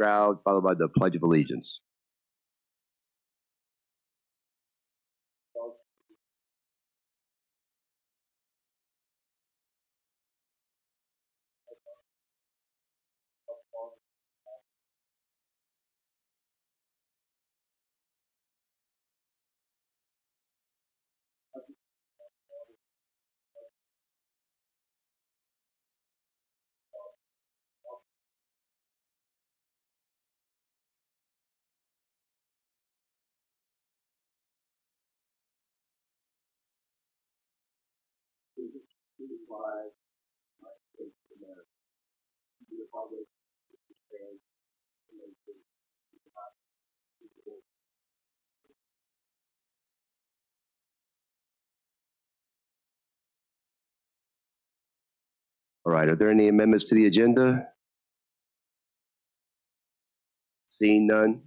Stroud, followed by the Pledge of Allegiance. All right, are there any amendments to the agenda? Seeing none,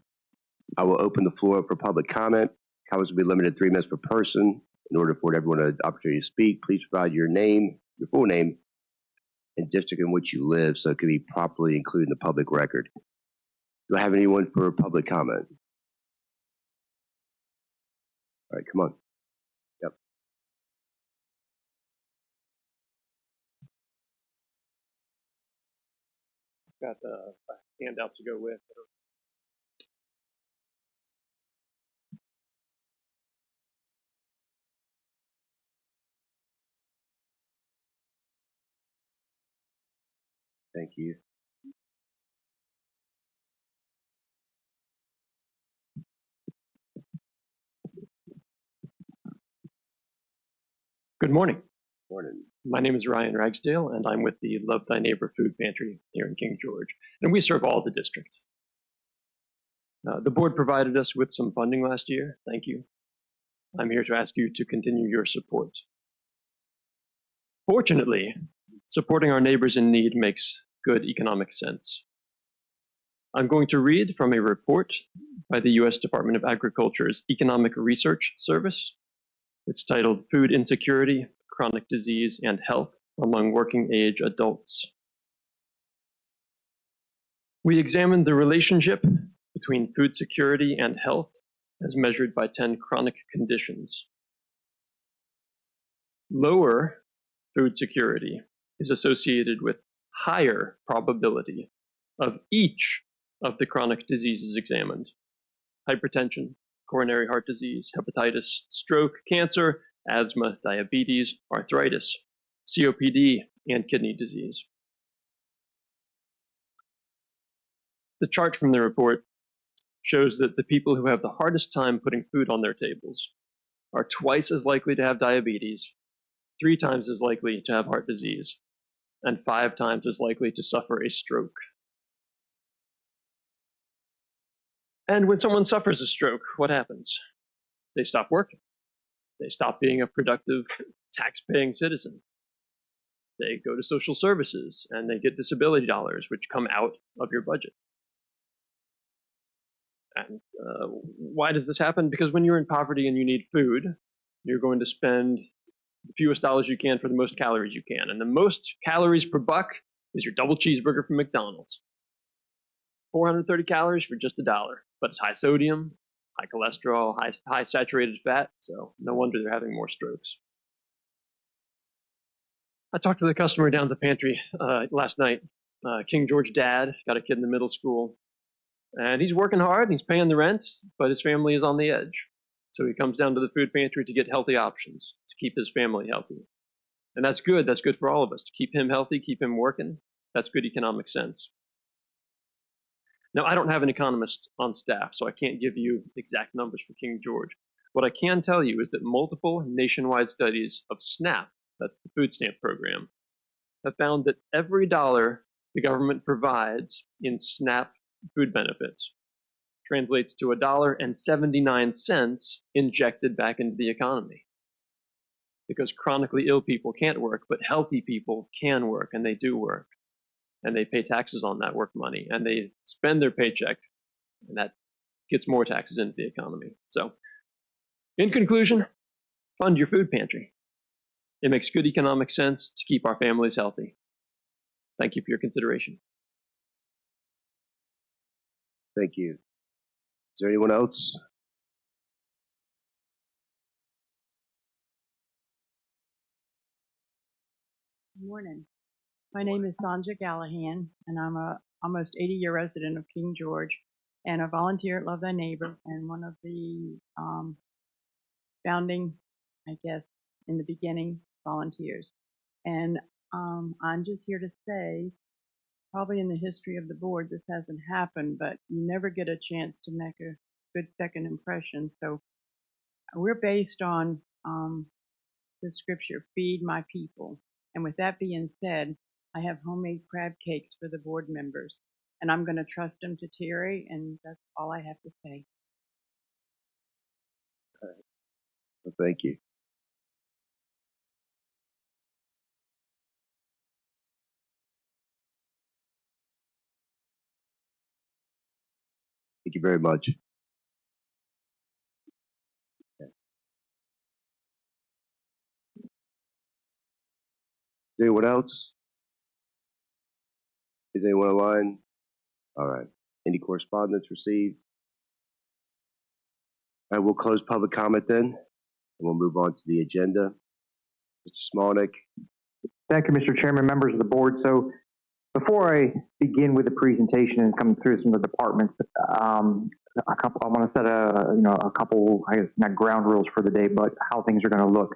I will open the floor up for public comment. Comments will be limited to 3 minutes per person. In order for everyone an opportunity to speak, please provide your name, your full name, and district in which you live so it can be properly included in the public record. Do I have anyone for public comment? All right, come on. Yep. Got a handout to go with. Thank you. Good morning. Morning. My name is Ryan Ragsdale, and I'm with the Love Thy Neighbor Food Pantry here in King George, and we serve all the districts. The board provided us with some funding last year. Thank you. I'm here to ask you to continue your support. Fortunately, supporting our neighbors in need makes good economic sense. I'm going to read from a report by the U.S. Department of Agriculture's Economic Research Service. It's titled Food Insecurity, Chronic Disease, and Health Among Working Age Adults. We examined the relationship between food security and health as measured by 10 chronic conditions. Lower food security is associated with higher probability of each of the chronic diseases examined: hypertension, coronary heart disease, hepatitis, stroke, cancer, asthma, diabetes, arthritis, COPD, and kidney disease. The chart from the report shows that the people who have the hardest time putting food on their tables are twice as likely to have diabetes, 3 times as likely to have heart disease, and 5 times as likely to suffer a stroke. And when someone suffers a stroke, what happens? They stop working. They stop being a productive, tax-paying citizen. They go to social services, and they get disability dollars, which come out of your budget. And why does this happen? Because when you're in poverty and you need food, you're going to spend the fewest dollars you can for the most calories you can. And the most calories per buck is your double cheeseburger from McDonald's. 430 calories for just $1, but it's high sodium, high cholesterol, high saturated fat, so no wonder they're having more strokes. I talked to the customer down at the pantry last night. King George dad, got a kid in the middle school, and he's working hard, and he's paying the rent, but his family is on the edge. So he comes down to the food pantry to get healthy options, to keep his family healthy. And that's good for all of us, to keep him healthy, keep him working. That's good economic sense. Now, I don't have an economist on staff, so I can't give you exact numbers for King George. What I can tell you is that multiple nationwide studies of SNAP, that's the food stamp program, have found that every dollar the government provides in SNAP food benefits translates to $1.79 injected back into the economy. Because chronically ill people can't work, but healthy people can work, and they do work. And they pay taxes on that work money, and they spend their paycheck, and that gets more taxes into the economy. So, in conclusion, fund your food pantry. It makes good economic sense to keep our families healthy. Thank you for your consideration. Thank you. Is there anyone else? Good morning. My name is Sanja Gallahan, and I'm a almost 80-year resident of King George, and a volunteer at Love Thy Neighbor, and one of the founding, I guess, in the beginning, volunteers. And I'm just here to say, probably in the history of the board, this hasn't happened, but you never get a chance to make a good second impression. So we're based on the scripture, feed my people. And with that being said, I have homemade crab cakes for the board members, and I'm going to trust them to Terry, and that's all I have to say. Well, thank you. Thank you very much. Okay. Anyone else? Is anyone online? All right. Any correspondence received? All right, we'll close public comment then, and we'll move on to the agenda. Mr. Smolnick. Thank you, Mr. Chairman, members of the board. So before I begin with the presentation and come through some of the departments, I want to set a couple, I guess, not ground rules for the day, but how things are going to look.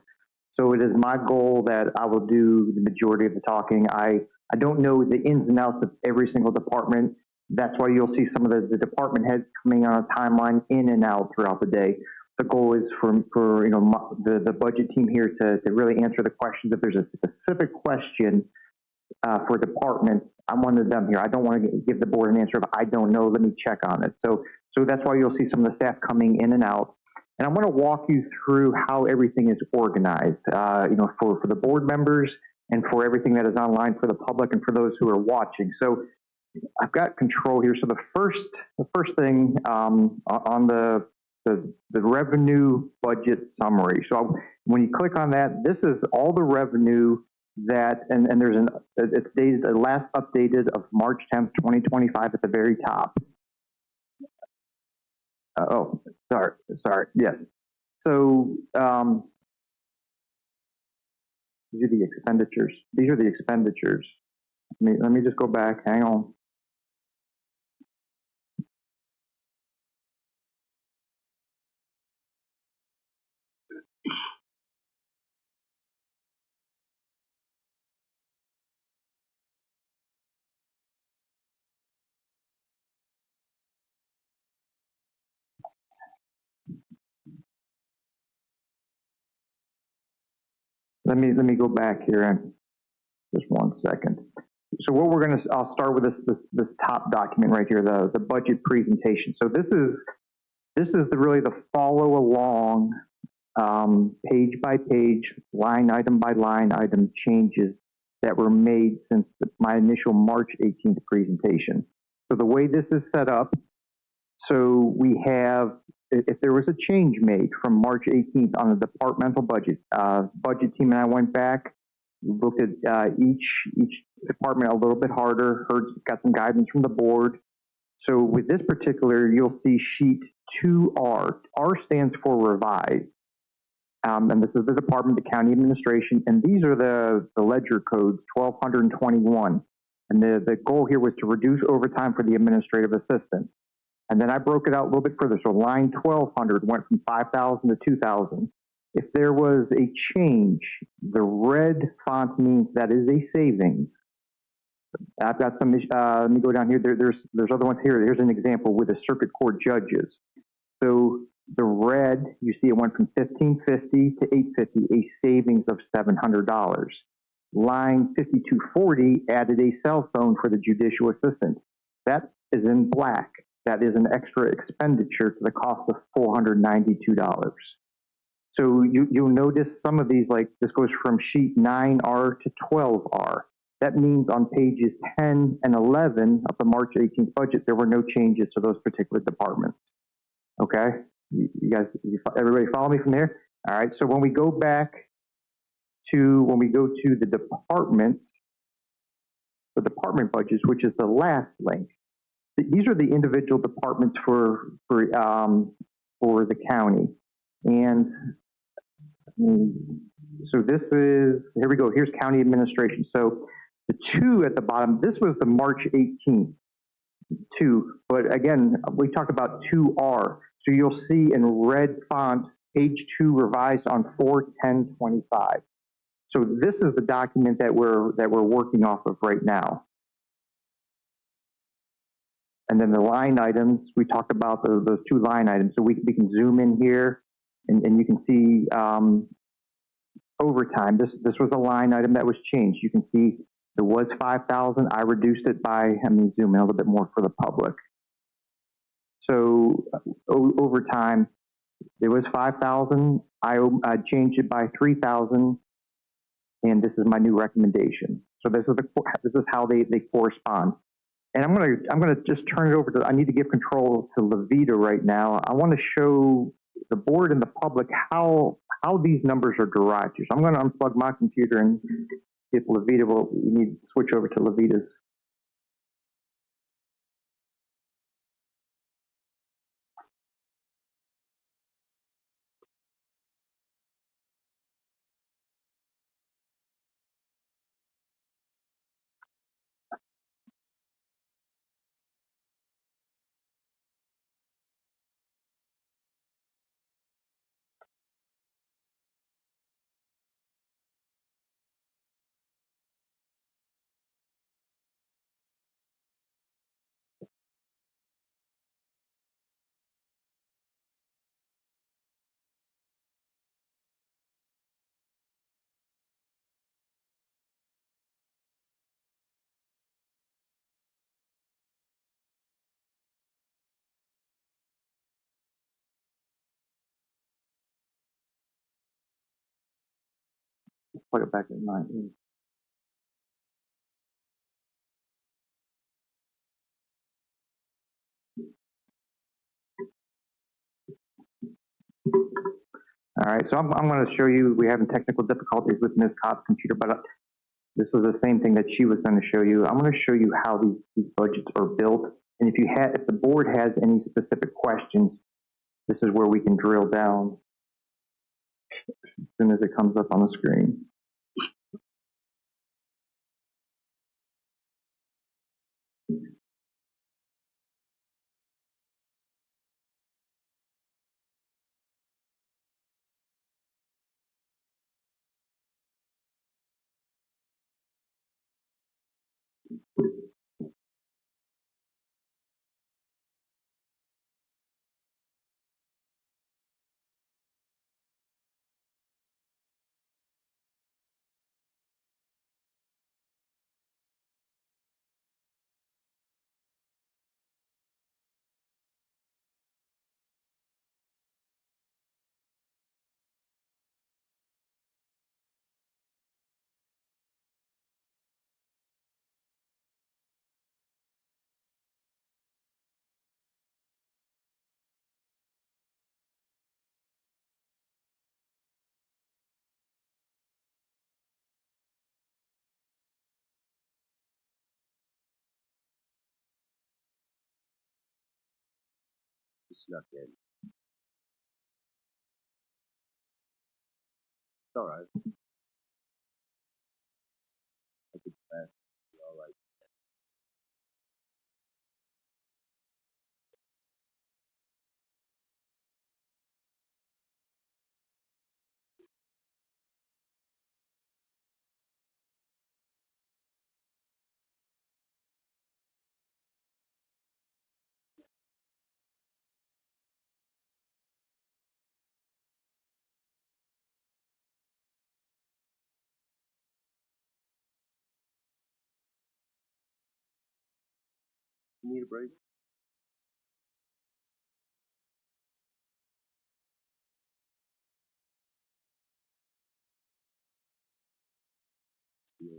So it is my goal that I will do the majority of the talking. I don't know the ins and outs of every single department. That's why you'll see some of the department heads coming on a timeline in and out throughout the day. The goal is for the budget team here to really answer the questions. If there's a specific question for department, I'm one of them here. I don't want to give the board an answer of I don't know. Let me check on it. So that's why you'll see some of the staff coming in and out. And I want to walk you through how everything is organized. For the board members and for everything that is online for the public and for those who are watching. So I've got control here. So the first thing on the revenue budget summary. So when you click on that, this is all the revenue that, and there's it's dated, last updated of March 10th, 2025 at the very top. Oh, sorry, yes. So these are the expenditures. These are the expenditures. Let me just go back, hang on. Let me go back here and just 1 second. So what I'll start with this top document right here, the budget presentation. So this is really the follow along page by page, line item by line item changes that were made since my initial March 18th presentation. So the way this is set up, so we have, if there was a change made from March 18th on the departmental budget, budget team and I went back, looked at each department a little bit harder, got some guidance from the board. So with this particular, you'll see sheet 2R. R stands for revise. And this is the Department of County Administration, and these are the ledger codes, 1221. And the goal here was to reduce overtime for the administrative assistant. And then I broke it out a little bit further. So line 1200 went from 5,000 to 2,000. If there was a change, the red font means that is a savings. I've got some, let me go down here. There's other ones here. Here's an example with the circuit court judges. So the red, you see it went from 1,550 to 850, a savings of $700. Line 5240 added a cell phone for the judicial assistant. That is in black. That is an extra expenditure to the cost of $492. So you'll notice some of these, like this goes from sheet 9R to 12R. That means on pages 10 and 11 of the March 18th budget, there were no changes to those particular departments. Okay, you guys, everybody follow me from there? All right, so when we go back to, the department budgets, which is the last link, these are the individual departments for the county. And so this is, here we go, here's county administration. So the 2 at the bottom, this was the March 18th 2, but again, we talked about 2R. So you'll see in red font, page 2 revised on 4/10/25. So this is the document that we're working off of right now. And then the line items, we talked about those 2 line items. So we can zoom in here and you can see overtime. This was a line item that was changed. You can see there was 5,000. I reduced it by, let me zoom in a little bit more for the public. So overtime, there was 5,000. I changed it by 3,000, and this is my new recommendation. So this is how they correspond. And I'm gonna just turn it over to, I need to give control to Levita right now. I want to show the board and the public how these numbers are derived here. So I'm gonna unplug my computer and if Levita will, you need to switch over to Levita's. Plug it back in mine. All right, so I'm going to show you, we're having technical difficulties with Ms. Cobb's computer, but this is the same thing that she was going to show you. I'm going to show you how these budgets are built. And if the board has any specific questions, this is where we can drill down as soon as it comes up on the screen. Snuck in. It's all right. I think that's all right. You need a break? Yeah.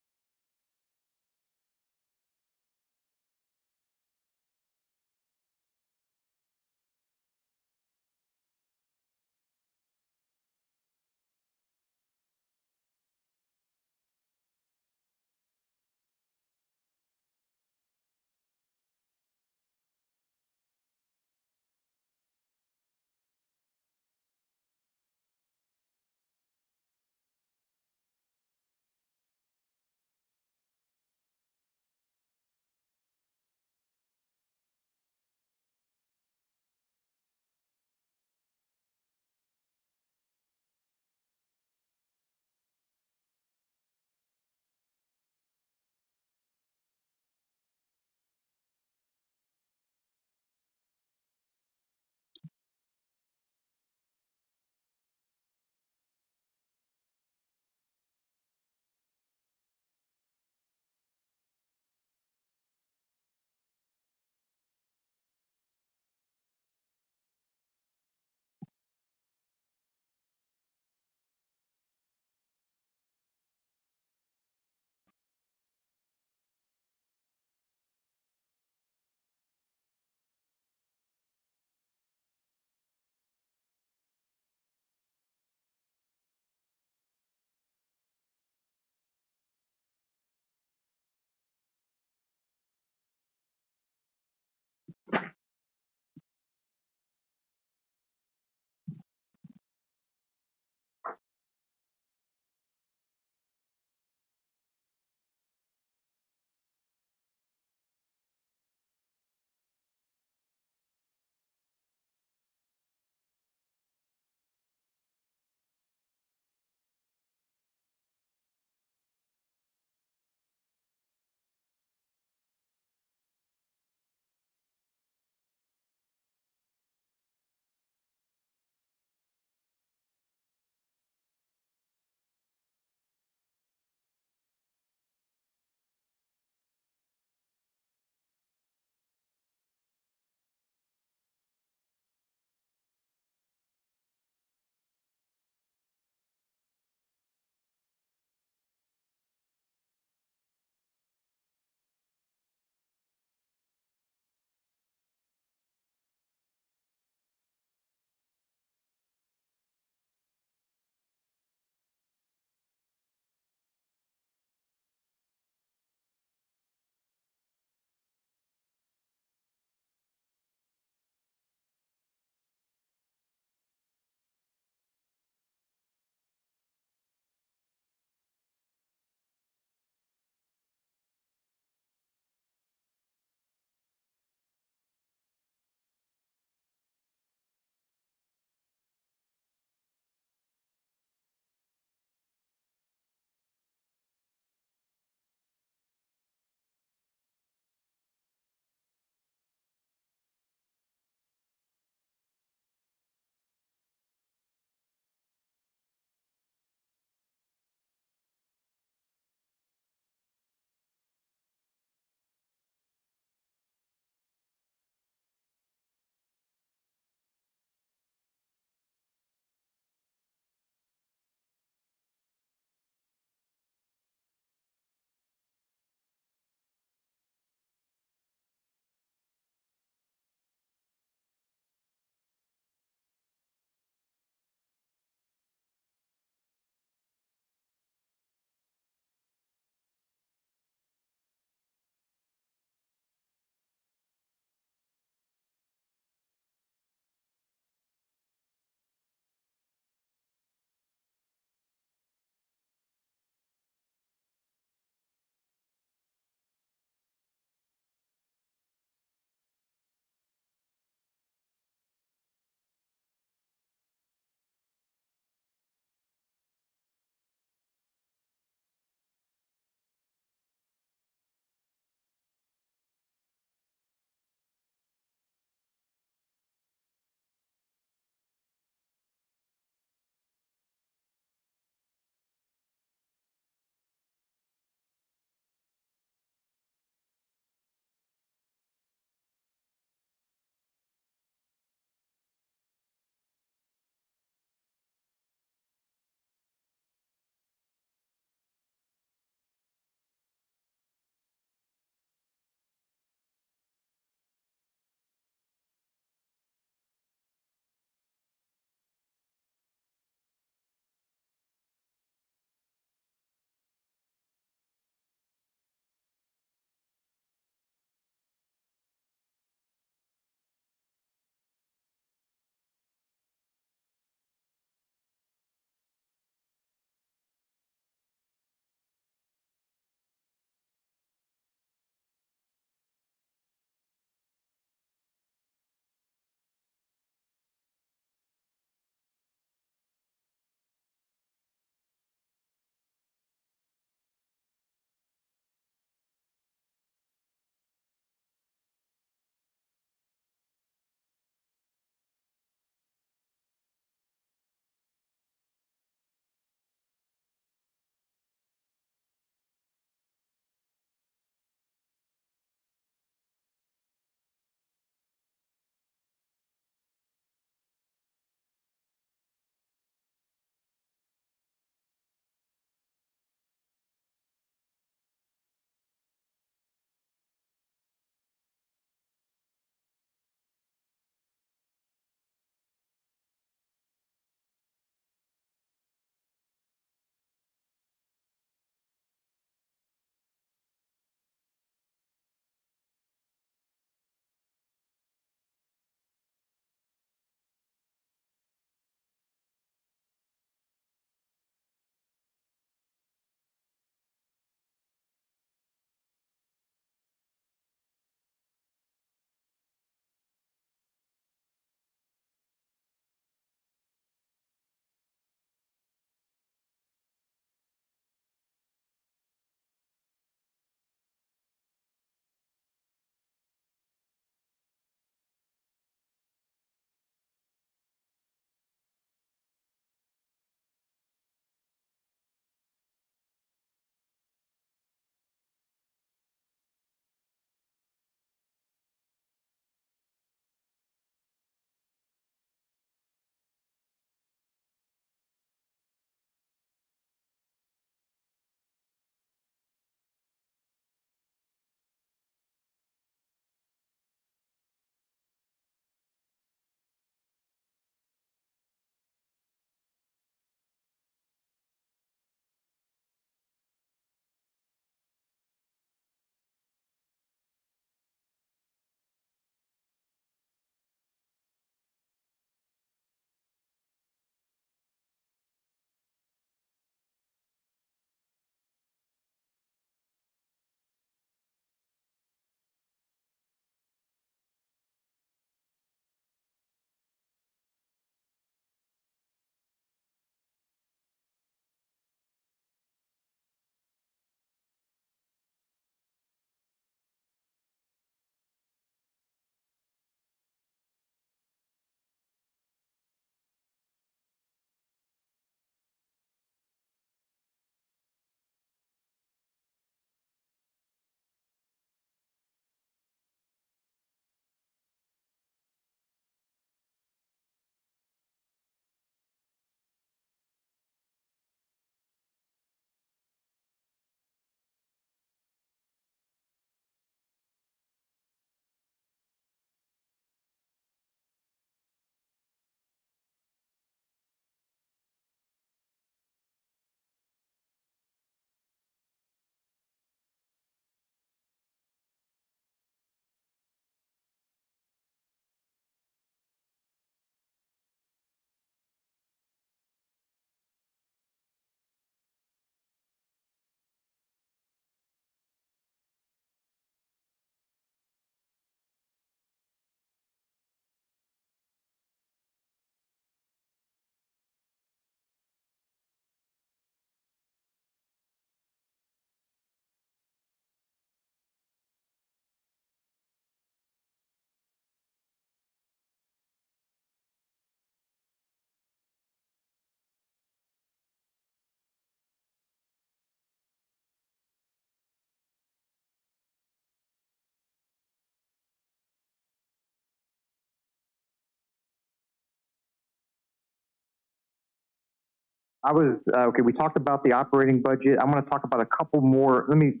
okay. We talked about the operating budget. I'm going to talk about a couple more. Let me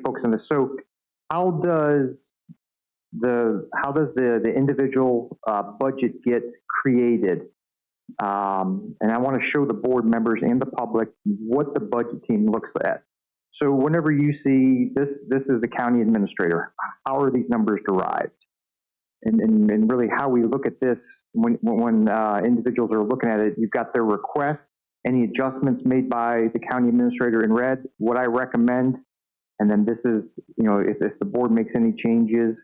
focus on this. So, how does the individual budget get created? And I want to show the board members and the public what the budget team looks at. So, whenever you see this is the county administrator. How are these numbers derived? And really how we look at this when individuals are looking at it, you've got their request, any adjustments made by the county administrator in red, what I recommend, and then this is, if the board makes any changes,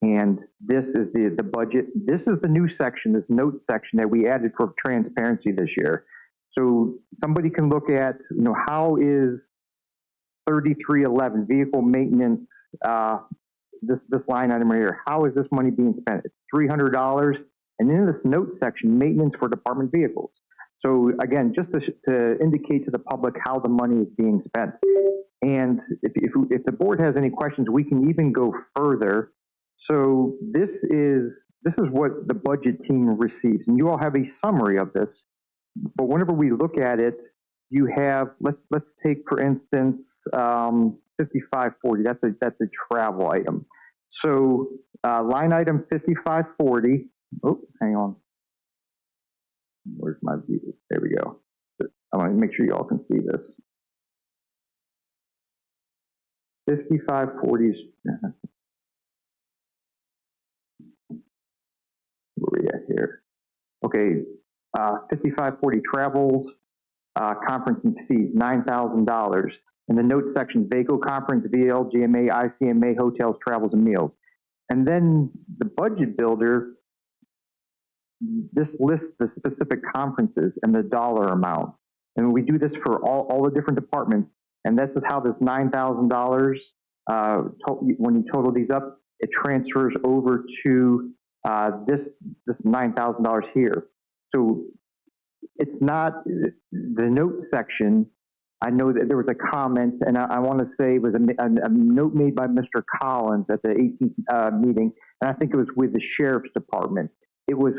and this is the budget. This is the new section, this note section that we added for transparency this year. So somebody can look at, how is 3311 vehicle maintenance, this line item right here, how is this money being spent? It's $300, and in this note section, maintenance for department vehicles. So again, just to indicate to the public how the money is being spent. And if the board has any questions, we can even go further. So this is what the budget team receives, and you all have a summary of this. But whenever we look at it, you have, let's take for instance 5540. That's a travel item. So line item 5540. Oh, hang on. Where's my view? There we go. I want to make sure you all can see this. 5540 is where we at here? Okay, 5540 travels, conference and fees, $9,000. In the note section, VACO conference, VL, GMA, ICMA, hotels, travels, and meals. And then the budget builder, this lists the specific conferences and the dollar amount. And we do this for all the different departments. And this is how this $9,000, when you total these up, it transfers over to this $9,000 here. So it's not the note section. I know that there was a comment, and I want to say it was a note made by Mr. Collins at the 18th meeting, and I think it was with the Sheriff's Department. It was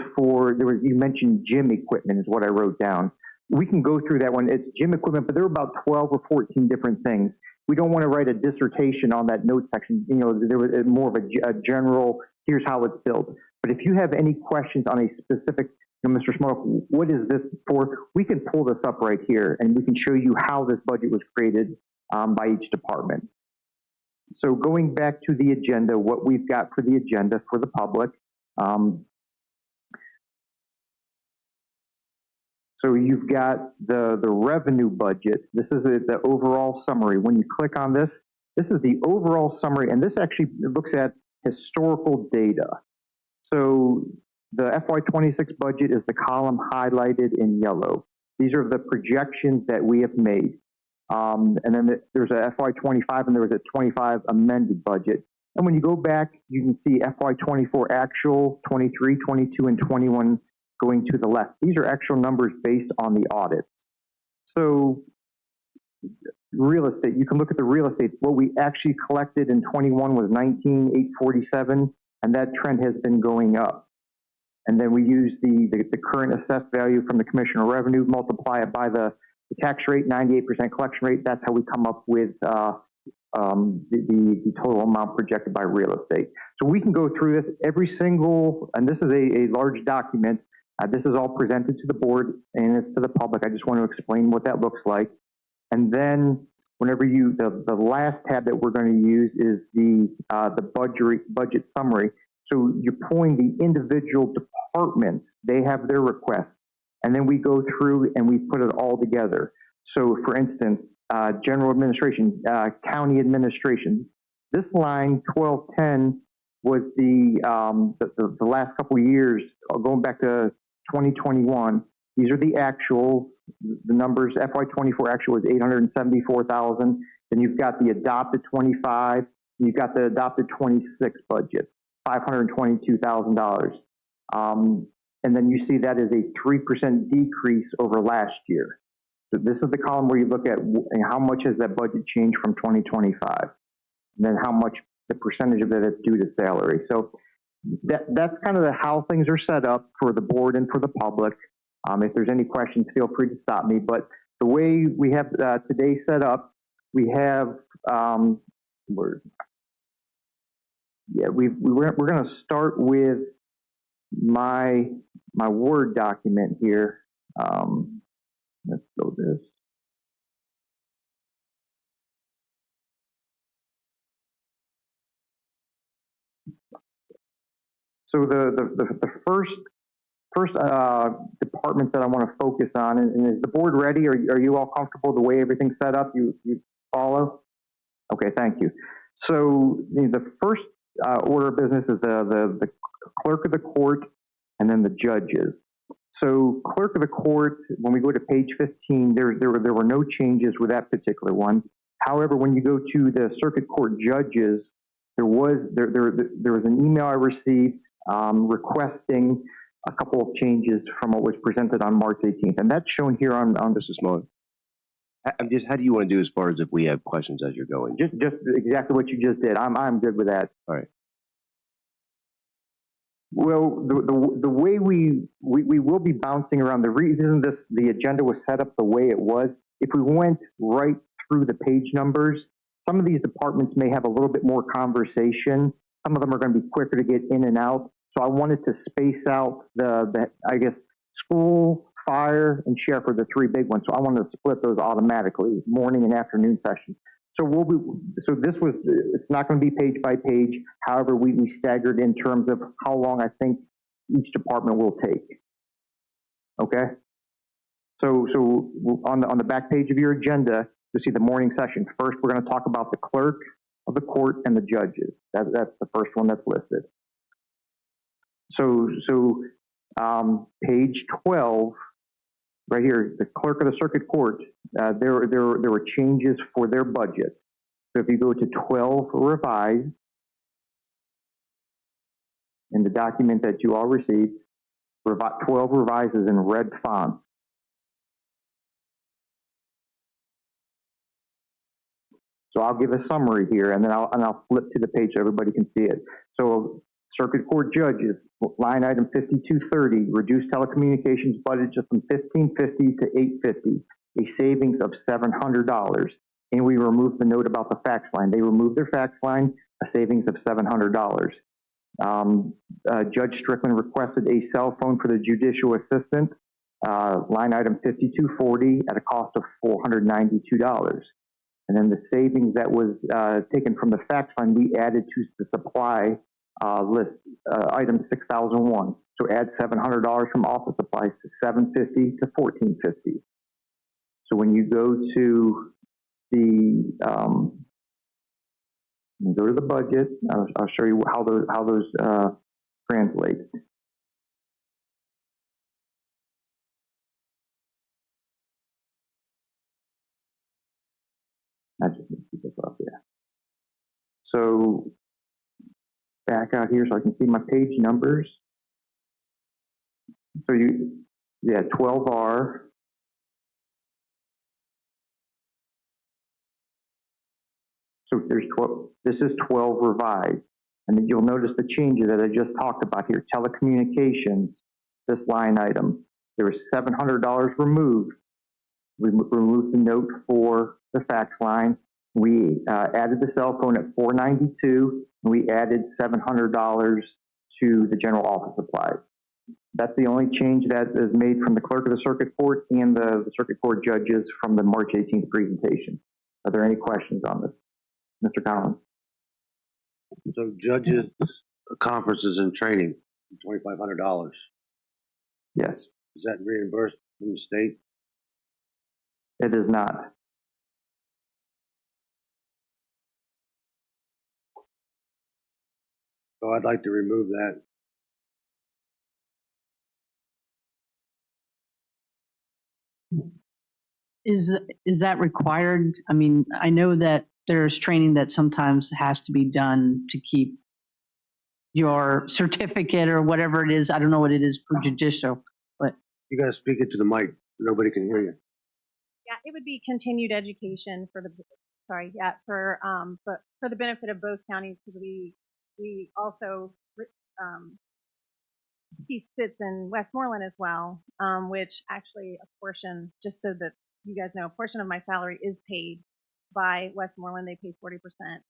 you mentioned gym equipment is what I wrote down. We can go through that one. It's gym equipment, but there were about 12 or 14 different things. We don't want to write a dissertation on that note section. There was more of a general, here's how it's built. But if you have any questions on a specific, Mr. Smoke, what is this for? We can pull this up right here, and we can show you how this budget was created by each department. So going back to the agenda, what we've got for the agenda for the public. So you've got the revenue budget. This is the overall summary. When you click on this, this is the overall summary, and this actually looks at historical data. So the FY26 budget is the column highlighted in yellow. These are the projections that we have made. And then there's a FY25 and there was a 25 amended budget. And when you go back, you can see FY24 actual, 23, 22, and 21 going to the left. These are actual numbers based on the audits. So real estate, you can look at the real estate. What we actually collected in 21 was 19,847, and that trend has been going up. And then we use the current assessed value from the Commissioner of Revenue, multiply it by the tax rate, 98% collection rate. That's how we come up with the total amount projected by real estate. So we can go through this every single, and this is a large document. This is all presented to the board and it's to the public. I just want to explain what that looks like. And then whenever the last tab that we're going to use is the budget summary. So you're pulling the individual departments, they have their requests, and then we go through and we put it all together. So for instance, general administration, county administration, this line 1210 was the last couple of years, going back to 2021. These are the actuals, the numbers. FY24 actual is 874,000. Then you've got the adopted 25. You've got the adopted 26 budget, $522,000. And then you see that is a 3% decrease over last year. So this is the column where you look at how much has that budget changed from 2025, and then how much the percentage of it is due to salary. So that's kind of how things are set up for the board and for the public. If there's any questions, feel free to stop me. But the way we have today set up, we have we're going to start with my Word document here. Let's go this. So the first department that I want to focus on, and is the board ready? Are you all comfortable the way everything's set up? You follow? Okay, thank you. So the first order of business is the clerk of the court, and then the judges. So clerk of the court, when we go to page 15, there were no changes with that particular one. However, when you go to the circuit court judges, there was an email I received requesting a couple of changes from what was presented on March 18th, and that's shown here on Mr. Smollett. How do you want to do as far as if we have questions as you're going? Just exactly what you just did. I'm good with that. All right. Well, the way we will be bouncing around. The reason the agenda was set up the way it was, if we went right through the page numbers, some of these departments may have a little bit more conversation. Some of them are going to be quicker to get in and out. So I wanted to space out the I guess school, fire, and sheriff are the three big ones. So I wanted to split those automatically, morning and afternoon sessions. So it's not going to be page by page. However, we staggered in terms of how long I think each department will take. Okay. So on the back page of your agenda, you'll see the morning session. First, we're going to talk about the clerk of the court and the judges. That's the first one that's listed. So page 12, right here, the clerk of the circuit court, there were changes for their budget. So if you go to 12 revised, in the document that you all received, 12 revises in red font. So I'll give a summary here, and then I'll flip to the page so everybody can see it. So circuit court judges, line item 5230, reduced telecommunications budget just from $1,550 to $850, a savings of $700. And we removed the note about the fax line. They removed their fax line, a savings of $700. Judge Strickland requested a cell phone for the judicial assistant, line item 5240, at a cost of $492. And then the savings that was taken from the fax line, we added to the supply list, item 6001. So add $700 from office supplies to $750 to $1450. So when you go to the budget, I'll show you how those translate. I just need to keep this up there. So back out here so I can see my page numbers. So 12R. So there's 12, this is 12 revised. And then you'll notice the changes that I just talked about here. Telecommunications, this line item, there was $700 removed. We removed the note for the fax line. We added the cell phone at $492, and we added $700 to the general office supplies. That's the only change that is made from the clerk of the circuit court and the circuit court judges from the March 18th presentation. Are there any questions on this? Mr. Collins? So judges, conferences and training, $2,500. Yes. Is that reimbursed from the state? It is not. So I'd like to remove that. Is that required? I mean, I know that there's training that sometimes has to be done to keep your certificate or whatever it is. I don't know what it is for judicial, but You gotta speak into the mic. Nobody can hear you. Yeah, it would be continued education for the, but for the benefit of both counties, because we also he sits in Westmoreland as well, which actually a portion, just so that you guys know, a portion of my salary is paid by Westmoreland. They pay 40%,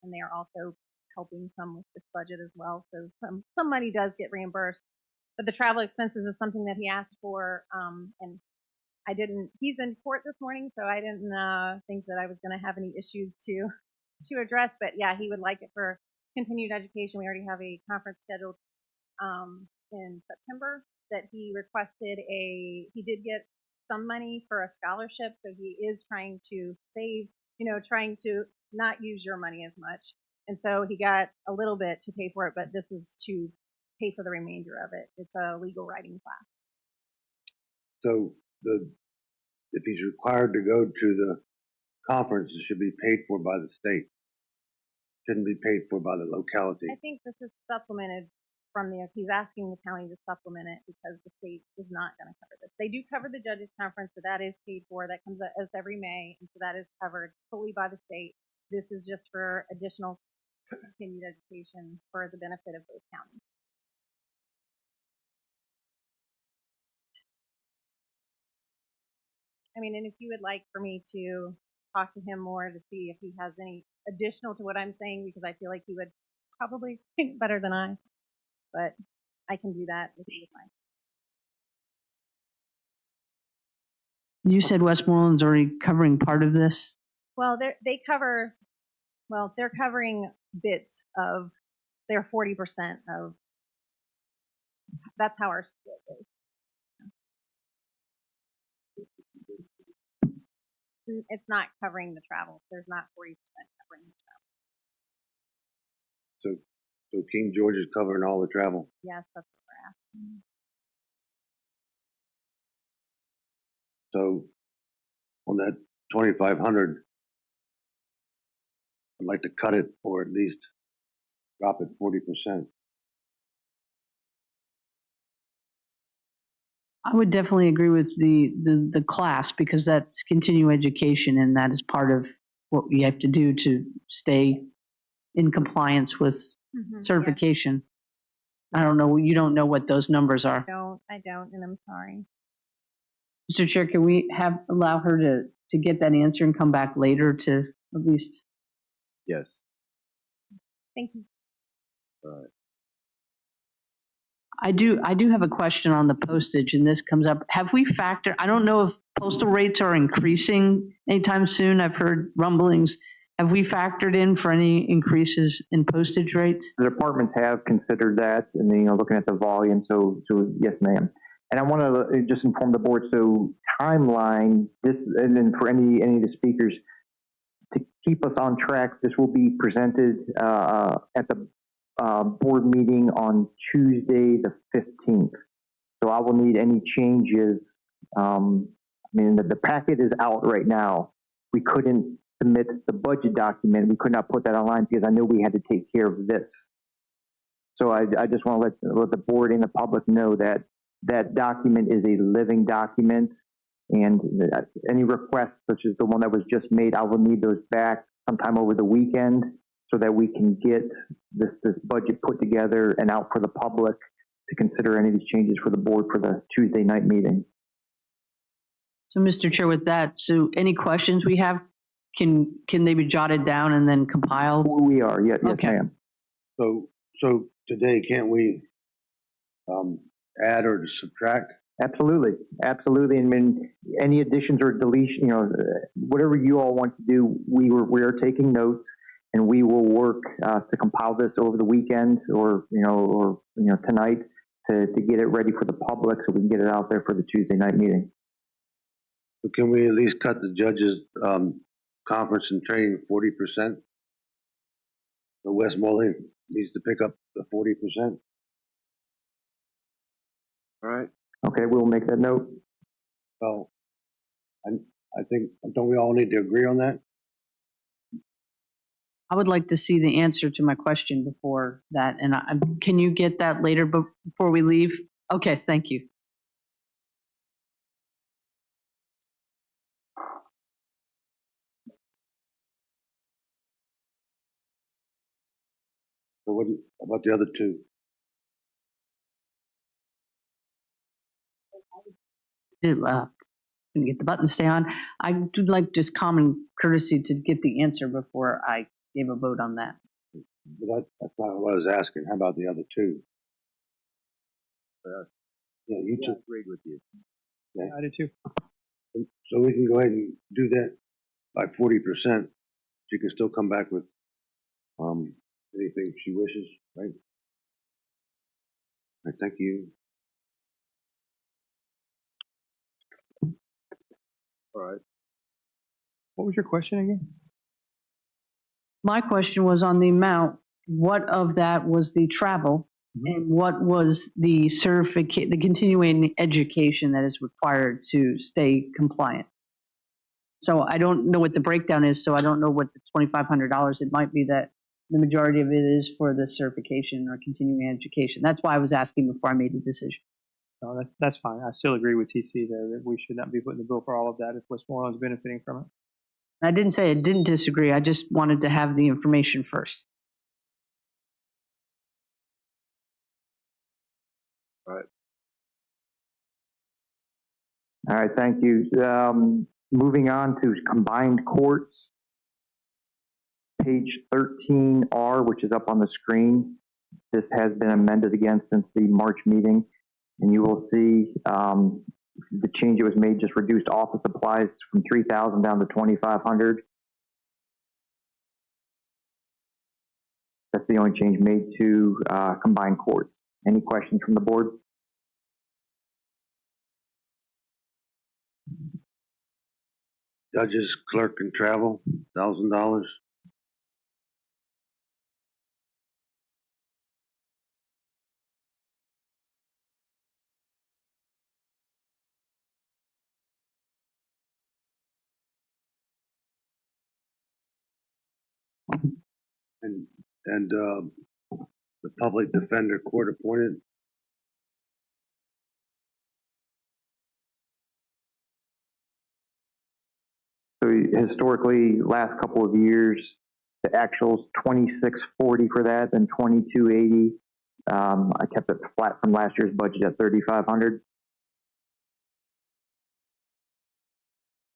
and they are also helping some with this budget as well. So some money does get reimbursed, but the travel expenses is something that he asked for, and I didn't. He's in court this morning, so I didn't think that I was going to have any issues to address. But yeah, he would like it for continued education. We already have a conference scheduled in September that he requested he did get some money for a scholarship, so he is trying to save, trying to not use your money as much. And so he got a little bit to pay for it, but this is to pay for the remainder of it. It's a legal writing class. So if he's required to go to the conference, it should be paid for by the state. Shouldn't be paid for by the locality. I think this is supplemented from he's asking the county to supplement it because the state is not going to cover this. They do cover the judges conference, so that is paid for. That comes as every May, and so that is covered fully by the state. This is just for additional continued education for the benefit of both counties. I mean, and if you would like for me to talk to him more to see if he has any additional to what I'm saying, because I feel like he would probably explain it better than I, but I can do that if you would like. You said Westmoreland's already covering part of this? Well, they're covering bits of their 40% of, that's how our split is. It's not covering the travel. There's not 40% covering the travel. So King George is covering all the travel. Yes, that's what we're asking. So on that 2,500, I'd like to cut it or at least drop it 40%. I would definitely agree with the class because that's continuing education and that is part of what we have to do to stay in compliance with certification. Yeah. I don't know. You don't know what those numbers are. I don't, and I'm sorry. Mr. Chair, can we allow her to get that answer and come back later to at least? Yes. Thank you. All right. I do have a question on the postage, and this comes up. Have we factored? I don't know if postal rates are increasing anytime soon. I've heard rumblings. Have we factored in for any increases in postage rates? The departments have considered that, and looking at the volume. So yes, ma'am. And I want to just inform the board. So timeline. This, and then for any of the speakers, to keep us on track, this will be presented at the board meeting on Tuesday the 15th. So I will need any changes. The packet is out right now. We couldn't submit the budget document. We could not put that online because I know we had to take care of this. So I just want to let the board and the public know that that document is a living document, and any requests such as the one that was just made, I will need those back sometime over the weekend so that we can get this budget put together and out for the public to consider any of these changes for the board for the Tuesday night meeting. So, Mr. Chair, with that, so any questions we have, can they be jotted down and then compiled? We are, yes, okay. Ma'am. So today, can't we add or subtract? Absolutely. I mean, any additions or deletion, whatever you all want to do, we are taking notes, and we will work to compile this over the weekend or tonight to get it ready for the public so we can get it out there for the Tuesday night meeting. So can we at least cut the judges' conference and training 40%? So Westmoreland needs to pick up the 40%. All right. Okay, we'll make that note. So I think, don't we all need to agree on that? I would like to see the answer to my question before that. And can you get that later before we leave? Okay, thank you. So what about the other two? Couldn't get the button to stay on. I do like just common courtesy to get the answer before I gave a vote on that. But that's not what I was asking. How about the other two? Yeah, you two. Agreed with you. Yeah. I did too. So we can go ahead and do that by 40%. She can still come back with anything she wishes, right? All right, thank you. All right. What was your question again? My question was on the amount. What of that was the travel, and what was the certificate, the continuing education that is required to stay compliant? So I don't know what the breakdown is. So I don't know what the $2,500. It might be that the majority of it is for the certification or continuing education. That's why I was asking before I made the decision. No, that's fine. I still agree with TC there that we should not be putting the bill for all of that if Westmoreland's benefiting from it. I didn't say I didn't disagree. I just wanted to have the information first. All right. All right, thank you. Moving on to combined courts, page 13R, which is up on the screen. This has been amended again since the March meeting, and you will see the change that was made just reduced office supplies from 3,000 down to 2,500. That's the only change made to combined courts. Any questions from the board? Judges, clerk, and travel, $1,000. And the public defender court appointed. So historically, last couple of years, the actual's 2640 for that, then 2280. I kept it flat from last year's budget at 3,500.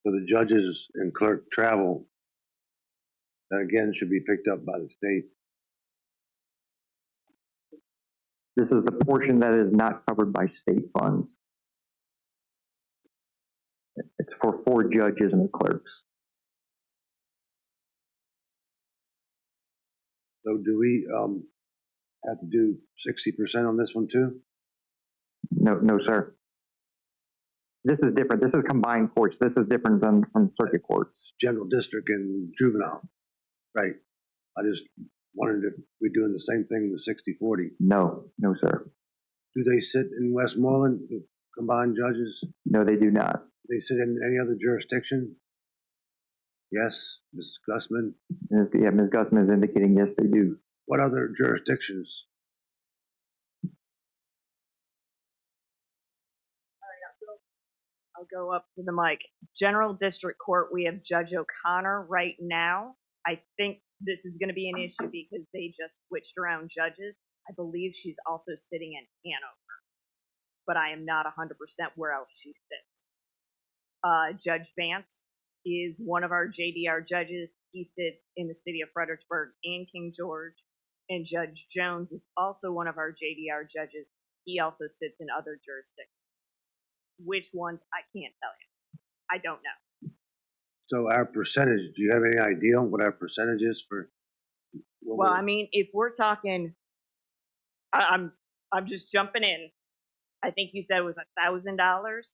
So the judges and clerk travel, that again should be picked up by the state. This is the portion that is not covered by state funds. It's for 4 judges and the clerks. So do we have to do 60% on this one too? No, no, sir. This is different. This is combined courts. This is different than from circuit courts. General district and juvenile, right? I just wondered if we're doing the same thing with 60/40. No, no, sir. Do they sit in Westmoreland, the combined judges? No, they do not. They sit in any other jurisdiction? Yes, Ms. Gussman. Yeah, Ms. Gussman is indicating yes, they do. What other jurisdictions? I'll go up to the mic. General District Court, we have Judge O'Connor right now. I think this is going to be an issue because they just switched around judges. I believe she's also sitting in Hanover, but I am not 100% where else she sits. Judge Vance is one of our JDR judges. He sits in the city of Fredericksburg and King George. And Judge Jones is also one of our JDR judges. He also sits in other jurisdictions. Which ones, I can't tell you. I don't know. So our percentage, do you have any idea what our percentage is for? Well, I mean, if we're talking, I'm just jumping in. I think you said it was $1,000.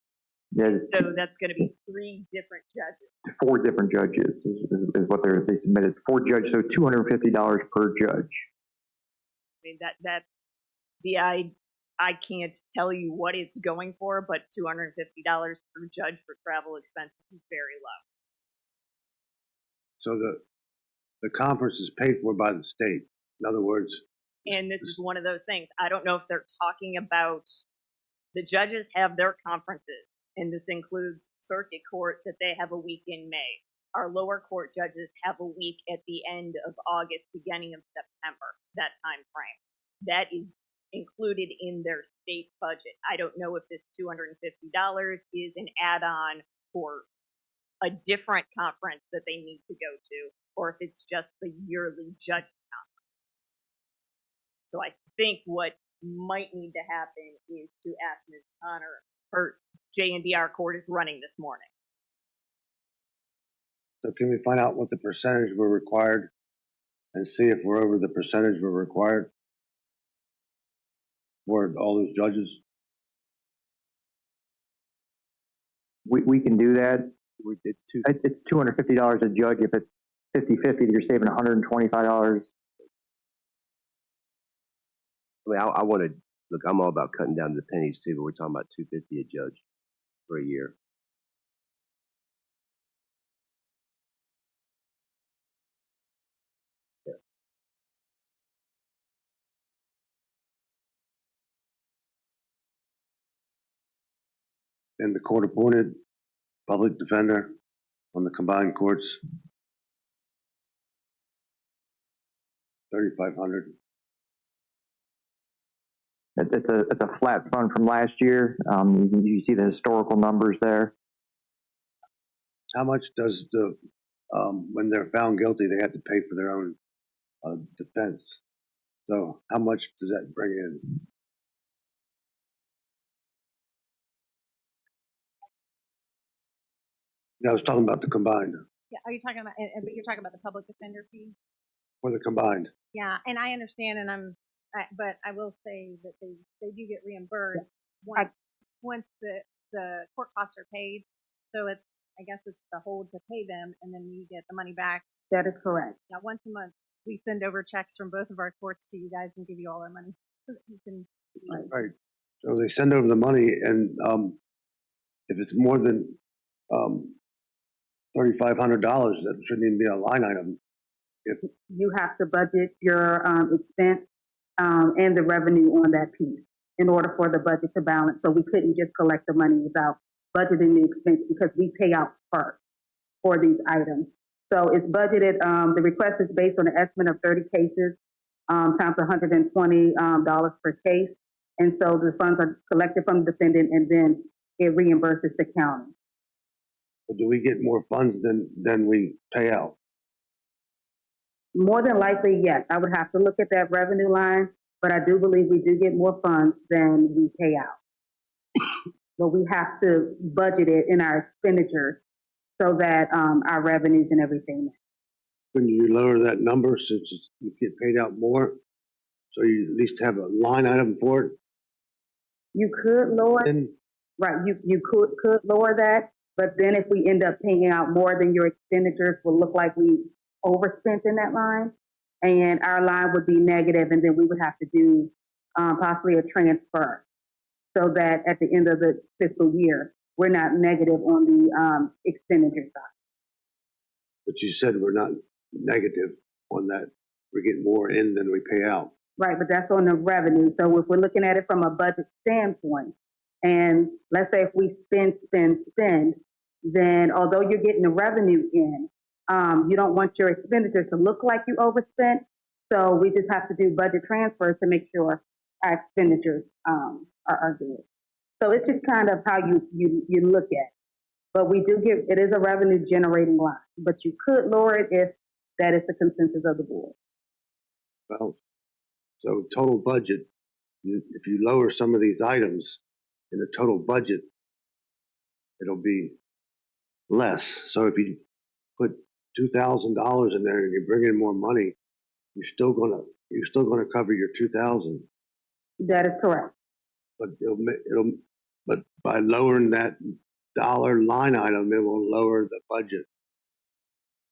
Yeah, So that's going to be 3 different judges. 4 different judges is what they submitted. 4 judges, so $250 per judge. I mean, that's I can't tell you what it's going for, but $250 per judge for travel expenses is very low. So the conference is paid for by the state. In other words. And this is one of those things. I don't know if they're talking about the judges have their conferences, and this includes circuit court that they have a week in May. Our lower court judges have a week at the end of August, beginning of September, that time frame. That is included in their state budget. I don't know if this $250 is an add-on for a different conference that they need to go to, or if it's just the yearly judge conference. So I think what might need to happen is to ask Ms. Connor, her J&DR court is running this morning. So can we find out what the percentage we're required and see if we're over the percentage we're required for all those judges? We can do that. It's It's $250 a judge. If it's 50-50, you're saving $125. I mean, I want to look. I'm all about cutting down to the pennies too, but we're talking about $250 a judge for a year. Yeah. And the court appointed public defender on the combined courts, 3,500. It's a flat fund from last year. You see the historical numbers there. How much does the when they're found guilty, they have to pay for their own defense? So how much does that bring in? Yeah, I was talking about the combined. Yeah, are you talking about, but you're talking about the public defender fee? For the combined. Yeah, and I understand, and but I will say that they do get reimbursed once the court costs are paid. So it's, I guess it's the hold to pay them, and then you get the money back. That is correct. Now, once a month, we send over checks from both of our courts to you guys and give you all our money. So that you can, Right. So they send over the money, and if it's more than $3,500, that shouldn't even be a line item. If you have to budget your expense and the revenue on that piece in order for the budget to balance. So we couldn't just collect the money without budgeting the expense because we pay out first for these items. So it's budgeted. The request is based on an estimate of 30 cases times $120 per case. And so the funds are collected from the defendant and then it reimburses the county. So do we get more funds than we pay out? More than likely, yes. I would have to look at that revenue line, but I do believe we do get more funds than we pay out. But we have to budget it in our expenditures so that our revenues and everything. Couldn't you lower that number since you get paid out more? So you at least have a line item for it? You could lower it. Right, you could lower that, but then if we end up paying out more than your expenditures, will look like we overspent in that line, and our line would be negative, and then we would have to do possibly a transfer so that at the end of the fiscal year, we're not negative on the expenditure side. But you said we're not negative on that. We're getting more in than we pay out. Right, but that's on the revenue. So if we're looking at it from a budget standpoint, and let's say if we spend, then although you're getting the revenue in, you don't want your expenditures to look like you overspent. So we just have to do budget transfers to make sure our expenditures are good. So it's just kind of how you look at it. But we do get, it is a revenue generating line, but you could lower it if that is the consensus of the board. Well, so total budget, if you lower some of these items in the total budget, it'll be less. So if you put $2,000 in there and you bring in more money, you're still gonna cover your $2,000. That is correct. But but by lowering that dollar line item, it will lower the budget.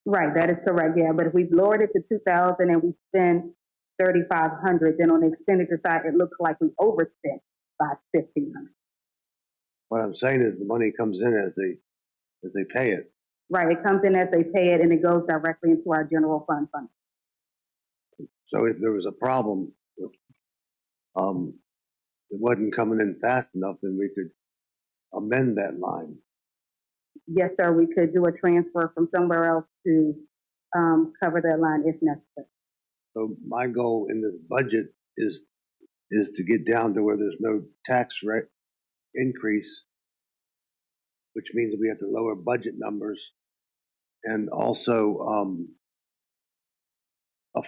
Right, that is correct. Yeah, but if we've lowered it to 2,000 and we spend 3,500, then on the expenditure side, it looks like we overspent by 1,500. What I'm saying is the money comes in as they pay it. Right, it comes in as they pay it, and it goes directly into our general fund. So if there was a problem, with, it wasn't coming in fast enough, then we could amend that line. Yes, sir, we could do a transfer from somewhere else to cover that line if necessary. So my goal in this budget is is to get down to where there's no tax rate increase, which means we have to lower budget numbers and also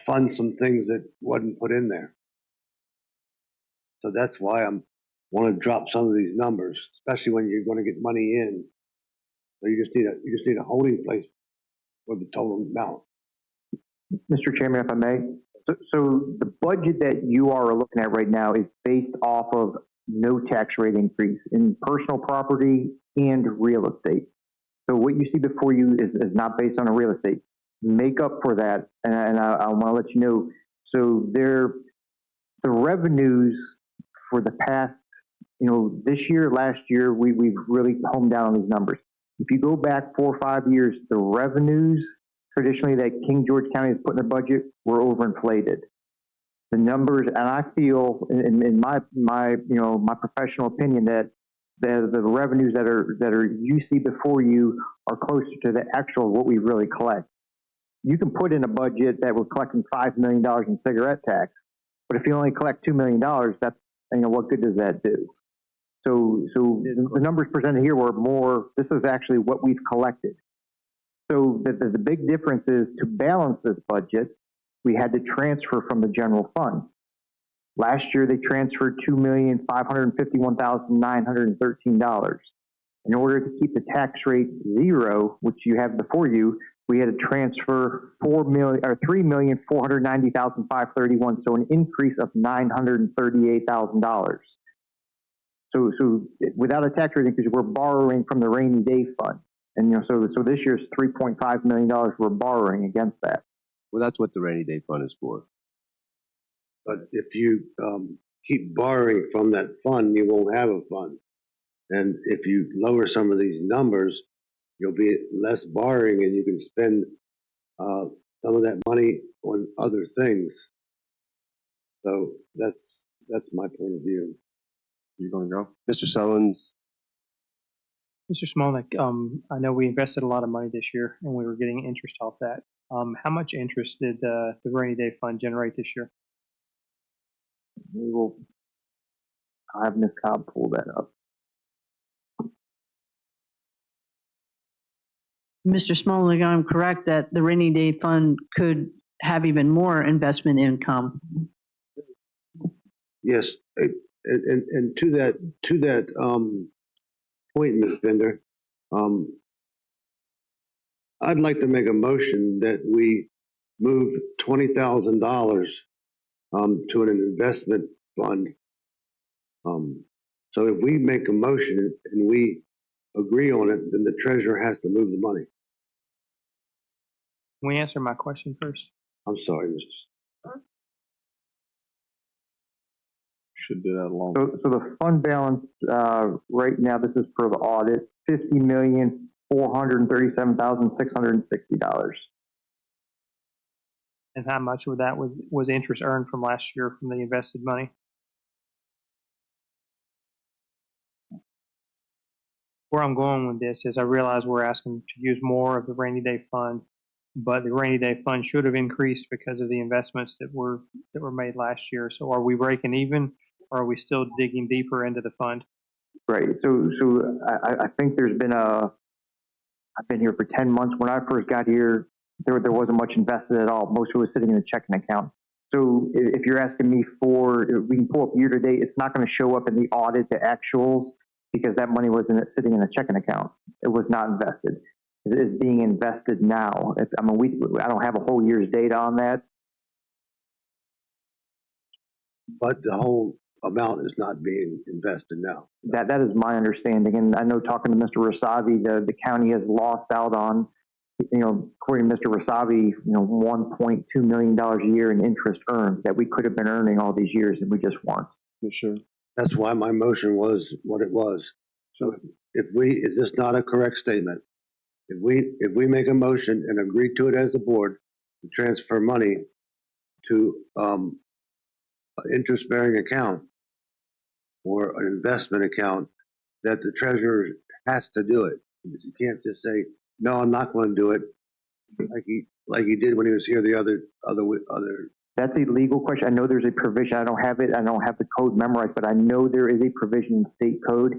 fund some things that wasn't put in there. So that's why I want to drop some of these numbers, especially when you're going to get money in. So you just need a holding place for the total amount. Mr. Chairman, if I may. So the budget that you are looking at right now is based off of no tax rate increase in personal property and real estate. So what you see before you is not based on a real estate. Make up for that, and I want to let you know. So the revenues for the past, this year, last year, we've really honed down on these numbers. If you go back 4 or 5 years, the revenues traditionally that King George County has put in their budget were overinflated. The numbers, and I feel, in my professional opinion, that the revenues that are you see before you are closer to the actual what we really collect. You can put in a budget that we're collecting $5 million in cigarette tax, but if you only collect $2 million, that's what good does that do? So the numbers presented here were more. This is actually what we've collected. So the big difference is to balance this budget, we had to transfer from the general fund. Last year, they transferred $2,551,913. In order to keep the tax rate zero, which you have before you, we had to transfer $3,490,531, so an increase of $938,000. So without a tax rate increase, we're borrowing from the rainy day fund. And so this year's $3.5 million we're borrowing against that. Well, that's what the rainy day fund is for. But if you keep borrowing from that fund, you won't have a fund. And if you lower some of these numbers, you'll be less borrowing, and you can spend some of that money on other things. So that's my point of view. You're going to go, Mr. Sullins. Mr. Smolnik, I know we invested a lot of money this year, and we were getting interest off that. How much interest did the rainy day fund generate this year? I'll have Ms. Cobb pull that up. Mr. Smolnik, I'm correct that the rainy day fund could have even more investment income. Yes, and to that point, Ms. Bender, I'd like to make a motion that we move $20,000 to an investment fund. So if we make a motion and we agree on it, then the treasurer has to move the money. Can we answer my question first? I'm sorry, Mr. Should do that along. So the fund balance right now, this is per the audit, $50,437,660. And how much of that was interest earned from last year from the invested money? Where I'm going with this is I realize we're asking to use more of the rainy day fund, but the rainy day fund should have increased because of the investments that were made last year. So are we breaking even, or are we still digging deeper into the fund? Right. So I think there's been I've been here for 10 months. When I first got here, there wasn't much invested at all. Most of it was sitting in a checking account. So if you're asking me we can pull up year to date, it's not going to show up in the audit, the actuals, because that money wasn't sitting in a checking account. It was not invested. It is being invested now. I don't have a whole year's data on that. But the whole amount is not being invested now. That is my understanding. And I know talking to Mr. Rasavi, the county has lost out on, according to Mr. Rasavi, $1.2 million a year in interest earned that we could have been earning all these years and we just weren't. For sure. That's why my motion was what it was. So is this not a correct statement? If we make a motion and agree to it as a board to transfer money to an interest-bearing account or an investment account, that the treasurer has to do it. You can't just say, no, I'm not going to do it, like he did when he was here the other. That's a legal question. I know there's a provision. I don't have it. I don't have the code memorized, but I know there is a provision in state code.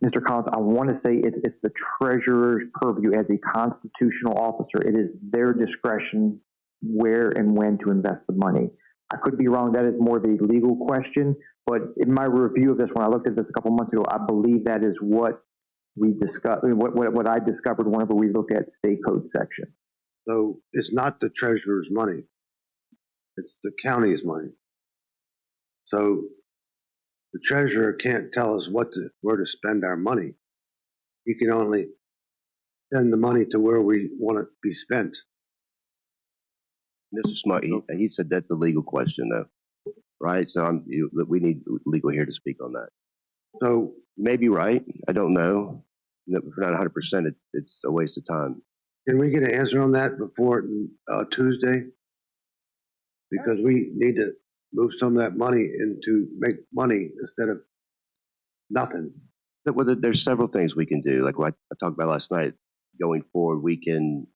Mr. Collins, I want to say it's the treasurer's purview as a constitutional officer. It is their discretion where and when to invest the money. I could be wrong. That is more of a legal question, but in my review of this, when I looked at this a couple months ago, I believe that is what we discussed, what I discovered whenever we look at state code section. So it's not the treasurer's money. It's the county's money. So the treasurer can't tell us where to spend our money. He can only send the money to where we want it to be spent. Mr. Smart, he said that's a legal question, though, right? So we need legal here to speak on that. So maybe right. I don't know. If we're not 100%, it's a waste of time. Can we get an answer on that before Tuesday? Because we need to move some of that money into make money instead of nothing. Well, there's several things we can do. Like what I talked about last night. Going forward, we can,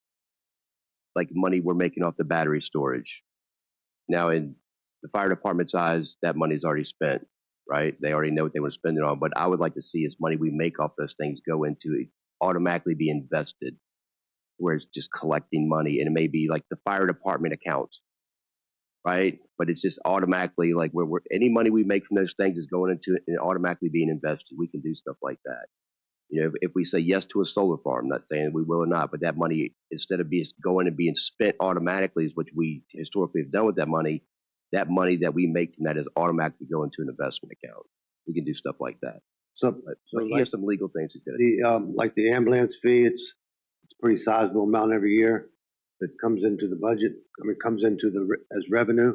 like money we're making off the battery storage. Now, in the fire department's eyes, that money's already spent, right? They already know what they want to spend it on. But I would like to see is money we make off those things go into it, automatically be invested, where it's just collecting money. And it may be like the fire department account, right? But it's just automatically like where any money we make from those things is going into it and automatically being invested. We can do stuff like that. You know, if we say yes to a solar farm, not saying we will or not, but that money, instead of going and being spent automatically, which we historically have done with that money that we make from that is automatically going to an investment account. We can do stuff like that. So here's some legal things to do. Like the ambulance fee, it's a pretty sizable amount every year that comes into the budget. I mean, comes into as revenue.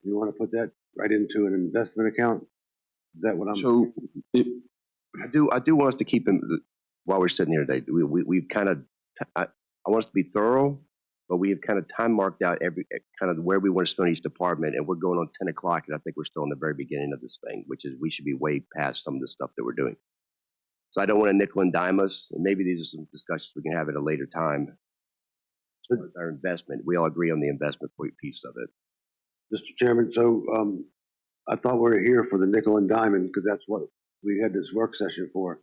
You want to put that right into an investment account? Is that what I'm? So I do want us to keep in while we're sitting here today. We've kind of I want us to be thorough, but we have kind of time marked out every kind of where we want to spend each department, and we're going on 10 o'clock, and I think we're still in the very beginning of this thing, which is we should be way past some of the stuff that we're doing. So I don't want to nickel and dime us, and maybe these are some discussions we can have at a later time. As far as our investment, we all agree on the investment piece of it. Mr. Chairman, so I thought we were here for the nickel and diamond because that's what we had this work session for,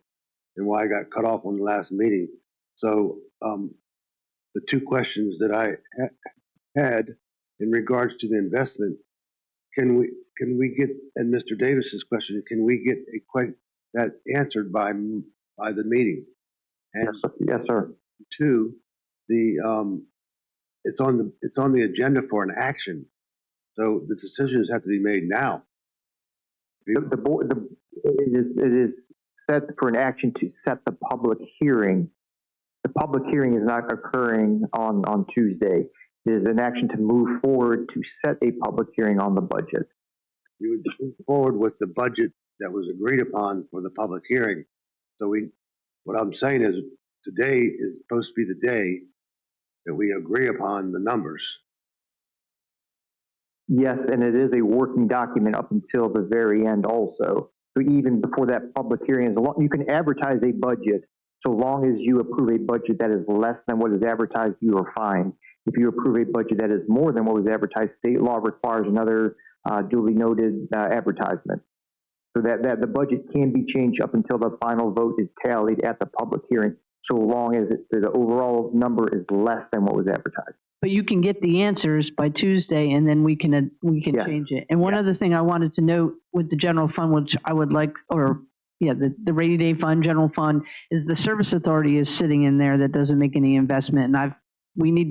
and why I got cut off on the last meeting. So the two questions that I had in regards to the investment, can we get, and Mr. Davis's question, can we get that answered by the meeting? And yes, sir. two, it's on the agenda for an action, so the decisions have to be made now. The board, it is set for an action to set the public hearing. The public hearing is not occurring on Tuesday. It is an action to move forward to set a public hearing on the budget. You would move forward with the budget that was agreed upon for the public hearing. So what I'm saying is today is supposed to be the day that we agree upon the numbers. Yes, and it is a working document up until the very end also. So even before that public hearing, you can advertise a budget so long as you approve a budget that is less than what is advertised, you are fine. If you approve a budget that is more than what was advertised, state law requires another duly noted advertisement. So that the budget can be changed up until the final vote is tallied at the public hearing, so long as the overall number is less than what was advertised. But you can get the answers by Tuesday, and then we can yes. change it. And one other thing I wanted to note with the general fund, which I would like, the rainy day fund, general fund, is the service authority is sitting in there that doesn't make any investment, and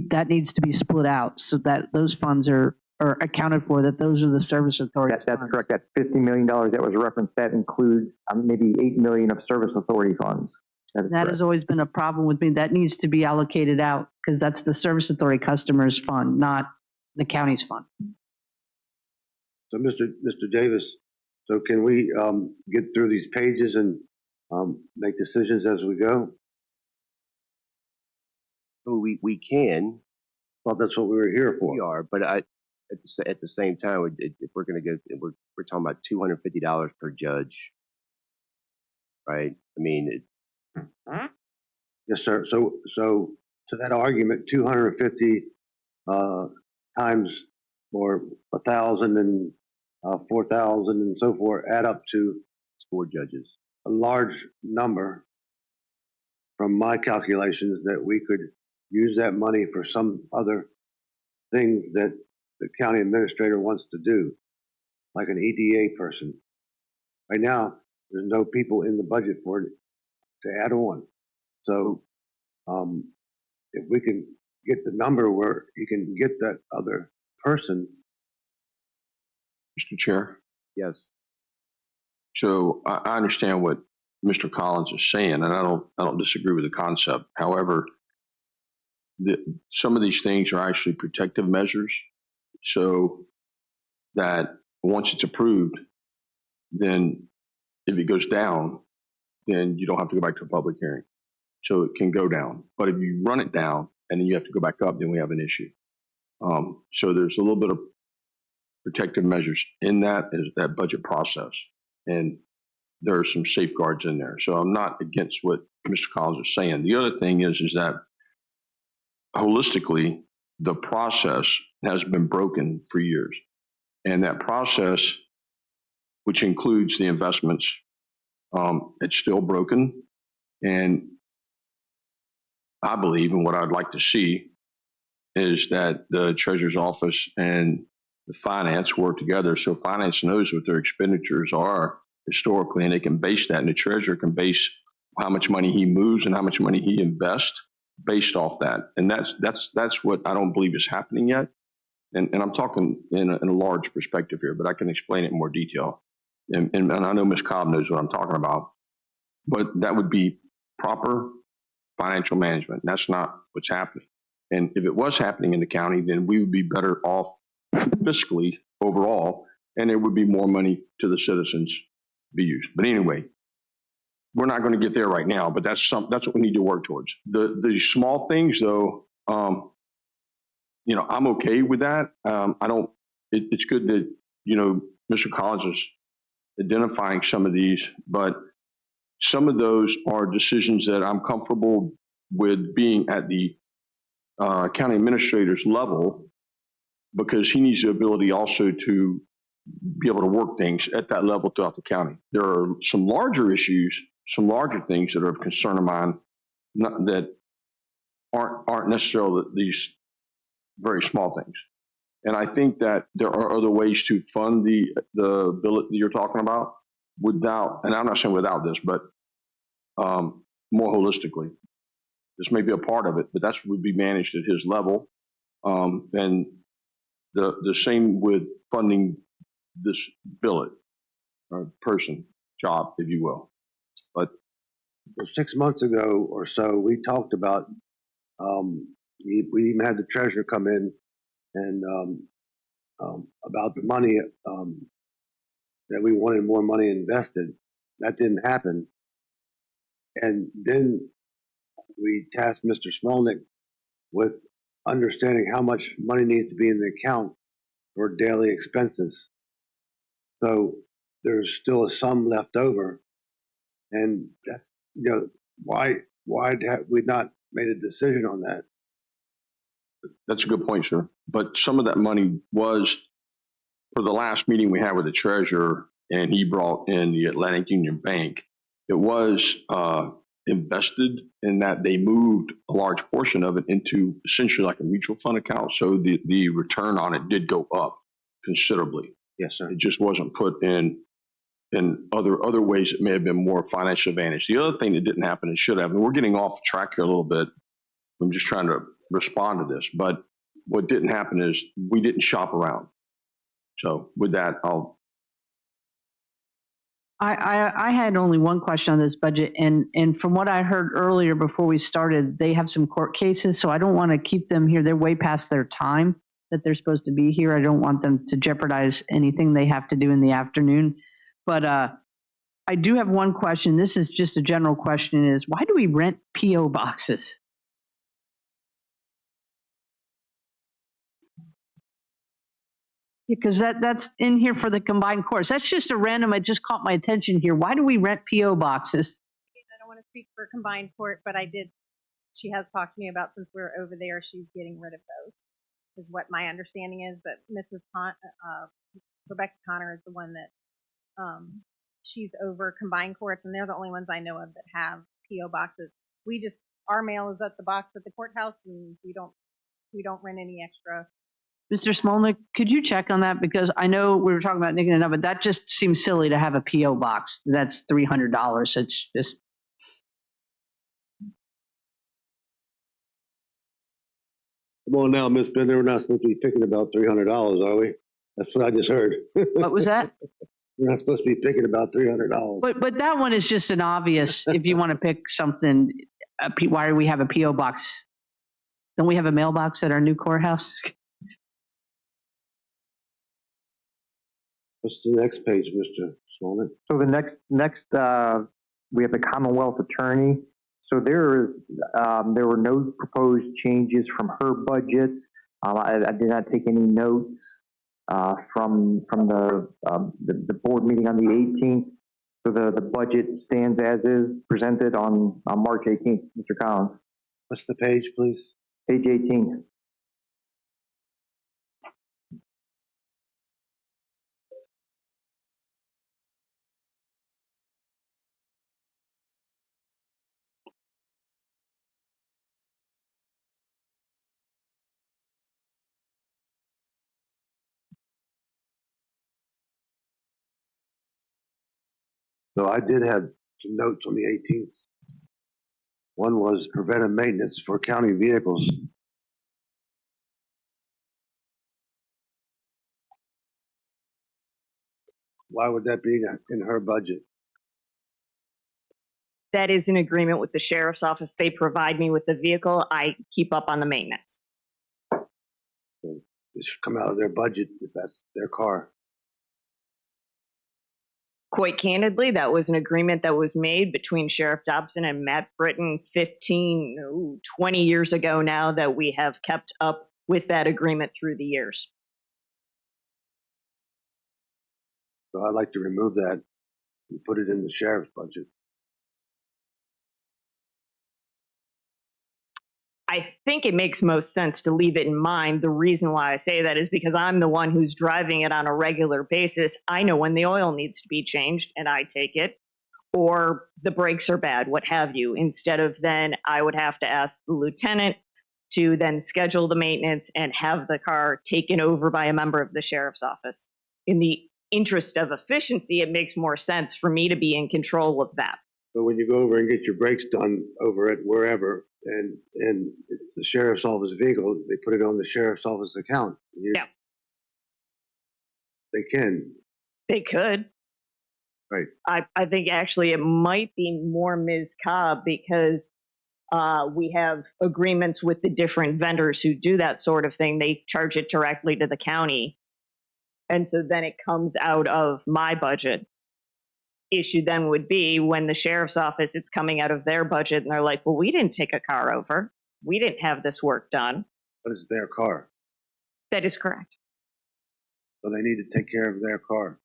that needs to be split out so that those funds are accounted for. That those are the service authority. That's correct. That $50 million that was referenced, that includes maybe $8 million of service authority funds. That has always been a problem with me. That needs to be allocated out because that's the service authority customers fund, not the county's fund. So Mr. Davis, so can we get through these pages and make decisions as we go? We can. Well, that's what we were here for. We are, but at the same time, if we're going to go, we're talking about $250 per judge, right? I mean, yes, sir. So to that argument, 250 times or 1,000 and 4,000 and so forth add up to 4 judges. a large number from my calculations that we could use that money for some other things that the county administrator wants to do, like an EDA person. Right now, there's no people in the budget for it to add on. So if we can get the number where you can get that other person. Mr. Chair. Yes. So I understand what Mr. Collins is saying, and I don't disagree with the concept. However, some of these things are actually protective measures, so that once it's approved, then if it goes down, then you don't have to go back to a public hearing. So it can go down. But if you run it down and then you have to go back up, then we have an issue. So there's a little bit of protective measures in that budget process. And there are some safeguards in there. So I'm not against what Mr. Collins is saying. The other thing is that holistically, the process has been broken for years. And that process, which includes the investments, it's still broken. And I believe, and what I'd like to see, is that the Treasurer's Office and the finance work together so finance knows what their expenditures are historically, and they can base that, and the treasurer can base how much money he moves and how much money he invests based off that. And that's what I don't believe is happening yet. And I'm talking in a large perspective here, but I can explain it in more detail. And I know Ms. Cobb knows what I'm talking about, but that would be proper financial management. That's not what's happening. And if it was happening in the county, then we would be better off fiscally overall, and there would be more money to the citizens to be used. But anyway, we're not going to get there right now, but that's what we need to work towards. The small things, though, I'm okay with that. It's good that, Mr. Collins is identifying some of these, but some of those are decisions that I'm comfortable with being at the county administrator's level, because he needs the ability also to be able to work things at that level throughout the county. There are some larger issues, some larger things that are of concern of mine that aren't necessarily these very small things. And I think that there are other ways to fund the bill that you're talking about without, and I'm not saying without this, but more holistically. This may be a part of it, but that would be managed at his level. And the same with funding this billet, person, job, if you will. But 6 months ago or so, we talked about, we even had the treasurer come in and about the money, that we wanted more money invested. That didn't happen. And then we tasked Mr. Smolnick with understanding how much money needs to be in the account for daily expenses. So there's still a sum left over, and that's, why have we not made a decision on that? That's a good point, sir. But some of that money was, for the last meeting we had with the treasurer, and he brought in the Atlantic Union Bank, it was invested in that they moved a large portion of it into essentially like a mutual fund account. So the return on it did go up considerably. Yes, sir. It just wasn't put in other ways that may have been more financial advantage. The other thing that didn't happen, it should have, and we're getting off track here a little bit. I'm just trying to respond to this, but what didn't happen is we didn't shop around. So with that, I had only one question on this budget, and from what I heard earlier before we started, they have some court cases, so I don't want to keep them here. They're way past their time that they're supposed to be here. I don't want them to jeopardize anything they have to do in the afternoon. But I do have one question. This is just a general question, is why do we rent P.O. boxes? Because that's in here for the combined course. That's just a random, it just caught my attention here. Why do we rent P.O. boxes? I don't want to speak for combined court, but she has talked to me about, since we're over there, she's getting rid of those. is what my understanding is. But Rebecca Connor is the one that she's over combined courts, and they're the only ones I know of that have PO boxes. Our mail is at the box at the courthouse, and we don't rent any extra. Mr. Smolnik, could you check on that? Because I know we were talking about nicking it up, but that just seems silly to have a PO box. That's $300. It's just. Come on now, Miss Bender, we're not supposed to be picking about $300, are we? That's what I just heard. What was that? We're not supposed to be picking about $300. But that one is just an obvious. If you want to pick something, why do we have a PO box? Don't we have a mailbox at our new courthouse? What's the next page, Mr. Smolnik? So the next we have the Commonwealth attorney. So there were no proposed changes from her budget. I did not take any notes from the board meeting on the 18th. So the budget stands as is presented on March 18th, Mr. Collins. What's the page, please? Page 18. So I did have some notes on the 18th. One was preventive maintenance for county vehicles. Why would that be in her budget? That is an agreement with the sheriff's office. They provide me with the vehicle. I keep up on the maintenance. So it should come out of their budget if that's their car. Quite candidly, that was an agreement that was made between Sheriff Dobson and Matt Britton 20 years ago now, that we have kept up with that agreement through the years. So I'd like to remove that and put it in the sheriff's budget. I think it makes most sense to leave it in mind. The reason why I say that is because I'm the one who's driving it on a regular basis. I know when the oil needs to be changed and I take it, or the brakes are bad, what have you. Instead of then I would have to ask the lieutenant to then schedule the maintenance and have the car taken over by a member of the sheriff's office. In the interest of efficiency, it makes more sense for me to be in control of that. So when you go over and get your brakes done over at wherever, and it's the sheriff's office vehicle, they put it on the sheriff's office account. Yeah. They can. They could. Right. I think actually it might be more Ms. Cobb, because we have agreements with the different vendors who do that sort of thing. They charge it directly to the county. And so then it comes out of my budget. Issue then would be when the sheriff's office, it's coming out of their budget, and they're like, well, we didn't take a car over. We didn't have this work done. But it's their car. That is correct. So they need to take care of their car.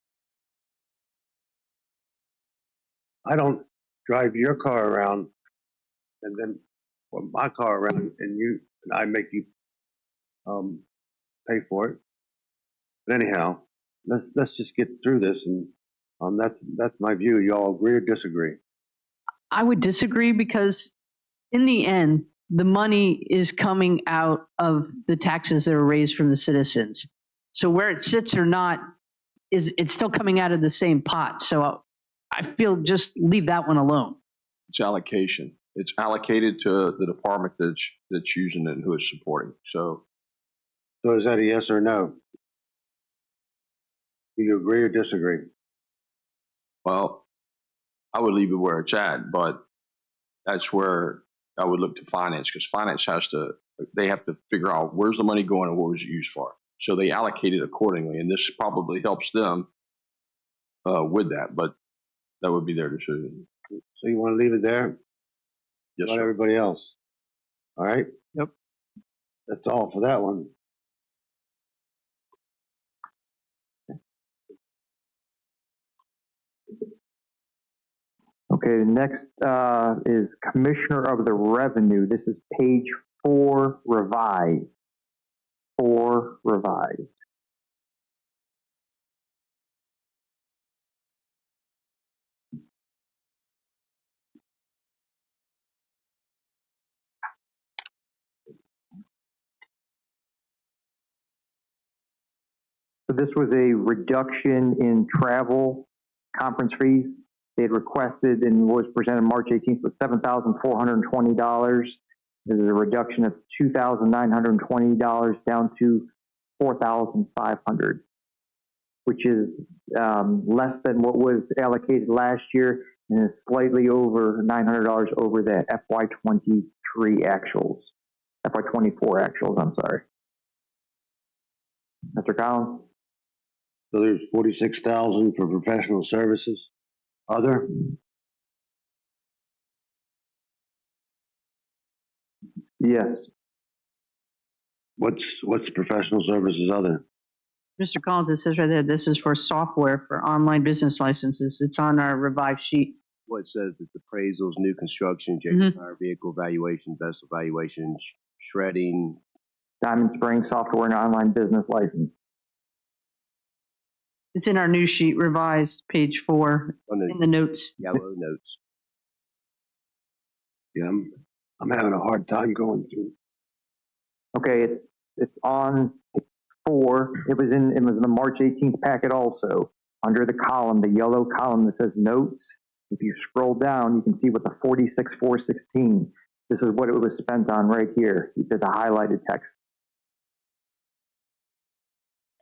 I don't drive your car around and then my car around and I make you pay for it. But anyhow, let's just get through this, and that's my view. Y'all agree or disagree? I would disagree, because in the end, the money is coming out of the taxes that are raised from the citizens. So where it sits or not, it's still coming out of the same pot. So I feel just leave that one alone. It's allocation. It's allocated to the department that's using it and who it's supporting. So is that a yes or no? Do you agree or disagree? Well, I would leave it where it's at, but that's where I would look to finance, because finance they have to figure out where's the money going and what was it used for. So they allocate it accordingly, and this probably helps them with that, but that would be their decision. So you want to leave it there? Yes, Not sir. everybody else. All right? Yep. That's all for that one. Okay, the next is Commissioner of the Revenue. This is page 4, revised. 4 revised. So this was a reduction in travel conference fees. They had requested and was presented March 18th was $7,420. This is a reduction of $2,920 down to $4,500, which is less than what was allocated last year and is slightly over $900 over the FY23 actuals, FY24 actuals, I'm sorry. Mr. Collins? So there's 46,000 for professional services. Other? Yes. What's professional services other? Mr. Collins, it says right there, this is for software for online business licenses. It's on our revised sheet. What it says it's appraisals, new construction, JD Power vehicle valuation, vessel valuation, shredding. Diamond Spring software and online business license. It's in our new sheet, revised, page 4, in the notes. Yellow notes. Yeah, I'm having a hard time going through. Okay, it's on 4. It was in the March 18th packet also. Under the column, the yellow column that says notes. If you scroll down, you can see what the 46,416. This is what it was spent on right here. There's a highlighted text.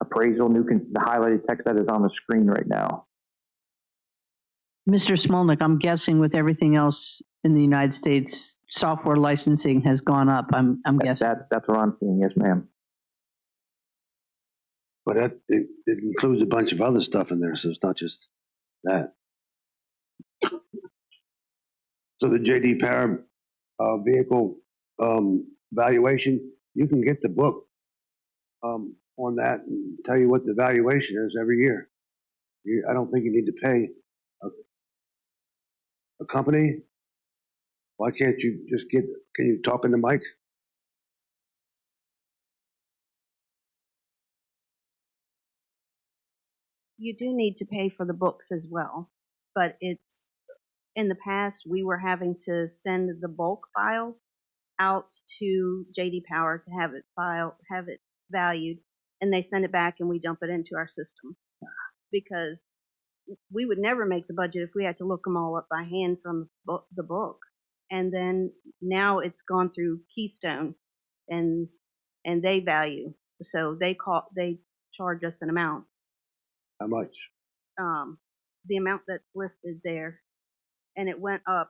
Appraisal, the highlighted text that is on the screen right now. Mr. Smolnick, I'm guessing with everything else in the United States, software licensing has gone up. I'm guessing. That's what I'm seeing. Yes, ma'am. But it includes a bunch of other stuff in there, so it's not just that. So the JD Power vehicle valuation, you can get the book on that and tell you what the valuation is every year. I don't think you need to pay a company. Why can't you just can you talk in the mic? You do need to pay for the books as well, but it's, in the past, we were having to send the bulk file out to JD Power to have it valued, and they send it back and we dump it into our system, because we would never make the budget if we had to look them all up by hand from the book. And then now it's gone through Keystone, and they value, so they charge us an amount. How much? The amount that's listed there, and it went up.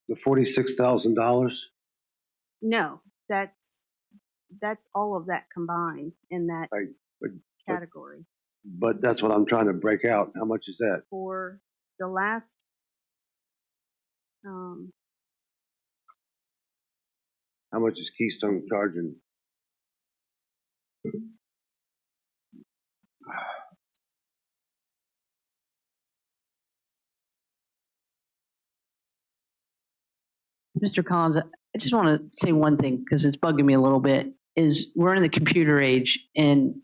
The $46,000. No, that's all of that combined in that category. But that's what I'm trying to break out. How much is that? For the last, how much is Keystone charging? Mr. Collins, I just want to say one thing because it's bugging me a little bit, is we're in the computer age, and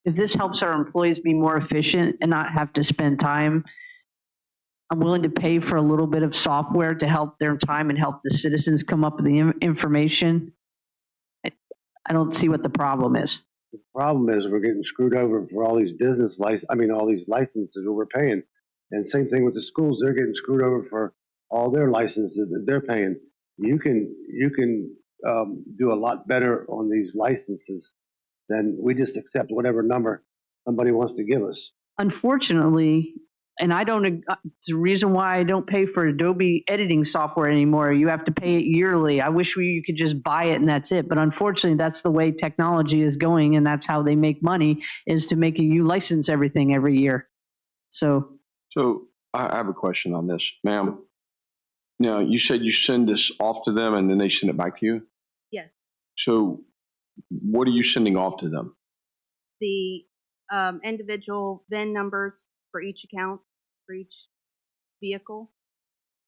if this helps our employees be more efficient and not have to spend time, I'm willing to pay for a little bit of software to help their time and help the citizens come up with the information. I don't see what the problem is. The problem is we're getting screwed over for all these all these licenses that we're paying. And same thing with the schools, they're getting screwed over for all their licenses that they're paying. You can do a lot better on these licenses than we just accept whatever number somebody wants to give us. Unfortunately, and it's the reason why I don't pay for Adobe editing software anymore. You have to pay it yearly. I wish you could just buy it and that's it. But unfortunately, that's the way technology is going, and that's how they make money, is to make you license everything every year. So I have a question on this, ma'am. Now, you said you send this off to them and then they send it back to you? yes, So what are you sending off to them? the individual VIN numbers for each account, for each vehicle.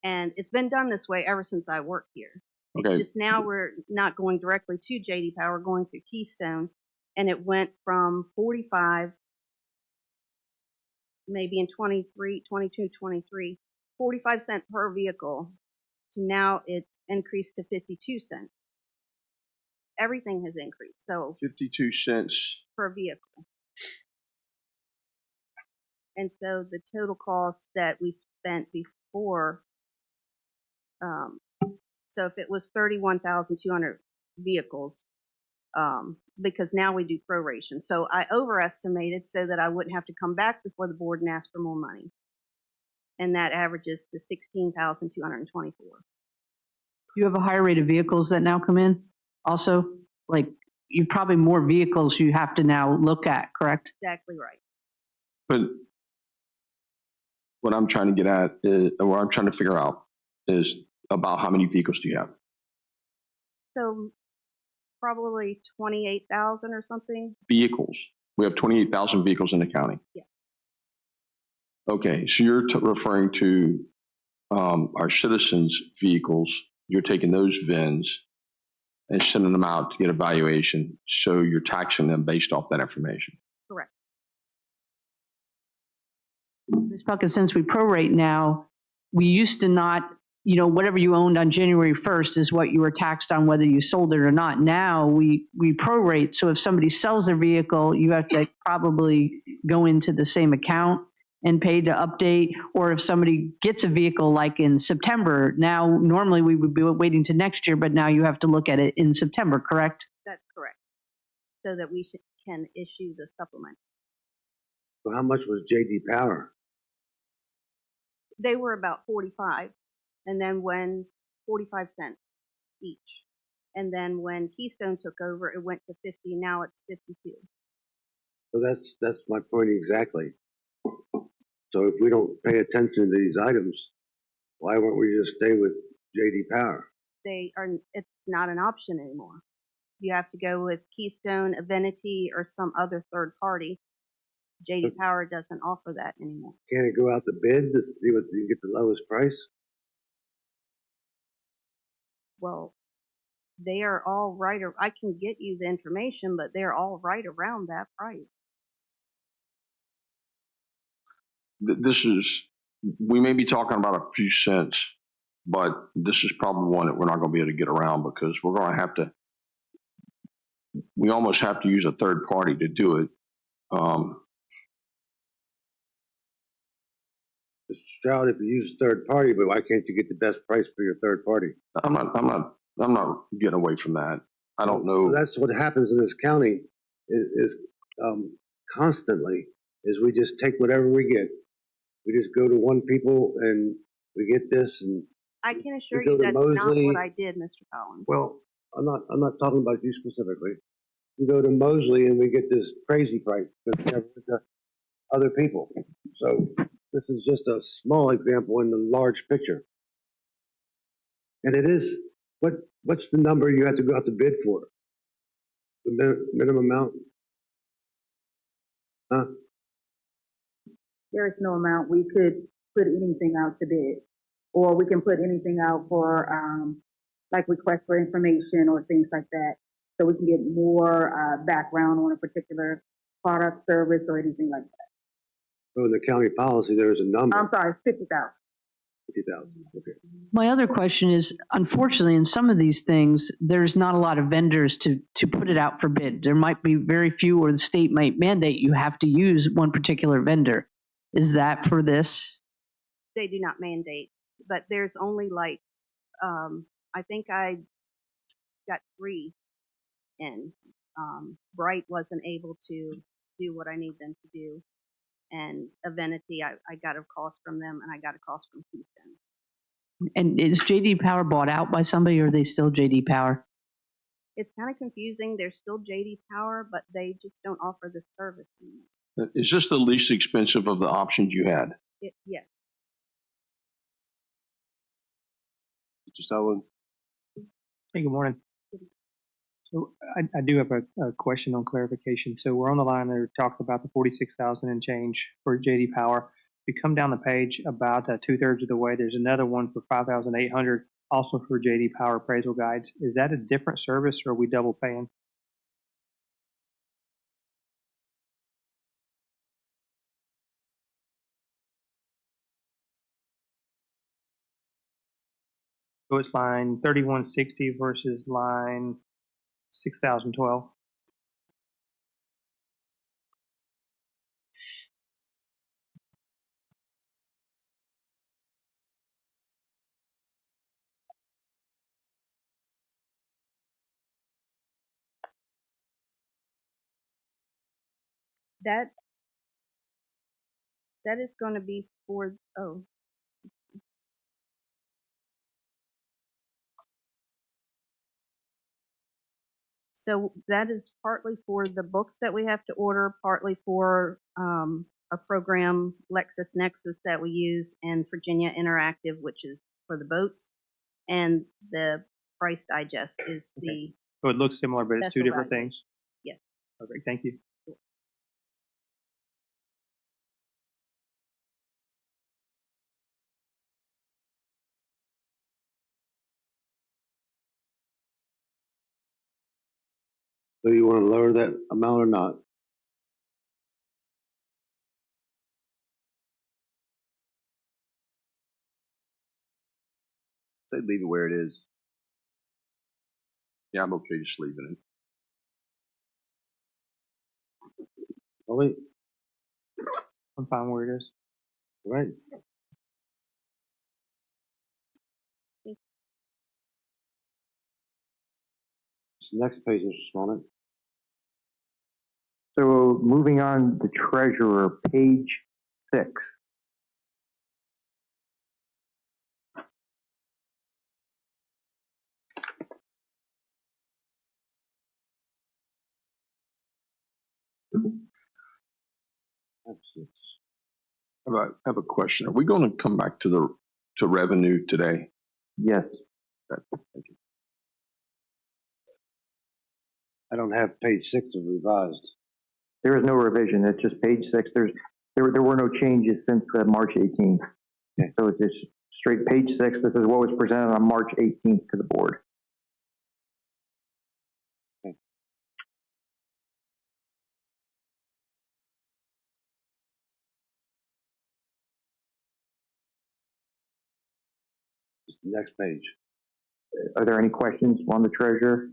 And it's been done this way ever since I worked here. Okay. It's just now we're not going directly to JD Power, we're going through Keystone, and it went from 45, maybe in 22, 23, 45 cents per vehicle, to now it's increased to 52 cents. Everything has increased, so 52 cents. per vehicle. And so the total cost that we spent before, so if it was 31,200 vehicles, because now we do proration. So I overestimated so that I wouldn't have to come back before the board and ask for more money. And that averages to 16,224. You have a higher rate of vehicles that now come in also? Like, you probably more vehicles you have to now look at, correct? Exactly right. But what I'm trying to get at is, or what I'm trying to figure out is about how many vehicles do you have? So probably 28,000 or something. Vehicles. We have 28,000 vehicles in the county. Yeah. Okay, so you're referring to our citizens' vehicles. You're taking those VINs and sending them out to get a valuation, so you're taxing them based off that information. Correct. Ms. Puckett, since we prorate now, we used to not, you know, whatever you owned on January 1st is what you were taxed on whether you sold it or not. Now we prorate, so if somebody sells their vehicle, you have to probably go into the same account and pay to update, or if somebody gets a vehicle like in September, now normally we would be waiting to next year, but now you have to look at it in September, correct? That's correct. So that we can issue the supplement. So how much was JD Power? They were about 45, and then when 45 cents each. And then when Keystone took over, it went to 50. Now it's 52. So that's my point exactly. So if we don't pay attention to these items, why won't we just stay with JD Power? It's not an option anymore. You have to go with Keystone, Avinity, or some other third party. JD Power doesn't offer that anymore. Can't it go out to bid to see what you get the lowest price? Well, they are all right. I can get you the information, but they're all right around that price. We may be talking about a few cents, but this is probably one that we're not going to be able to get around, because we're going to have to, we almost have to use a third party to do it. Mr. Stroud, if you use a third party, but why can't you get the best price for your third party? I'm not getting away from that. I don't know. Well, that's what happens in this county is constantly is we just take whatever we get. We just go to one people and we get this, and I can assure you that's not what I did, Mr. Collins. Well, I'm not talking about you specifically. We go to Mosley and we get this crazy price, but we have other people. So this is just a small example in the large picture. And it is, what's the number you have to go out to bid for? The minimum amount? Huh? There is no amount. We could put anything out to bid, or we can put anything out for like requests for information or things like that, so we can get more background on a particular product, service, or anything like that. So in the county policy, there is a number. I'm sorry, 50,000. 50,000. Okay. My other question is, unfortunately, in some of these things, there's not a lot of vendors to put it out for bid. There might be very few, or the state might mandate you have to use one particular vendor. Is that for this? They do not mandate, but there's only like, I think I got 3 in. Bright wasn't able to do what I need them to do. And Avinity, I got a cost from them, and I got a cost from Keystone. And is JD Power bought out by somebody, or are they still JD Power? It's kind of confusing. They're still JD Power, but they just don't offer the service anymore. Is this the least expensive of the options you had? Yes. Mr. Sullivan? Hey, good morning. So I do have a question on clarification. So we're on the line there talking about the 46,000 and change for JD Power. If you come down the page about 2/3 of the way, there's another one for 5,800, also for JD Power appraisal guides. Is that a different service, or are we double paying? So it's line 3160 versus line 6012. That is going to be for, oh, so that is partly for the books that we have to order, partly for a program, LexisNexis, that we use, and Virginia Interactive, which is for the boats, and the Price Digest is the So it looks similar, but it's two special different value. things. Yes. Okay, thank you. So you want to lower that amount or not? Say leave it where it is. Yeah, I'm okay just leaving it. Oh, wait, I'm fine where it is. right. Next page, Mr. Smolin. So moving on, the treasurer, page 6. I have a question. Are we going to come back to revenue today? Yes. Okay, thank you. I don't have page 6 of revised. There is no revision. It's just page 6. There were no changes since March 18th. Okay. So it's just straight page 6. This is what was presented on March 18th to the board. Okay. Just the next page. Are there any questions on the treasurer?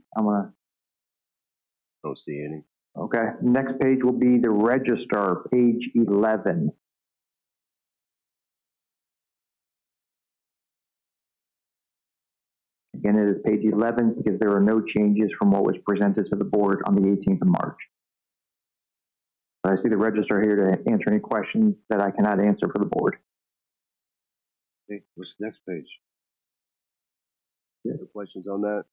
Don't see any. Okay. Next page will be the registrar, page 11. Again, it is page 11 because there are no changes from what was presented to the board on the 18th of March. I see the registrar here to answer any questions that I cannot answer for the board. Okay, what's the next page? No questions on that?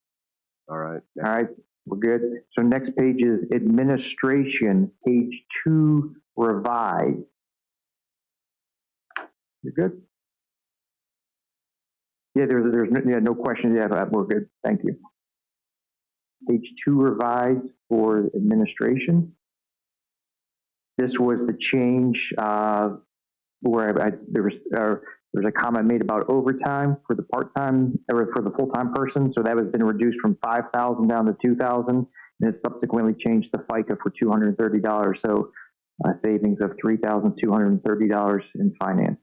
All right. All right, we're good. So next page is administration, page 2, revised. You're good? Yeah, there's no questions. Yeah, we're good. Thank you. Page 2 revised for administration. This was the change where there's a comment made about overtime for the part-time or for the full-time person. So that has been reduced from $5,000 down to $2,000, and it subsequently changed the FICA for $230. So savings of $3,230 in finance,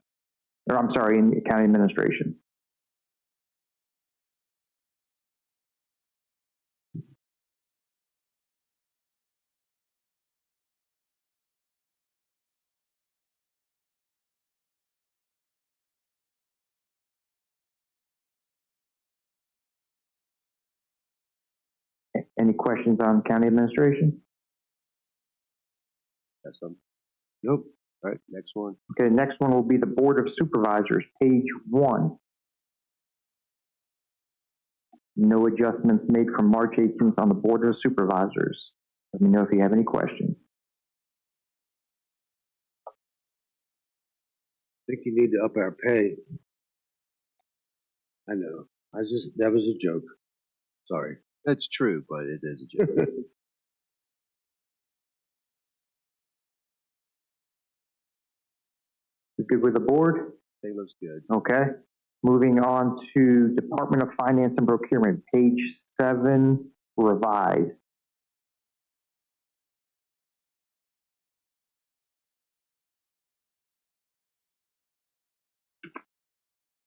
or I'm sorry, in county administration. Any questions on county administration? That's some. Nope. All right, next one. Okay, next one will be the Board of Supervisors, page 1. No adjustments made from March 18th on the Board of Supervisors. Let me know if you have any questions. I think you need to up our pay. I know. That was a joke. Sorry. That's true, but it is a joke. You good with the board? I think looks good. Okay. Moving on to Department of Finance and Procurement, page 7, revised.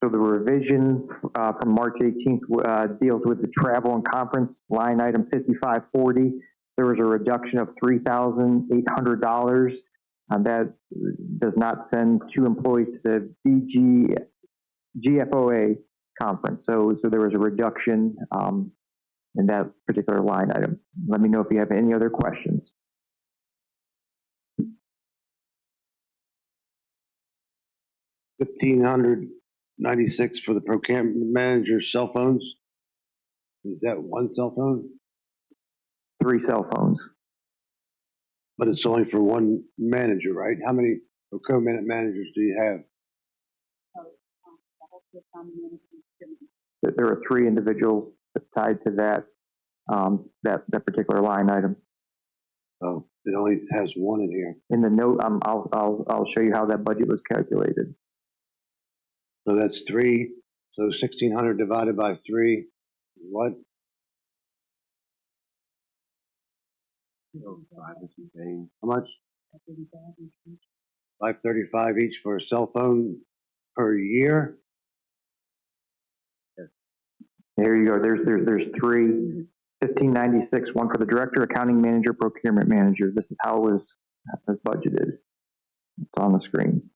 So the revision from March 18th deals with the travel and conference line item 5540. There was a reduction of $3,800. That does not send 2 employees to the GFOA conference. So there was a reduction in that particular line item. Let me know if you have any other questions. $1,596 for the procurement manager's cell phones. Is that one cell phone? 3 cell phones. But it's only for one manager, right? How many procurement managers do you have? There are 3 individuals tied to that that particular line item. Oh, it only has 1 in here. In the note, I'll show you how that budget was calculated. So that's 3. So 1,600 divided by 3. What? How much? 535 each for a cell phone per year. There you go. There's 3. 1596, one for the director, accounting manager, procurement manager. This is how it was budgeted. It's on the screen.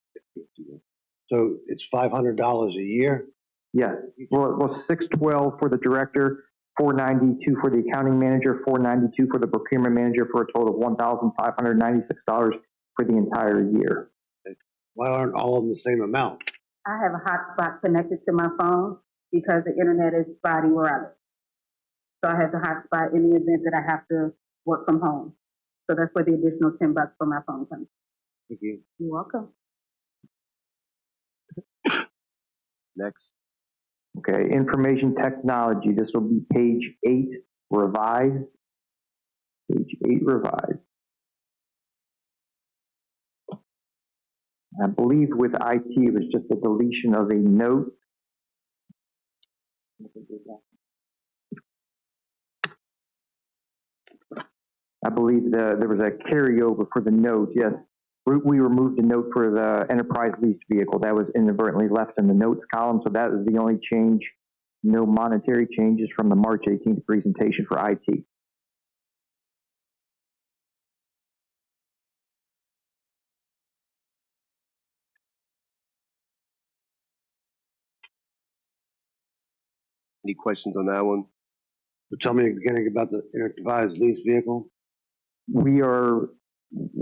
So it's $500 a year? Yes. Well, 612 for the director, 492 for the accounting manager, 492 for the procurement manager, for a total of $1,596 for the entire year. Why aren't all of them the same amount? I have a hotspot connected to my phone because the internet is spotty where I live. So I have the hotspot in the event that I have to work from home. So that's where the additional $10 for my phone comes. Thank you. You're welcome. Next. Okay, information technology. This will be page 8, revised. Page 8, revised. I believe with IT, it was just a deletion of a note. I believe there was a carryover for the note, yes. We removed a note for the enterprise leased vehicle. That was inadvertently left in the notes column, so that is the only change. No monetary changes from the March 18th presentation for IT. Any questions on that one? So tell me again about the enterprise lease vehicle. We are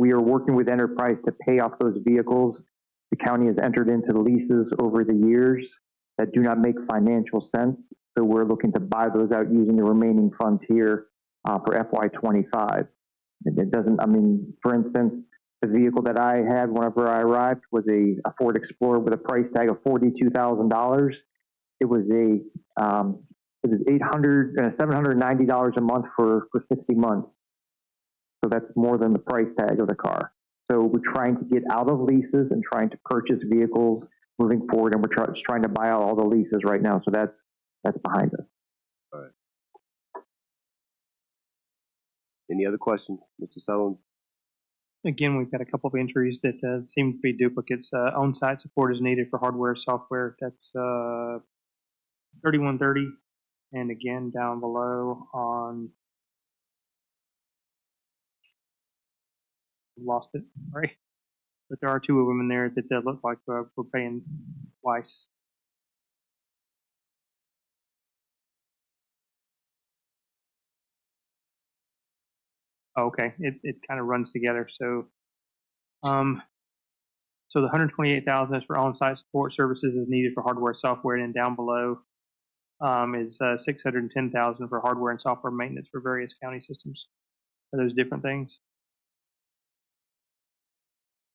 working with Enterprise to pay off those vehicles. The county has entered into leases over the years that do not make financial sense. So we're looking to buy those out using the remaining funds here for FY25. It doesn't, I mean, for instance, the vehicle that I had whenever I arrived was a Ford Explorer with a price tag of $42,000. It was $790 a month for 60 months. So that's more than the price tag of the car. So we're trying to get out of leases and trying to purchase vehicles moving forward, and we're just trying to buy out all the leases right now. So that's behind us. All right. Any other questions, Mr. Sullivan? Again, we've got a couple of entries that seem to be duplicates. On-site support is needed for hardware, software. That's 3130, and again down below on. Lost it, right? But there are 2 of them in there that look like we're paying twice. Okay, it kind of runs together. So, so the 128,000 is for on-site support services is needed for hardware, software, and then down below is 610,000 for hardware and software maintenance for various county systems. Are those different things?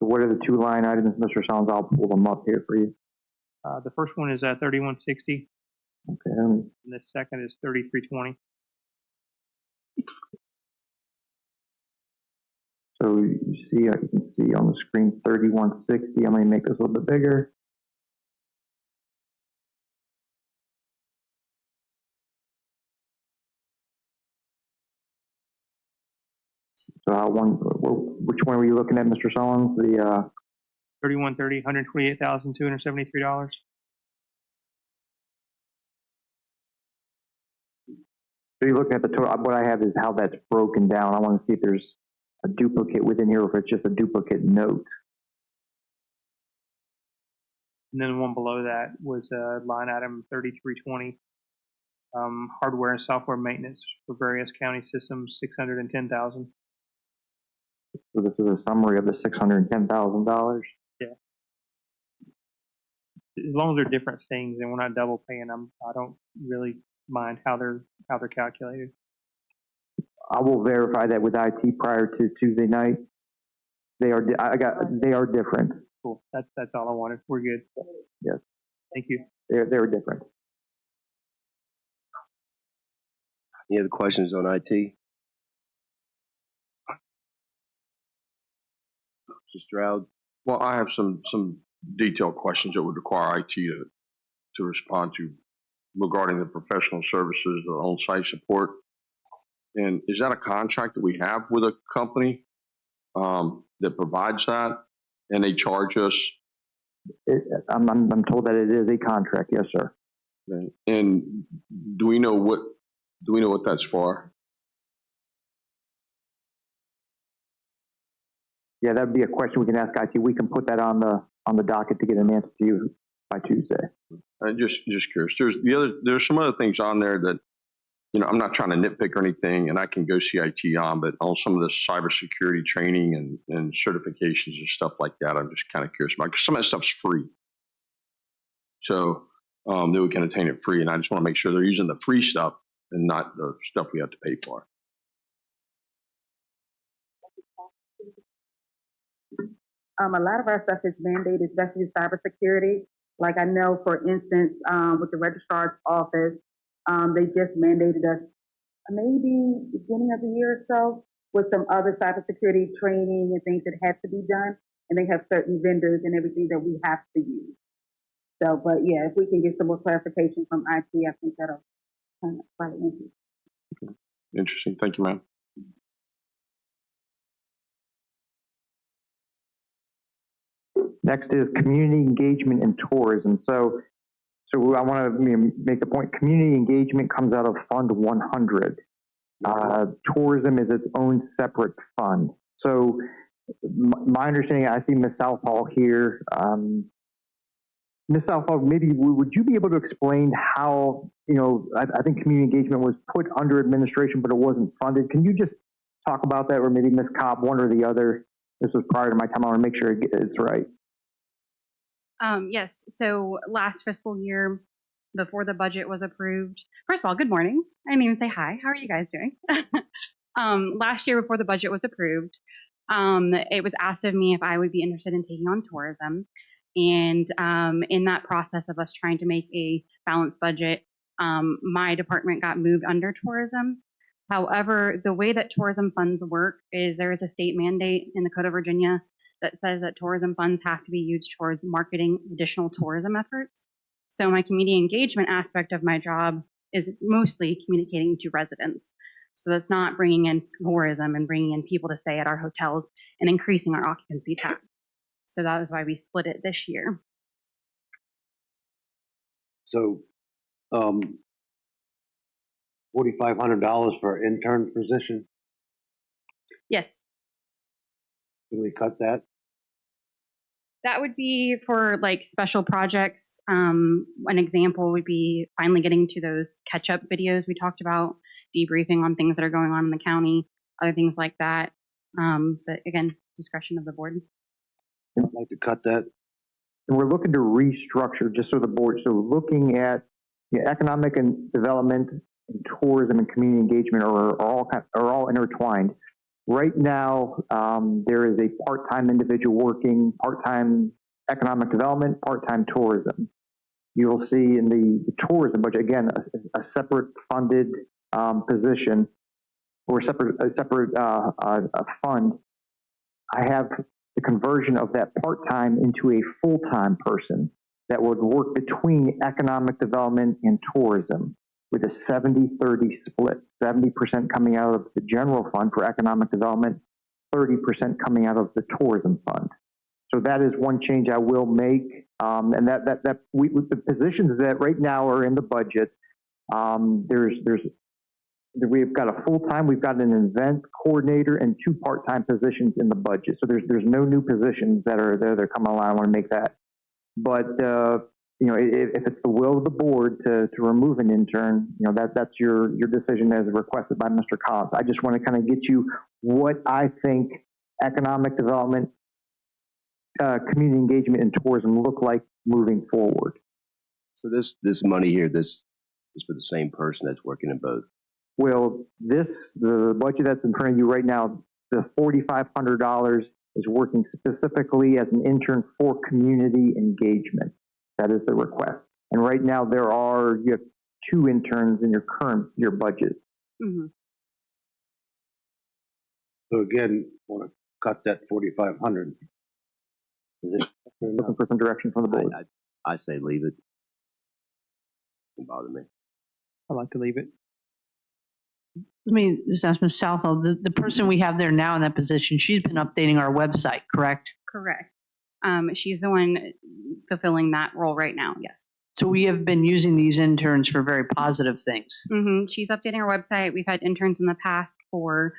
So what are the 2 line items, Mr. Sounds? I'll pull them up here for you. The first one is 3160. Okay. And the second is 3320. So you can see on the screen 3160. I'm going to make this a little bit bigger. So which one were you looking at, Mr. Solons? The 3130, $128,273. So you're looking at the total, what I have is how that's broken down. I want to see if there's a duplicate within here, or if it's just a duplicate note. And then the one below that was line item 3320, hardware and software maintenance for various county systems, $610,000. So this is a summary of the $610,000. Yeah. As long as they're different things and we're not double paying them, I don't really mind how they're calculated. I will verify that with IT prior to Tuesday night. They are different. Cool. That's all I wanted. We're good. Yes. Thank you. They're different. Any other questions on IT? Mr. Stroud? Well, I have some detailed questions that would require IT to respond to regarding the professional services, the on-site support. And is that a contract that we have with a company that provides that, and they charge us? I'm told that it is a contract. Yes, sir. Okay. And do we know what that's for? Yeah, that'd be a question we can ask IT. We can put that on the docket to get an answer to you by Tuesday. I'm just curious. There's some other things on there that, you know, I'm not trying to nitpick or anything, and I can go see IT on, but on some of the cybersecurity training and certifications and stuff like that, I'm just kind of curious about, because some of that stuff's free. So that we can attain it free, and I just want to make sure they're using the free stuff and not the stuff we have to pay for. A lot of our stuff is mandated, especially cybersecurity. Like I know, for instance, with the registrar's office, they just mandated us maybe beginning of the year or so with some other cybersecurity training and things that had to be done. And they have certain vendors and everything that we have to use. So, but yeah, if we can get some more clarification from IT, I think that'll kind of quite interesting. Okay. Interesting. Thank you, ma'am. Next is community engagement and tourism. So I want to make the point, community engagement comes out of Fund 100. Tourism is its own separate fund. So my understanding, I see Ms. Southall here. Ms. Southall, maybe would you be able to explain how, you know, I think community engagement was put under administration, but it wasn't funded. Can you just talk about that, or maybe Ms. Cobb, one or the other? This was prior to my time. I want to make sure it's right. Yes, so last fiscal year, before the budget was approved, first of all, good morning. I didn't even say hi. How are you guys doing? Last year, before the budget was approved, it was asked of me if I would be interested in taking on tourism. And in that process of us trying to make a balanced budget, my department got moved under tourism. However, the way that tourism funds work is there is a state mandate in the Code of Virginia that says that tourism funds have to be used towards marketing additional tourism efforts. So my community engagement aspect of my job is mostly communicating to residents. So that's not bringing in tourism and bringing in people to stay at our hotels and increasing our occupancy tax. So that is why we split it this year. So $4,500 for an intern position? Yes. Can we cut that? That would be for like special projects. An example would be finally getting to those catch-up videos we talked about, debriefing on things that are going on in the county, other things like that. But again, discretion of the board. I'd like to cut that. And we're looking to restructure, just so the board, so looking at economic and development and tourism and community engagement are all intertwined. Right now, there is a part-time individual working part-time economic development, part-time tourism. You will see in the tourism budget, again, a separate funded position or a separate fund. I have the conversion of that part-time into a full-time person that would work between economic development and tourism, with a 70-30 split, 70% coming out of the general fund for economic development, 30% coming out of the tourism fund. So that is one change I will make. And with the positions that right now are in the budget, there's we've got a full-time, we've got an event coordinator, and 2 part-time positions in the budget. So there's no new positions that are there. They're coming along. I want to make that. But you know, if it's the will of the board to remove an intern, you know, that's your decision as requested by Mr. Collins. I just want to kind of get you what I think economic development, community engagement, and tourism look like moving forward. So this money here, this is for the same person that's working in both. Well, the budget that's in front of you right now, the $4,500 is working specifically as an intern for community engagement. That is the request. And right now you have 2 interns in your budget. Mm-hmm. So again, want to cut that 4,500. Looking for some direction from the board. I say leave it. Doesn't bother me. I'd like to leave it. Let me just ask Ms. Southall, the person we have there now in that position, she's been updating our website, correct? Correct. She's the one fulfilling that role right now, yes. So we have been using these interns for very positive things. Mm-hmm. She's updating our website. We've had interns in the past for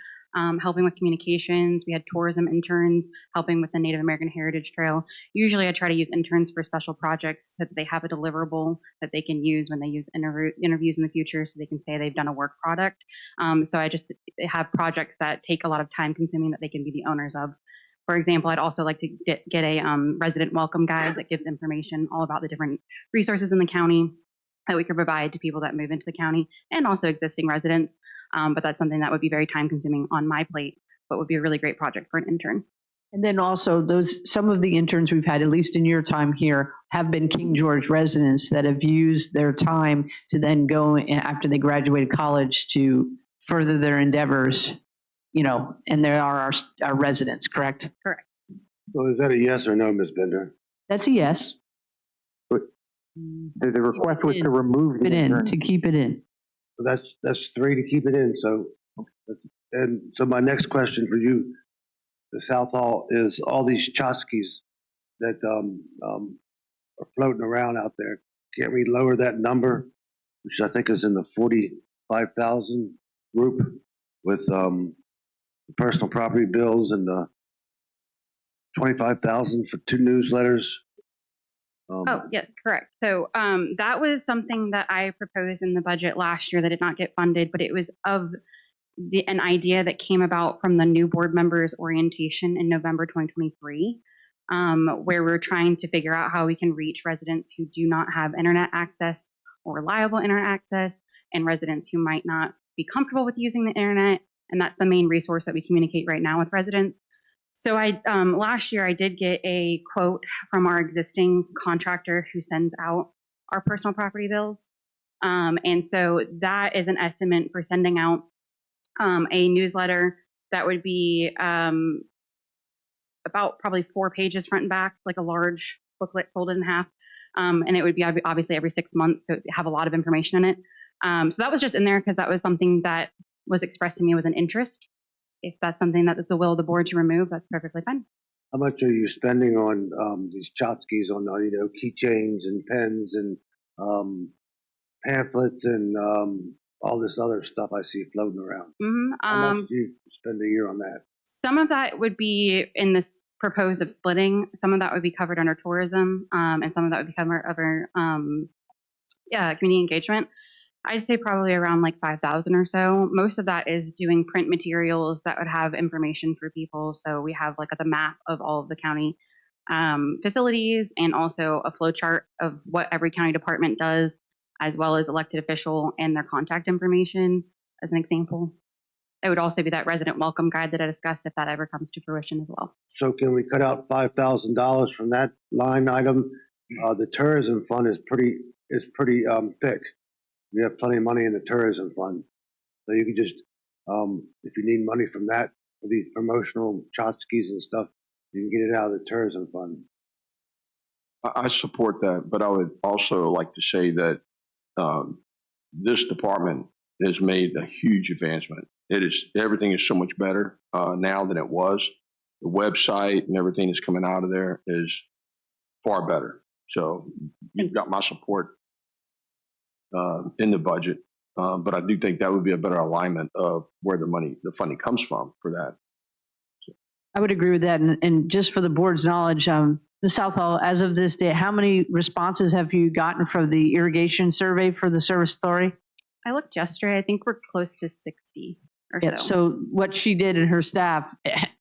helping with communications. We had tourism interns helping with the Native American Heritage Trail. Usually I try to use interns for special projects so that they have a deliverable that they can use when they use interviews in the future, so they can say they've done a work product. So I just have projects that take a lot of time consuming that they can be the owners of. For example, I'd also like to get a resident welcome guide that gives information all about the different resources in the county that we could provide to people that move into the county and also existing residents. But that's something that would be very time consuming on my plate, but would be a really great project for an intern. And then also some of the interns we've had, at least in your time here, have been King George residents that have used their time to then go after they graduated college to further their endeavors, you know, and there are our residents, correct? Correct. So is that a yes or no, Ms. Bender? That's a yes. The request was to remove the intern. To keep it in. So that's 3 to keep it in. So, and so my next question for you, the South Hall, is all these tchotchkes that are floating around out there. Can't we lower that number, which I think is in the 45,000 group, with the personal property bills and the 25,000 for 2 newsletters? Oh, yes, correct. So that was something that I proposed in the budget last year that did not get funded, but it was of an idea that came about from the new board members orientation in November 2023, where we're trying to figure out how we can reach residents who do not have internet access or reliable internet access, and residents who might not be comfortable with using the internet. And that's the main resource that we communicate right now with residents. So last year I did get a quote from our existing contractor who sends out our personal property bills. And so that is an estimate for sending out a newsletter that would be about probably 4 pages front and back, like a large booklet folded in half. And it would be obviously every 6 months, so it would have a lot of information in it. So that was just in there because that was something that was expressed to me was an interest. If that's something that's the will of the board to remove, that's perfectly fine. How much are you spending on these tchotchkes, on keychains and pens and pamphlets and all this other stuff I see floating around? Mm-hmm. How much do you spend a year on that? Some of that would be in this proposed of splitting. Some of that would be covered under tourism, and some of that would be covered under community engagement. I'd say probably around like 5,000 or so. Most of that is doing print materials that would have information for people. So we have like the map of all of the county facilities, and also a flow chart of what every county department does, as well as elected official and their contact information as an example. It would also be that resident welcome guide that I discussed if that ever comes to fruition as well. So can we cut out $5,000 from that line item? The tourism fund is pretty thick. We have plenty of money in the tourism fund. So you could just, if you need money from that, for these promotional tchotchkes and stuff, you can get it out of the tourism fund. I support that, but I would also like to say that this department has made a huge advancement. Everything is so much better now than it was. The website and everything that's coming out of there is far better. So you've got my support in the budget. But I do think that would be a better alignment of where the funding comes from for that. I would agree with that. And just for the board's knowledge, Ms. Southall, as of this day, how many responses have you gotten from the irrigation survey for the service authority? I looked yesterday. I think we're close to 60 or Yeah, so. so what she did and her staff,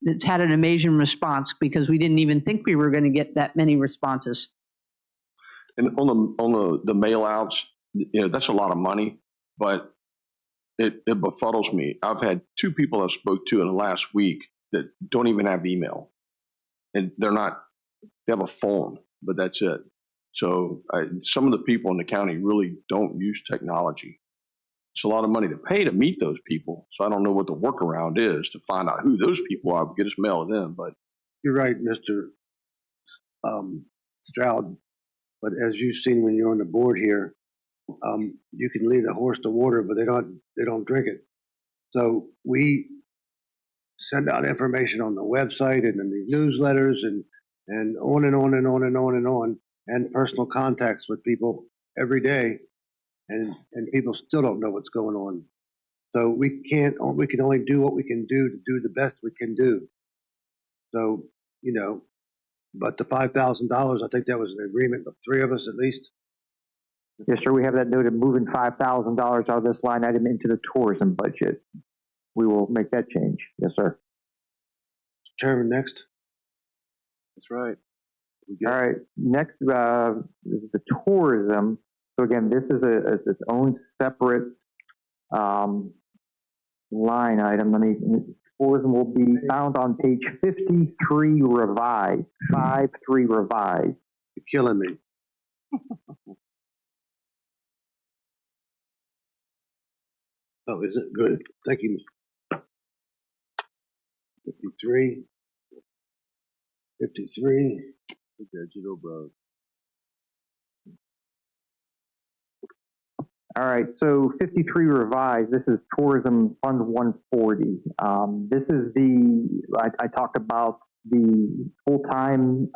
it's had an amazing response because we didn't even think we were going to get that many responses. And on the mail outs, you know, that's a lot of money, but it befuddles me. I've had 2 people I spoke to in the last week that don't even have email, and they have a phone, but that's it. So some of the people in the county really don't use technology. It's a lot of money to pay to meet those people. So I don't know what the workaround is to find out who those people are, get us mail to them. But you're right, Mr. Stroud. But as you've seen when you're on the board here, you can lead a horse to water, but they don't drink it. So we send out information on the website and in the newsletters and on and on and on and on and on, and personal contacts with people every day, and people still don't know what's going on. So we can only do what we can do to do the best we can do. So, you know, but the $5,000, I think that was an agreement of 3 of us at least. Yes, sir. We have that noted, moving $5,000 out of this line item into the tourism budget. We will make that change. Yes, sir. Chairman, next. That's right. All right. Next is the tourism. So again, this is its own separate line item. Tourism will be found on page 53 revised. 53 revised. You're killing me. Oh, is it good? Thank you. 53. 53. Digital, bro. All right, so 53 revised, this is Tourism Fund 140. This is I talked about the full-time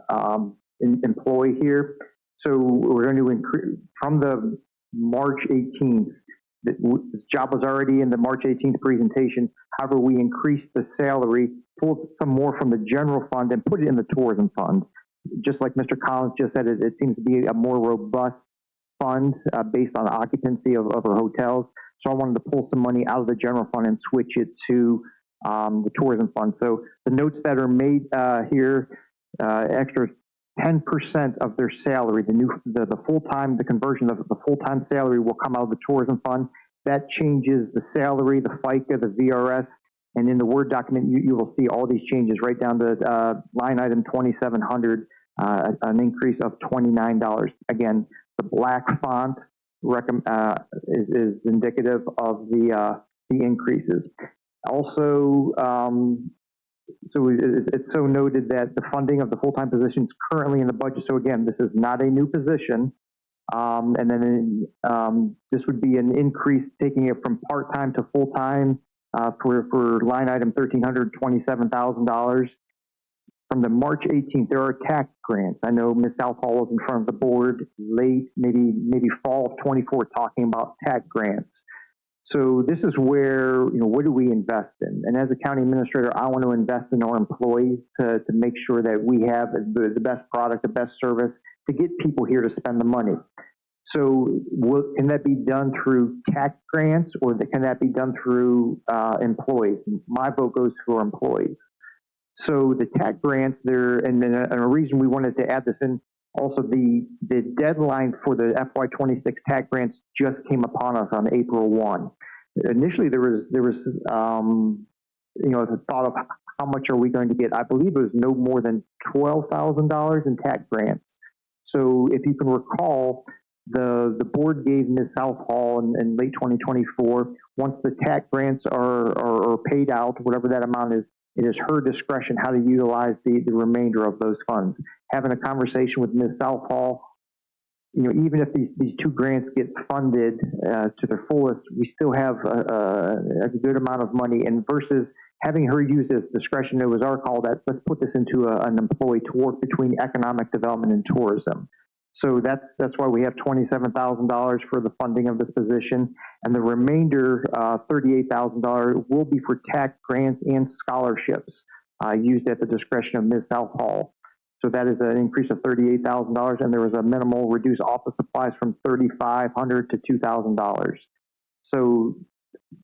employee here. So we're going to increase from the March 18th. This job was already in the March 18th presentation. However, we increased the salary, pulled some more from the general fund and put it in the tourism fund. Just like Mr. Collins just said, it seems to be a more robust fund based on occupancy of our hotels. So I wanted to pull some money out of the general fund and switch it to the tourism fund. So the notes that are made here, extra 10% of their salary, the full-time, the conversion of the full-time salary will come out of the tourism fund. That changes the salary, the FICA, the VRS, and in the Word document, you will see all these changes right down to line item 2700, an increase of $29. Again, the black font is indicative of the increases. Also, so it's so noted that the funding of the full-time position is currently in the budget. So again, this is not a new position. And then this would be an increase, taking it from part-time to full-time for line item $1,327,000. From the March 18th, there are tax grants. I know Ms. Southall was in front of the board late, maybe fall of 24, talking about tax grants. So this is where, what do we invest in? And as a county administrator, I want to invest in our employees to make sure that we have the best product, the best service, to get people here to spend the money. So can that be done through tax grants, or can that be done through employees? My vote goes for employees. So the tax grants there, and a reason we wanted to add this in, also the deadline for the FY26 tax grants just came upon us on April 1. Initially, there was the thought of how much are we going to get. I believe it was no more than $12,000 in tax grants. So if you can recall, the board gave Ms. Southall in late 2024, once the tax grants are paid out, whatever that amount is, it is her discretion how to utilize the remainder of those funds. Having a conversation with Ms. Southall, even if these 2 grants get funded to their fullest, we still have a good amount of money. And versus having her use this discretion, it was our call that let's put this into an employee to work between economic development and tourism. So that's why we have $27,000 for the funding of this position, and the remainder, $38,000, will be for tax grants and scholarships used at the discretion of Ms. Southall. So that is an increase of $38,000, and there was a minimal reduced office supplies from $3,500 to $2,000. So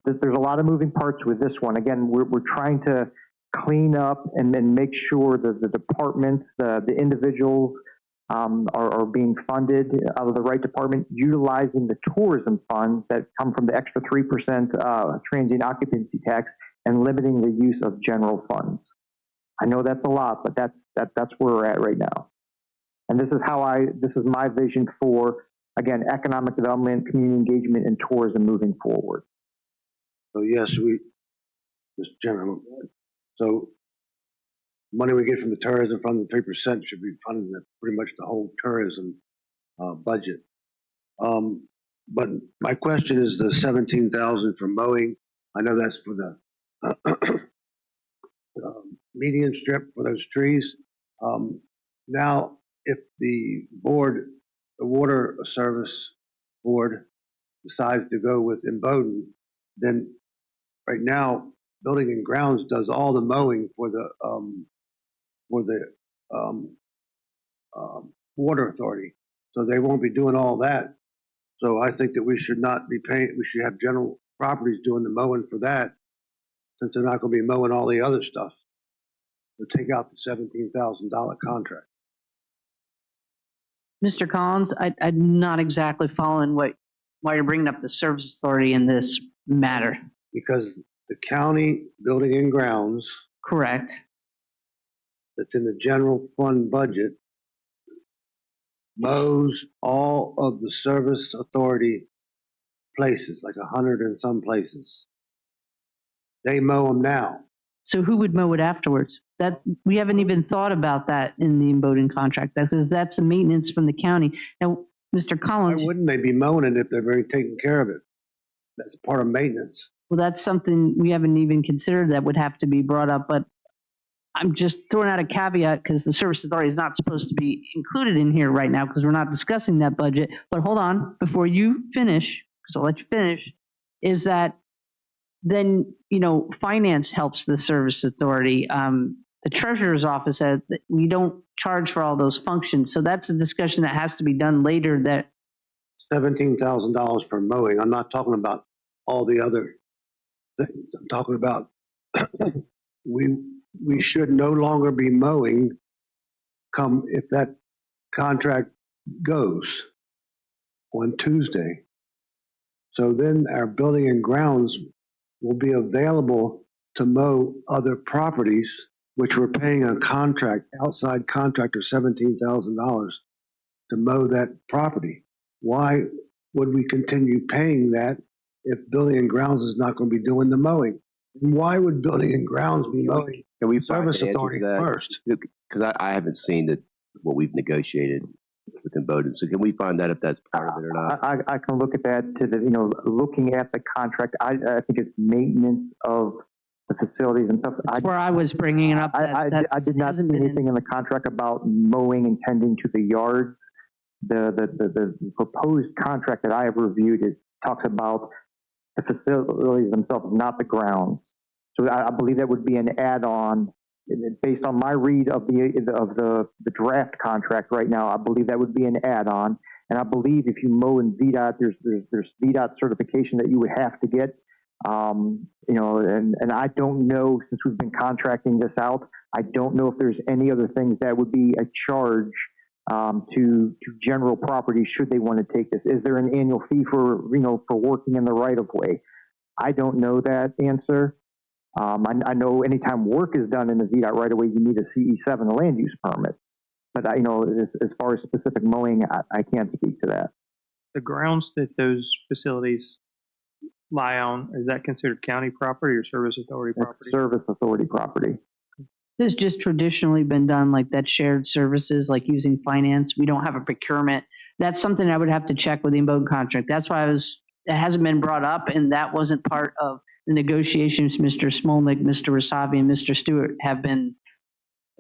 there's a lot of moving parts with this one. Again, we're trying to clean up and then make sure that the departments, the individuals are being funded out of the right department, utilizing the tourism funds that come from the extra 3% transient occupancy tax, and limiting the use of general funds. I know that's a lot, but that's where we're at right now. And this is my vision for, again, economic development, community engagement, and tourism moving forward. So yes, Mr. Chairman, so money we get from the tourism fund, the 3% should be funding pretty much the whole tourism budget. But my question is the $17,000 for mowing. I know that's for the median strip for those trees. Now, if the board, the water service board, decides to go with Imboden, then right now, Building and Grounds does all the mowing for the water authority. So they won't be doing all that. So I think that we should not be paying, we should have general properties doing the mowing for that, since they're not going to be mowing all the other stuff. So take out the $17,000 contract. Mr. Collins, I'm not exactly following why you're bringing up the service authority in this matter. Because the county Building and Grounds, correct, that's in the general fund budget, mows all of the service authority places, like 100 and some places. They mow them now. So who would mow it afterwards? That we haven't even thought about that in the Imboden contract, because that's the maintenance from the county. Now, Mr. Collins, why wouldn't they be mowing it if they're very taking care of it? That's part of maintenance. Well, that's something we haven't even considered that would have to be brought up, but I'm just throwing out a caveat because the service authority is not supposed to be included in here right now because we're not discussing that budget. But hold on, before you finish, because I'll let you finish, is that then, finance helps the service authority. The treasurer's office says that we don't charge for all those functions. So that's a discussion that has to be done later. That $17,000 for mowing. I'm not talking about all the other things. I'm talking about we should no longer be mowing come if that contract goes on Tuesday. So then our Building and Grounds will be available to mow other properties, which we're paying a outside contractor $17,000 to mow that property. Why would we continue paying that if Building and Grounds is not going to be doing the mowing? Why would Building and Grounds be mowing? Can we Service authority first? Because I haven't seen what we've negotiated with Imboden. So can we find out if that's part of it or not? I can look at that looking at the contract. I think it's maintenance of the facilities and stuff. That's where I was bringing it up. I did not see anything in the contract about mowing and tending to the yards. The proposed contract that I have reviewed talks about the facilities themselves, not the grounds. So I believe that would be an add-on. Based on my read of the draft contract right now, I believe that would be an add-on. And I believe if you mow in VDOT, there's VDOT certification that you would have to get. And I don't know, since we've been contracting this out, I don't know if there's any other things that would be a charge to general property should they want to take this. Is there an annual fee for working in the right of way? I don't know that answer. I know anytime work is done in the VDOT right of way, you need a CE7, a land use permit. But as far as specific mowing, I can't speak to that. The grounds that those facilities lie on, is that considered county property or service authority property? Service authority property. This has just traditionally been done like that, shared services, like using finance. We don't have a procurement. That's something I would have to check with the Imboden contract. That's why it hasn't been brought up, and that wasn't part of the negotiations Mr. Smolnik, Mr. Rasavi, and Mr. Stewart have been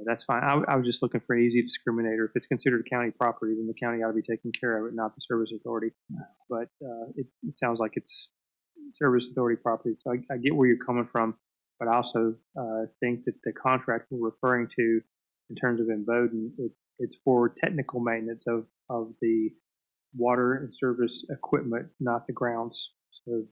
That's fine. I was just looking for an easy discriminator. If it's considered county property, then the county ought to be taking care of it, not the service authority. But it sounds like it's service authority property. So I get where you're coming from, but I also think that the contract we're referring to in terms of Emboden, it's for technical maintenance of the water and service equipment, not the grounds. So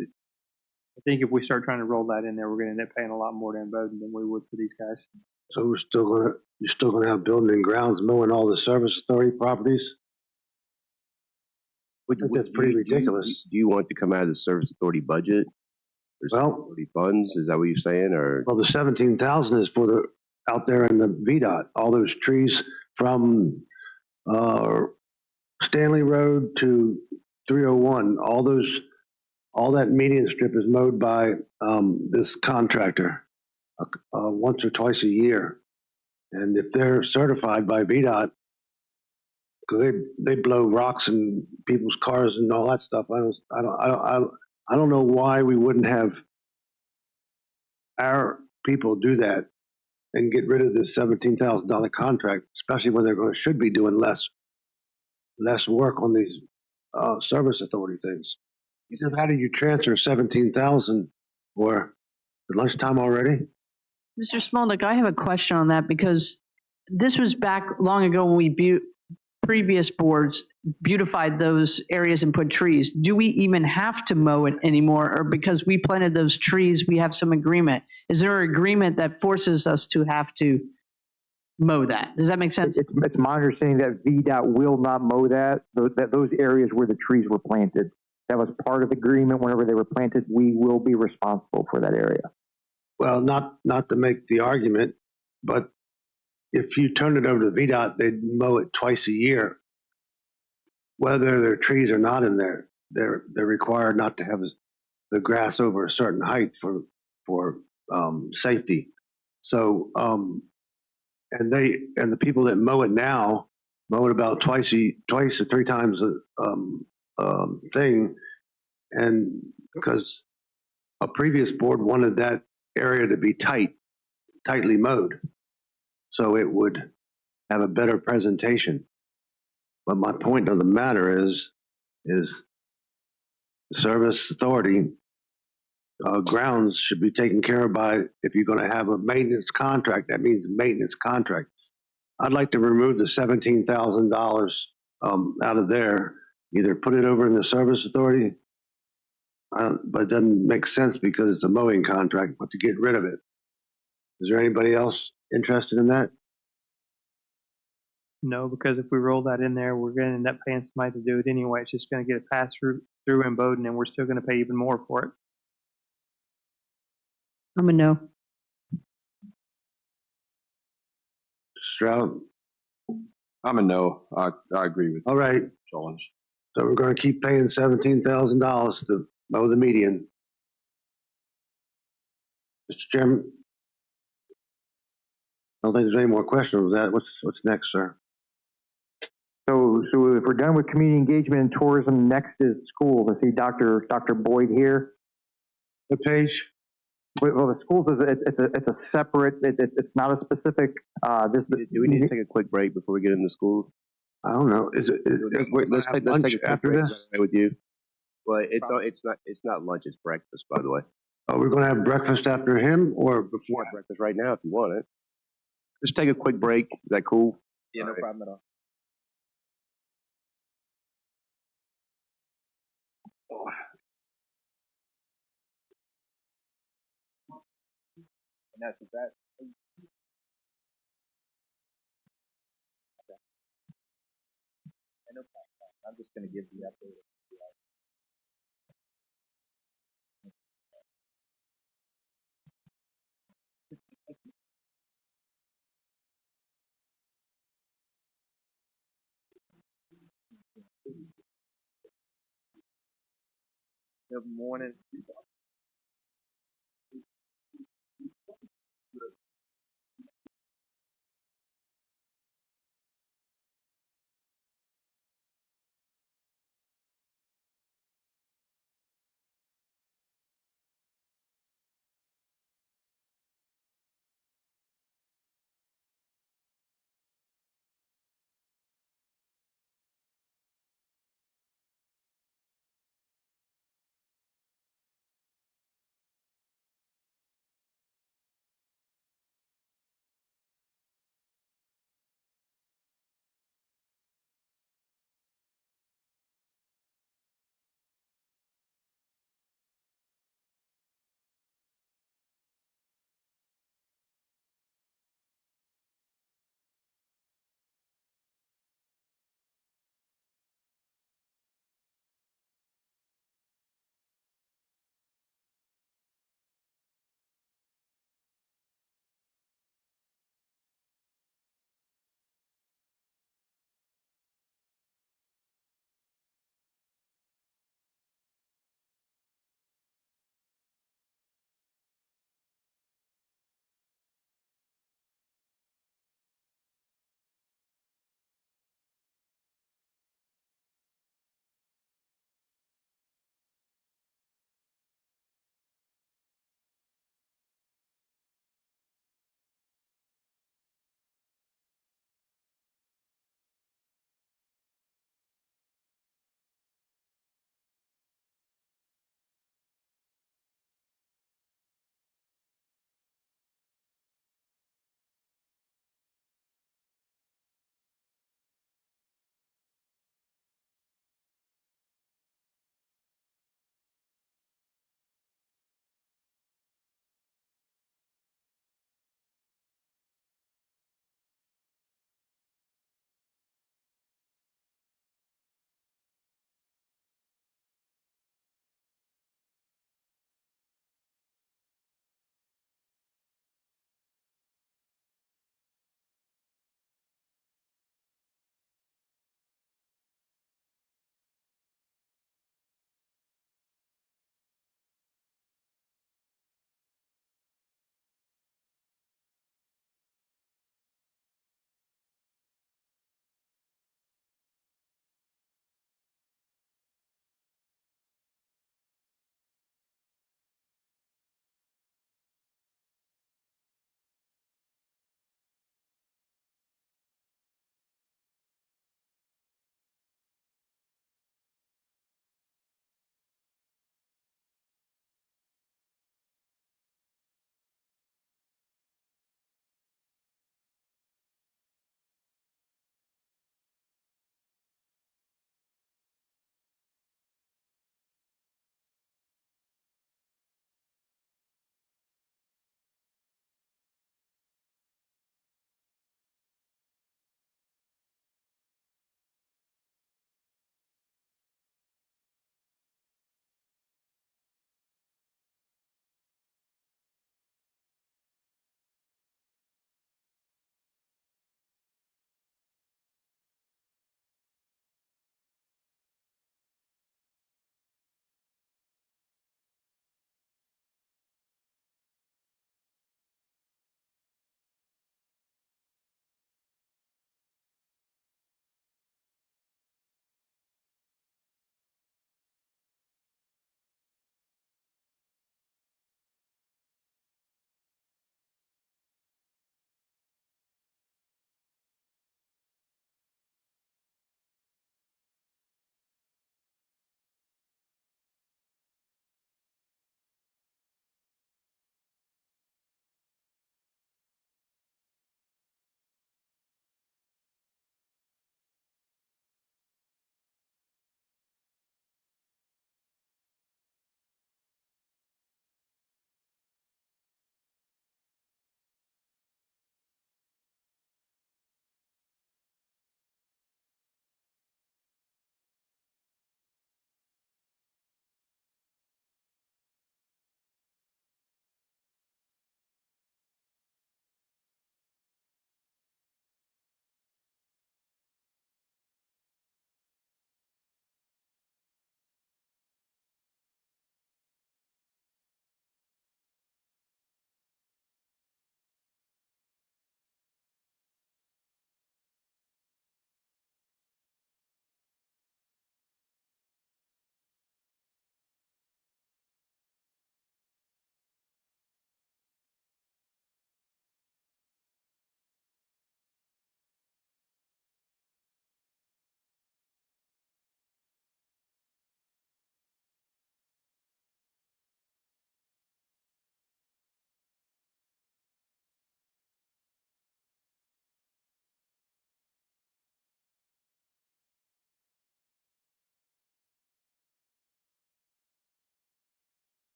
I think if we start trying to roll that in there, we're going to end up paying a lot more to Emboden than we would for these guys. So you're still gonna have building and grounds mowing all the service authority properties? That's pretty ridiculous. Do you want to come out of the service authority budget? Or Well, authority funds? Is that what you're saying? Or well, the 17,000 is for the out there in the VDOT. All those trees from Stanley Road to 301. All that median strip is mowed by this contractor once or twice a year. And if they're certified by VDOT, because they blow rocks in people's cars and all that stuff, I don't know why we wouldn't have our people do that and get rid of this $17,000 contract, especially when should be doing less work on these service authority things. He said, "How did you transfer 17,000 for the lunchtime already?" Mr. Smolnik, I have a question on that because this was back long ago when previous boards beautified those areas and put trees. Do we even have to mow it anymore, or because we planted those trees, we have some agreement? Is there an agreement that forces us to have to mow that? Does that make sense? It's my understanding that VDOT will not mow that those areas where the trees were planted. That was part of the agreement. Whenever they were planted, we will be responsible for that area. Well, not to make the argument, but if you turn it over to VDOT, they'd mow it twice a year. Whether there are trees or not in there, they're required not to have the grass over a certain height for safety. So and the people that mow it now mow it about twice or three times a thing, and because a previous board wanted that area to be tightly mowed, so it would have a better presentation. But my point of the matter is the service authority grounds should be taken care of by, if you're going to have a maintenance contract, that means maintenance contract. I'd like to remove the $17,000 out of there, either put it over in the service authority, but it doesn't make sense because it's a mowing contract, but to get rid of it. Is there anybody else interested in that? No, because if we roll that in there, we're going to end up paying somebody to do it anyway. It's just going to get a pass through Emboden, and we're still going to pay even more for it. I'm a no. Stroud? I'm a no. I agree with All right. Jones. So we're going to keep paying $17,000 to mow the median. Mr. Chairman, I don't think there's any more questions of that. What's next, sir? So if we're done with community engagement and tourism, next is schools. I see Dr. Boyd here. What page? Well, the schools it's a separate. It's not a specific. Do we need to take a quick break before we get into schools? I don't know. Let's take a quick after break this with you. Well, it's not lunch. It's breakfast, by the way. Oh, we're going to have breakfast after him or before? Breakfast right now if you want it. Just take a quick break. Is that cool? Yeah, no problem at all. And that's that. Okay. No problem. I'm just going to give the update. Good morning.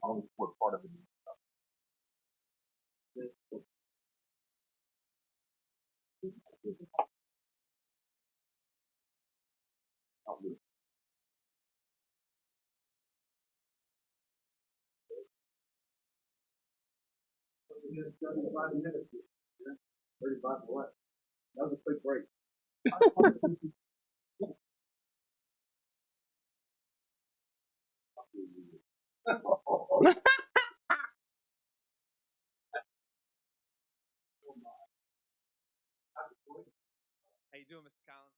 I'll support part of it. We had 75 minutes. 35 what? That was a quick break. How you doing, Mr. Collins?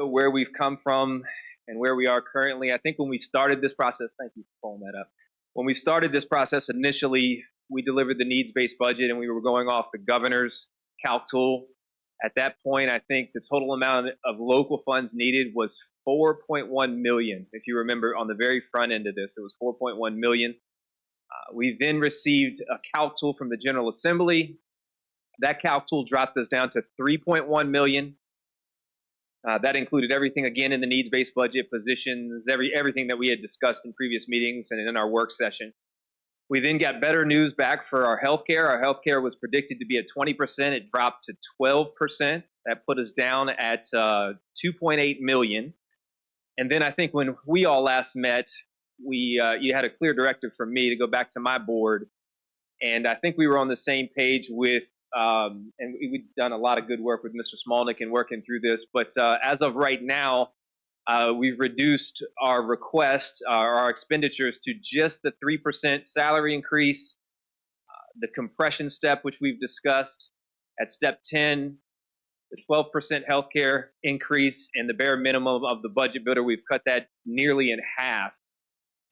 Where we've come from and where we are currently. I think when we started this process, thank you for pulling that up. When we started this process initially, we delivered the needs-based budget and we were going off the governor's calc tool. At that point, I think the total amount of local funds needed was 4.1 million. If you remember on the very front end of this, it was 4.1 million. We then received a calc tool from the General Assembly. That calc tool dropped us down to 3.1 million. That included everything, again, in the needs-based budget, positions, everything that we had discussed in previous meetings and in our work session. We then got better news back for our healthcare. Our healthcare was predicted to be at 20%. It dropped to 12%. That put us down at 2.8 million. And then I think when we all last met, you had a clear directive from me to go back to my board. And I think we were on the same page with and we've done a lot of good work with Mr. Smolnick in working through this. But as of right now, we've reduced our request, our expenditures to just the 3% salary increase, the compression step, which we've discussed at step 10, the 12% healthcare increase, and the bare minimum of the budget builder. We've cut that nearly in half.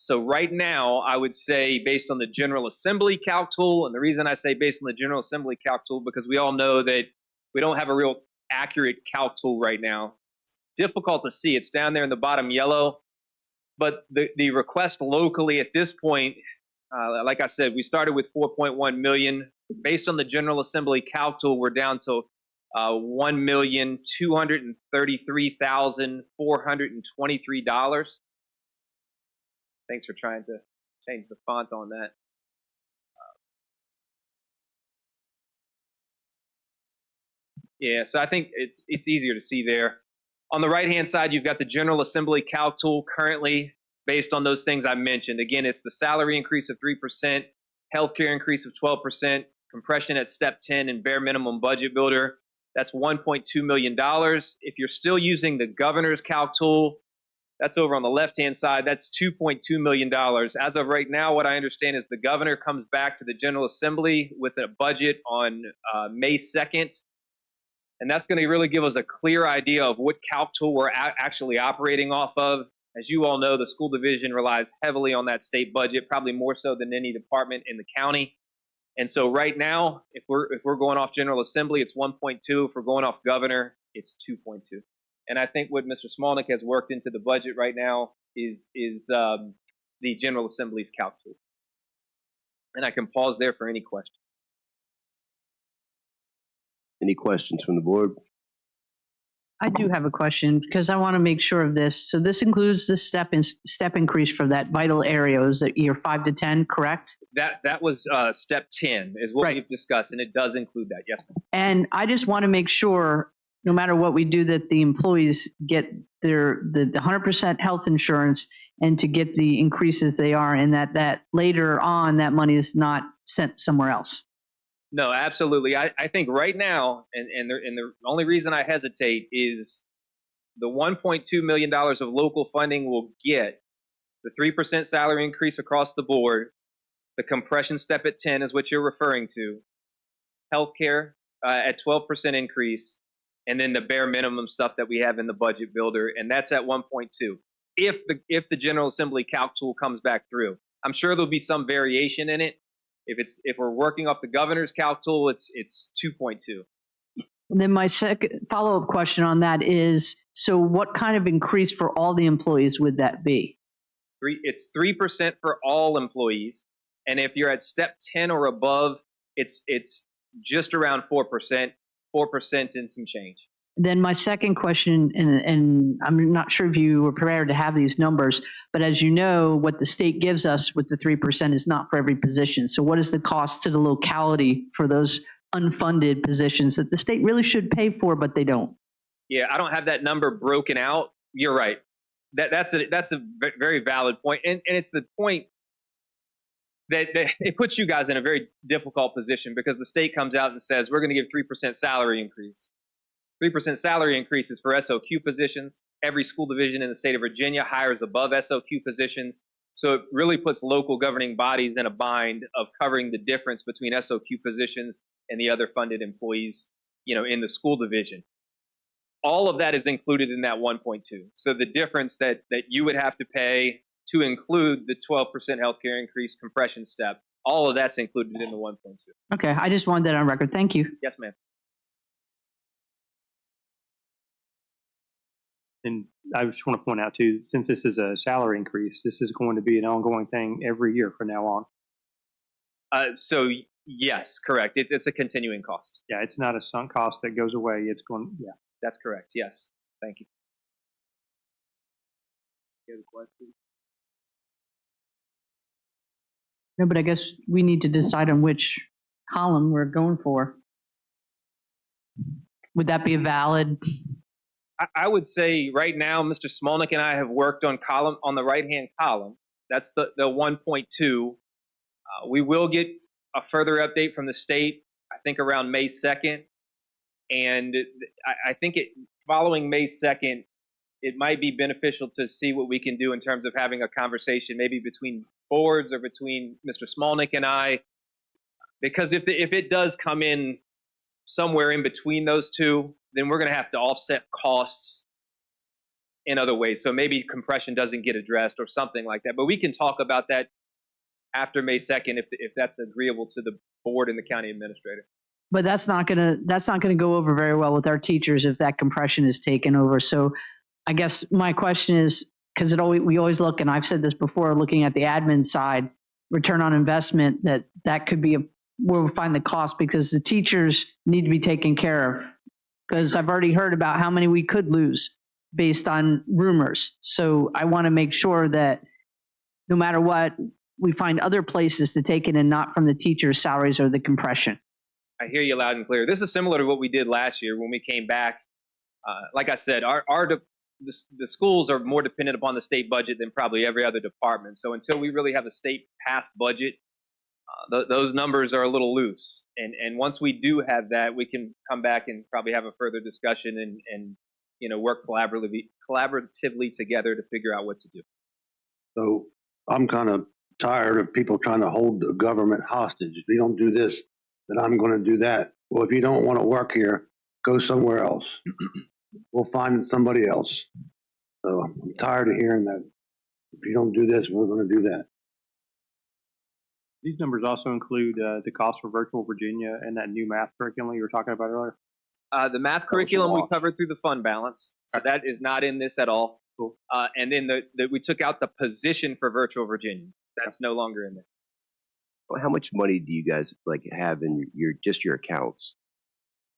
So right now, I would say based on the General Assembly calc tool, and the reason I say based on the General Assembly calc tool, because we all know that we don't have a real accurate calc tool right now. It's difficult to see. It's down there in the bottom yellow. But the request locally at this point, like I said, we started with 4.1 million. Based on the General Assembly calc tool, we're down to $1,233,423. Thanks for trying to change the font on that. Yeah, so I think it's easier to see there. On the right-hand side, you've got the General Assembly calc tool currently based on those things I mentioned. Again, it's the salary increase of 3%, healthcare increase of 12%, compression at step 10, and bare minimum budget builder. That's $1.2 million. If you're still using the governor's calc tool, that's over on the left-hand side. That's $2.2 million. As of right now, what I understand is the governor comes back to the General Assembly with a budget on May 2nd. And that's going to really give us a clear idea of what calc tool we're actually operating off of. As you all know, the school division relies heavily on that state budget, probably more so than any department in the county. And so right now, if we're going off General Assembly, it's 1.2. If we're going off governor, it's 2.2. And I think what Mr. Smolnick has worked into the budget right now is the General Assembly's calc tool. And I can pause there for any questions. Any questions from the board? I do have a question because I want to make sure of this. So this includes the step increase for that vital area. Is it year 5 to 10, correct? That was step 10 is what we've discussed, and it does include that. Yes, ma'am. And I just want to make sure, no matter what we do, that the employees get the 100% health insurance and to get the increases they are, and that later on that money is not sent somewhere else. No, absolutely. I think right now, and the only reason I hesitate is the $1.2 million of local funding will get the 3% salary increase across the board, the compression step at 10 is what you're referring to, healthcare at 12% increase, and then the bare minimum stuff that we have in the budget builder, and that's at 1.2. If the General Assembly calc tool comes back through, I'm sure there'll be some variation in it. If we're working off the governor's calc tool, it's 2.2. And then my second follow-up question on that is, so what kind of increase for all the employees would that be? It's 3% for all employees, and if you're at step 10 or above, it's just around 4%, 4% and some change. Then my second question, and I'm not sure if you were prepared to have these numbers, but as you know, what the state gives us with the 3% is not for every position. So what is the cost to the locality for those unfunded positions that the state really should pay for, but they don't? Yeah, I don't have that number broken out. You're right. That's a very valid point, and it's the point that it puts you guys in a very difficult position because the state comes out and says we're going to give 3% salary increase. 3% salary increases for SOQ positions. Every school division in the state of Virginia hires above SOQ positions. So it really puts local governing bodies in a bind of covering the difference between SOQ positions and the other funded employees, in the school division. All of that is included in that 1.2. So the difference that you would have to pay to include the 12% healthcare increase compression step, all of that's included in the 1.2. Okay, I just wanted that on record. Thank you. Yes, ma'am. And I just want to point out too, since this is a salary increase, this is going to be an ongoing thing every year from now on. So yes, correct. It's a continuing cost. Yeah, it's not a sunk cost that goes away. It's going, yeah. That's correct. Yes. Thank you. Any other questions? No, but I guess we need to decide on which column we're going for. Would that be a valid? I would say right now, Mr. Smolnick and I have worked on the right-hand column. That's the 1.2. We will get a further update from the state, I think around May 2nd. And I think following May 2nd, it might be beneficial to see what we can do in terms of having a conversation, maybe between boards or between Mr. Smolnick and I. Because if it does come in somewhere in between those two, then we're going to have to offset costs in other ways. So maybe compression doesn't get addressed or something like that. But we can talk about that after May 2nd if that's agreeable to the board and the county administrator. But that's not gonna go over very well with our teachers if that compression is taken over. So I guess my question is, because we always look, and I've said this before, looking at the admin side, return on investment, that could be where we find the cost, because the teachers need to be taken care of. Because I've already heard about how many we could lose based on rumors. So I want to make sure that no matter what, we find other places to take it and not from the teachers' salaries or the compression. I hear you loud and clear. This is similar to what we did last year when we came back. Like I said, the schools are more dependent upon the state budget than probably every other department. So until we really have a state-passed budget, those numbers are a little loose. And once we do have that, we can come back and probably have a further discussion and work collaboratively together to figure out what to do. So I'm kind of tired of people trying to hold the government hostage. If you don't do this, then I'm going to do that. Well, if you don't want to work here, go somewhere else. We'll find somebody else. So I'm tired of hearing that. If you don't do this, we're going to do that. These numbers also include the cost for Virtual Virginia and that new math curriculum you were talking about earlier. The math curriculum we covered through the fund balance, so that is not in this at all. Cool. And then we took out the position for Virtual Virginia. That's no longer in there. Well, how much money do you guys like have in your accounts?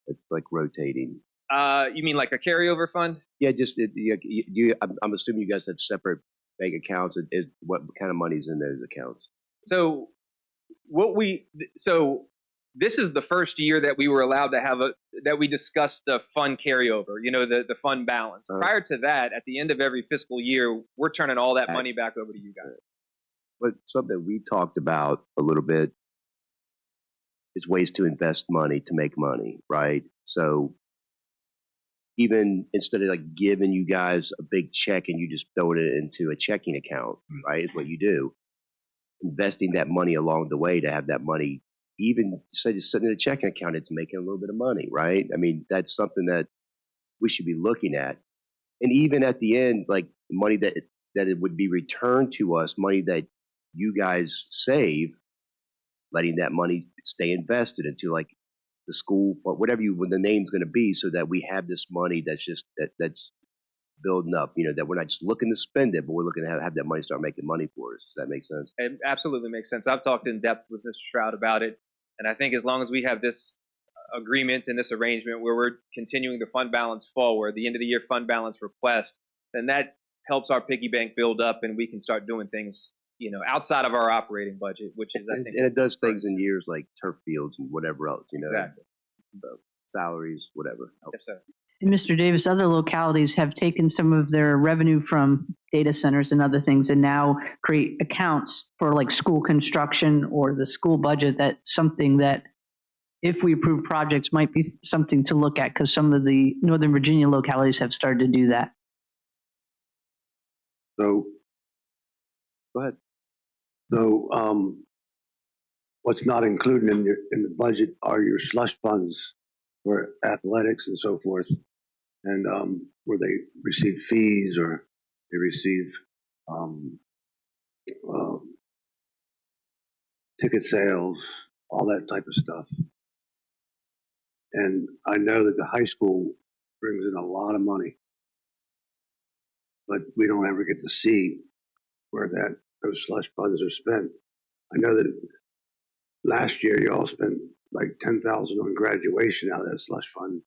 It's like rotating. You mean like a carryover fund? Yeah, just I'm assuming you guys have separate bank accounts. What kind of money's in those accounts? So this is the first year that we were allowed to have that we discussed a fund carryover, the fund balance. Prior to that, at the end of every fiscal year, we're turning all that money back over to you guys. But something we talked about a little bit is ways to invest money to make money, right? So even instead of like giving you guys a big check and you just throwing it into a checking account, right, is what you do. Investing that money along the way to have that money, even say just sitting in a checking account, it's making a little bit of money, right? I mean, that's something that we should be looking at. And even at the end, like money that it would be returned to us, money that you guys save, letting that money stay invested into like the school or whatever when the name's going to be, so that we have this money that's just that's building up, that we're not just looking to spend it, but we're looking to have that money start making money for us. Does that make sense? It absolutely makes sense. I've talked in depth with Mr. Stroud about it, and I think as long as we have this agreement and this arrangement where we're continuing the fund balance forward, the end of the year fund balance request, then that helps our piggy bank build up, and we can start doing things, outside of our operating budget, which is, I think, and it does things in years like turf fields and whatever else, Exactly. So salaries, whatever. Yes, sir. And Mr. Davis, other localities have taken some of their revenue from data centers and other things and now create accounts for like school construction or the school budget. That's something that, if we approve projects, might be something to look at, because some of the Northern Virginia localities have started to do that. So, go ahead. So, what's not included in the budget are your slush funds for athletics and so forth, and where they receive fees or they receive ticket sales, all that type of stuff. And I know that the high school brings in a lot of money, but we don't ever get to see where those slush funds are spent. I know that last year you all spent like $10,000 on graduation out of that slush fund,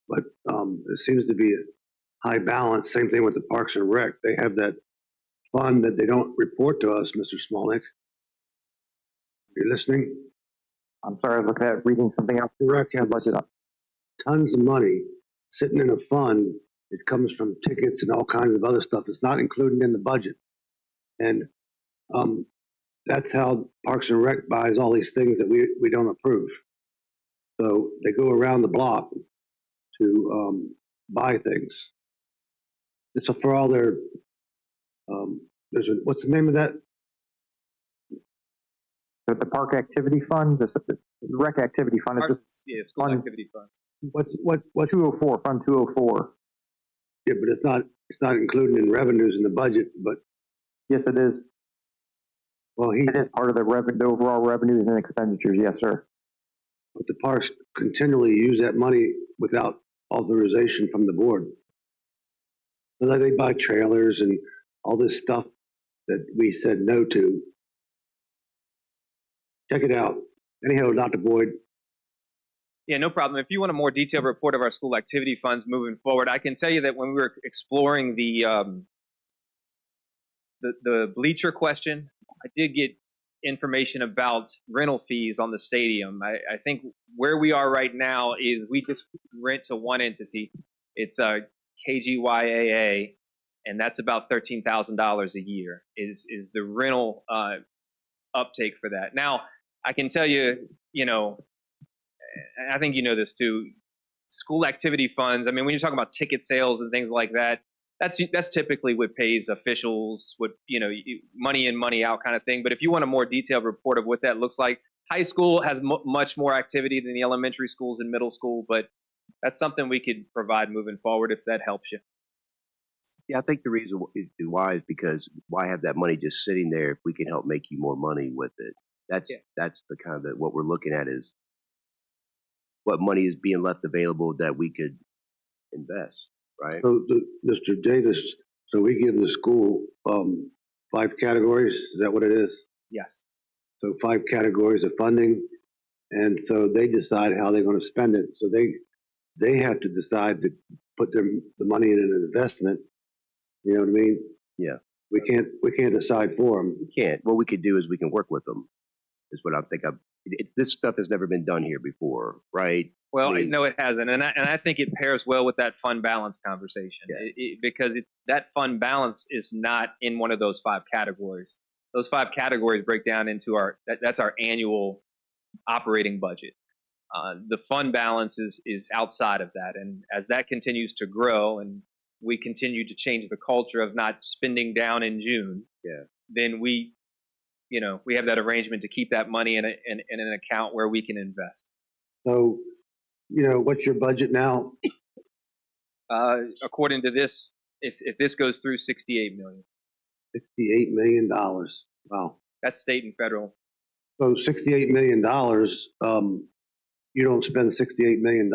but there seems to be a high balance. Same thing with the Parks and Rec. They have that fund that they don't report to us, Mr. Smolnick. You're listening? I'm sorry, I was looking at reading something else. The Rec has budget up. Tons of money sitting in a fund. It comes from tickets and all kinds of other stuff. It's not included in the budget. And that's how Parks and Rec buys all these things that we don't approve. So they go around the block to buy things. It's for all their, what's the name of that? The Park Activity Fund, the Rec Activity Fund. School activity funds. What's 204, Fund 204. Yeah, but it's not included in revenues in the budget, but. Yes, it is. Well, it is part of the overall revenues and expenditures, yes, sir. But the parks continually use that money without authorization from the board. So that they buy trailers and all this stuff that we said no to. Check it out. Anyhow, Dr. Boyd. Yeah, no problem. If you want a more detailed report of our school activity funds moving forward, I can tell you that when we were exploring the bleacher question, I did get information about rental fees on the stadium. I think where we are right now is we just rent to one entity. It's KGYAA, and that's about $13,000 a year is the rental uptake for that. Now, I can tell you, I think you know this too, school activity funds, I mean, when you're talking about ticket sales and things like that, that's typically what pays officials, what, money in, money out kind of thing. But if you want a more detailed report of what that looks like, high school has much more activity than the elementary schools and middle school, but that's something we could provide moving forward if that helps you. Yeah, I think the reason why is because why have that money just sitting there if we can help make you more money with it? That's the kind of what we're looking at is what money is being left available that we could invest, right? So, Mr. Davis, so we give the school 5 categories. Is that what it is? Yes. So 5 categories of funding, and so they decide how they're going to spend it. So they have to decide to put the money in an investment. You know what I mean? Yeah. We can't decide for them. We can't. What we could do is we can work with them. Is what I think. It's this stuff has never been done here before, right? Well, I mean, no, it hasn't, and I think it pairs well with that fund balance conversation, because that fund balance is not in one of those 5 categories. Those 5 categories break down into that's our annual operating budget. The fund balance is outside of that, and as that continues to grow, and we continue to change the culture of not spending down in June, then we have that arrangement to keep that money in an account where we can invest. So, what's your budget now? According to this, if this goes through, $68 million. $68 million. Wow. That's state and federal. So $68 million. You don't spend $68 million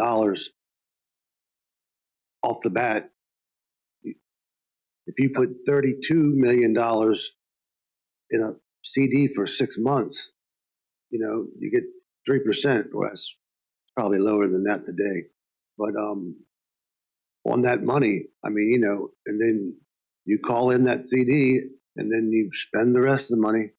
off the bat. If you put $32 million in a CD for 6 months, you get 3%. Well, that's probably lower than that today. But on that money, I mean, and then you call in that CD, and then you spend the rest of the money.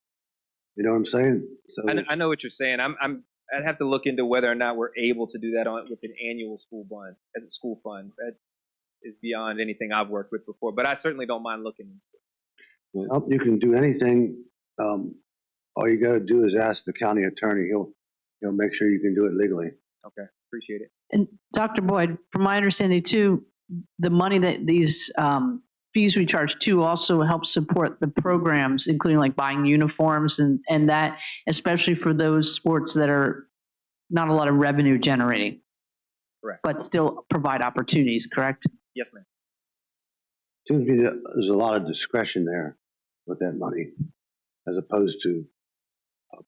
You know what I'm saying? So I know what you're saying. I'd have to look into whether or not we're able to do that with an annual school fund as a school fund. That is beyond anything I've worked with before, but I certainly don't mind looking into it. Well, you can do anything. All you got to do is ask the county attorney. He'll make sure you can do it legally. Okay, appreciate it. And Dr. Boyd, from my understanding too, the money that these fees we charge too also help support the programs, including like buying uniforms and that, especially for those sports that are not a lot of revenue generating. Correct. But still provide opportunities, correct? Yes, ma'am. Seems to me that there's a lot of discretion there with that money, as opposed to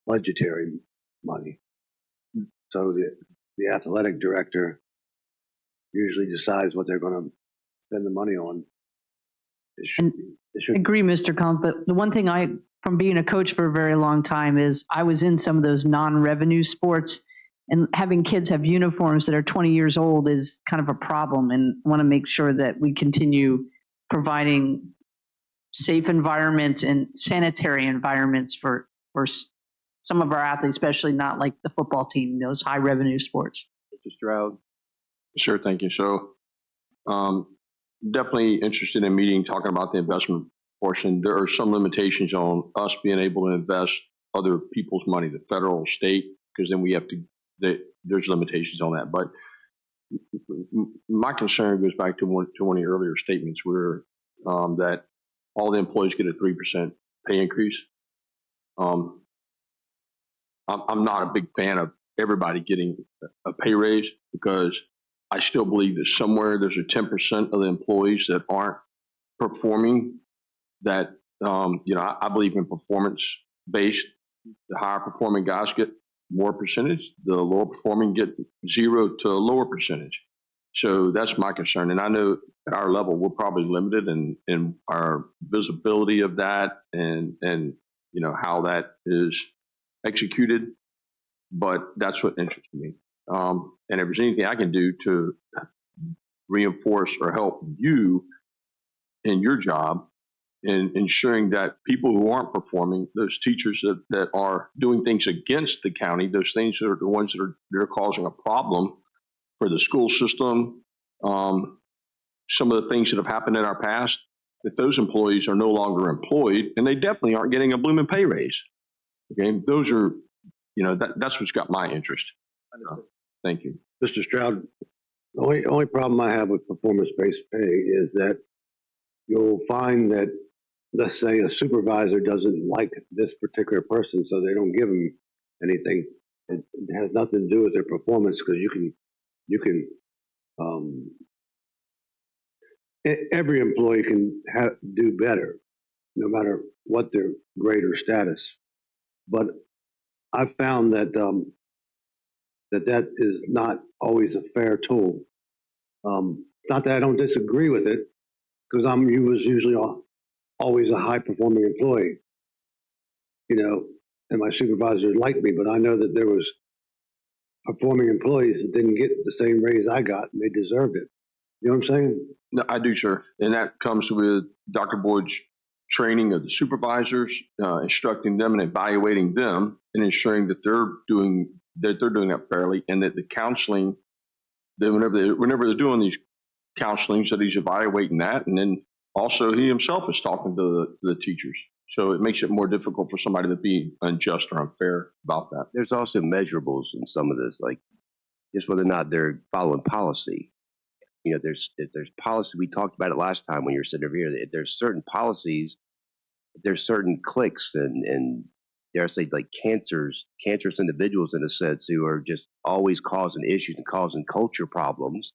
budgetary money. So the athletic director usually decides what they're going to spend the money on. I agree, Mr. Collins, but the one thing from being a coach for a very long time is I was in some of those non-revenue sports, and having kids have uniforms that are 20 years old is kind of a problem, and want to make sure that we continue providing safe environments and sanitary environments for some of our athletes, especially not like the football team, those high revenue sports. Mr. Stroud. Sure, thank you. So definitely interested in meeting, talking about the investment portion. There are some limitations on us being able to invest other people's money, the federal, state, because then we have to, there's limitations on that. But my concern goes back to one of your earlier statements where that all the employees get a 3% pay increase. I'm not a big fan of everybody getting a pay raise, because I still believe that somewhere there's a 10% of the employees that aren't performing that, I believe in performance based. The higher performing guys get more percentage, the lower performing get 0 to a lower percentage. So that's my concern. And I know at our level, we're probably limited in our visibility of that and how that is executed, but that's what interests me. And if there's anything I can do to reinforce or help you in your job in ensuring that people who aren't performing, those teachers that are doing things against the county, those things that are the ones that they're causing a problem for the school system, some of the things that have happened in our past, that those employees are no longer employed, and they definitely aren't getting a blooming pay raise. Okay, those are, that's what's got my interest. Thank you. Mr. Stroud, the only problem I have with performance-based pay is that you'll find that, let's say, a supervisor doesn't like this particular person, so they don't give them anything. It has nothing to do with their performance, because every employee can do better, no matter what their grade or status. But I've found that that is not always a fair tool. Not that I don't disagree with it, because you was usually always a high performing employee, you know, and my supervisors liked me, but I know that there was performing employees that didn't get the same raise I got, and they deserved it. You know what I'm saying? No, I do, sir. And that comes with Dr. Boyd's training of the supervisors, instructing them and evaluating them, and ensuring that they're doing that fairly, and that the counseling, that whenever they're doing these counselings, that he's evaluating that, and then also he himself is talking to the teachers. So it makes it more difficult for somebody to be unjust or unfair about that. There's also measurables in some of this, like just whether or not they're following policy. You know, there's policy. We talked about it last time when you were sitting over here. There's certain policies, there's certain cliques and dare I say like cancerous individuals in a sense who are just always causing issues and causing culture problems.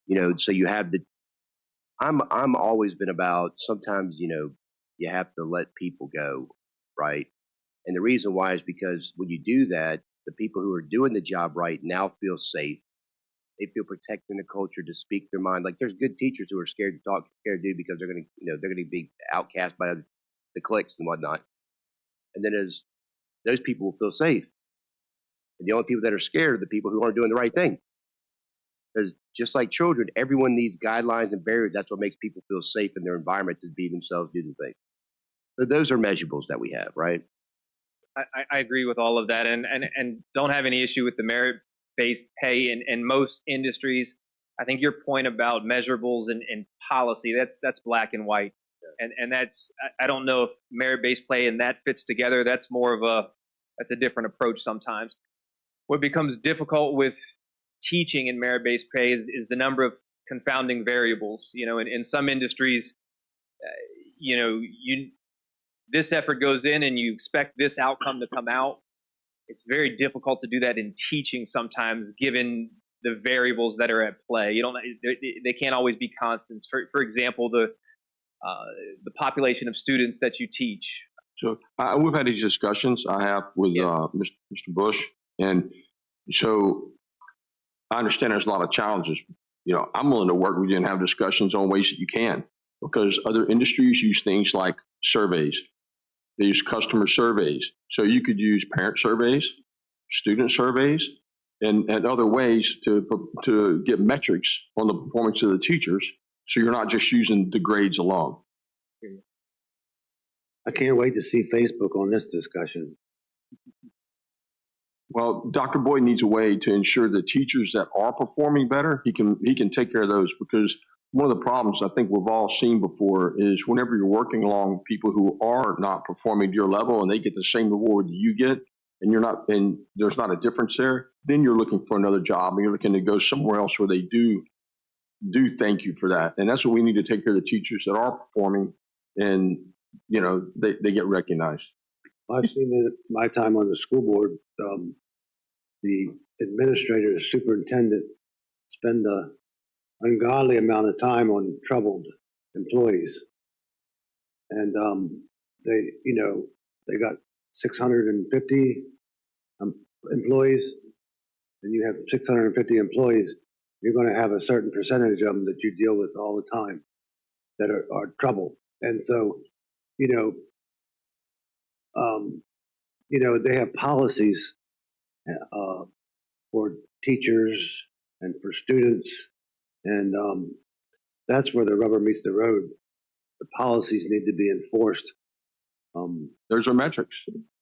You know, so you have I'm always been about sometimes, you know, you have to let people go, right? And the reason why is because when you do that, the people who are doing the job right now feel safe. They feel protected in the culture to speak their mind. Like there's good teachers who are scared to talk, scared to do because they're going to, you know, they're going to be outcast by the cliques and whatnot. And then as those people will feel safe. And the only people that are scared are the people who aren't doing the right thing. Because just like children, everyone needs guidelines and barriers. That's what makes people feel safe in their environment to be themselves, do the thing. So those are measurables that we have, right? I agree with all of that, and don't have any issue with the merit-based pay in most industries. I think your point about measurables and policy, that's black and white, and that's, I don't know if merit-based pay and that fits together. That's more of that's a different approach sometimes. What becomes difficult with teaching in merit-based pay is the number of confounding variables. You know, in some industries, you know, this effort goes in and you expect this outcome to come out. It's very difficult to do that in teaching sometimes, given the variables that are at play. You don't, they can't always be constants. For example, the population of students that you teach. So we've had these discussions I have with Mr. Bush, and so I understand there's a lot of challenges. You know, I'm willing to work with you and have discussions on ways that you can, because other industries use things like surveys. They use customer surveys. So you could use parent surveys, student surveys, and other ways to get metrics on the performance of the teachers. So you're not just using the grades alone. I can't wait to see Facebook on this discussion. Well, Dr. Boyd needs a way to ensure the teachers that are performing better, he can take care of those, because one of the problems I think we've all seen before is whenever you're working along people who are not performing to your level and they get the same reward you get, and there's not a difference there, then you're looking for another job and you're looking to go somewhere else where they do thank you for that. And that's what we need to take care of the teachers that are performing, and you know, they get recognized. I've seen in my time on the school board, the administrator, the superintendent, spend an ungodly amount of time on troubled employees, and they got 650 employees, and you have 650 employees. You're going to have a certain percentage of them that you deal with all the time that are troubled, and so they have policies for teachers and for students, and that's where the rubber meets the road. The policies need to be enforced. Those are metrics.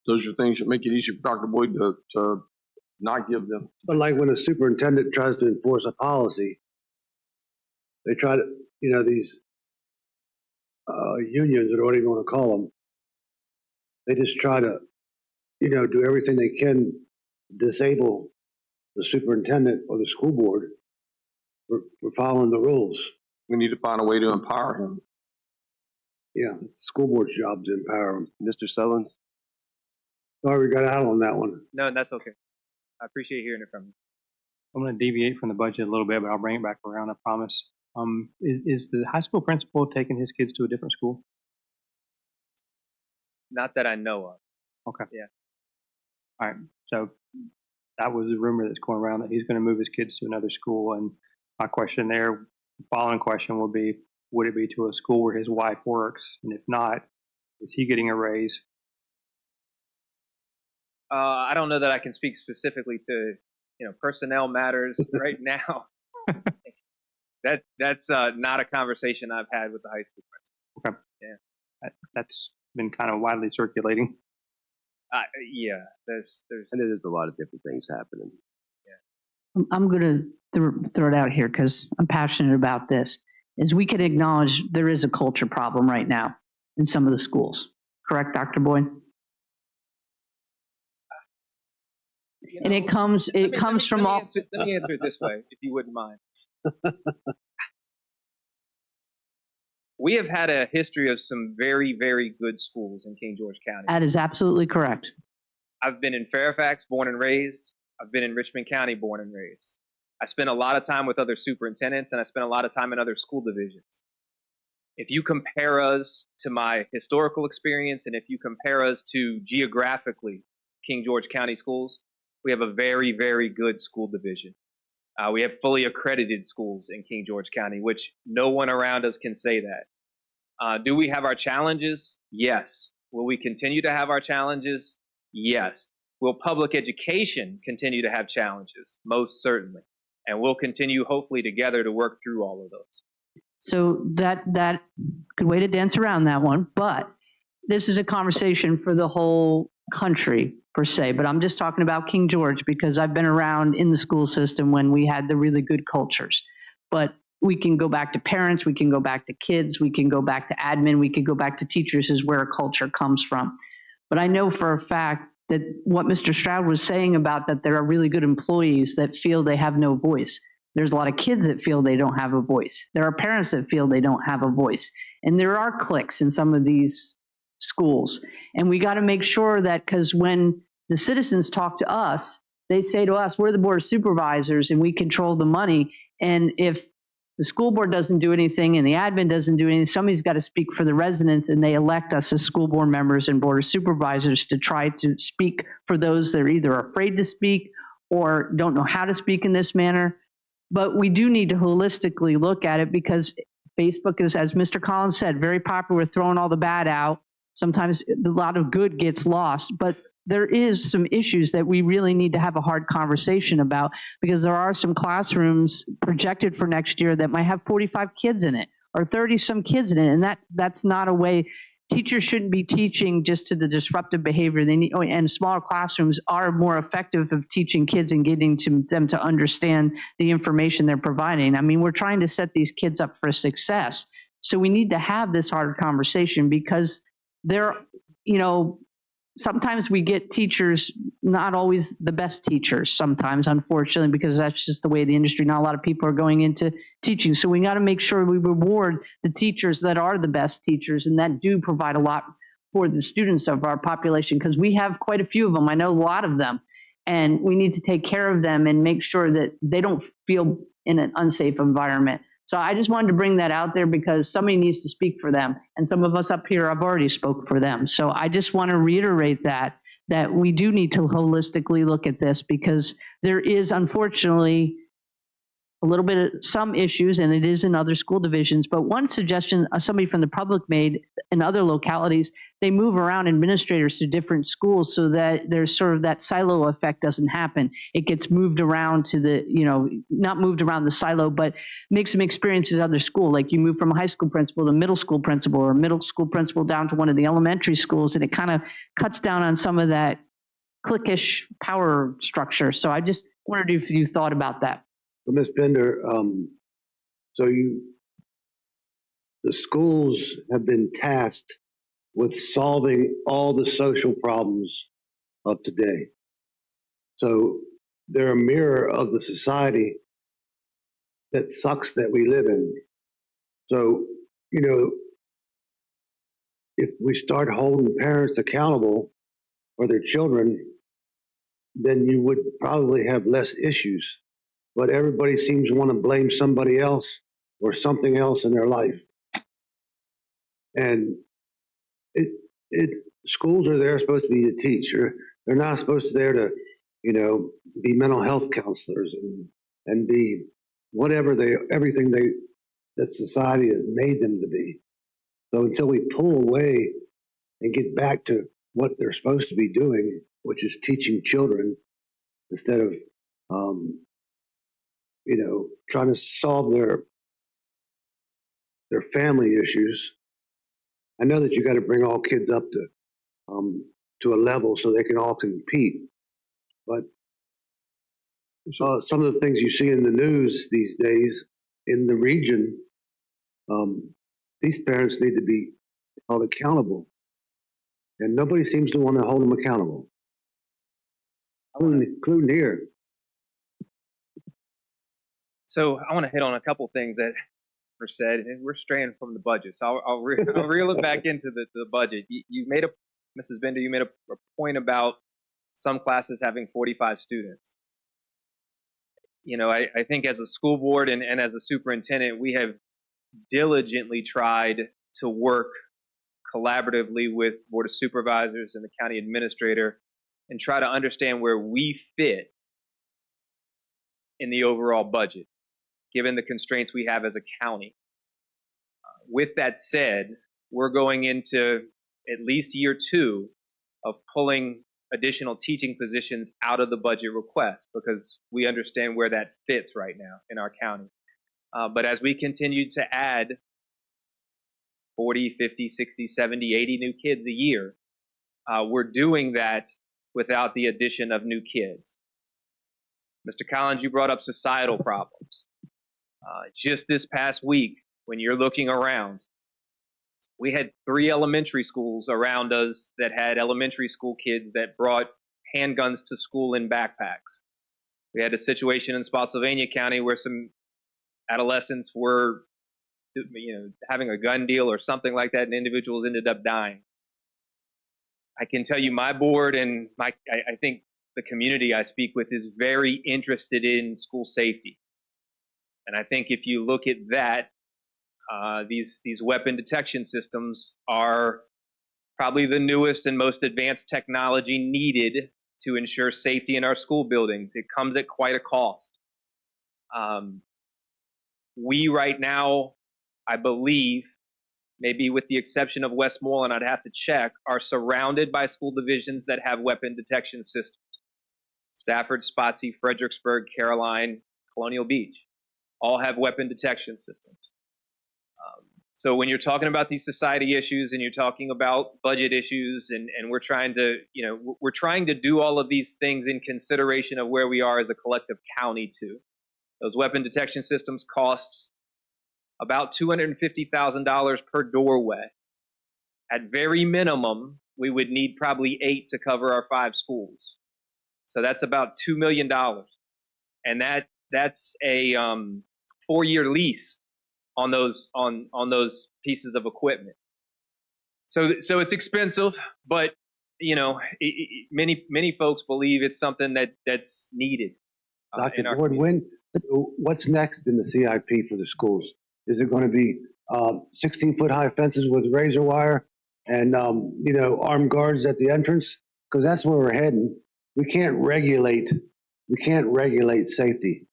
Those are things that make it easy for Dr. Boyd to not give them. But like when a superintendent tries to enforce a policy, they try to, these unions, or whatever you want to call them, they just try to, do everything they can to disable the superintendent or the school board for following the rules. We need to find a way to empower him. Yeah, it's the school board's job to empower him. Mr. Sullins? Sorry, we got out on that one. No, that's okay. I appreciate hearing it from you. I'm going to deviate from the budget a little bit, but I'll bring it back around, I promise. Is the high school principal taking his kids to a different school? Not that I know of. Okay. Yeah. All right. So that was the rumor that's going around that he's going to move his kids to another school. And my question there, following question will be, would it be to a school where his wife works? And if not, is he getting a raise? I don't know that I can speak specifically to, personnel matters right now. That's not a conversation I've had with the high school principal. Okay. Yeah. That's been kind of widely circulating. Yeah, there's a lot of different things happening. Yeah. I'm going to throw it out here because I'm passionate about this. Is we can acknowledge there is a culture problem right now in some of the schools. Correct, Dr. Boyd? And it comes from all. Let me answer it this way, if you wouldn't mind. We have had a history of some very, very good schools in King George County. That is absolutely correct. I've been in Fairfax, born and raised. I've been in Richmond County, born and raised. I spent a lot of time with other superintendents, and I spent a lot of time in other school divisions. If you compare us to my historical experience, and if you compare us to geographically King George County schools, we have a very, very good school division. We have fully accredited schools in King George County, which no one around us can say that. Do we have our challenges? Yes. Will we continue to have our challenges? Yes. Will public education continue to have challenges? Most certainly. And we'll continue, hopefully, together to work through all of those. So that good way to dance around that one, but this is a conversation for the whole country per se, but I'm just talking about King George because I've been around in the school system when we had the really good cultures. But we can go back to parents, we can go back to kids, we can go back to admin, we can go back to teachers is where a culture comes from. But I know for a fact that what Mr. Stroud was saying about that there are really good employees that feel they have no voice. There's a lot of kids that feel they don't have a voice. There are parents that feel they don't have a voice. And there are cliques in some of these schools. And we got to make sure that, because when the citizens talk to us, they say to us, we're the board of supervisors and we control the money. And if the school board doesn't do anything and the admin doesn't do anything, somebody's got to speak for the residents, and they elect us as school board members and board of supervisors to try to speak for those that are either afraid to speak or don't know how to speak in this manner. But we do need to holistically look at it, because Facebook is, as Mr. Collins said, very popular with throwing all the bad out. Sometimes a lot of good gets lost, but there is some issues that we really need to have a hard conversation about, because there are some classrooms projected for next year that might have 45 kids in it or 30 some kids in it. And that's not a way. Teachers shouldn't be teaching just to the disruptive behavior. They need, and smaller classrooms are more effective of teaching kids and getting to them to understand the information they're providing. I mean, we're trying to set these kids up for success. So we need to have this hard conversation, because they're, sometimes we get teachers, not always the best teachers sometimes, unfortunately, because that's just the way the industry, not a lot of people are going into teaching. So we got to make sure we reward the teachers that are the best teachers and that do provide a lot for the students of our population, because we have quite a few of them. I know a lot of them, and we need to take care of them and make sure that they don't feel in an unsafe environment. So I just wanted to bring that out there, because somebody needs to speak for them. And some of us up here have already spoke for them. So I just want to reiterate that we do need to holistically look at this, because there is, unfortunately, a little bit of some issues, and it is in other school divisions. But one suggestion somebody from the public made in other localities, they move around administrators to different schools so that there's sort of that silo effect doesn't happen. It gets moved around to the, not moved around the silo, but make some experiences at other school. Like you move from a high school principal to a middle school principal, or a middle school principal down to one of the elementary schools, and it kind of cuts down on some of that cliquish power structure. So I just wondered if you thought about that. So Ms. Bender, the schools have been tasked with solving all the social problems of today. So they're a mirror of the society that sucks that we live in. So, if we start holding parents accountable for their children, then you would probably have less issues. But everybody seems to want to blame somebody else or something else in their life. And schools are there supposed to be to teach. They're not supposed to there to you know, be mental health counselors and be whatever everything that society has made them to be. So until we pull away and get back to what they're supposed to be doing, which is teaching children instead of, you know, trying to solve their family issues. I know that you got to bring all kids up to a level so they can all compete, but some of the things you see in the news these days in the region, these parents need to be held accountable, and nobody seems to want to hold them accountable, including here. So I want to hit on a couple things that were said, and we're straying from the budget. So I'll reel it back into the budget. You made Mrs. Bender, you made a point about some classes having 45 students. You know, I think as a school board and as a superintendent, we have diligently tried to work collaboratively with Board of Supervisors and the county administrator and try to understand where we fit in the overall budget, given the constraints we have as a county. With that said, we're going into at least year 2 of pulling additional teaching positions out of the budget request because we understand where that fits right now in our county. But as we continue to add 40, 50, 60, 70, 80 new kids a year, we're doing that without the addition of new kids. Mr. Collins, you brought up societal problems. Just this past week, when you're looking around, we had 3 elementary schools around us that had elementary school kids that brought handguns to school in backpacks. We had a situation in Spotsylvania County where some adolescents were, you know, having a gun deal or something like that, and individuals ended up dying. I can tell you my board and I think the community I speak with is very interested in school safety. And I think if you look at that, these weapon detection systems are probably the newest and most advanced technology needed to ensure safety in our school buildings. It comes at quite a cost. We right now, I believe, maybe with the exception of Westmoreland, I'd have to check, are surrounded by school divisions that have weapon detection systems. Stafford, Spotsy, Fredericksburg, Caroline, Colonial Beach, all have weapon detection systems. So when you're talking about these society issues and you're talking about budget issues and we're trying to, you know, we're trying to do all of these things in consideration of where we are as a collective county too. Those weapon detection systems cost about $250,000 per doorway. At very minimum, we would need probably 8 to cover our 5 schools. So that's about $2 million. And that's a 4-year lease on those pieces of equipment. So it's expensive, but you know, many folks believe it's something that's needed. Dr. Ward, what's next in the CIP for the schools? Is it going to be 16-foot high fences with razor wire and you know, armed guards at the entrance? Because that's where we're heading. We can't regulate safety.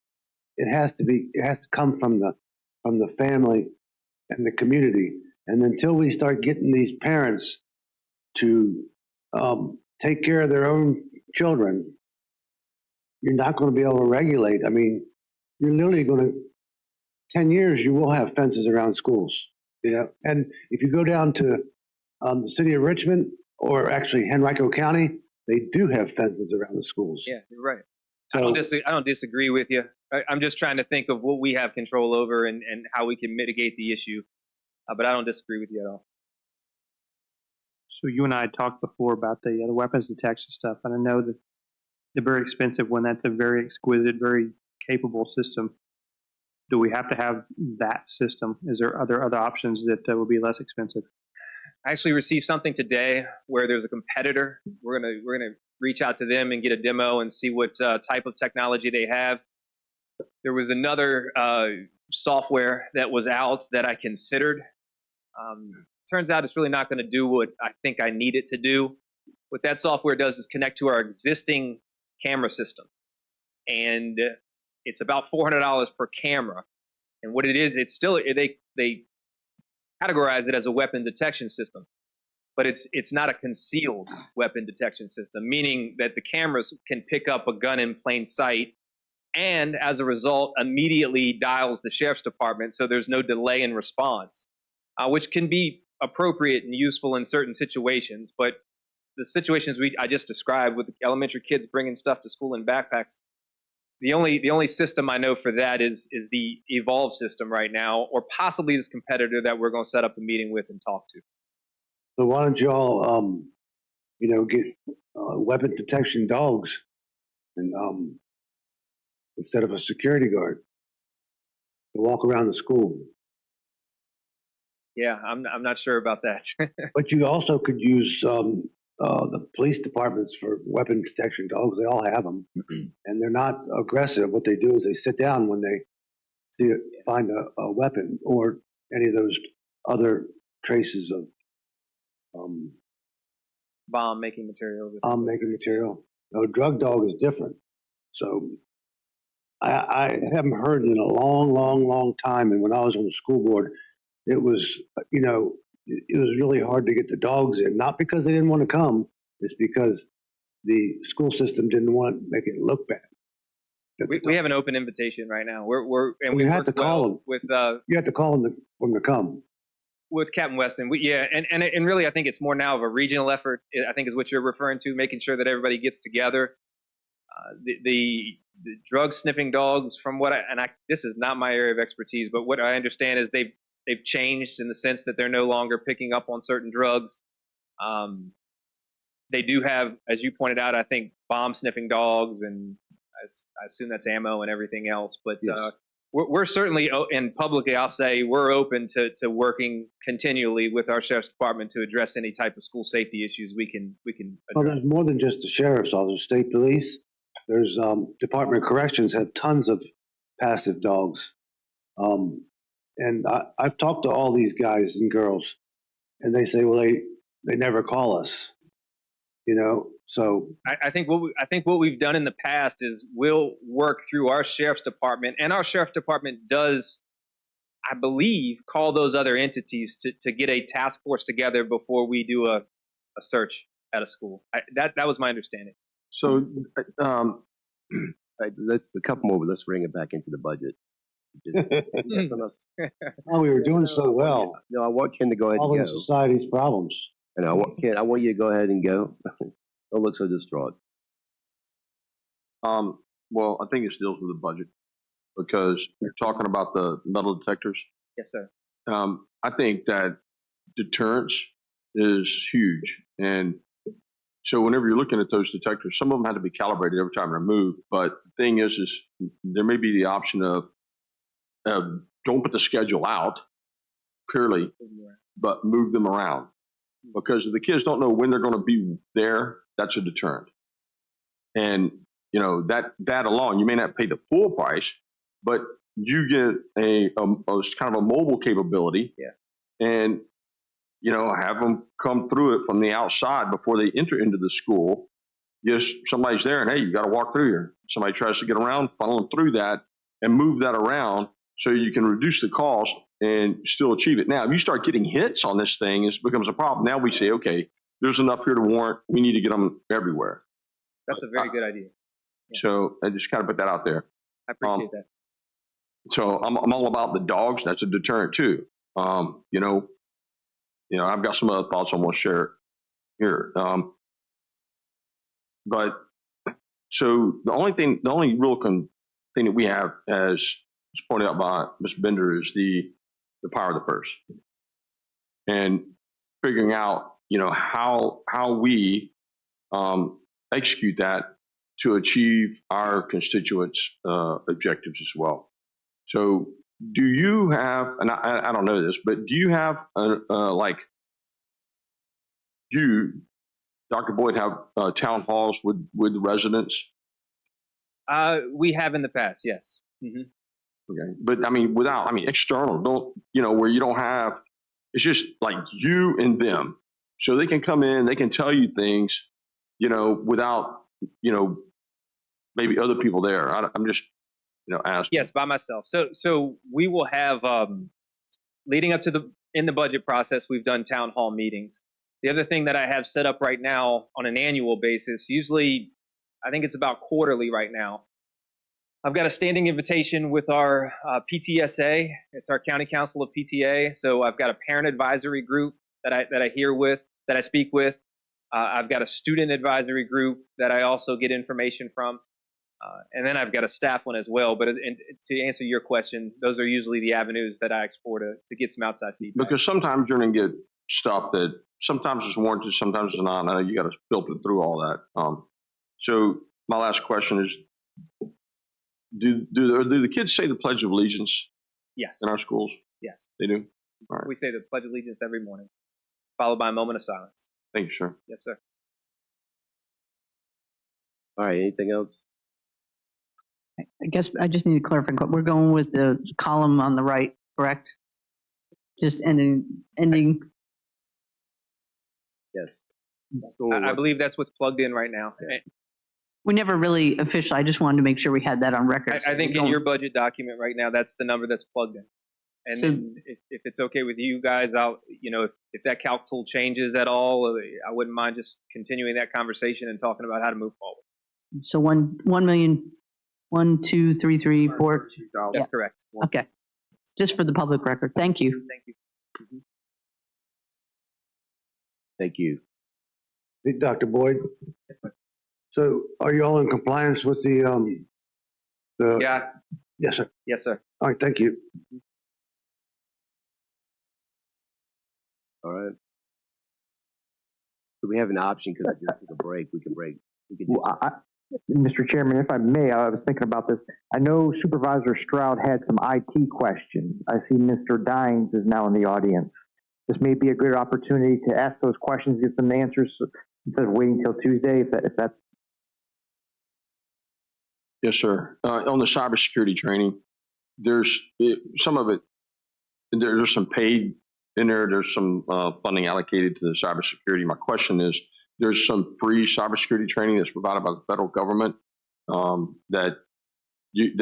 It has to come from the family and the community. And until we start getting these parents to take care of their own children, you're not going to be able to regulate. I mean, you're literally going to, 10 years, you will have fences around schools. You know? And if you go down to the city of Richmond, or actually Henrico County, they do have fences around the schools. Yeah, you're right. So, I don't disagree with you. I'm just trying to think of what we have control over and how we can mitigate the issue. But I don't disagree with you at all. So you and I had talked before about the weapons detection stuff, and I know that they're very expensive when that's a very exquisite, very capable system. Do we have to have that system? Are there other options that will be less expensive? I actually received something today where there's a competitor. We're gonna reach out to them and get a demo and see what type of technology they have. There was another software that was out that I considered. Turns out it's really not going to do what I think I need it to do. What that software does is connect to our existing camera system, and it's about $400 per camera. And what it is, it's still they categorize it as a weapon detection system, but it's not a concealed weapon detection system, meaning that the cameras can pick up a gun in plain sight, and as a result, immediately dials the sheriff's department, so there's no delay in response, which can be appropriate and useful in certain situations. But the situations I just described with elementary kids bringing stuff to school in backpacks, the only system I know for that is the Evolve system right now, or possibly this competitor that we're going to set up a meeting with and talk to. So why don't you all, get weapon detection dogs, and instead of a security guard, to walk around the school. Yeah, I'm not sure about that. But you also could use the police departments for weapon detection dogs. They all have them, and they're not aggressive. What they do is they sit down when they find a weapon or any of those other traces of bomb-making materials. Bomb-making material. A drug dog is different. So I haven't heard in a long time. And when I was on the school board, it was, it was really hard to get the dogs in. Not because they didn't want to come. It's because the school system didn't want to make it look bad. We have an open invitation right now. We have to call them with you have to call them to come. With Captain Weston. And really, I think it's more now of a regional effort. I think is what you're referring to, making sure that everybody gets together. The drug sniffing dogs, from what this is not my area of expertise, but what I understand is they've changed in the sense that they're no longer picking up on certain drugs. They do have, as you pointed out, I think bomb sniffing dogs, and I assume that's ammo and everything else. But yes. We're certainly, and publicly I'll say, we're open to working continually with our sheriff's department to address any type of school safety issues we can address. Well, there's more than just the sheriff's office, state police. There's Department of Corrections have tons of passive dogs. And I've talked to all these guys and girls, and they say, well, they never call us, So I think what we've done in the past is we'll work through our sheriff's department, and our sheriff's department does, I believe, call those other entities to get a task force together before we do a search at a school. That was my understanding. So let's a couple more, but let's bring it back into the budget. Oh, we were doing so well. No, I want Ken to go ahead and go. Solving society's problems. And I want you to go ahead and go. Don't look so distraught. Well, I think it deals with the budget because you're talking about the metal detectors. Yes, sir. I think that deterrence is huge. And so whenever you're looking at those detectors, some of them have to be calibrated every time they're moved. But the thing is there may be the option of don't put the schedule out purely, but move them around. Because if the kids don't know when they're going to be there, that's a deterrent. And, that alone, you may not pay the full price, but you get a kind of a mobile capability. Yeah. And, have them come through it from the outside before they enter into the school. Just somebody's there and, hey, you got to walk through here. Somebody tries to get around, funnel them through that and move that around so you can reduce the cost and still achieve it. Now, if you start getting hits on this thing, it becomes a problem. Now we say, okay, there's enough here to warrant. We need to get them everywhere. That's a very good idea. Yeah. So I just kind of put that out there. I appreciate that. So I'm all about the dogs. That's a deterrent too. I've got some other thoughts I want to share here. But so the only real thing that we have, as pointed out by Mr. Bender, is the power of the purse, and figuring out how we execute that to achieve our constituents' objectives as well. So, do you have, and I don't know this, but do you have Dr. Boyd, have town halls with the residents? We have in the past, yes. Mm-hmm. Okay, but external, where you don't have, it's just like you and them, so they can come in, they can tell you things, without, maybe other people there. I'm just, asking. Yes, by myself. So we will have, leading up to in the budget process, we've done town hall meetings. The other thing that I have set up right now on an annual basis, usually I think it's about quarterly right now. I've got a standing invitation with our PTSA. It's our County Council of PTA. So I've got a parent advisory group that I speak with. I've got a student advisory group that I also get information from. And then I've got a staff one as well. But to answer your question, those are usually the avenues that I explore to get some outside feedback. Because sometimes you're going to get stuff that sometimes is warranted, sometimes it's not. I know you got to filter through all that. So my last question is, do the kids say the Pledge of Allegiance? Yes. In our schools? Yes. They do? All right. We say the Pledge of Allegiance every morning, followed by a moment of silence. Thank you, sir. Yes, sir. All right, anything else? I guess I just need to clarify. We're going with the column on the right, correct? Just ending. Yes. I believe that's what's plugged in right now. We never really officially, I just wanted to make sure we had that on record. I think in your budget document right now, that's the number that's plugged in. And So- then if it's okay with you guys, if that calc tool changes at all, I wouldn't mind just continuing that conversation and talking about how to move forward. So 1,000,000, That's correct. Okay. Just for the public record. Thank you. Thank you. Thank you. Hey, Dr. Boyd. So are you all in compliance with the Yeah. Yes, sir. Yes, sir. All right, thank you. All right. So we have an option because we just took a break. We can break. We can. Well, Mr. Chairman, if I may, I was thinking about this. I know Supervisor Stroud had some IT questions. I see Mr. Dines is now in the audience. This may be a good opportunity to ask those questions, get some answers instead of waiting till Tuesday. If that's Yes, sir. On the cybersecurity training, some of it, there's some paid in there. There's some funding allocated to the cybersecurity. My question is, there's some free cybersecurity training that's provided by the federal government that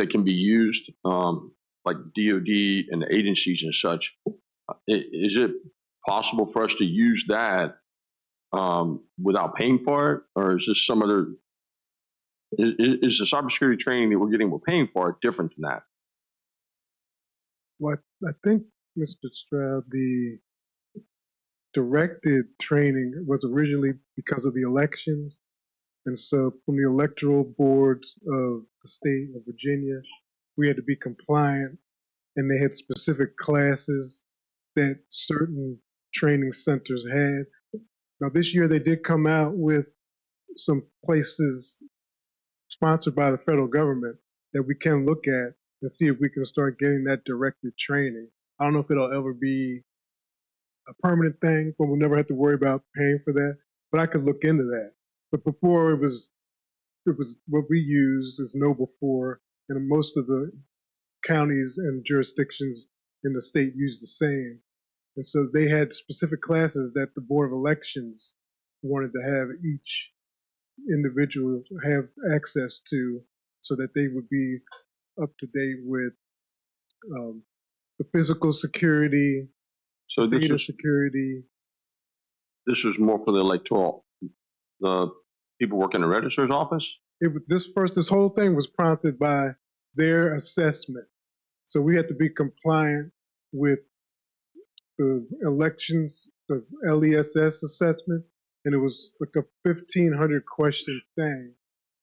can be used, like DOD and the agencies and such. Is it possible for us to use that without paying for it, or is this some other? Is the cybersecurity training that we're paying for it different than that? Well, I think, Mr. Stroud, the directed training was originally because of the elections. And so from the electoral boards of the state of Virginia, we had to be compliant, and they had specific classes that certain training centers had. Now this year they did come out with some places sponsored by the federal government that we can look at and see if we can start getting that directed training. I don't know if it'll ever be a permanent thing, but we'll never have to worry about paying for that. But I could look into that. But before it was what we use is Noble 4, and most of the counties and jurisdictions in the state use the same. And so they had specific classes that the Board of Elections wanted to have each individual have access to, so that they would be up to date with the physical security, So data security. This was more for the electoral, the people working in the registrar's office? This whole thing was prompted by their assessment. So we had to be compliant with the elections, the LESS assessment, and it was like a 1,500 question thing.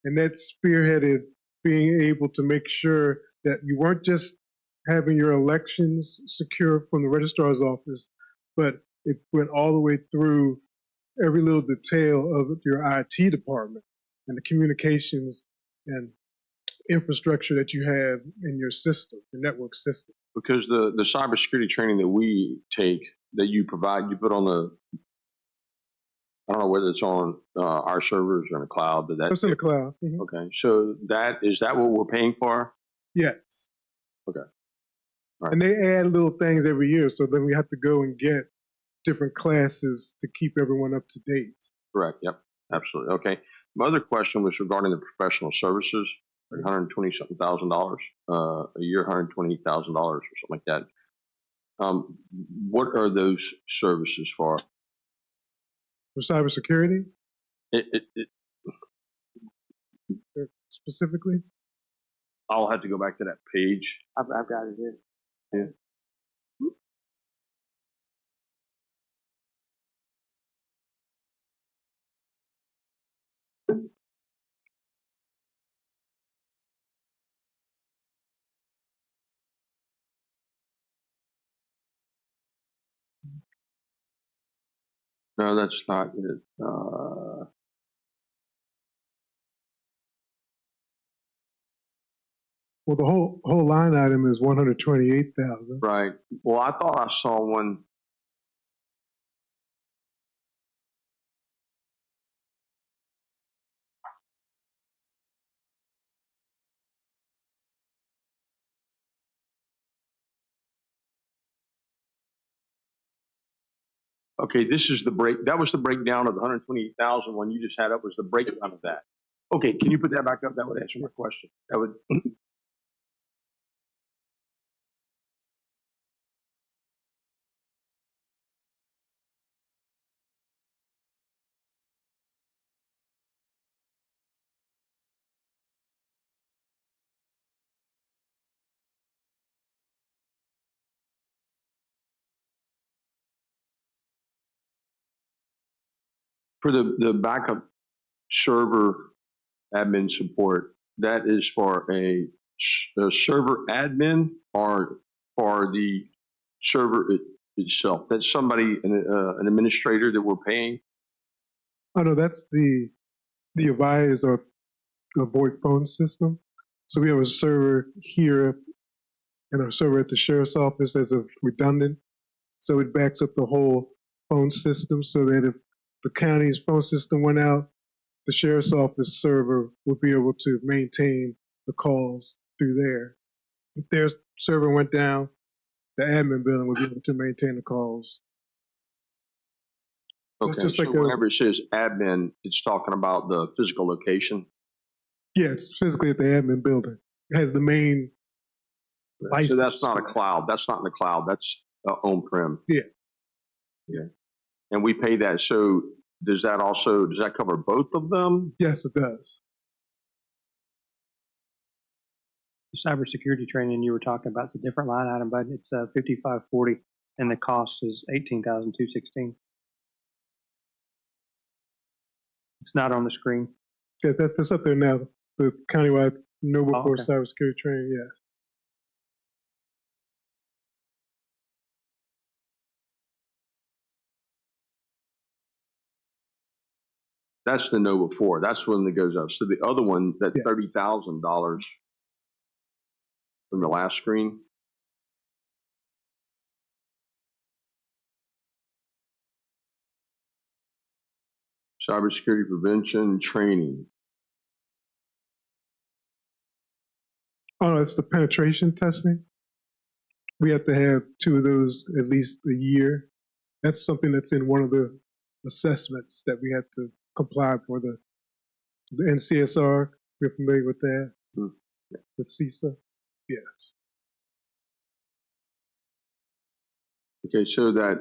And that spearheaded being able to make sure that you weren't just having your elections secure from the registrar's office, but it went all the way through every little detail of your IT department and the communications and infrastructure that you have in your system, your network system. Because the cybersecurity training that we take, that you provide, you put on the, I don't know whether it's on our servers or in the cloud. It's in the cloud. Mm-hmm. Okay, so is that what we're paying for? Yes. Okay. Right. And they add little things every year, so then we have to go and get different classes to keep everyone up to date. Correct. Yep. Absolutely. Okay. My other question was regarding the professional services, $120-something thousand, a year, $120,000 or something like that. What are those services for? For cybersecurity, It, specifically? I'll have to go back to that page. I've got it here. Yeah. No, that's not it. Well, the whole line item is 128,000. Right. Well, I thought I saw one. Okay, this is the break. That was the breakdown of the 128,000 one you just had up was the breakdown of that. Okay, can you put that back up? That would answer my question. That would. For the backup server admin support, that is for a server admin or for the server itself? That's somebody, an administrator that we're paying? Oh, no, that's the Avaya is a VoIP phone system. So we have a server here and a server at the sheriff's office as a redundant. So it backs up the whole phone system so that if the county's phone system went out, the sheriff's office server would be able to maintain the calls through there. If their server went down, the admin building would be able to maintain the calls. Okay, so like whenever it says admin, it's talking about the physical location? Yeah, it's physically at the admin building. It has the main license. So that's not a cloud. That's not in the cloud. That's on-prem. Yeah. Yeah. And we pay that. So does that cover both of them? Yes, it does. The cybersecurity training you were talking about is a different line item, but it's 5540, and the cost is 18,216. It's not on the screen. Yeah, that's up there now. The countywide Noble Force okay. cybersecurity training. Yeah. That's the Nova 4. That's one that goes up. So the other one, that $30,000 from the last screen. Cybersecurity prevention training. Oh, no, it's the penetration testing. We have to have 2 of those at least a year. That's something that's in one of the assessments that we have to comply for the NCSR. We're familiar with that. With CISA. Yes. Okay, so that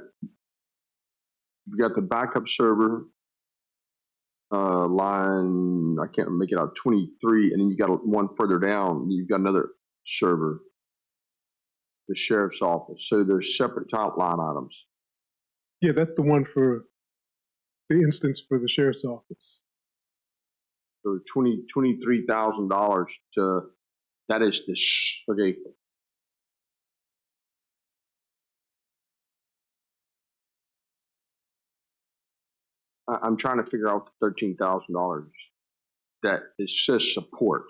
you've got the backup server line, I can't make it out, 23, and then you got one further down, you've got another server, the sheriff's office. So there's separate top line items. Yeah, that's the one for the instance for the sheriff's office. So $23,000 to, that is the, okay. I'm trying to figure out the $13,000 that it says support.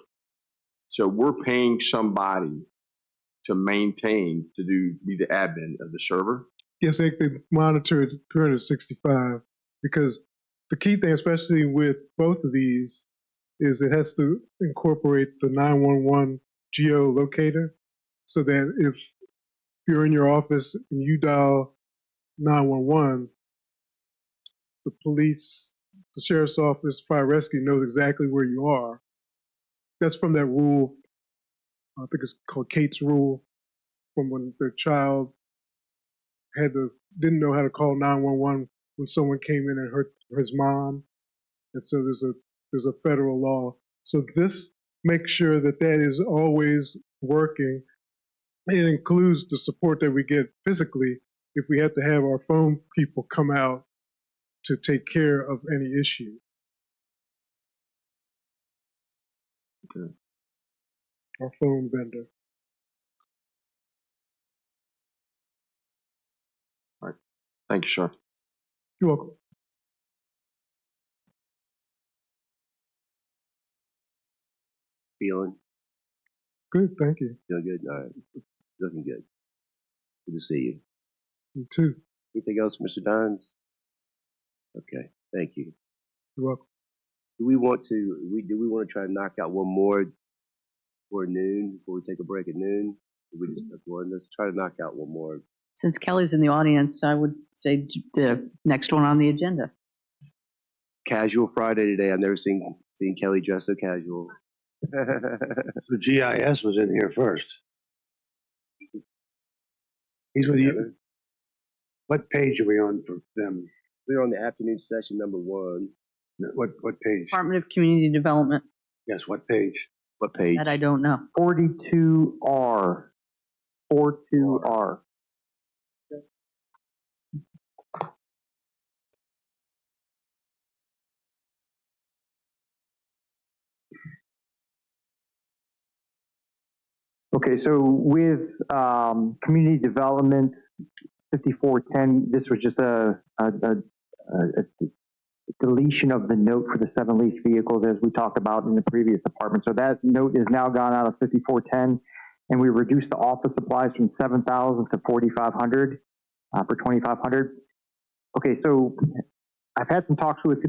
So we're paying somebody to maintain, be the admin of the server? Yes, they monitor it 365 because the key thing, especially with both of these, is it has to incorporate the 911 geolocator so that if you're in your office and you dial 911, the police the sheriff's office, fire rescue knows exactly where you are. That's from that rule. I think it's called Kate's rule, from when their child didn't know how to call 911 when someone came in and hurt his mom. And so there's a federal law. So this makes sure that that is always working. It includes the support that we get physically if we have to have our phone people come out to take care of any issue. Okay. Our phone vendor. All right. Thank you, sir. You're welcome. Feeling? Good, thank you. Feeling good? All right. Looking good. Good to see you. You too. Anything else, Mr. Dines? Okay, thank you. You're welcome. Do we want to try to knock out one more before noon, before we take a break at noon? We just took one. Let's try to knock out one more. Since Kelly's in the audience, I would say the next one on the agenda. Casual Friday today. I've never seen Kelly dressed so casual. The GIS was in here first. He's with you. What page are we on for them? We're on the afternoon session number 1. What page? Department of Community Development. Yes, what page? What page? That I don't know. 42R. 42R. Okay, so with community development, 5410, this was just a deletion of the note for the 7 leased vehicles as we talked about in the previous department. So that note is now gone out of 5410, and we reduced the office supplies from 7,000 to 4,500 for 2,500. Okay, so I've had some talks with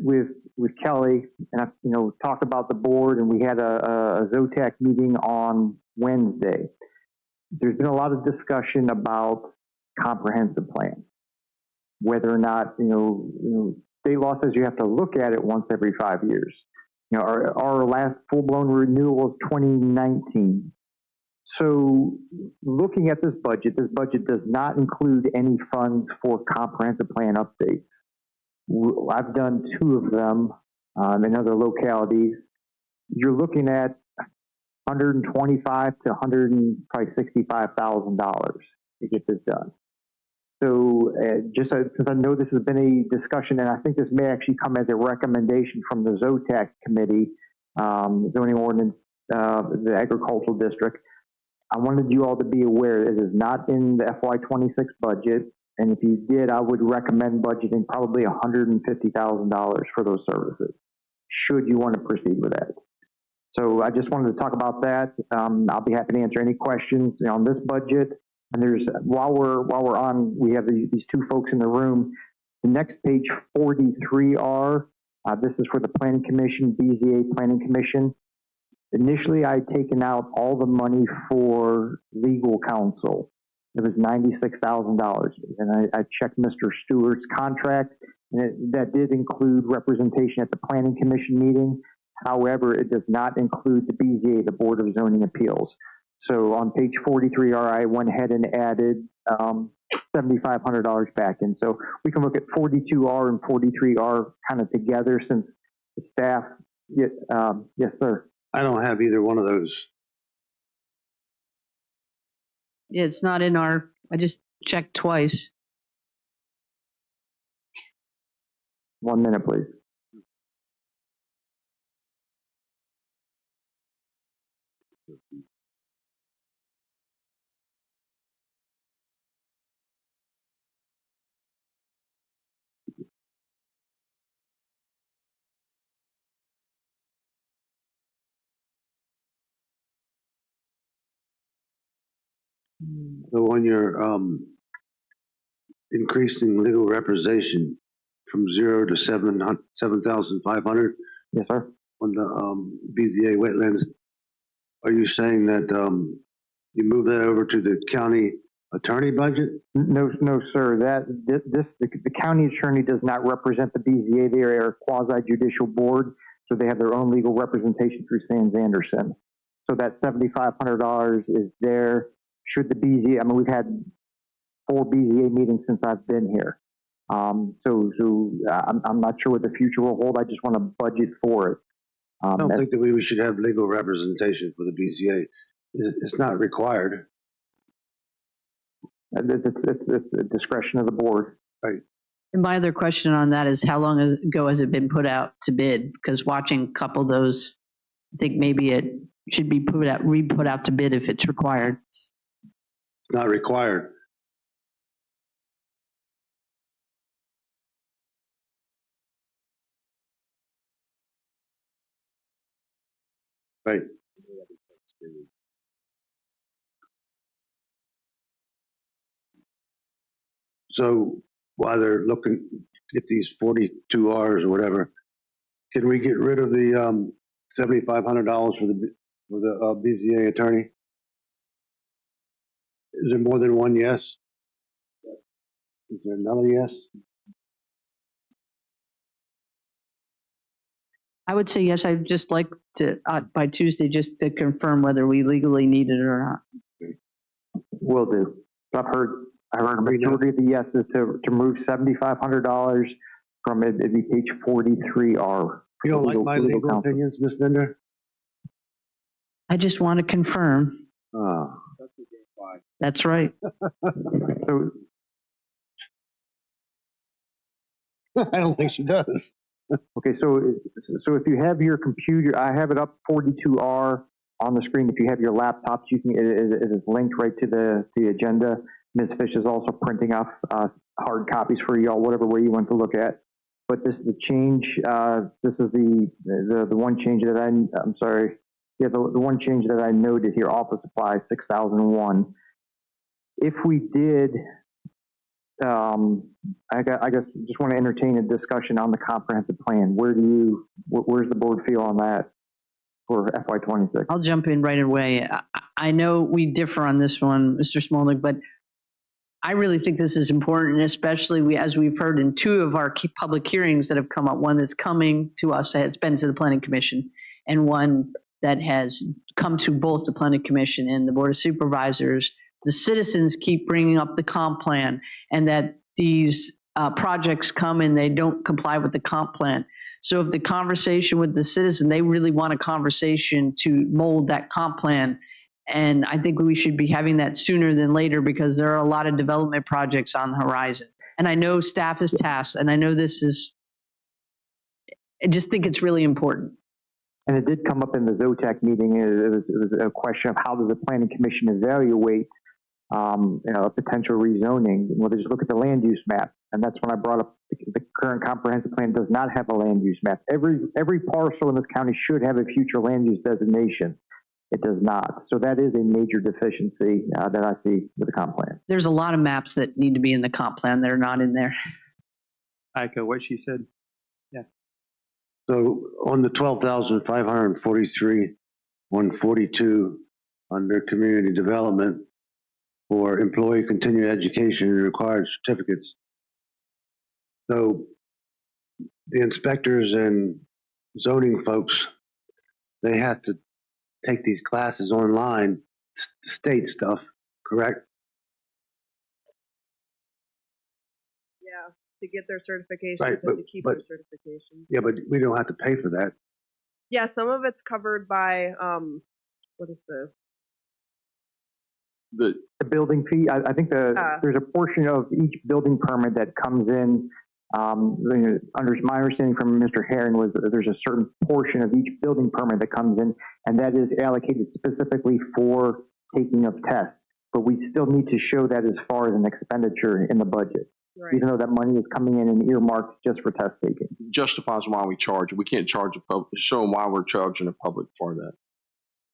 Kelly, and I've talked about the board, and we had a ZOTAC meeting on Wednesday. There's been a lot of discussion about comprehensive plan, whether or not state law says you have to look at it once every 5 years. Our last full-blown renewal was 2019. So looking at this budget does not include any funds for comprehensive plan updates. I've done 2 of them in other localities. You're looking at $125 to $165,000 to get this done. So since I know this has been a discussion, and I think this may actually come as a recommendation from the ZOTAC committee, zoning ordinance, the agricultural district, I wanted you all to be aware it is not in the FY26 budget. And if you did, I would recommend budgeting probably $150,000 for those services, should you want to proceed with that. So I just wanted to talk about that. I'll be happy to answer any questions on this budget. And there's while we're on, we have these 2 folks in the room. The next page, 43R. This is for the Planning Commission, BZA Planning Commission. Initially, I had taken out all the money for legal counsel. It was $96,000, and I checked Mr. Stewart's contract, and that did include representation at the Planning Commission meeting. However, it does not include the BZA, the Board of Zoning Appeals. So on page 43R, I went ahead and added $7,500 back in. So we can look at 42R and 43R kind of together, since the staff. Yes, sir. I don't have either one of those. Yeah, it's not in I just checked twice. 1 minute, please. So when you're increasing legal representation from 0 to 7,500. Yes, sir. On the BZA wetlands, are you saying that you move that over to the county attorney budget? No, no, sir. The county attorney does not represent the BZA. They are a quasi-judicial board, so they have their own legal representation through Sands Anderson. So that $7,500 is there. Should the BZA, I mean, we've had 4 BZA meetings since I've been here. I'm not sure what the future will hold. I just want to budget for it. I don't think that we should have legal representation for the BZA. It's not required. It's a discretion of the board. Right. And my other question on that is how long ago has it been put out to bid? Because watching a couple of those, I think maybe it should be re-put out to bid if it's required. It's not required. Right. So while they're looking at these 42 Rs or whatever, can we get rid of the $7,500 for the BZA attorney? Is there more than one yes? Is there another yes? I would say yes. I'd just like to, by Tuesday, just to confirm whether we legally need it or not. Will do. I've heard a majority of the yeses to remove $7,500 from it. It'd be page 43R. You don't like my legal opinions, Ms. Bender? I just want to confirm. Oh. That's right. So, I don't think she does. Okay, so if you have your computer, I have it up 42R on the screen. If you have your laptops, you can. It is linked right to the agenda. Ms. Fish is also printing off hard copies for y'all, whatever way you want to look at. But this is the change. This is the one change that I'm sorry. Yeah, the one change that I noted here. Office supplies 6,001. If we did. I guess just want to entertain a discussion on the comprehensive plan. Where's the board feel on that for FY26? I'll jump in right away. I know we differ on this one, Mr. Smolnik, but I really think this is important, especially as we've heard in 2 of our key public hearings that have come up, one that's coming to us, it's been to the Planning Commission, and one that has come to both the Planning Commission and the Board of Supervisors. The citizens keep bringing up the comp plan and that these projects come and they don't comply with the comp plan. So if the conversation with the citizen, they really want a conversation to mold that comp plan. And I think we should be having that sooner than later because there are a lot of development projects on the horizon. And I know staff is tasked, and I know I just think it's really important. And it did come up in the ZOTAC meeting. It was a question of how does the Planning Commission evaluate a potential rezoning? Well, they just look at the land use map, and that's when I brought up the current comprehensive plan does not have a land use map. Every parcel in this county should have a future land use designation. It does not. So that is a major deficiency that I see with the comp plan. There's a lot of maps that need to be in the comp plan that are not in there. I echo what she said. Yeah. So on the 12,543, 142 under community development for employee continuing education and required certificates. So the inspectors and zoning folks, they have to take these classes online, state stuff, correct? Yeah, to get their certification, Right, and to keep their certification. Yeah, but we don't have to pay for that. Yeah, some of it's covered by, what is the building fee? I think there's a portion of each building permit that comes in. Under my understanding from Mr. Herring was that there's a certain portion of each building permit that comes in, and that is allocated specifically for taking of tests. But we still need to show that as far as an expenditure in the budget, right, even though that money is coming in and earmarked just for test taking. Justifies why we charge it. We can't charge the public, show them why we're charging the public for that.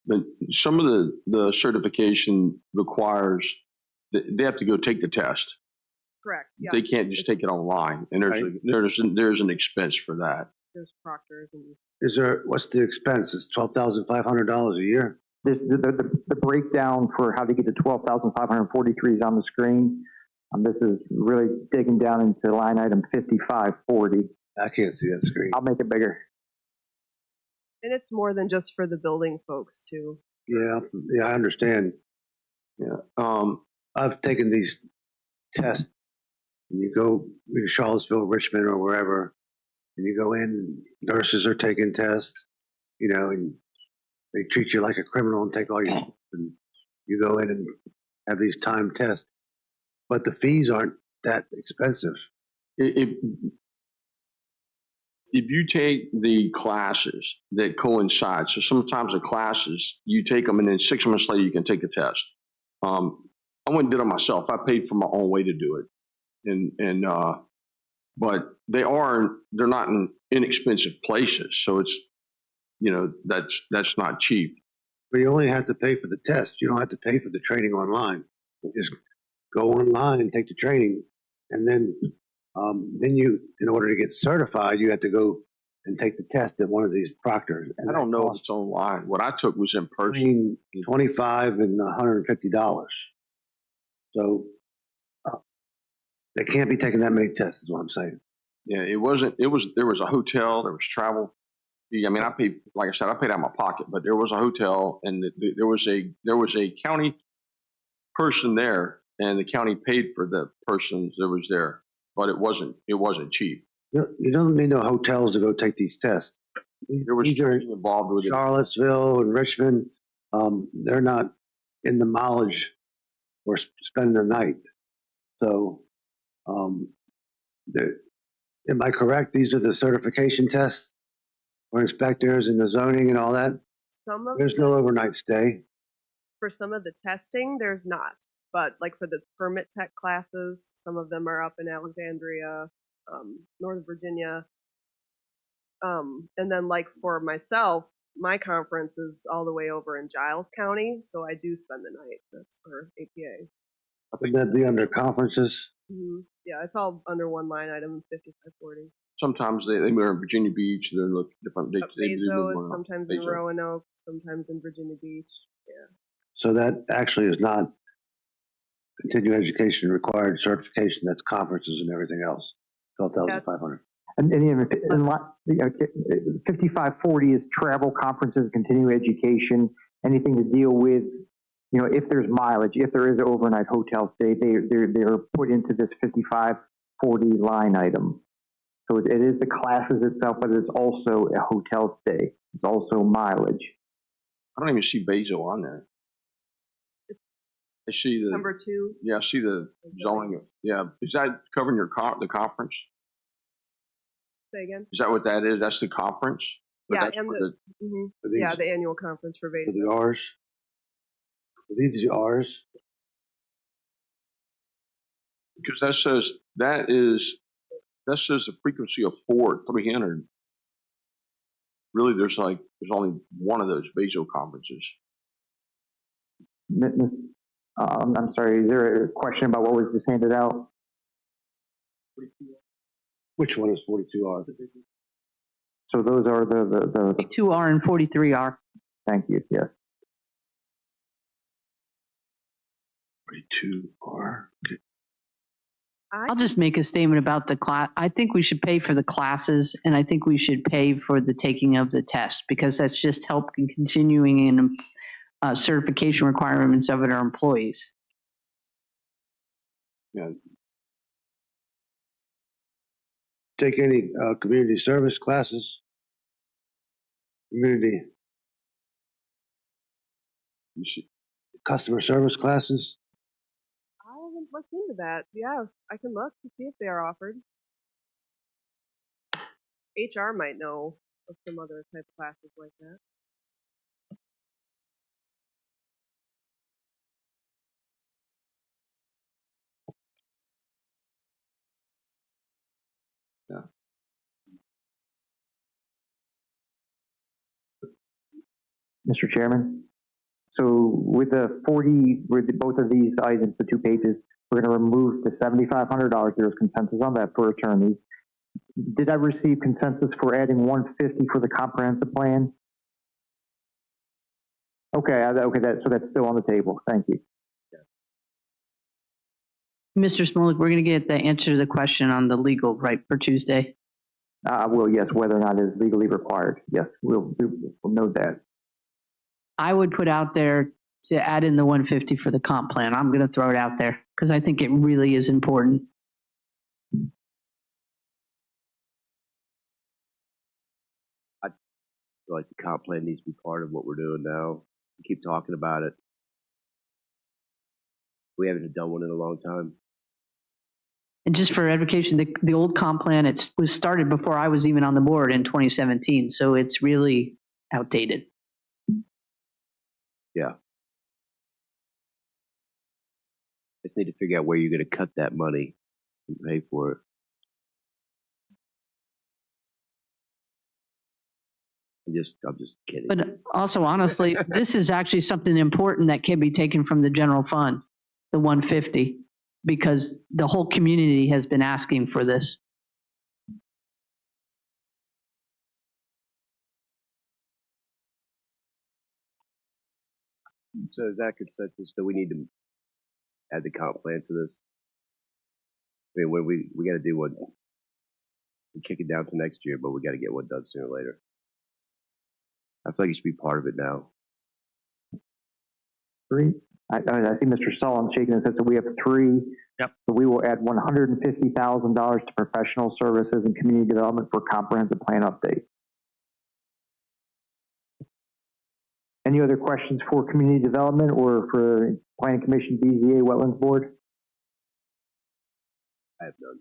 But some of the certification requires that they have to go take the test. correct. Yeah. They can't just take it online, and there's an expense for that. There's proctors and. What's the expense? It's $12,500 a year. the breakdown for how to get to 12,543 is on the screen. This is really digging down into line item 5540. I can't see that screen. I'll make it bigger. And it's more than just for the building folks too. Yeah, I understand. Yeah, I've taken these tests. And you go to Charlottesville, Richmond, or wherever, and you go in. Nurses are taking tests, you know, and they treat you like a criminal and take all your. And you go in and have these timed tests, but the fees aren't that expensive. If you take the classes that coincide, so sometimes the classes, you take them and then 6 months later you can take a test. I went and did it myself. I paid for my own way to do it. But they're not in inexpensive places. So it's, you know, that's not cheap. But you only have to pay for the test. You don't have to pay for the training online. You just go online and take the training. And then you, in order to get certified, you have to go and take the test at one of these proctors. And I don't know if it's online. What I took was in person. Between $25 and $150. So they can't be taking that many tests, is what I'm saying. Yeah, there was a hotel, there was travel. I mean, I paid, like I said, I paid out of my pocket, but there was a hotel and there was a county person there, and the county paid for the person that was there, but it wasn't cheap. You don't need no hotels to go take these tests. There was something involved with Charlottesville and Richmond. They're not in the mileage or spending the night. So, am I correct? These are the certification tests for inspectors and the zoning and all that? There's no overnight stay. For some of the testing, there's not. But like for the permit tech classes, some of them are up in Alexandria, Northern Virginia. And then like for myself, my conference is all the way over in Giles County, so I do spend the night. That's for APA. Would that be under conferences? Mm-hmm. Yeah, it's all under one line item, 5540. Sometimes they were in Virginia Beach. They look different. Sometimes in Roanoke, sometimes in Virginia Beach. Yeah. So that actually is not continuing education required certification. That's conferences and everything else. 12,500. And 5540 is travel, conferences, continuing education, anything to deal with, you know, if there's mileage, if there is an overnight hotel stay, they're put into this 5540 line item. So it is the classes itself, but it's also a hotel stay. It's also mileage. I don't even see Basil on there. I see the number 2. Yeah, I see the zoning. Yeah, is that covering the conference? Say again. Is that what that is? That's the conference. But yeah, and the annual conference for Basil. The R's. These are R's. Because that says the frequency of 300. Really, there's only one of those Basil conferences. I'm sorry, is there a question about what was just handed out? Which one is 42R? So those are the 42R and 43R. Thank you, yes. 42R. Okay. I'll just make a statement about the class. I think we should pay for the classes, and I think we should pay for the taking of the test, because that's just helping continuing in certification requirements of our employees. Yeah. Take any community service classes, customer service classes. I haven't looked into that. Yeah, I can look to see if they are offered. HR might know of some other type of classes like that. Yeah. Mr. Chairman, so with both of these items, the 2 pages, we're going to remove the $7,500. There's consensus on that for attorneys. Did I receive consensus for adding $150 for the comprehensive plan? Okay, so that's still on the table. Thank you. Mr. Smolik, we're going to get the answer to the question on the legal, right, for Tuesday? I will, yes, whether or not it is legally required. Yes, we'll note that. I would put out there to add in the 150 for the comp plan. I'm going to throw it out there because I think it really is important. I feel like the comp plan needs to be part of what we're doing now. We keep talking about it. We haven't done one in a long time. And just for education, the old comp plan, it was started before I was even on the board in 2017, so it's really outdated. Yeah. Just need to figure out where you're going to cut that money and pay for it. I'm just kidding. But also, honestly, this is actually something important that can be taken from the general fund, the 150, because the whole community has been asking for this. So is that consensus that we need to add the comp plan to this? I mean, when we got to do one, we kick it down to next year, but we got to get one done sooner or later. I feel like it should be part of it now. Three. I think Mr. Sullivan shaking his head, so we have three. Yep. So we will add $150,000 to professional services and community development for comprehensive plan update. Any other questions for community development or for Planning Commission, BZA, Wetlands Board? I have none.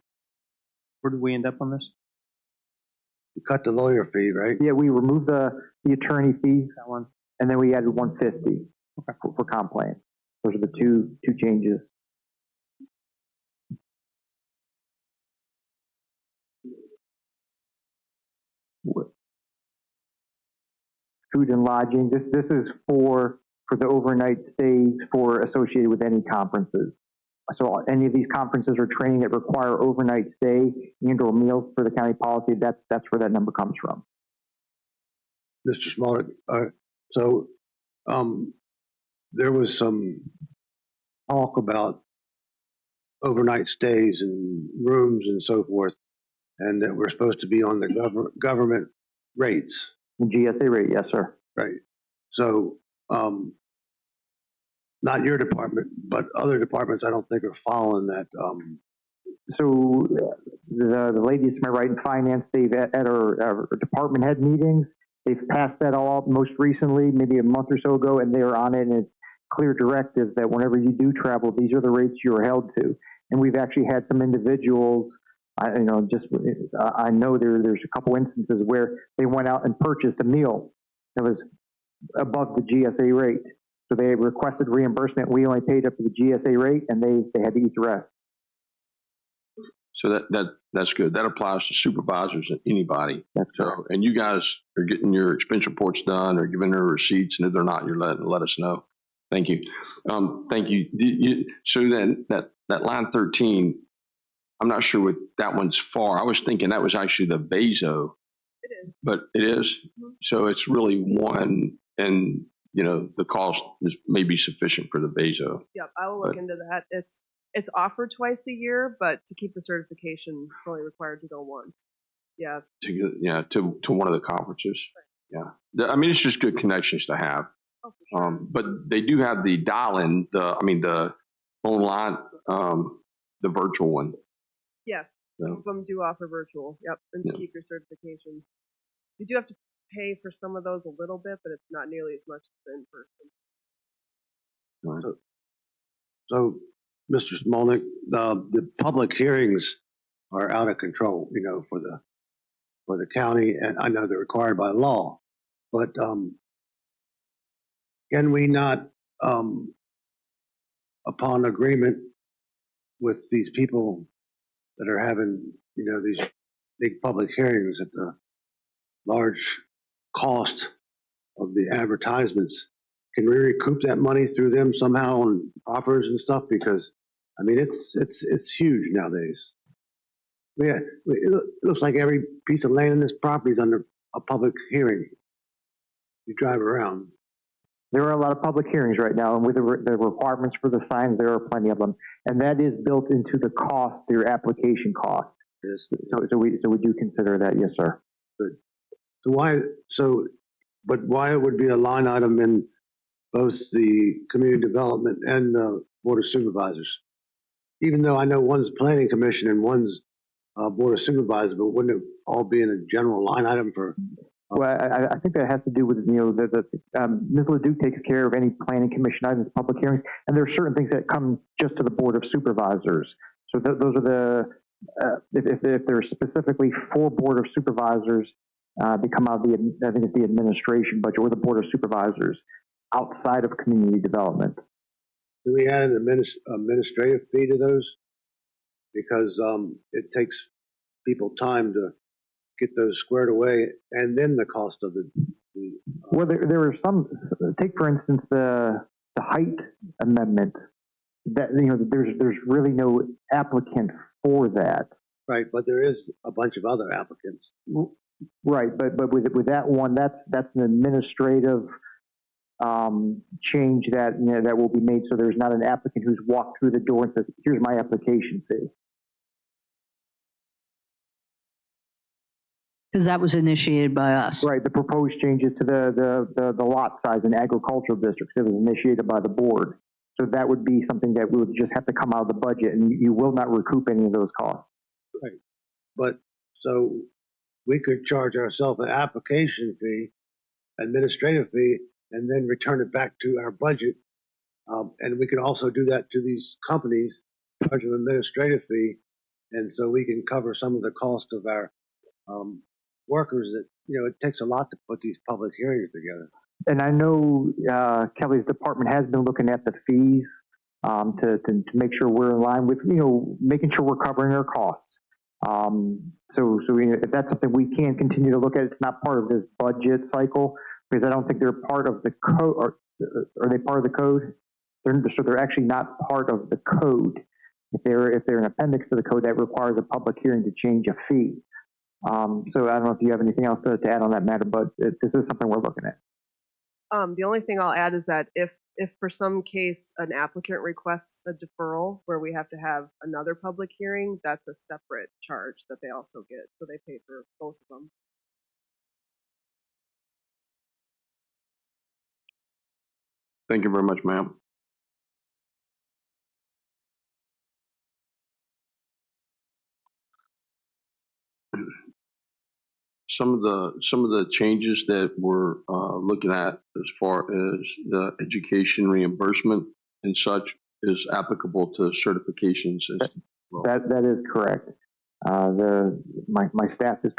Where did we end up on this? You cut the lawyer fee, right? Yeah, we removed the attorney fees, That one. and then we added 150 for comp plan. Those are the two changes. Food and lodging. This is for the overnight stays associated with any conferences. So any of these conferences or training that require overnight stay and/or meals for the county policy, that's where that number comes from. Mr. Smolik, there was some talk about overnight stays and rooms and so forth, and that we're supposed to be on the government rates. The GSA rate, yes, sir. Right. So, not your department, but other departments, I don't think are following that. So the ladies to my right in finance, they've at our department head meetings, they've passed that all out most recently, maybe a month or so ago, and they are on it, and it's clear directives that whenever you do travel, these are the rates you are held to. And we've actually had some individuals, I know there's a couple instances where they went out and purchased a meal that was above the GSA rate. So they requested reimbursement. We only paid up to the GSA rate, and they had to eat the rest. So that's good. That applies to supervisors and anybody. So, and you guys are getting your expense reports done or giving their receipts, and if they're not, you're let us know. Thank you. Thank you. So then that line 13, I'm not sure what that one's for. I was thinking that was actually the BASO. It is. But it is? Mm-hmm. So it's really one, and the cost is maybe sufficient for the BASO. Yep, I will look into that. It's offered twice a year, but to keep the certification, it's only required to go once. Yeah. To one of the conferences. Right. Yeah. I mean, it's just good connections to have. Oh, for sure. But they do have the dial-in, the online, the virtual one. Yes, some of them do offer virtual. Yep, and to keep your certification. You do have to pay for some of those a little bit, but it's not nearly as much as in person. Right. So, Mr. Smolnik, the public hearings are out of control, for the county, and I know they're required by law, but can we not, upon agreement with these people that are having, these big public hearings at the large cost of the advertisements, can we recoup that money through them somehow on offers and stuff? Because I mean, it's huge nowadays. Yeah, it looks like every piece of land in this property is under a public hearing. You drive around. There are a lot of public hearings right now, and with the requirements for the signs, there are plenty of them, and that is built into the cost, your application cost. Yes. So we do consider that, yes, sir. Good. But why it would be a line item in both the community development and the board of supervisors? Even though I know one's planning commission and one's board of supervisors, but wouldn't it all be in a general line item for? Well, I think that has to do with, you know, Ms. LeDuc takes care of any planning commission items, public hearings, and there are certain things that come just to the board of supervisors. So those are the, if they're specifically for board of supervisors, they come out of the, I think it's the administration budget or the board of supervisors outside of community development. Do we add an administrative fee to those? Because it takes people time to get those squared away, and then the cost of the well, there are some. Take for instance the height amendment. That, you know, there's really no applicant for that. Right, but there is a bunch of other applicants. Right, but with that one, that's an administrative change that, you know, that will be made. So there's not an applicant who's walked through the door and says, "Here's my application fee." Because that was initiated by us. Right, the proposed changes to the lot size in agricultural districts, it was initiated by the board. So that would be something that we would just have to come out of the budget, and you will not recoup any of those costs. Right, but so we could charge ourselves an application fee, administrative fee, and then return it back to our budget. And we could also do that to these companies, charge them an administrative fee, and so we can cover some of the cost of our workers. That, you know, it takes a lot to put these public hearings together. And I know Kelly's department has been looking at the fees to make sure we're in line with, you know, making sure we're covering our costs. So if that's something we can continue to look at, it's not part of this budget cycle, because I don't think they're part of the code. Or are they part of the code? So they're actually not part of the code. If they're an appendix to the code, that requires a public hearing to change a fee. So I don't know if you have anything else to add on that matter, but this is something we're looking at. The only thing I'll add is that if for some case an applicant requests a deferral where we have to have another public hearing, that's a separate charge that they also get. So they pay for both of them. Thank you very much, ma'am. Some of the changes that we're looking at as far as the education reimbursement and such is applicable to certifications as well. That is correct. My staff is,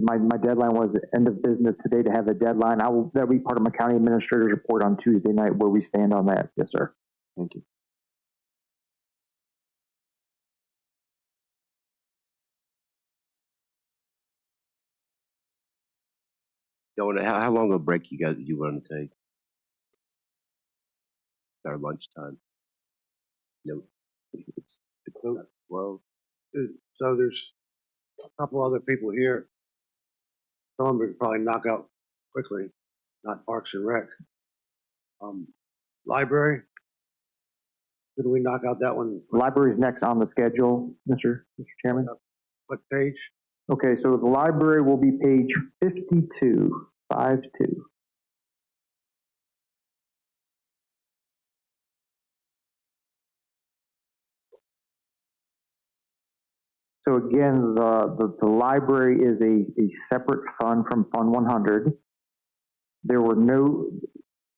my deadline was the end of business today to have a deadline. That'll be part of my county administrator's report on Tuesday night where we stand on that. Yes, sir. Thank you. How long of a break you want to take? Our lunchtime. No. It's 12. So there's a couple other people here. Some of them we could probably knock out quickly, not Parks and Rec. Library. Did we knock out that one? Library is next on the schedule, Mr. Chairman. What page? Okay, so the library will be page 52, 52. So again, the library is a separate fund from Fund 100. There were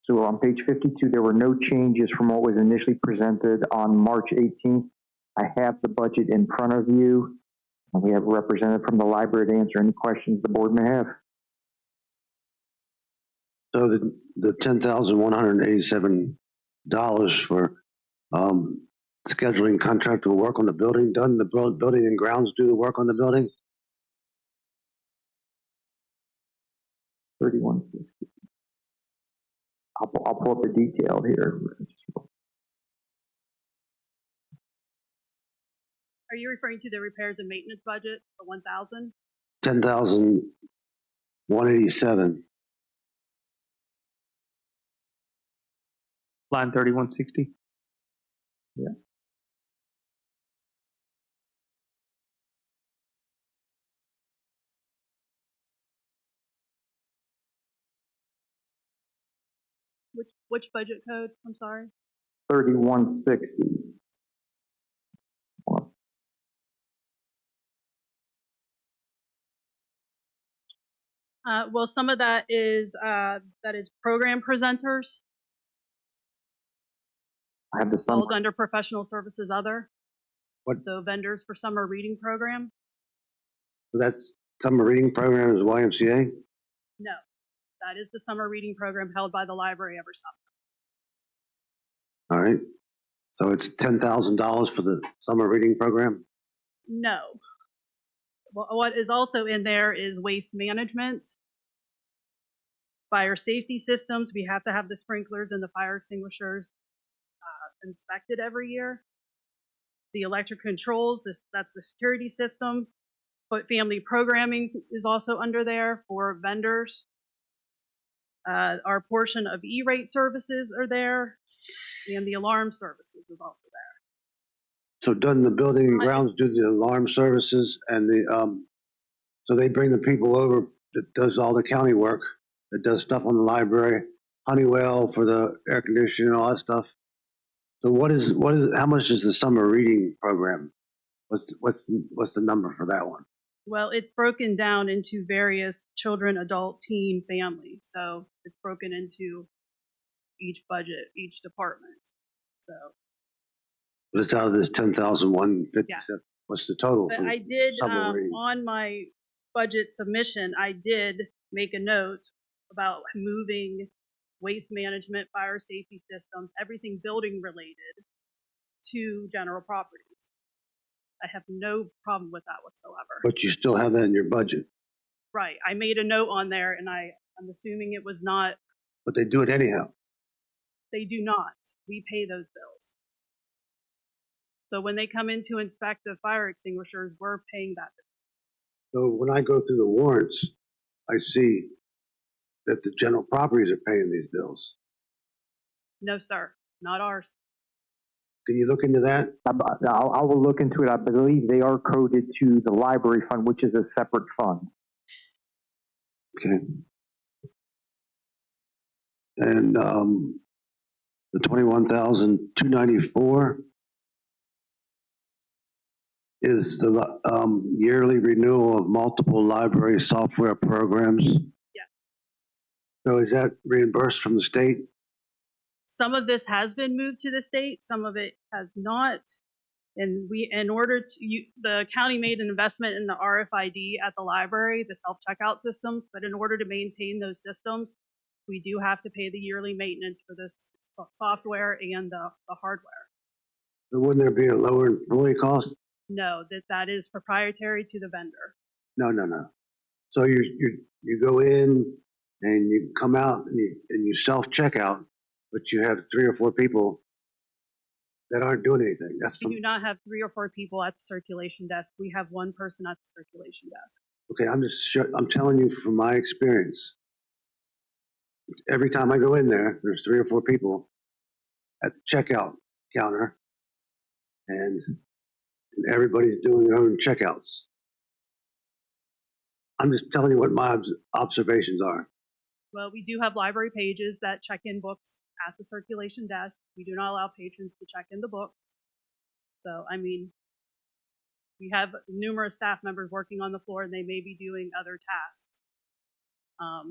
so on page 52, there were no changes from what was initially presented on March 18th. I have the budget in front of you. We have a representative from the library to answer any questions the board may have. So the $10,187 for scheduling contract will work on the building. Doesn't the building and grounds do the work on the building? 3160. I'll pull up the detail here. Are you referring to the repairs and maintenance budget for 1,000? 10,187. line 3160. Yeah. Which budget code? I'm sorry. 3160. Well, some of that is program presenters. I have the Falls under professional services other. What? So vendors for summer reading program. So that's summer reading program is YMCA? No, that is the summer reading program held by the library every summer. All right. So it's $10,000 for the summer reading program? No. Well, what is also in there is waste management, fire safety systems. We have to have the sprinklers and the fire extinguishers inspected every year. The electric controls, that's the security system. But family programming is also under there for vendors. Our portion of E-rate services are there, and the alarm services is also there. So doesn't the building and grounds do the alarm services and the, so they bring the people over that does all the county work, that does stuff on the library, Honeywell for the air conditioning and all that stuff. So how much is the summer reading program? What's the number for that one? Well, it's broken down into various children, adult, teen, family. So it's broken into each budget, each department. So. But it's out of this 10,157. Yeah. What's the total? But I did, on my budget submission, I did make a note about moving waste management, fire safety systems, everything building related to general properties. I have no problem with that whatsoever. But you still have that in your budget. Right. I made a note on there, and I'm assuming it was not. But they do it anyhow. They do not. We pay those bills. So when they come in to inspect the fire extinguishers, we're paying that bill. So when I go through the warrants, I see that the general properties are paying these bills. No, sir. Not ours. Can you look into that? I will look into it. I believe they are coded to the library fund, which is a separate fund. Okay. And the 21,294 is the yearly renewal of multiple library software programs. Yeah. So is that reimbursed from the state? Some of this has been moved to the state, some of it has not. And the county made an investment in the RFID at the library, the self-checkout systems, but in order to maintain those systems, we do have to pay the yearly maintenance for this software and the hardware. So wouldn't there be a lower employee cost? No, that is proprietary to the vendor. No. So you go in and you come out and you self-checkout, but you have 3 or 4 people that aren't doing anything. We do not have 3 or 4 people at the circulation desk. We have 1 person at the circulation desk. Okay, I'm telling you from my experience. Every time I go in there, there's 3 or 4 people at the checkout counter, and everybody's doing their own checkouts. I'm just telling you what my observations are. Well, we do have library pages that check in books at the circulation desk. We do not allow patrons to check in the books. So, I mean, we have numerous staff members working on the floor, and they may be doing other tasks.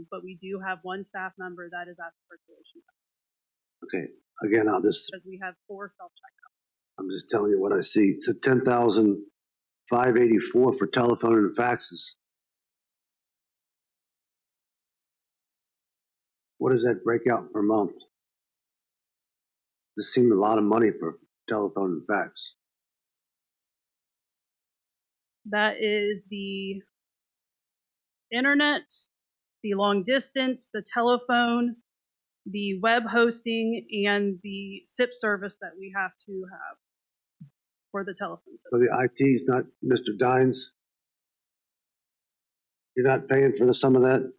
But we do have 1 staff member that is at the circulation desk. Okay, again, because we have 4 self-checkouts. I'm just telling you what I see. So 10,584 for telephone and faxes. What does that break out per month? This seemed a lot of money for telephone and fax. That is the internet, the long distance, the telephone, the web hosting, and the SIP service that we have to have for the telephone service. So the IT is not Mr. Dines? You're not paying for some of that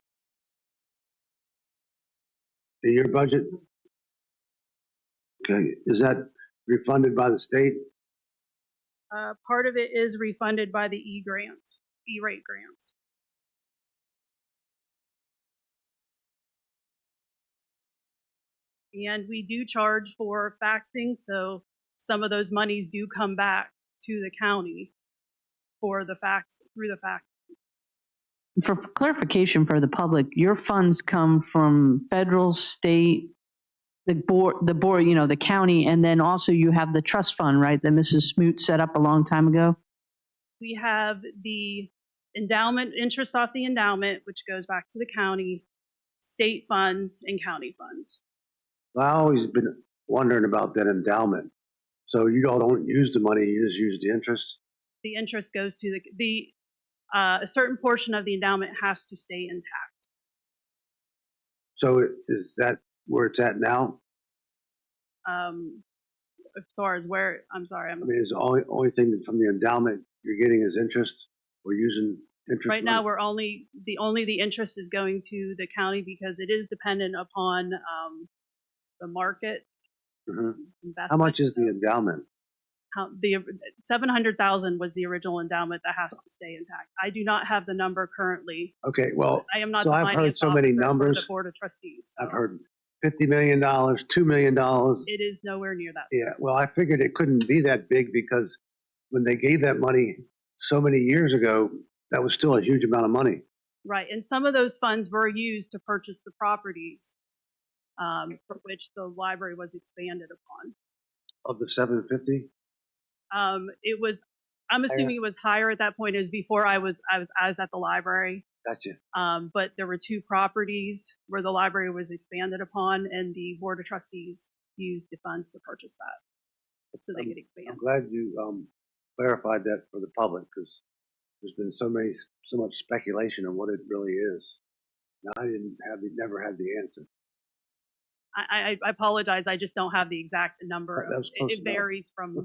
in your budget? Okay, is that refunded by the state? Part of it is refunded by the E-grants, E-rate grants. And we do charge for faxing, so some of those monies do come back to the county for the fax, through the fax. For clarification for the public, your funds come from federal, state, the board, you know, the county, and then also you have the trust fund, right, that Mrs. Smoot set up a long time ago? We have the endowment, interest off the endowment, which goes back to the county, state funds, and county funds. Well, I always been wondering about that endowment. So you all don't use the money, you just use the interest? The interest goes to a certain portion of the endowment has to stay intact. So is that where it's at now? As far as where, I'm sorry. I mean, is the only thing from the endowment you're getting is interest? We're using interest? Right now, we're only the interest is going to the county because it is dependent upon the market. Mm-hmm. How much is the endowment? The 700,000 was the original endowment that has to stay intact. I do not have the number currently. Okay, well, I am not. So the I've heard so many numbers. For the board of trustees. So. I've heard $50 million, $2 million. It is nowhere near that. Yeah, well, I figured it couldn't be that big because when they gave that money so many years ago, that was still a huge amount of money. Right, and some of those funds were used to purchase the properties for which the library was expanded upon. Of the 750? It was. I'm assuming it was higher at that point. It was before I was at the library. Gotcha. But there were two properties where the library was expanded upon, and the board of trustees used the funds to purchase that, so they could expand. I'm glad you clarified that for the public because there's been so much speculation on what it really is. Now I never had the answer. I apologize. I just don't have the exact number. It varies from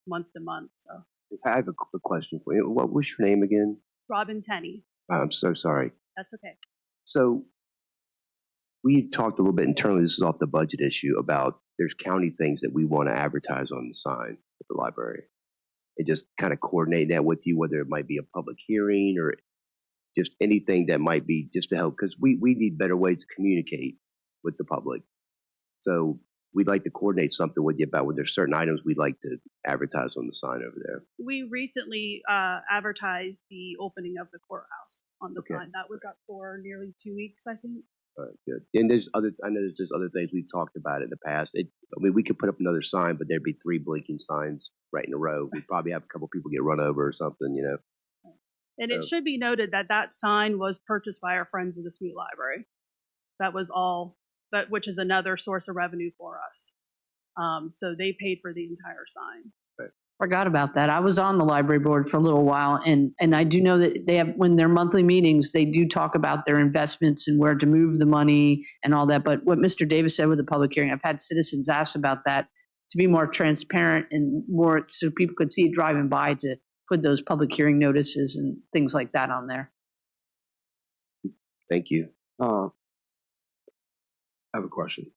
month to month. So I have a quick question for you. What was your name again? Robin Tenney. I'm so sorry. That's okay. So we talked a little bit internally, this is off the budget issue, about there's county things that we want to advertise on the sign at the library. And just kind of coordinate that with you, whether it might be a public hearing or just anything that might be just to help, because we need better ways to communicate with the public. So we'd like to coordinate something with you about when there's certain items we'd like to advertise on the sign over there. We recently advertised the opening of the courthouse on the sign. That was up for nearly 2 weeks, I think. All right, good. And I know there's just other things we've talked about in the past. I mean, we could put up another sign, but there'd be 3 blinking signs right in a row. We'd probably have a couple people get run over or something, you know. And it should be noted that that sign was purchased by our friends of the Smoot Library. That was all, which is another source of revenue for us. So they paid for the entire sign. Forgot about that. I was on the library board for a little while, and I do know that they have, when their monthly meetings, they do talk about their investments and where to move the money and all that. But what Mr. Davis said with the public hearing, I've had citizens ask about that to be more transparent and more so people could see it driving by, to put those public hearing notices and things like that on there. Thank you. I have a question.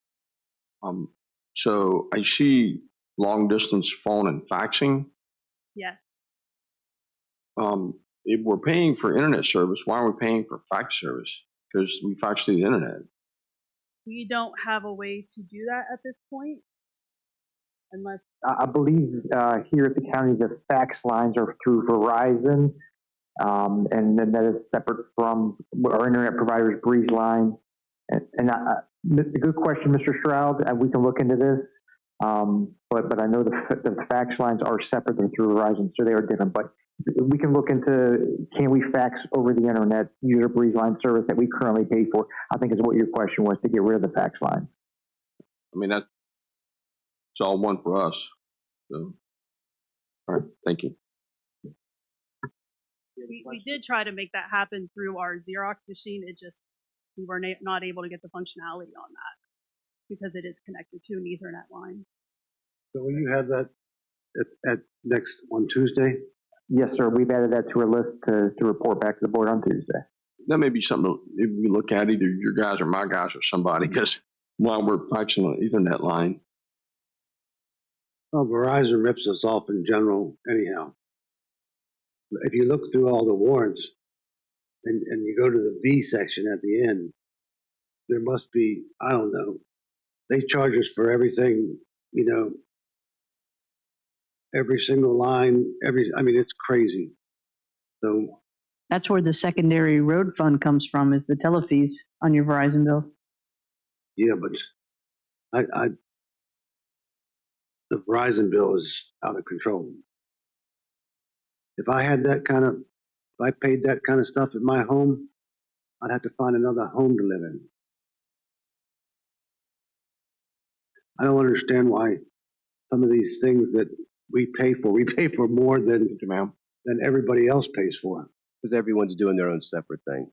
So I see long distance phone and faxing. Yes. If we're paying for internet service, why are we paying for fax service? Because we fax through the internet. We don't have a way to do that at this point, unless. I believe here at the county, the fax lines are through Verizon, and then that is separate from our internet provider's Breeze line. And it's a good question, Mr. Stroud, and we can look into this. But I know the fax lines are separate than through Verizon, so they are different. But we can look into, can we fax over the internet, use a Breeze line service that we currently pay for? I think is what your question was, to get rid of the fax line. I mean, it's all one for us. So, all right, thank you. We did try to make that happen through our Xerox machine. It just, we were not able to get the functionality on that because it is connected to an Ethernet line. So will you have that at next on Tuesday? Yes, sir. We've added that to our list to report back to the board on Tuesday. That may be something if we look at, either your guys or my guys or somebody, because while we're faxing on an Ethernet line, Well, Verizon rips us off in general anyhow. If you look through all the warrants and you go to the V section at the end, there must be, I don't know, they charge us for everything, you know, every single line, I mean, it's crazy. So, That's where the secondary road fund comes from, is the telefees on your Verizon bill. yeah, but the Verizon bill is out of control. If I had that kind of, if I paid that kind of stuff at my home, I'd have to find another home to live in. I don't understand why some of these things that we pay for more than everybody else pays for. Because everyone's doing their own separate thing.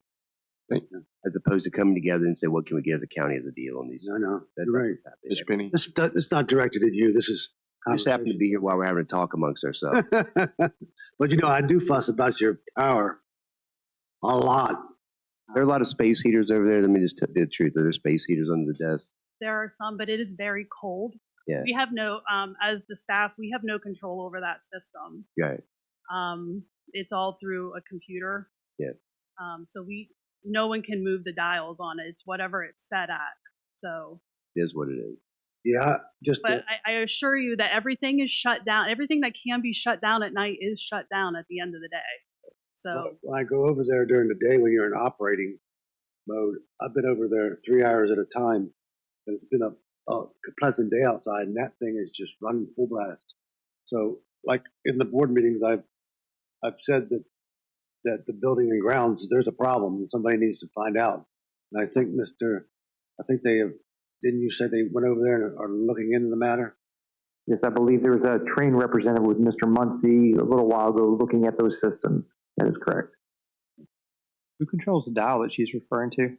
As opposed to coming together and say, what can we get as a county as a deal on these? I know. That's You're right. It's not directed at you. This is just happen to be here while we're having a talk amongst ourselves. But you know, I do fuss about your power a lot. There are a lot of space heaters over there. Let me just tell you the truth. There's space heaters under the desk. There are some, but it is very cold. Yeah. We have no, as the staff, we have no control over that system. Right. It's all through a computer. Yeah. So no one can move the dials on it. It's whatever it's set at. So. It is what it is. Yeah. But I assure you that everything is shut down. Everything that can be shut down at night is shut down at the end of the day. So. When I go over there during the day when you're in operating mode, I've been over there 3 hours at a time. And it's been a pleasant day outside, and that thing is just running full blast. So, like in the board meetings, I've said that the building and grounds, there's a problem, and somebody needs to find out. And I think they have. Didn't you say they went over there and are looking into the matter? Yes, I believe there was a train representative with Mr. Muncie a little while ago looking at those systems. That is correct. Who controls the dial that she's referring to?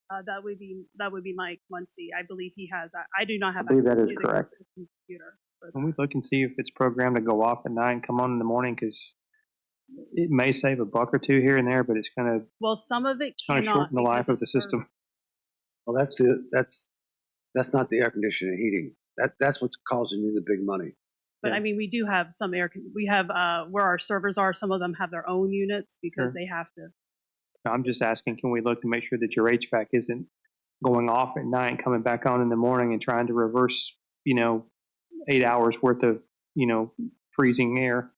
That would be Mike Muncie. I believe he has. I do not have. I believe that is access to correct. the computer. Can we look and see if it's programmed to go off at night and come on in the morning? Because it may save $1 or $2 here and there, but it's going to some of it kind of cannot shorten the life of the system. Well, that's it. That's not the air conditioning and heating. That's what's causing you the big money. But I mean, we do have some we have where our servers are. Some of them have their own units because they have to. I'm just asking, can we look to make sure that your HVAC isn't going off at night, coming back on in the morning, and trying to reverse, 8 hours worth of, freezing air,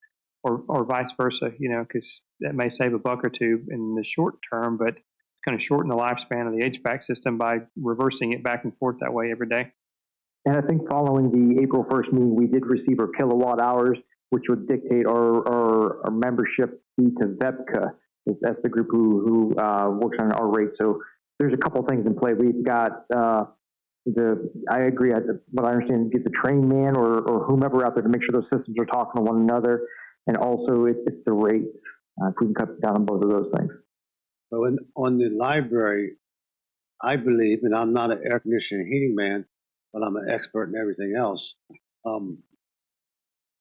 or vice versa, because that may save $1 or $2 in the short term, but it's going to shorten the lifespan of the HVAC system by reversing it back and forth that way every day. And I think following the April 1st meeting, we did receive our kilowatt hours, which would dictate our membership fee to VEPCA. That's the group who works on our rate. So there's a couple things in play. We've got I agree, what I understand, get the train man or whomever out there to make sure those systems are talking to one another. And also it's the rates. If we can cut down on both of those things. So on the library, I believe, and I'm not an air conditioning and heating man, but I'm an expert in everything else.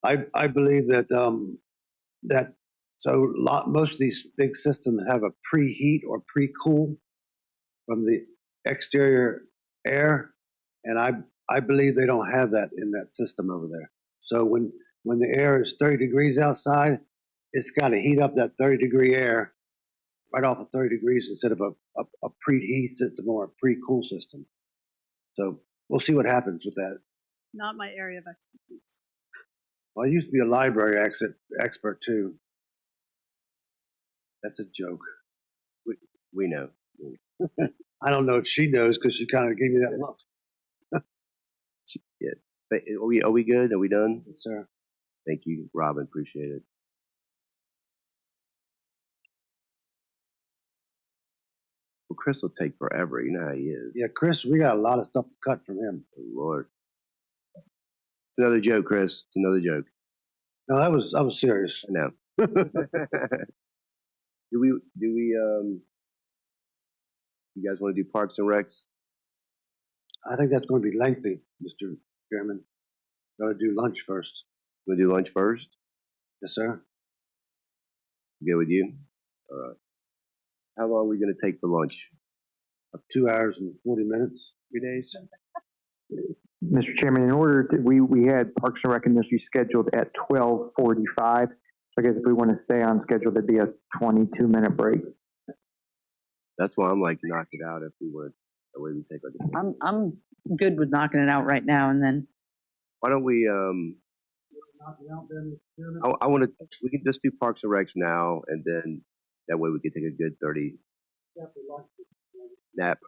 I believe that most of these big systems have a preheat or pre-cool from the exterior air, and I believe they don't have that in that system over there. So when the air is 30 degrees outside, it's got to heat up that 30-degree air right off of 30 degrees instead of a preheat system or a pre-cool system. So we'll see what happens with that. Not my area of expertise. Well, I used to be a library expert too. That's a joke. We know. I don't know if she knows because she kind of gave me that look. Yeah. Are we good? Are we done? Yes, sir. Thank you, Robin. Appreciate it. Well, Chris will take forever. You know how he is. Yeah, Chris, we got a lot of stuff to cut from him. Oh, Lord. It's another joke, Chris. It's another joke. No, I was serious. I know. Do we you guys want to do Parks and Recs? I think that's going to be lengthy, Mr. Chairman. Got to do lunch first. Want to do lunch first? Yes, sir. Good with you? All right. How long are we going to take for lunch? 2 hours and 40 minutes. 3 days? Mr. Chairman, in order to, we had Parks and Rec Ministry scheduled at 12:45. So I guess if we want to stay on schedule, there'd be a 22-minute break. That's why I'm like, knock it out if we would. That way we take our. I'm good with knocking it out right now and then. Why don't we, I want to, we can just do Parks and Recs now, and then that way we can take a good 30 nap.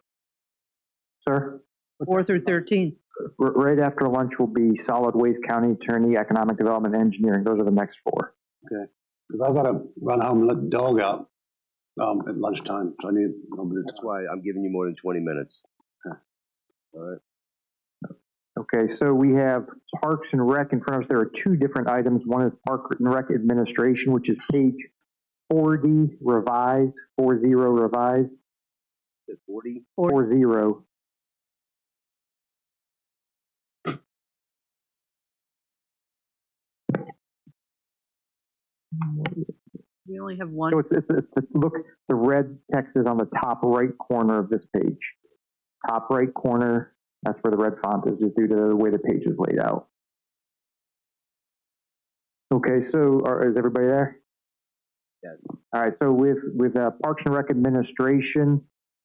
Sir? 4 through 13. Right after lunch will be Solid Waste, County Attorney, Economic Development, Engineering. Those are the next 4. Okay. Because I've got to run home and let the dog out at lunchtime, so I need a little bit of time. That's why I'm giving you more than 20 minutes. Okay. All right. Okay, so we have Parks and Rec in front of us. There are 2 different items. One is Park and Rec Administration, which is page 40 revised, 40 revised. 40? 40. We only have one. So look, the red text is on the top right corner of this page. Top right corner, that's where the red font is, just due to the way the page is laid out. Okay, so is everybody there? Yes. All right, so with Parks and Rec Administration,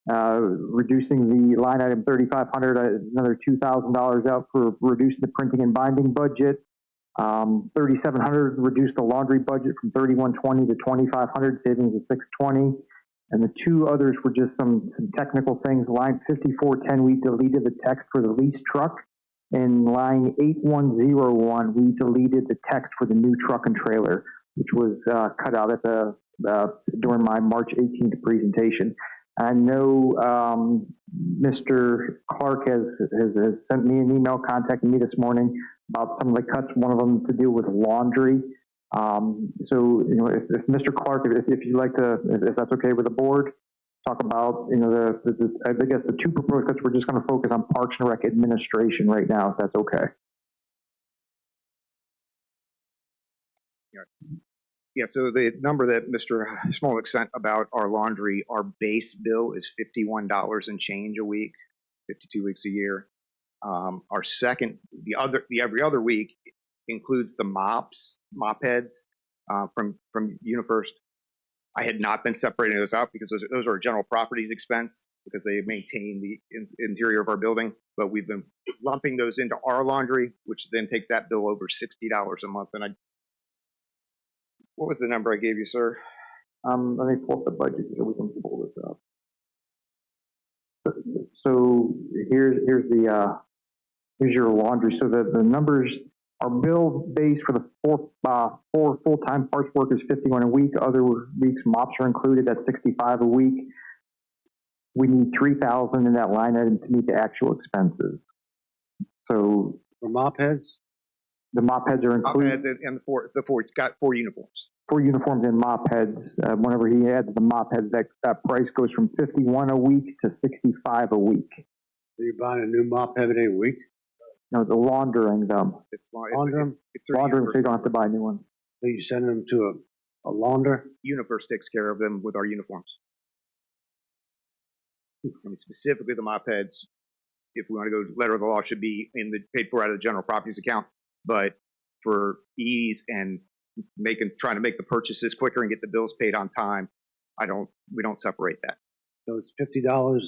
reducing the line item 3,500, another $2,000 out for reducing the printing and binding budget. 3,700 reduced the laundry budget from 3,120 to 2,500, savings of 620. And the 2 others were just some technical things. Line 5410, we deleted the text for the lease truck. And line 8101, we deleted the text for the new truck and trailer, which was cut out at during my March 18th presentation. I know Mr. Clark has sent me an email contacting me this morning about some of the cuts, one of them to deal with laundry. So, you know, if Mr. Clark, if you'd like to, if that's okay with the board, talk about, you know, I guess the 2 proposed cuts, we're just going to focus on Parks and Rec Administration right now, if that's okay. Yeah, so the number that Mr. Smolik sent about our laundry, our base bill is $51 and change a week, 52 weeks a year. Our second, the every other week includes the mop heads from UniFirst. I had not been separating those out because those are a general properties expense because they maintain the interior of our building. But we've been lumping those into our laundry, which then takes that bill over $60 a month. And what was the number I gave you, sir? Let me pull up the budget so we can pull this up. So here's your laundry. So the numbers, our bill base for the 4 full-time parts work is 51 a week. Other weeks mops are included. That's 65 a week. We need 3,000 in that line item to meet the actual expenses. So for mop heads, the mop heads are included. Mop heads and the four got 4 uniforms. 4 uniforms and mop heads. Whenever he adds the mop heads, that price goes from 51 a week to 65 a week. So you're buying a new mop head every week? No, the laundering them. Laundering? Laundering, so you don't have to buy new ones. So you send them to a launder? UniFirst takes care of them with our uniforms. I mean, specifically the mop heads, if we want to go letter of the law, should be paid for out of the general properties account. But for ease and trying to make the purchases quicker and get the bills paid on time, we don't separate that. So it's $50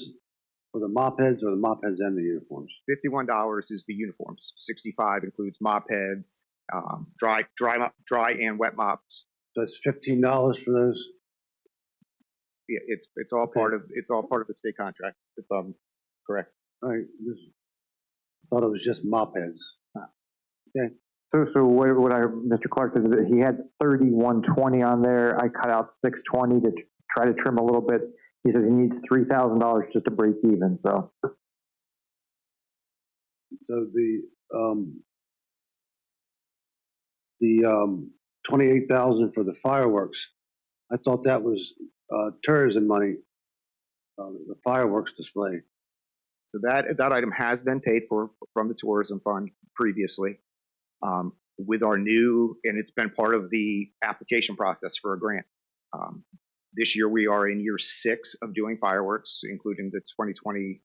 for the mop heads or the mop heads and the uniforms? $51 is the uniforms. 65 includes mop heads, dry and wet mops. So it's $15 for those? Yeah, it's all part of the state contract, if I'm correct. All right. I thought it was just mop heads. Okay. So what Mr. Clark said, that he had 3120 on there. I cut out 620 to try to trim a little bit. He says he needs $3,000 just to break even. So the 28,000 for the fireworks, I thought that was tourism money, the fireworks display. So that item has been paid for from the tourism fund previously. With our new, and it's been part of the application process for a grant. This year we are in year 6 of doing fireworks, including the 2020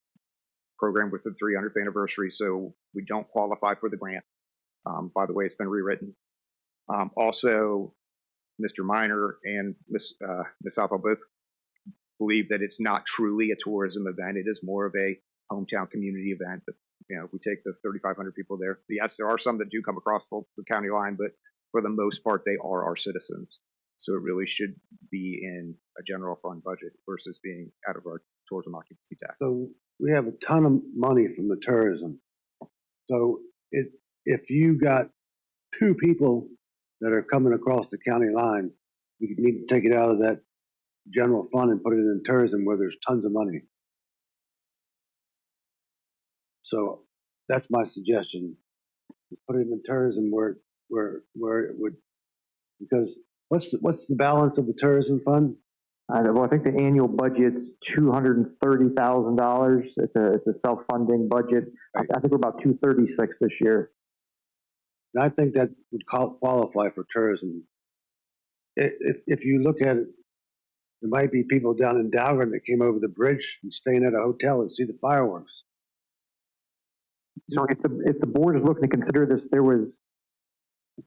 program with the 300th anniversary, so we don't qualify for the grant. By the way, it's been rewritten. Also, Mr. Minor and Ms. Southall both believe that it's not truly a tourism event. It is more of a hometown community event. But, you know, we take the 3,500 people there. Yes, there are some that do come across the county line, but for the most part, they are our citizens. So it really should be in a general fund budget versus being out of our tourism occupancy tax. So we have a ton of money from the tourism. So if you got 2 people that are coming across the county line, you need to take it out of that general fund and put it in tourism where there's tons of money. So that's my suggestion. Put it in tourism where it would, because what's the balance of the tourism fund? Well, I think the annual budget's $230,000. It's a self-funding budget. I think we're about 236 this year. And I think that would qualify for tourism. If you look at it, there might be people down in Dahlgren that came over the bridge and staying at a hotel and see the fireworks. So if the board is looking to consider this, there was,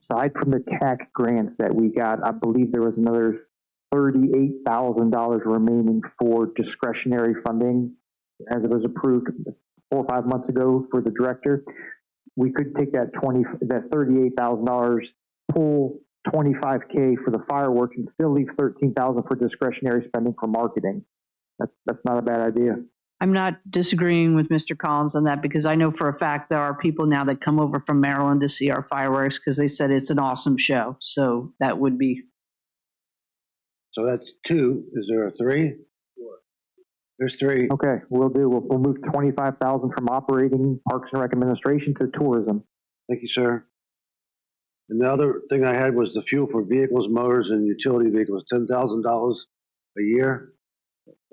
aside from the tax grants that we got, I believe there was another $38,000 remaining for discretionary funding as it was approved 4 or 5 months ago for the director. We could take that $38,000, pull $25K for the fireworks, and still leave $13,000 for discretionary spending for marketing. That's not a bad idea. I'm not disagreeing with Mr. Collins on that, because I know for a fact there are people now that come over from Maryland to see our fireworks because they said it's an awesome show. So that would be. So that's 2. Is there a 3? 4. There's 3. Okay, we'll do. We'll move $25,000 from operating Parks and Rec administration to tourism. Thank you, sir. And the other thing I had was the fuel for vehicles, motors, and utility vehicles, $10,000 a year.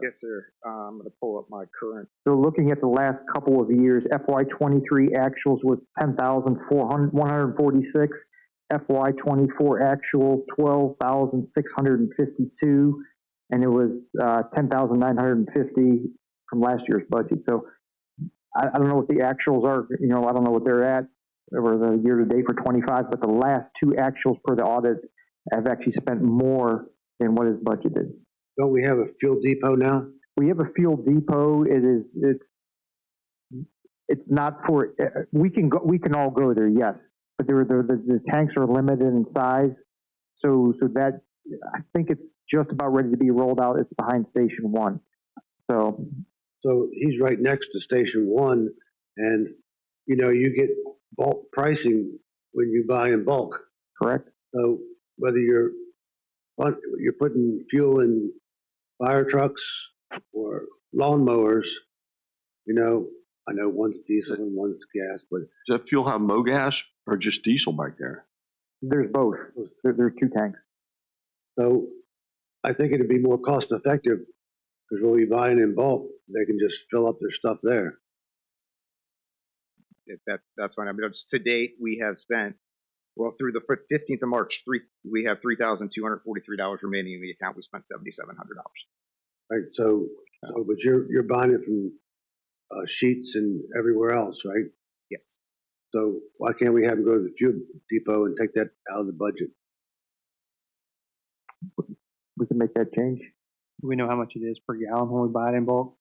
Yes, sir. I'm going to pull up my current. So looking at the last couple of years, FY23 actuals was 10,146. FY24 actual 12,652, and it was 10,950 from last year's budget. So I don't know what the actuals are. You know, I don't know what they're at over the year to date for 25, but the last 2 actuals per the audit have actually spent more than what is budgeted. Don't we have a fuel depot now? We have a fuel depot. It's not for, we can all go there, yes, but the tanks are limited in size. So that, I think it's just about ready to be rolled out. It's behind Station 1. So he's right next to Station 1, and you know, you get bulk pricing when you buy in bulk. Correct. So whether you're putting fuel in fire trucks or lawnmowers, you know, I know one's diesel and one's gas, but does that fuel have MoGas or just diesel back there? There's both. There are 2 tanks. So I think it'd be more cost effective because when we buy it in bulk, they can just fill up their stuff there. That's fine. I mean, to date, we have spent, well, through the 15th of March, we have $3,243 remaining in the account. We spent $7,700. Right. So but you're buying it from Sheets and everywhere else, right? Yes. So why can't we have them go to the fuel depot and take that out of the budget? We can make that change. Do we know how much it is per gallon when we buy it in bulk?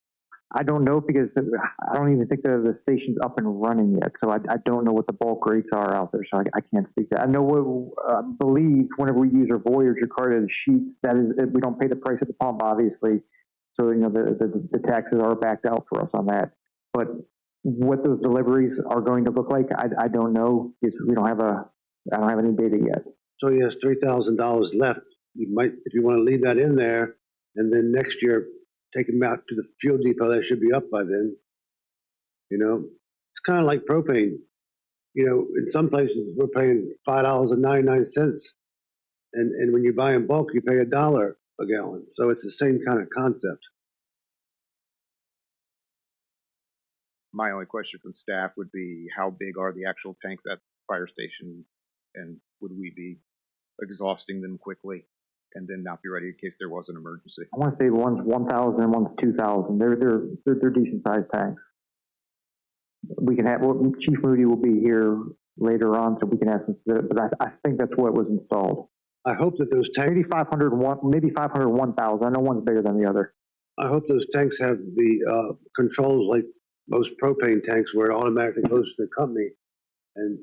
I don't know, because I don't even think the station's up and running yet. So I don't know what the bulk rates are out there. So I can't speak to that. I know I believe whenever we use our Voyager card as Sheets, that is, we don't pay the price at the pump, obviously. So, you know, the taxes are backed out for us on that. But what those deliveries are going to look like, I don't know, because I don't have any data yet. So he has $3,000 left. You might, if you want to leave that in there, and then next year take them out to the fuel depot, that should be up by then. You know, it's kind of like propane. You know, in some places we're paying $5.99, and when you buy in bulk, you pay $1 a gallon. So it's the same kind of concept. My only question from staff would be, how big are the actual tanks at the fire station, and would we be exhausting them quickly and then not be ready in case there was an emergency? I want to say one's 1,000 and one's 2,000. They're decent sized tanks. we can have, well, Chief Moody will be here later on, so we can ask him, but I think that's what was installed. I hope that those tanks, maybe 501, maybe 501,000. I know one's bigger than the other. I hope those tanks have the controls like most propane tanks, where it automatically goes to the company and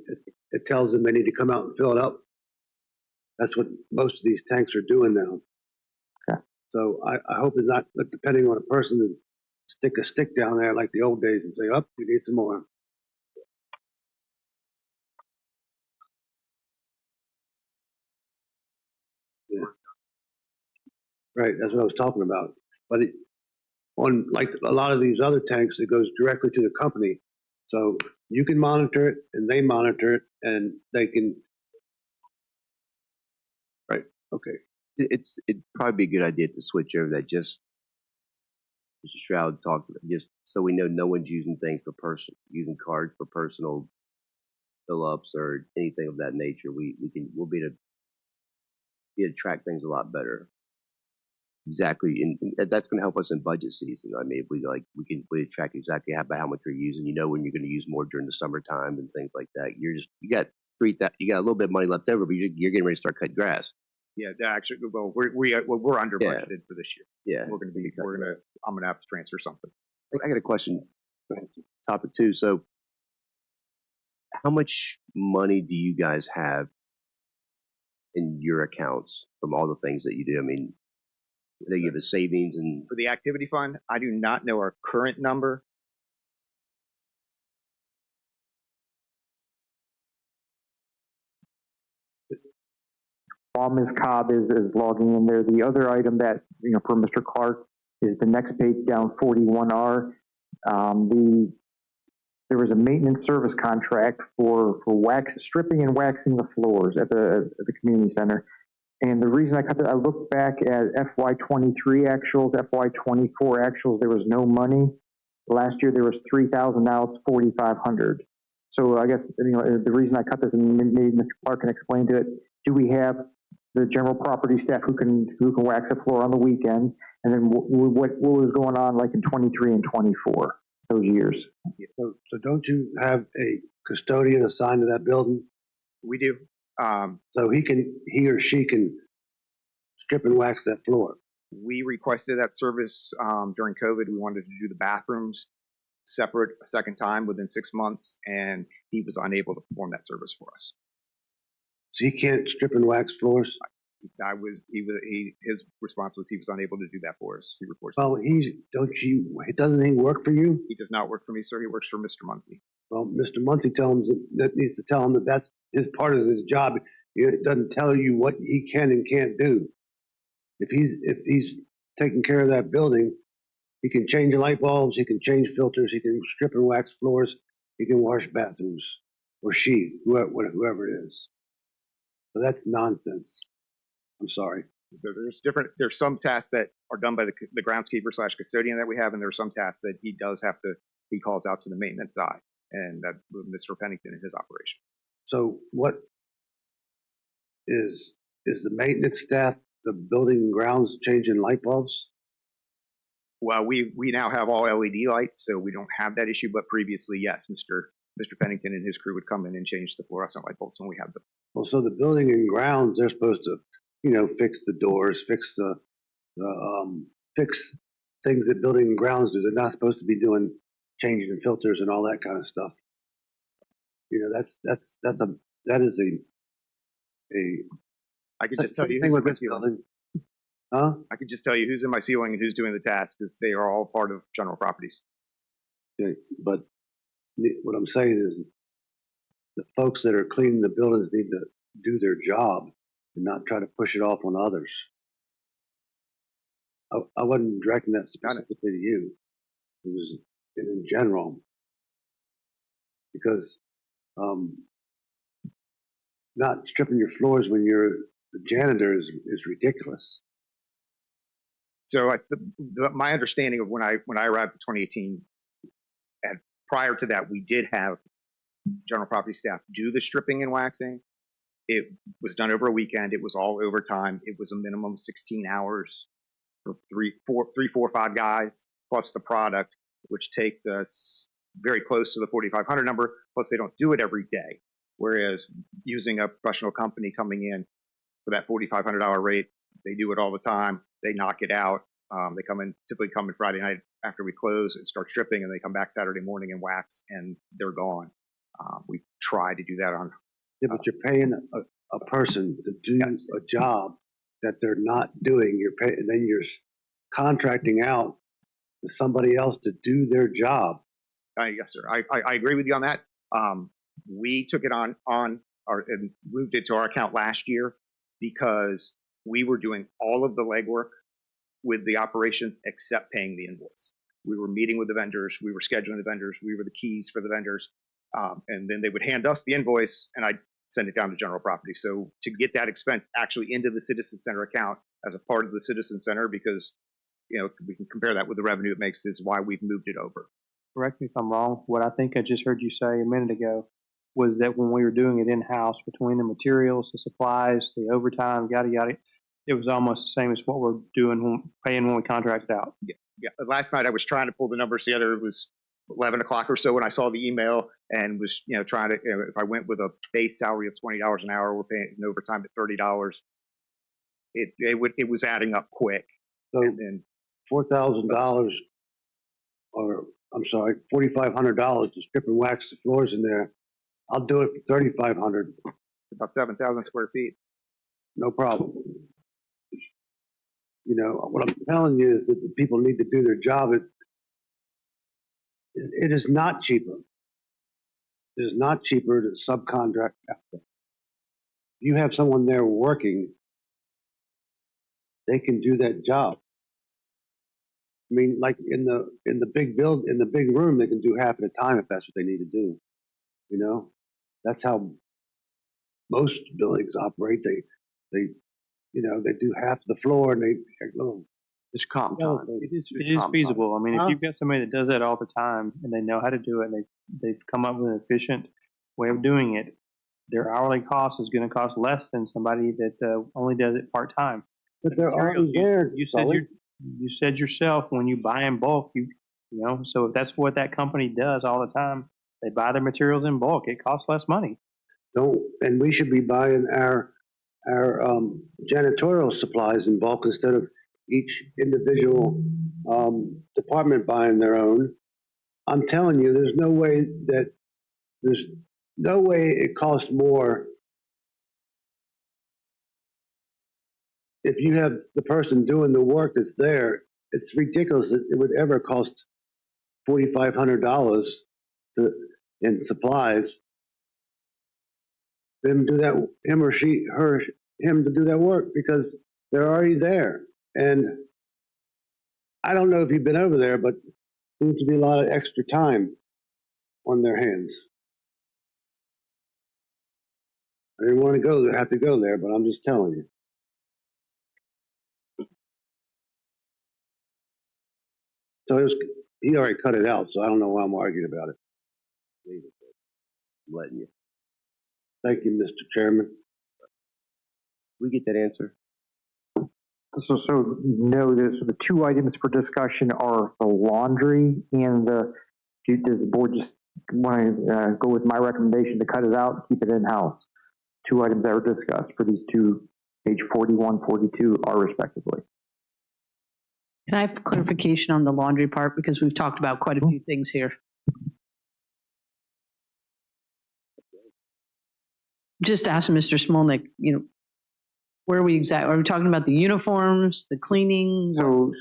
it tells them they need to come out and fill it up. That's what most of these tanks are doing now. Okay. So I hope it's not depending on a person to stick a stick down there like the old days and say, "Up, we need some more." Yeah. Right, that's what I was talking about. But on like a lot of these other tanks, it goes directly to the company. So you can monitor it and they monitor it and they can. Right, okay. It'd probably be a good idea to switch over that, just Mr. Stroud talked about, just so we know no one's using things for using cards for personal fill-ups or anything of that nature. We'll be able to track things a lot better. Exactly, and that's going to help us in budget season. I mean, we track exactly how much we're using. You know when you're going to use more during the summertime and things like that. You got a little bit of money left over, but you're getting ready to start cutting grass. Yeah, actually, well, we're under budgeted for this year. Yeah, I'm gonna have to transfer something. I got a question. Topic 2. So, how much money do you guys have in your accounts from all the things that you do? I mean, they give us savings and for the activity fund. I do not know our current number. While Ms. Cobb is logging in there, the other item that, for Mr. Clark is the next page down, 41R. There was a maintenance service contract for stripping and waxing the floors at the community center. And the reason I cut that, I looked back at FY23 actuals, FY24 actuals, there was no money. Last year there was 3,000, now it's 4,500. So I guess, the reason I cut this, and maybe Mr. Clark can explain to it, do we have the general property staff who can wax the floor on the weekend? And then what was going on like in 23 and 24, those years? So don't you have a custodian assigned to that building? We do. So he or she can strip and wax that floor. We requested that service during COVID. We wanted to do the bathrooms separate a second time within 6 months, and he was unable to perform that service for us. So he can't strip and wax floors? His response was he was unable to do that for us. He reports. Well, doesn't he work for you? He does not work for me, sir. He works for Mr. Muncie. Well, Mr. Muncie needs to tell him that that's his part of his job. It doesn't tell you what he can and can't do. If he's taking care of that building, he can change light bulbs, he can change filters, he can strip and wax floors, he can wash bathrooms, or whoever it is. So that's nonsense. I'm sorry. There's some tasks that are done by the groundskeeper / custodian that we have, and there are some tasks that he calls out to the maintenance side, and that Mr. Pennington in his operation. So what is the maintenance staff, the building and grounds changing light bulbs? Well, we now have all LED lights, so we don't have that issue. But previously, yes, Mr. Pennington and his crew would come in and change the fluorescent light bulbs when we have them. Well, so the building and grounds, they're supposed to, fix the doors, fix fix things that building and grounds do. They're not supposed to be doing changing the filters and all that kind of stuff. That is a. I could just tell you who's in my ceiling. Huh? I could just tell you who's in my ceiling and who's doing the task, because they are all part of general properties. Okay, but what I'm saying is, the folks that are cleaning the buildings need to do their job and not try to push it off on others. I wasn't directing that specifically to you. It was in general, because not stripping your floors when you're the janitor is ridiculous. So my understanding of when I arrived in 2018, and prior to that, we did have general property staff do the stripping and waxing. It was done over a weekend. It was all overtime. It was a minimum of 16 hours for 3, 4, 5 guys plus the product, which takes us very close to the 4,500 number. Plus, they don't do it every day. Whereas using a professional company coming in for that $4,500 rate, they do it all the time. They knock it out. They typically come in Friday night after we close and start stripping, and they come back Saturday morning and wax, and they're gone. We try to do that on. Yeah, but you're paying a person to do a job that they're not doing. You're paying, and then you're contracting out to somebody else to do their job. Yes, sir. I agree with you on that. We took it on and moved it to our account last year because we were doing all of the legwork with the operations except paying the invoice. We were meeting with the vendors. We were scheduling the vendors. We were the keys for the vendors. And then they would hand us the invoice and I'd send it down to general property. So to get that expense actually into the Citizen Center account as a part of the Citizen Center, because we can compare that with the revenue it makes, is why we've moved it over. Correct me if I'm wrong. What I think I just heard you say a minute ago was that when we were doing it in-house, between the materials, the supplies, the overtime, yada, yada, it was almost the same as what we're paying when we contract out. Yeah. Last night I was trying to pull the numbers together. It was 11 o'clock or so when I saw the email and was, trying to, if I went with a base salary of $20 an hour, we're paying an overtime at $30. It was adding up quick. So $4,000 or I'm sorry, $4,500 to strip and wax the floors in there. I'll do it for $3,500. About 7,000 square feet. No problem. What I'm telling you is that the people need to do their job. It is not cheaper. It is not cheaper to subcontract out. If you have someone there working, they can do that job. I mean, like in the big room, they can do half at a time if that's what they need to do. That's how most buildings operate. They do half the floor and it's comp time. It is feasible. I mean, if you've got somebody that does that all the time and they know how to do it, and they've come up with an efficient way of doing it, their hourly cost is going to cost less than somebody that only does it part time. But they're already there. You said yourself when you buy in bulk, so if that's what that company does all the time, they buy their materials in bulk. It costs less money. And we should be buying our janitorial supplies in bulk instead of each individual department buying their own. I'm telling you, there's no way it costs more if you have the person doing the work that's there. It's ridiculous that it would ever cost $4,500 in supplies. Him to do that work because they're already there. And I don't know if you've been over there, but there seems to be a lot of extra time on their hands. I didn't want to have to go there, but I'm just telling you. So he already cut it out, so I don't know why I'm arguing about it. I'm letting you. Thank you, Mr. Chairman. We get that answer. So no, the two items for discussion are the laundry and does the board just want to go with my recommendation to cut it out and keep it in-house? Two items that were discussed for these two, page 41, 42 are respectively. Can I have clarification on the laundry part, because we've talked about quite a few things here? Just ask Mr. Smolnik, where are we exactly? Are we talking about the uniforms, the cleaning? So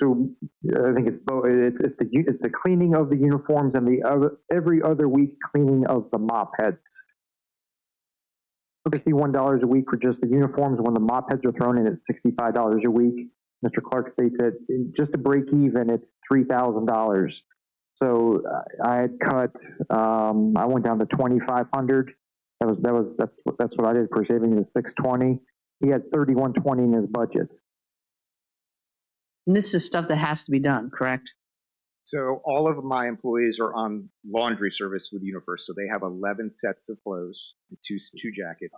I think it's both. It's the cleaning of the uniforms and every other week cleaning of the mop heads. $61 a week for just the uniforms. When the mop heads are thrown in, it's $65 a week. Mr. Clark states that just to break even, it's $3,000. So I had cut. I went down to $2,500. That's what I did for saving the $620. He had $3,120 in his budget. And this is stuff that has to be done, correct? So all of my employees are on laundry service with UniFirst. So they have 11 sets of clothes, two jackets,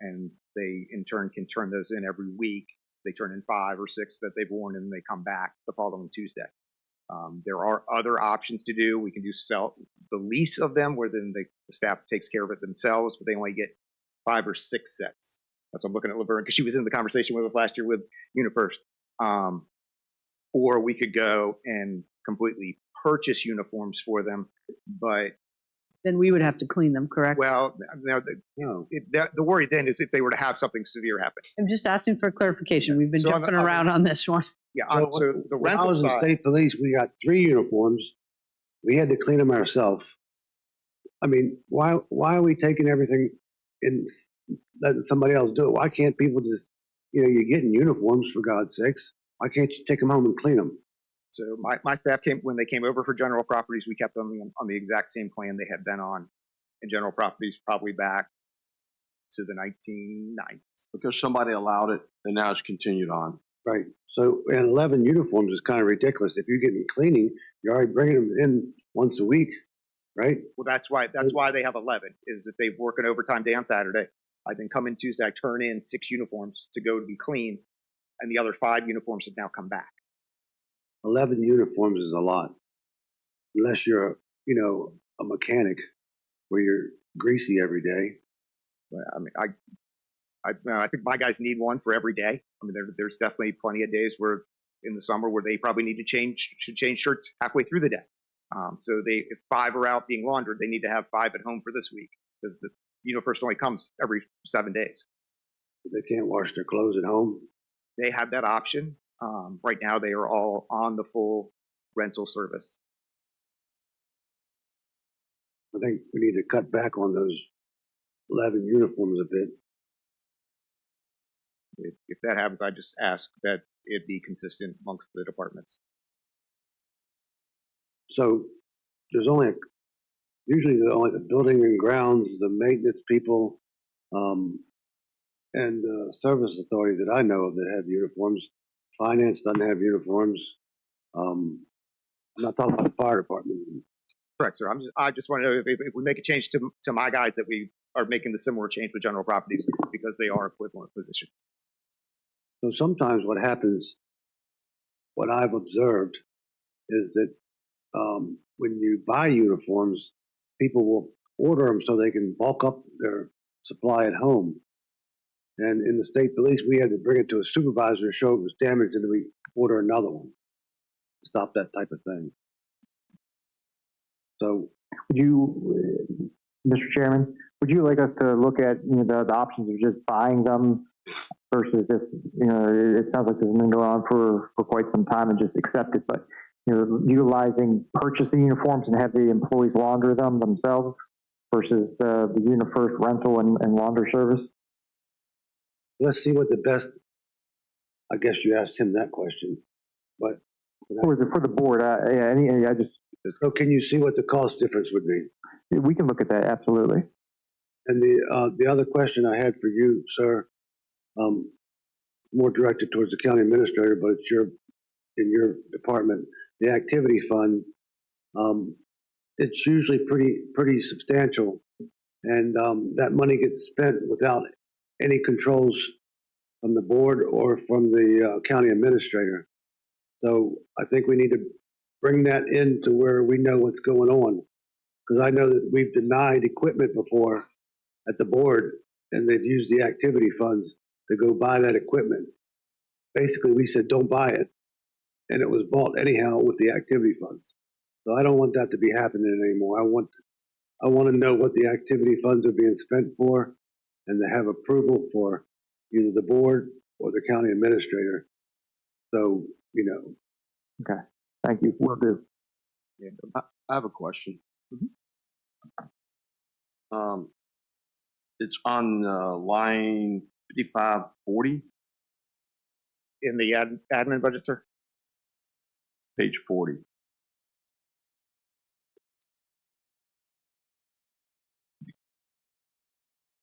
and they in turn can turn those in every week. They turn in 5 or 6 that they've worn, and they come back the following Tuesday. There are other options to do. We can do the lease of them, where then the staff takes care of it themselves, but they only get 5 or 6 sets. That's what I'm looking at Laverne, because she was in the conversation with us last year with UniFirst. Or we could go and completely purchase uniforms for them, but Then we would have to clean them, correct? well, the worry then is if they were to have something severe happen. I'm just asking for clarification. We've been So jumping around on this one. Yeah, So the when I rental was in side, state police, we got 3 uniforms. We had to clean them ourselves. I mean, why are we taking everything and letting somebody else do it? Why can't people just, you're getting uniforms, for God's sakes. Why can't you take them home and clean them? so my staff when they came over for general properties, we kept them on the exact same plan they had been on in general properties, probably back to the 1990s. Because somebody allowed it, and now it's continued on. Right. So, and 11 uniforms is kind of ridiculous. If you're getting cleaning, you're already bringing them in once a week, right? Well, that's why they have 11. Is if they've worked an overtime day on Saturday, I then come in Tuesday, I turn in 6 uniforms to go to be cleaned, and the other 5 uniforms have now come back. 11 uniforms is a lot, unless you're, a mechanic where you're greasy every day. Well, I mean, I think my guys need one for every day. I mean, there's definitely plenty of days where in the summer where they probably need to change shirts halfway through the day. So if 5 are out being laundered, they need to have 5 at home for this week, because the UniFirst only comes every 7 days. They can't wash their clothes at home. They have that option. Right now, they are all on the full rental service. I think we need to cut back on those 11 uniforms a bit. If that happens, I just ask that it be consistent amongst the departments. So usually there's only the building and grounds, the maintenance people, and the service authority that I know of that have uniforms. Finance doesn't have uniforms. I'm not talking about the fire department. Correct, sir. I just want to know if we make a change to my guys, that we are making the similar change with general properties, because they are equivalent positions. So sometimes what happens, what I've observed, is that when you buy uniforms, people will order them so they can bulk up their supply at home. And in the state police, we had to bring it to a supervisor to show it was damaged, and then we order another one to stop that type of thing. So, Mr. Chairman, would you like us to look at the options of just buying them versus just it sounds like this has been going on for quite some time and just accept it, but utilizing purchasing uniforms and have the employees launder them themselves versus the UniFirst rental and launder service? Let's see what the best. I guess you asked him that question, but for the board, So can you see what the cost difference would be? We can look at that, absolutely. And the other question I had for you, sir, more directed towards the county administrator, but it's in your department. The activity fund, it's usually pretty substantial, and that money gets spent without any controls from the board or from the county administrator. So I think we need to bring that into where we know what's going on, because I know that we've denied equipment before at the board, and they've used the activity funds to go buy that equipment. Basically, we said don't buy it, and it was bought anyhow with the activity funds. So I don't want that to be happening anymore. I want to know what the activity funds are being spent for, and to have approval for either the board or the county administrator. So, Okay, thank you. Will do. Yeah, I have a question. It's on line 5540. In the admin budget, sir? Page 40.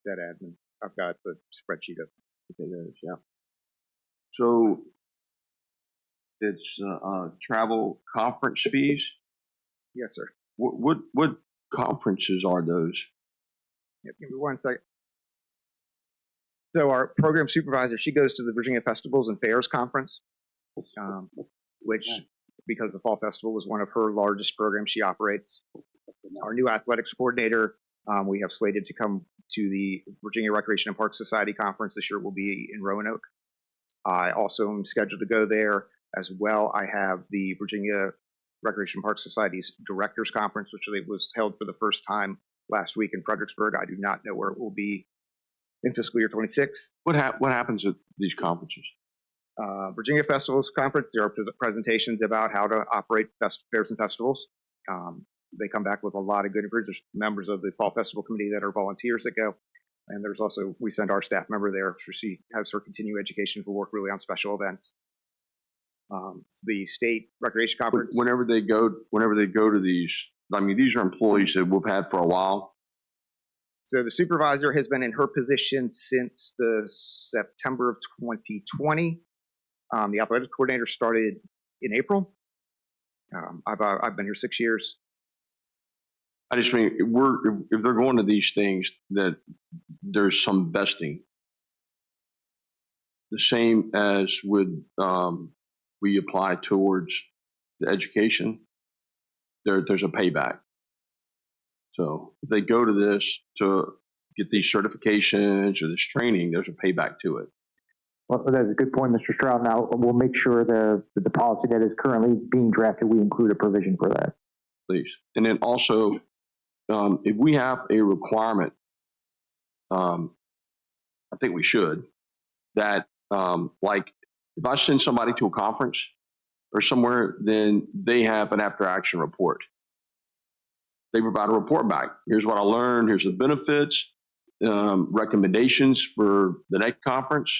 That admin. I've got the spreadsheet up. Okay, there it is, yeah. So it's travel conference fees? Yes, sir. What conferences are those? Yep, give me 1 second. So our program supervisor, she goes to the Virginia Festivals and Fairs Conference, which because the Fall Festival was one of her largest programs she operates. Our new athletics coordinator, we have slated to come to the Virginia Recreation and Park Society Conference this year, will be in Roanoke. I also am scheduled to go there as well. I have the Virginia Recreation and Park Society's Directors Conference, which was held for the first time last week in Fredericksburg. I do not know where it will be in fiscal year 26. What happens at these conferences? Virginia Festivals Conference, there are presentations about how to operate fairs and festivals. They come back with a lot of good information. There's members of the Fall Festival Committee that are volunteers that go. And there's also, we send our staff member there, so she has her continuing education for work really on special events. The State Recreation Conference. Whenever they go to these, I mean, these are employees that we've had for a while. So the supervisor has been in her position since the September of 2020. The athletics coordinator started in April. I've been here 6 years. I just mean, if they're going to these things, that there's some vesting. The same as with we apply towards the education, there's a payback. So if they go to this to get these certifications or this training, there's a payback to it. Well, that's a good point, Mr. Stroud. Now, we'll make sure the policy that is currently being drafted, we include a provision for that. Please. And then also, if we have a requirement, I think we should, that like if I send somebody to a conference or somewhere, then they have an after action report. They provide a report back. Here's what I learned. Here's the benefits, recommendations for the next conference.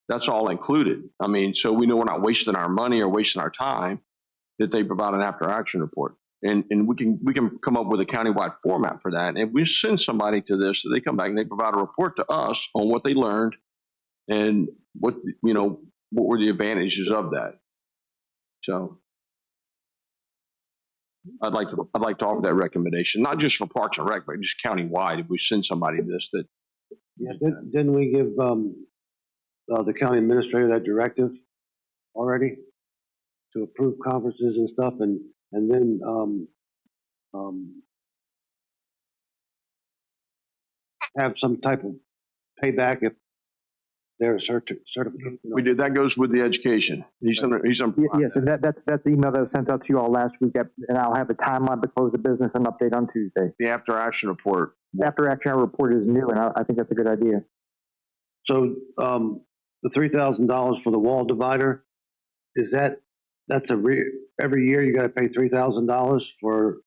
That's all included. I mean, so we know we're not wasting our money or wasting our time, that they provide an after action report. And we can come up with a countywide format for that. And if we send somebody to this, they come back and they provide a report to us on what they learned and what were the advantages of that. So I'd like to offer that recommendation, not just for Parks and Rec, but just countywide. If we send somebody this, that didn't we give the county administrator that directive already to approve conferences and stuff, and then have some type of payback if they're certification? we did. That goes with the education. He's on. Yes, and that's the email that was sent out to you all last week, and I'll have a timeline to close the business and update on Tuesday. The after action report. The after action report is new, and I think that's a good idea. So the $3,000 for the wall divider, that's every year you got to pay $3,000 for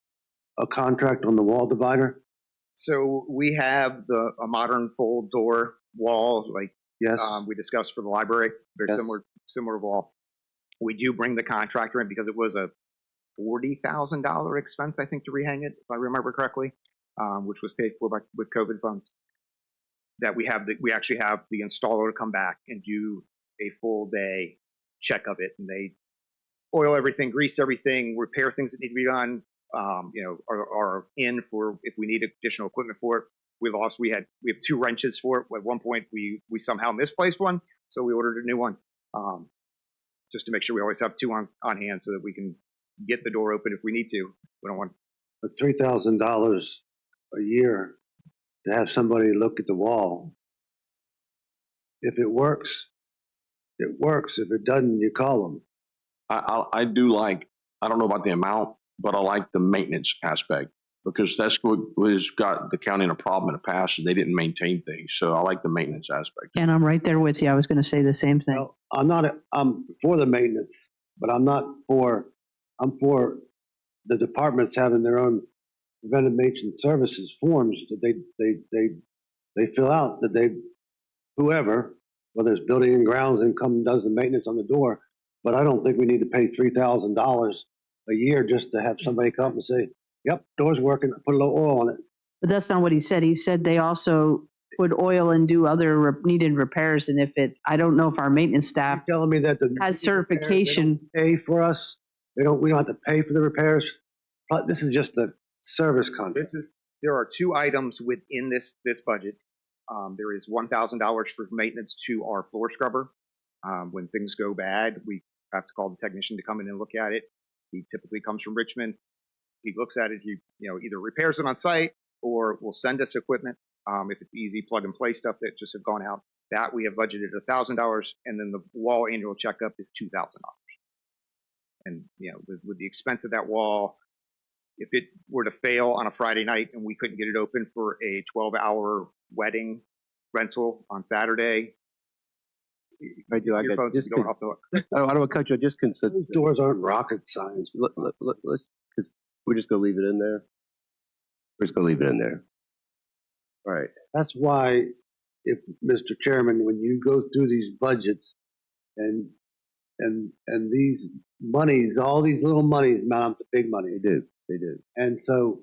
a contract on the wall divider? So we have a modern full door wall, like we discussed for the library, very similar wall. We do bring the contractor in because it was a $40,000 expense, I think, to rehang it, if I remember correctly, which was paid for with COVID funds. That we actually have the installer to come back and do a full day check of it, and they oil everything, grease everything, repair things that need to be done. Are in for if we need additional equipment for it. We have 2 wrenches for it. At one point, we somehow misplaced one, so we ordered a new one, just to make sure we always have 2 on hand so that we can get the door open if we need to. We don't want $3,000 a year to have somebody look at the wall. If it works, it works. If it doesn't, you call them. I do like, I don't know about the amount, but I like the maintenance aspect, because that's what has got the county in a problem in the past, is they didn't maintain things. So I like the maintenance aspect. And I'm right there with you. I was going to say the same thing. Well, I'm for the maintenance, but I'm for the departments having their own preventive maintenance services forms that they fill out, that whoever, whether it's building and grounds, and come and does the maintenance on the door. But I don't think we need to pay $3,000 a year just to have somebody come and say, yep, door's working, put a little oil on it. But that's not what he said. He said they also put oil and do other needed repairs. And I don't know if our maintenance staff telling me that has certification. Pay for us. We don't have to pay for the repairs. This is just the service contract. There are 2 items within this budget. There is $1,000 for maintenance to our floor scrubber. When things go bad, we have to call the technician to come in and look at it. He typically comes from Richmond. He looks at it, he, either repairs it on site or will send us equipment. If it's easy plug and play stuff that just have gone out, that we have budgeted $1,000, and then the wall annual checkup is $2,000. And with the expense of that wall, if it were to fail on a Friday night and we couldn't get it open for a 12-hour wedding rental on Saturday, I do. I your got phone's just going off the hook. I don't want to cut you. Just consider Those doors aren't rocket science. Let's we're just gonna leave it in there. We're just gonna leave it in there. All right. That's why, if Mr. Chairman, when you go through these budgets and these monies, all these little monies amount to big money. They do. They do. And so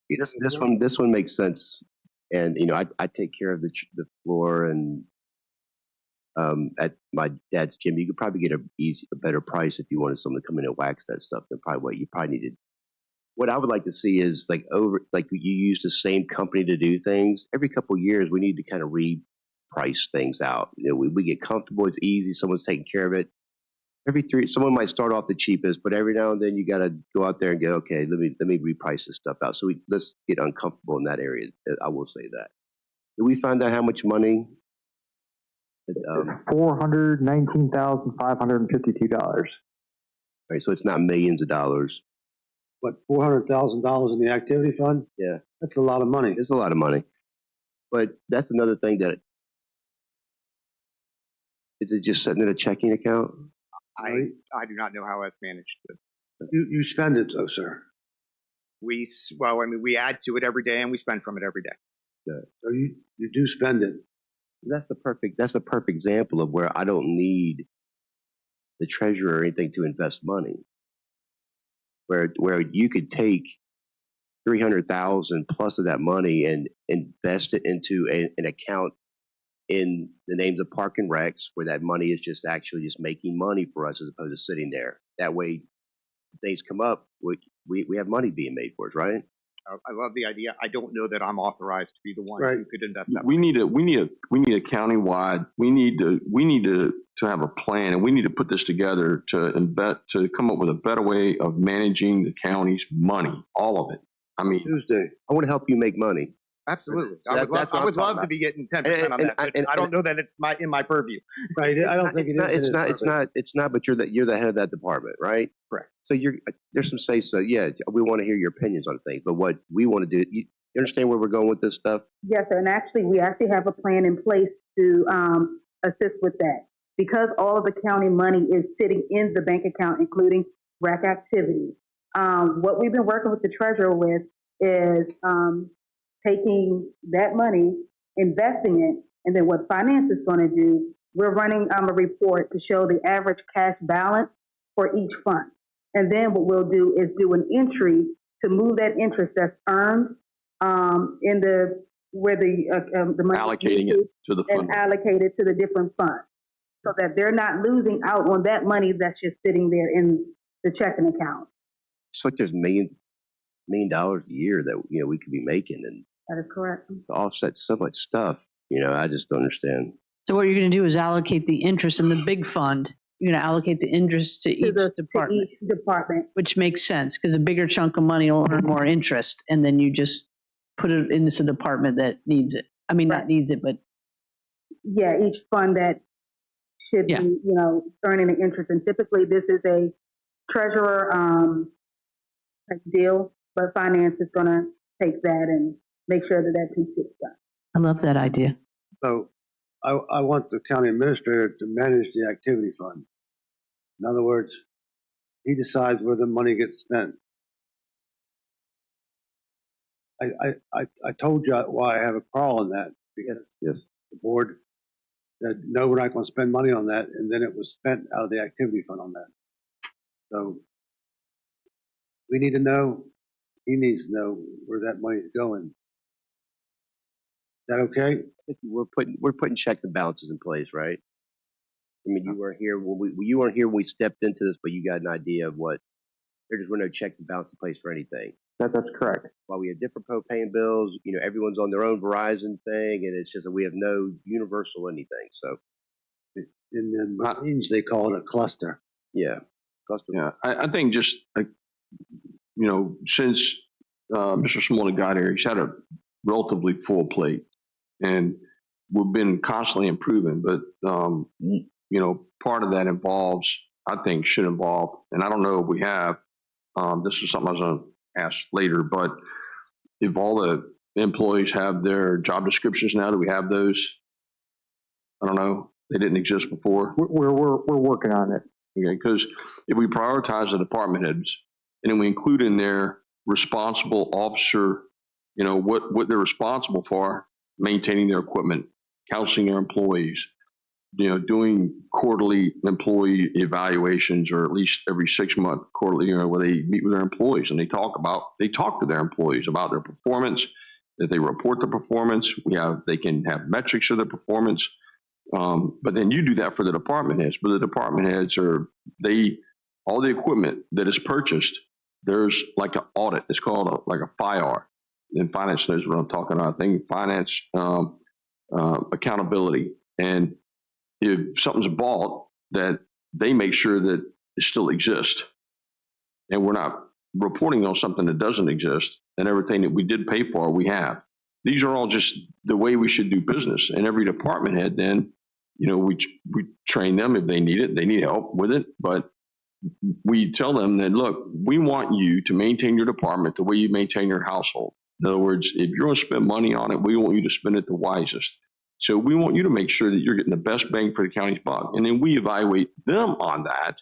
this one makes sense. And I take care of the floor and at my dad's gym. You could probably get a better price if you wanted someone to come in and wax that stuff than probably what you probably needed. What I would like to see is like you use the same company to do things. Every couple of years, we need to kind of reprice things out. We get comfortable. It's easy. Someone's taking care of it. Someone might start off the cheapest, but every now and then you got to go out there and go, okay, let me reprice this stuff out. So let's get uncomfortable in that area. I will say that. Did we find out how much money? $419,552. Right, so it's not millions of dollars. What, $400,000 in the activity fund? Yeah, that's a lot of money. It's a lot of money, but that's another thing that is it just sitting in a checking account? I do not know how that's managed. You spend it though, sir. We add to it every day and we spend from it every day. Good. So you do spend it. That's the perfect example of where I don't need the treasurer or anything to invest money. Where you could take $300,000 plus of that money and invest it into an account in the names of Park and Recs, where that money is just actually just making money for us as opposed to sitting there. That way, things come up, we have money being made for us, right? I love the idea. I don't know that I'm authorized to be the one who could invest that. We need a countywide. We need to have a plan, and we need to put this together to come up with a better way of managing the county's money, all of it. I mean, Tuesday. I want to help you make money. Absolutely. I would love to be getting 10% on that, but I don't know that it's in my purview. Right. I don't think it's not. But you're the head of that department, right? Correct. So there's some say so. Yeah, we want to hear your opinions on things, but what we want to do, you understand where we're going with this stuff? Yes, sir. And we actually have a plan in place to assist with that, because all of the county money is sitting in the bank account, including rec activities. What we've been working with the treasurer with is taking that money, investing it, and then what finance is going to do, we're running a report to show the average cash balance for each fund. And then what we'll do is do an entry to move that interest that's earned where the money allocating it to the fund and allocate it to the different funds, so that they're not losing out on that money that's just sitting there in the checking account. It's like there's $1 million a year that we could be making, and that is correct. To offset so much stuff, I just don't understand. So what you're going to do is allocate the interest in the big fund. You're going to allocate the interest to each department. Which makes sense, because a bigger chunk of money will earn more interest, and then you just put it into the department that needs it. I mean, not needs it, but yeah, each fund that should be, earning the interest. And typically, this is a treasurer deal, but finance is going to take that and make sure that piece gets done. I love that idea. So I want the county administrator to manage the activity fund. In other words, he decides where the money gets spent. I told you why I have a quarrel on that, because the board said, no, we're not going to spend money on that, and then it was spent out of the activity fund on that. So we need to know, he needs to know where that money is going. Is that okay? I think we're putting checks and balances in place, right? I mean, you weren't here when we stepped into this, but you got an idea of what. There just were no checks and balances in place for anything. That's correct. While we have different propane bills, everyone's on their own Verizon thing, and it's just that we have no universal anything. So, in the Marines, they call it a cluster. Yeah. customer. Yeah, I think just, since Mr. Smoley got here, he's had a relatively full plate, and we've been constantly improving. But part of that should involve, and I don't know if we have. This is something I was going to ask later, but if all the employees have their job descriptions now, do we have those? I don't know. They didn't exist before. We're working on it. Okay, because if we prioritize the department heads and then we include in there responsible officer, what they're responsible for, maintaining their equipment, counseling their employees, doing quarterly employee evaluations, or at least every 6-month quarterly, where they meet with their employees and they talk to their employees about their performance, that they report the performance. They can have metrics of their performance. But then you do that for the department heads. But the department heads all the equipment that is purchased, there's like an audit. It's called like a FIR. And finance knows what I'm talking about. I think finance accountability. And if something's bought, that they make sure that it still exists. And we're not reporting on something that doesn't exist, and everything that we did pay for, we have. These are all just the way we should do business. And every department head, then, we train them if they need it. They need help with it. But we tell them that, look, we want you to maintain your department the way you maintain your household. In other words, if you're going to spend money on it, we want you to spend it the wisest. So we want you to make sure that you're getting the best bang for the county's buck. And then we evaluate them on that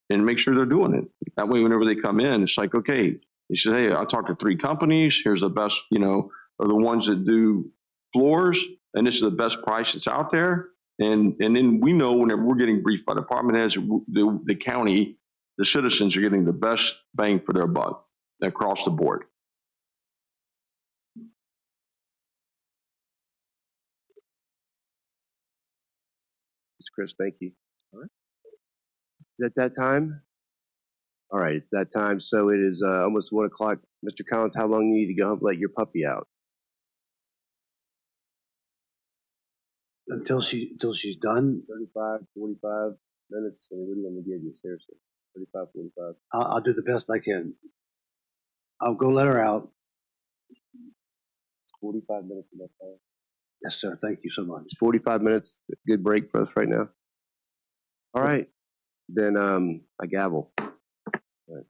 and make sure they're doing it. That way, whenever they come in, it's like, okay, they say, hey, I talked to 3 companies. Here's the best, are the ones that do floors, and this is the best price that's out there. And then we know whenever we're getting briefed by department heads, the county, the citizens are getting the best bang for their buck across the board. Chris, thank you. All right. Is it that time? All right, it's that time. So it is almost 1 o'clock. Mr. Collins, how long do you need to go home to let your puppy out? Until she's done. 35, 45 minutes. I mean, what do you want me to give you? Seriously, 35, 45. I'll do the best I can. I'll go let her out. 45 minutes enough time. Yes, sir. Thank you so much. 45 minutes. Good break for us right now. All right. Then I gavel. All right.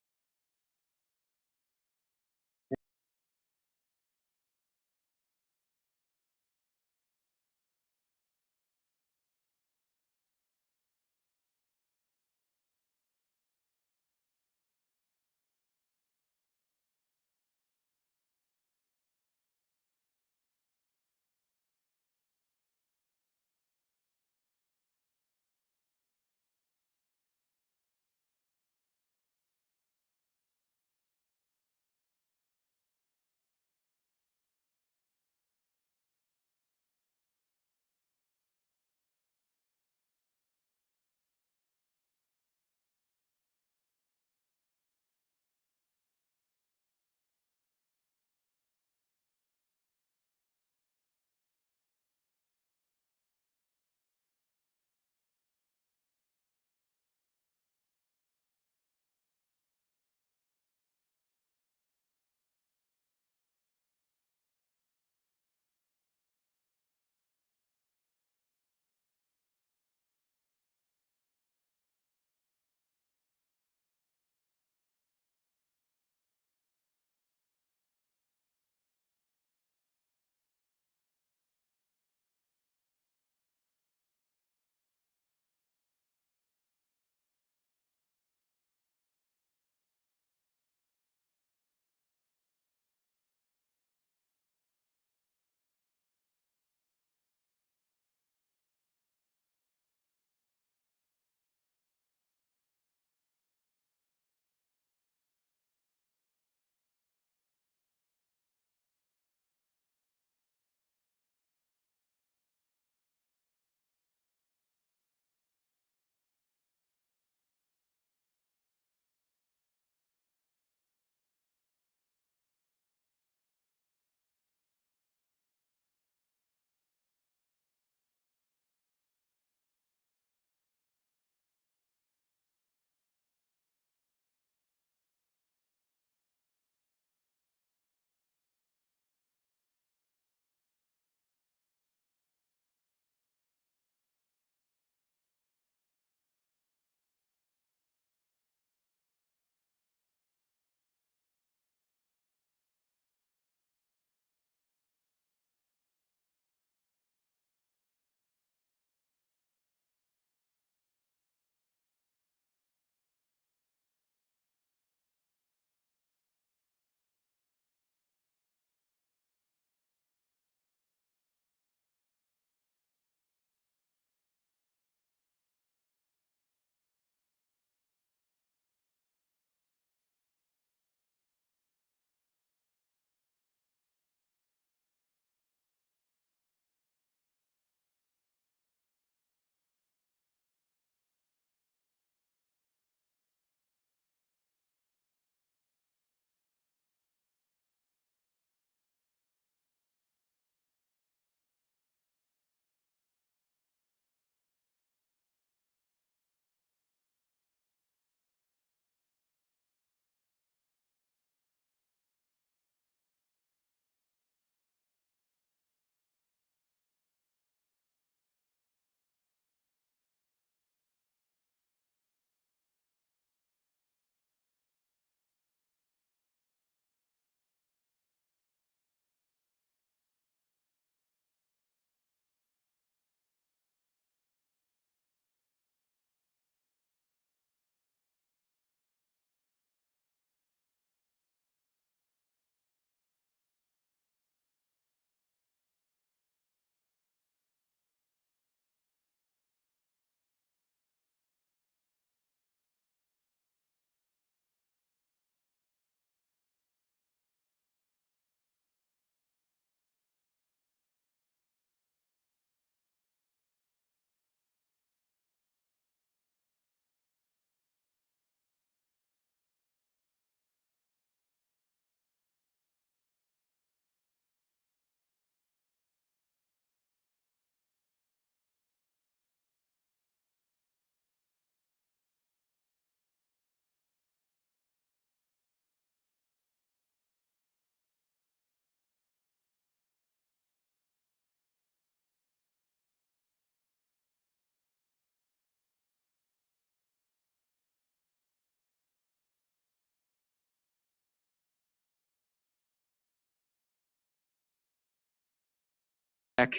Back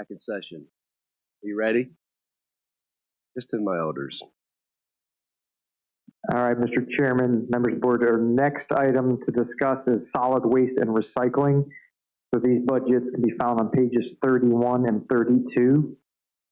in session. Are you ready? Just to my elders. All right, Mr. Chairman, members of the board, our next item to discuss is solid waste and recycling. So these budgets can be found on pages 31 and 32.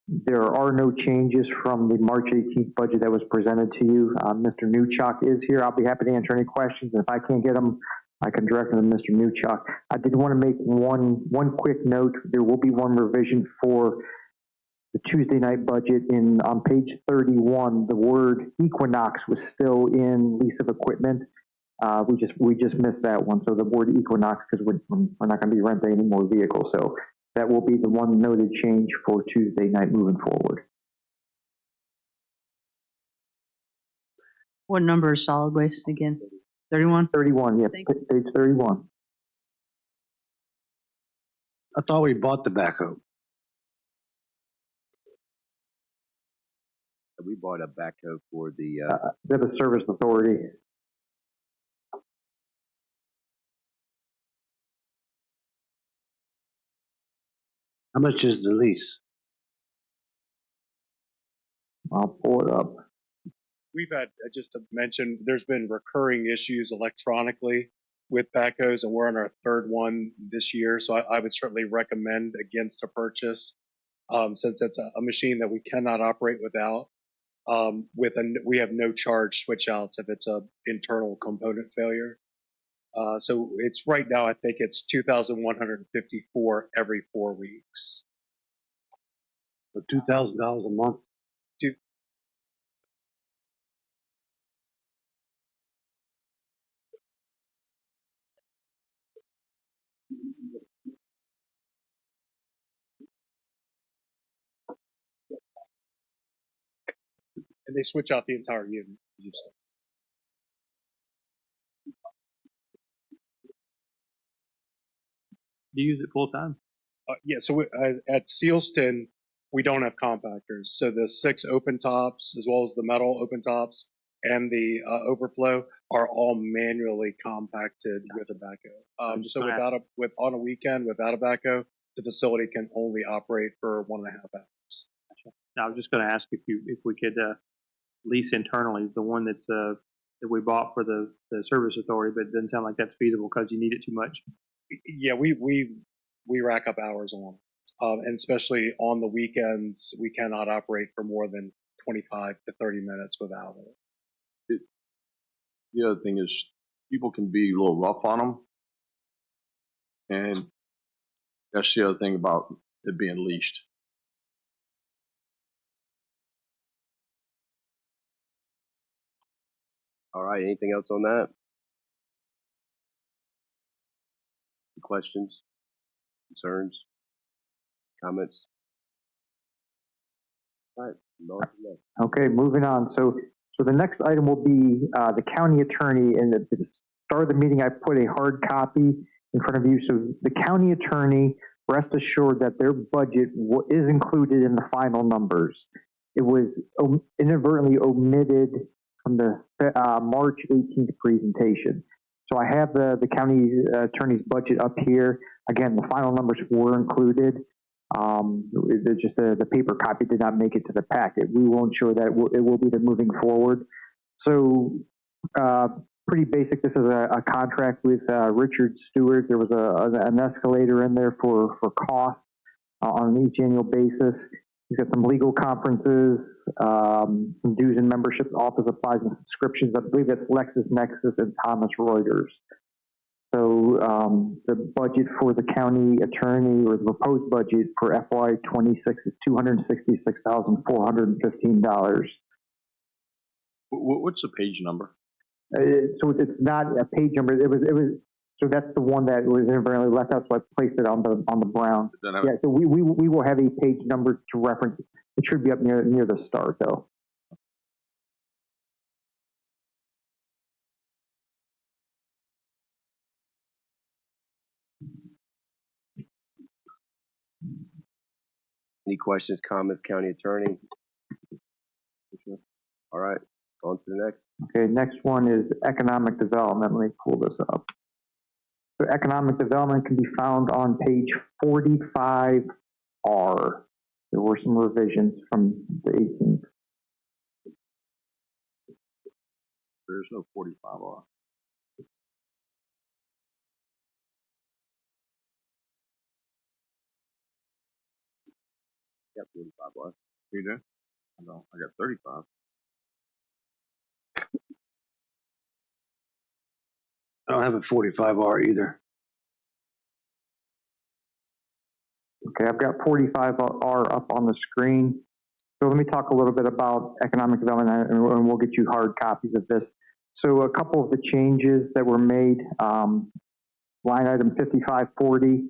There are no changes from the March 18th budget that was presented to you. Mr. Newchuk is here. I'll be happy to answer any questions. And if I can't get them, I can direct them to Mr. Newchuk. I did want to make one quick note. There will be one revision for the Tuesday night budget. On page 31, the word equinox was still in lease of equipment. We just missed that one. So the word equinox, because we're not going to be renting any more vehicles. So that will be the one noted change for Tuesday night moving forward. What number is solid waste again? 31? 31, yeah, page 31. I thought we bought the backhoe. We bought a backhoe for the Service Authority. How much is the lease? I'll pull it up. We've had, just to mention, there's been recurring issues electronically with backhoes, and we're on our third one this year. So I would certainly recommend against a purchase, since it's a machine that we cannot operate without. We have no charge switch outs if it's a internal component failure. So it's right now, I think it's $2,154 every 4 weeks. So $2,000 a month. And they switch out the entire unit. Do you use it full time? Yeah, so at Sealston, we don't have compactors. So the 6 open tops, as well as the metal open tops and the overflow, are all manually compacted with a backhoe. So on a weekend without a backhoe, the facility can only operate for 1.5 hours. I was just going to ask if we could lease internally the one that we bought for the service authority, but it doesn't sound like that's feasible because you need it too much. Yeah, we rack up hours on it, and especially on the weekends, we cannot operate for more than 25 to 30 minutes without it. The other thing is people can be a little rough on them, and that's the other thing about it being leased. All right, anything else on that? Questions, concerns, comments? All right, okay, moving on. So the next item will be the county attorney. And at the start of the meeting, I put a hard copy in front of you. So the county attorney, rest assured that their budget is included in the final numbers. It was inadvertently omitted from the March 18th presentation. So I have the county attorney's budget up here. Again, the final numbers were included. It's just the paper copy did not make it to the packet. We will ensure that it will be there moving forward. So pretty basic. This is a contract with Richard Stewart. There was an escalator in there for costs on each annual basis. He's got some legal conferences, some dues and memberships, office supplies and subscriptions. I believe it's LexisNexis and Thomas Reuters. So the budget for the county attorney, or the proposed budget for FY26, is $266,415. What's the page number? So it's not a page number. It was. So that's the one that was inadvertently left out. So I placed it on the brown. Yeah. So we will have a page number to reference. It should be up near the start though. Any questions, comments, county attorney? All right, on to the next. Okay, next one is economic development. Let me pull this up. So economic development can be found on page 45R. There were some revisions from the 18th. There's no 45R. I got 45R. You do? I don't. I got 35. I don't have a 45R either. Okay, I've got 45R up on the screen. So let me talk a little bit about economic development, and we'll get you hard copies of this. So a couple of the changes that were made, line item 5540,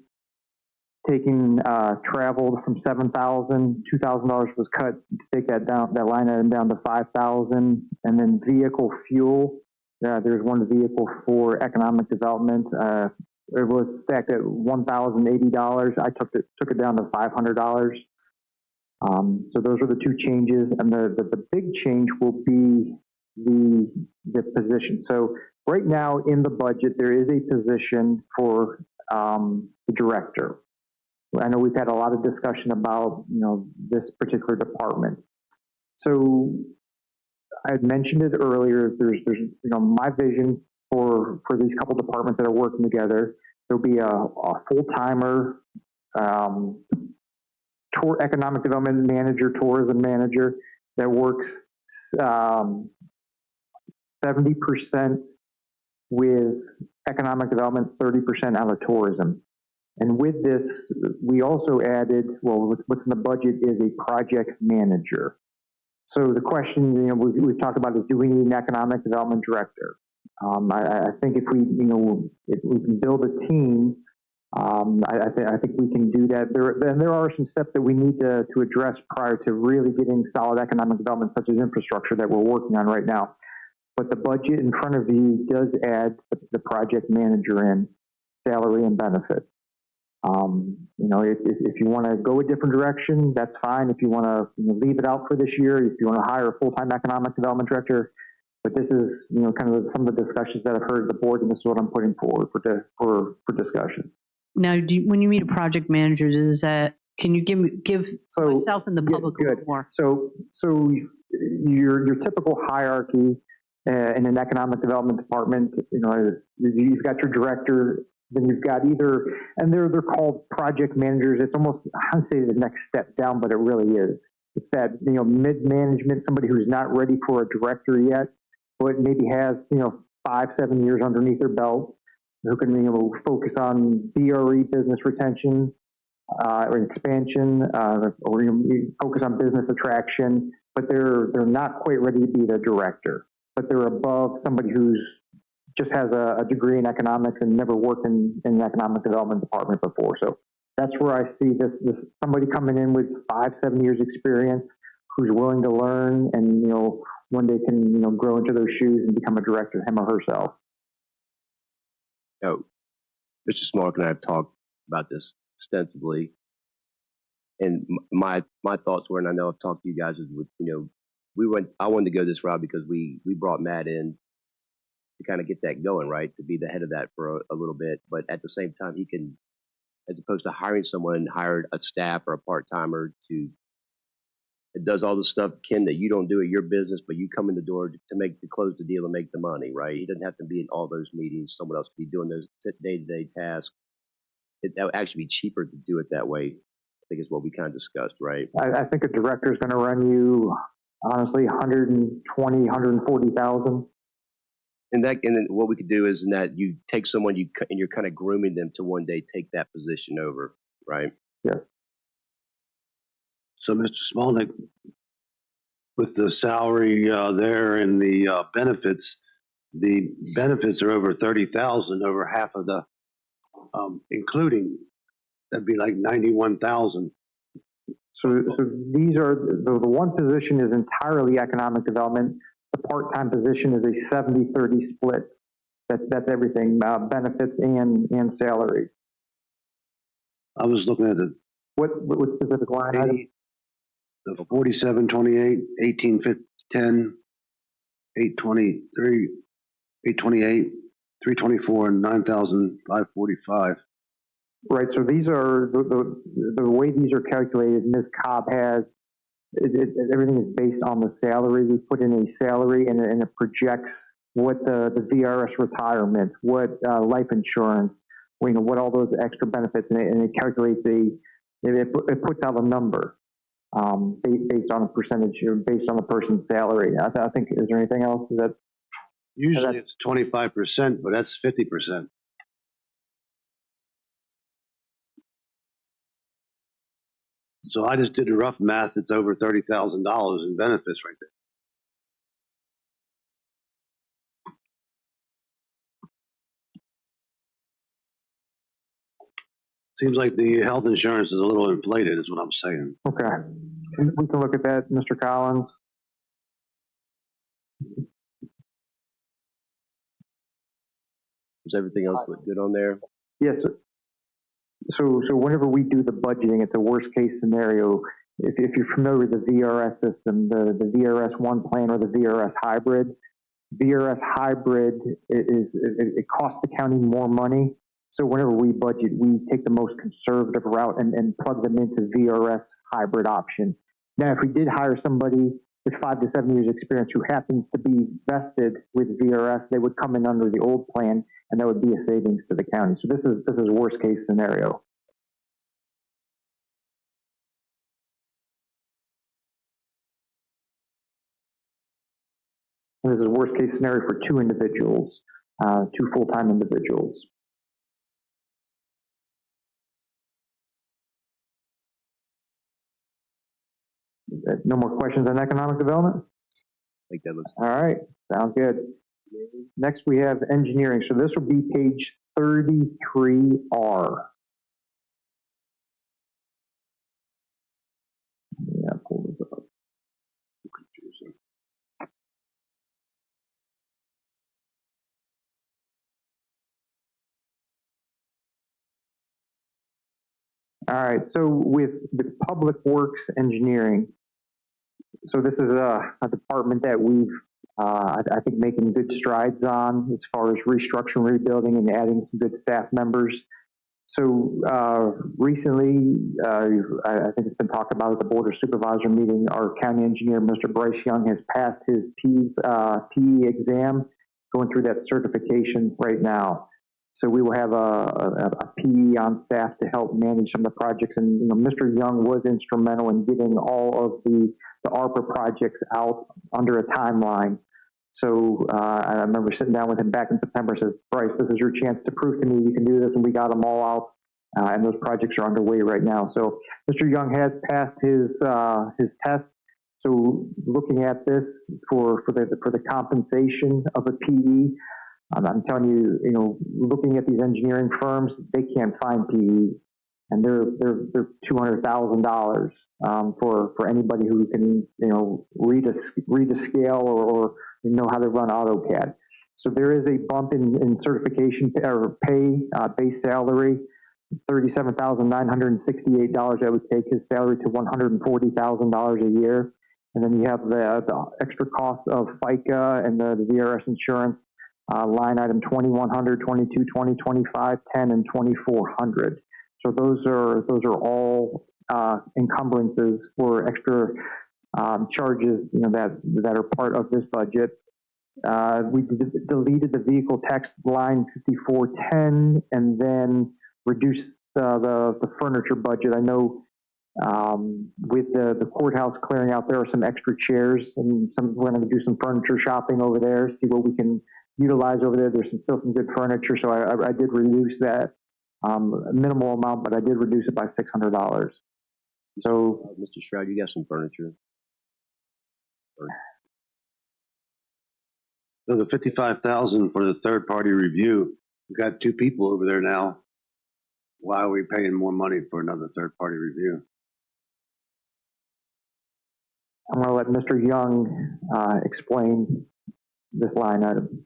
taking travel from $7,000, $2,000 was cut to take that down, that line item down to $5,000, and then vehicle fuel. There's one vehicle for economic development. It was stacked at $1,080. I took it down to $500. So those are the two changes, and the big change will be the position. So right now in the budget there is a position for the director. I know we've had a lot of discussion about this particular department. So I had mentioned it earlier. There's my vision for these couple departments that are working together. There'll be a full-timer economic development manager, tourism manager that works 70% with economic development, 30% out of tourism. And with this, we also added, well, what's in the budget is a project manager. So the question, we've talked about is, do we need an economic development director? I think if we can build a team, I think we can do that. There are some steps that we need to address prior to really getting solid economic development, such as infrastructure that we're working on right now. But the budget in front of you does add the project manager in, salary and benefits. If you want to go a different direction, that's fine. If you want to leave it out for this year, if you want to hire a full-time economic development director, but this is kind of some of the discussions that I've heard at the board, and this is what I'm putting forward for discussion. Now, when you meet a project manager, is that, can you give myself and the public a little more? So your typical hierarchy in an economic development department, you've got your director, then you've got and they're called project managers. It's almost, I'd say, the next step down, but it really is. It's that mid-management, somebody who's not ready for a director yet, but maybe has 5-7 years underneath their belt, who can focus on BRE, business retention, or expansion, or focus on business attraction, but they're not quite ready to be the director. But they're above somebody who's just has a degree in economics and never worked in an economic development department before. So that's where I see this somebody coming in with 5-7 years experience, who's willing to learn, and one day can grow into those shoes and become a director, him or herself. Mr. Smart and I have talked about this extensively, and my thoughts were, and I know I've talked to you guys, is with I wanted to go this route because we brought Matt in to kind of get that going, right? To be the head of that for a little bit, but at the same time, he can, as opposed to hiring someone, hire a staff or a part-timer that does all the stuff, Ken, that you don't do at your business, but you come in the door to close the deal and make the money, right? He doesn't have to be in all those meetings. Someone else could be doing those day-to-day tasks. That would actually be cheaper to do it that way, I think is what we kind of discussed, right? I think a director is going to run you, honestly, $120,000, $140,000. And then what we could do is that you take someone and you're kind of grooming them to one day take that position over, right? Yeah. So, Mr. Smolnick, with the salary there and the benefits are over 30,000, over half of the, including, that'd be like 91,000. So these are the one position is entirely economic development. The part-time position is a 70-30 split. That's everything, benefits and salary. I was looking at what specific line item? The 4728, 1810, 823, 828, 324 and 9,545. Right, so these are, the way these are calculated, Ms. Cobb has, everything is based on the salary. We put in a salary and it projects what the VRS retirement, what life insurance, what all those extra benefits, and it calculates it puts out a number based on a percentage, or based on the person's salary. I think, is there anything else that? Usually it's 25%, but that's 50%. So I just did a rough math. It's over $30,000 in benefits right there. Seems like the health insurance is a little inflated, is what I'm saying. Okay. We can look at that, Mr. Collins. Does everything else look good on there? Yes. So whenever we do the budgeting, it's a worst case scenario. If you're familiar with the VRS system, the VRS one plan or the VRS hybrid it costs the county more money. So whenever we budget, we take the most conservative route and plug them into VRS hybrid option. Now, if we did hire somebody with 5 to 7 years experience who happens to be vested with VRS, they would come in under the old plan, and that would be a savings to the county. So this is worst case scenario. And this is worst case scenario for 2 individuals, 2 full-time individuals. No more questions on economic development? I think that looks all right. Sounds good. Next, we have engineering. So this will be page 33R. Yeah, pull this up. All right. So with the public works engineering, so this is a department that we've, I think, making good strides on as far as restructuring, rebuilding, and adding some good staff members. So recently, I think it's been talked about at the Board of Supervisor meeting, our county engineer, Mr. Bryce Young, has passed his PE exam, going through that certification right now. So we will have a PE on staff to help manage some of the projects. And Mr. Young was instrumental in getting all of the ARPA projects out under a timeline. So I remember sitting down with him back in September. Says, Bryce, this is your chance to prove to me you can do this, and we got them all out, and those projects are underway right now. So Mr. Young has passed his test. So looking at this for the compensation of a PE, I'm telling you, looking at these engineering firms, they can't find PE, and they're $200,000 for anybody who can read a scale or know how to run AutoCAD. So there is a bump in certification or pay base salary, $37,968. That would take his salary to $140,000 a year, and then you have the extra cost of FICA and the VRS insurance. Line item 2100, 22, 20, 25, 10, and 2400. So those are all encumbrances for extra charges, that are part of this budget. We deleted the vehicle tax line 5410, and then reduced the furniture budget. I know with the courthouse clearing out, there are some extra chairs, and we're going to do some furniture shopping over there, see what we can utilize over there. There's still some good furniture, so I did reduce that a minimal amount, but I did reduce it by $600. So, Mr. Stroud, you got some furniture. So the $55,000 for the third-party review, we've got 2 people over there now. Why are we paying more money for another third-party review? I'm going to let Mr. Young explain this line item.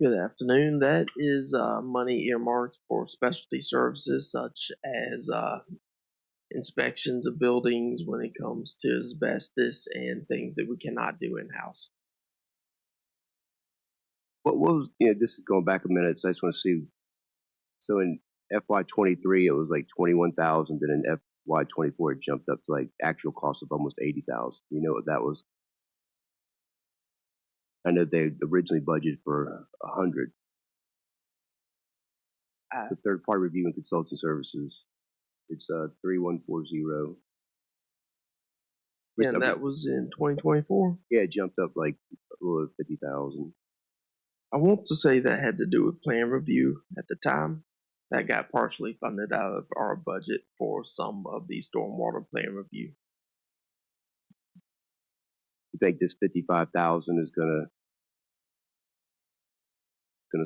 Good afternoon. That is money earmarked for specialty services such as inspections of buildings when it comes to asbestos and things that we cannot do in-house. What was, this is going back a minute, so I just want to see. So in FY23, it was like 21,000, and in FY24, it jumped up to like actual cost of almost 80,000. You know what that was? I know they originally budgeted for 100. The third party review and consulting services, it's 3140. Yeah, and that was in 2024. Yeah, it jumped up like a little over 50,000. I want to say that had to do with plan review at the time. That got partially funded out of our budget for some of the stormwater plan review. You think this 55,000 is gonna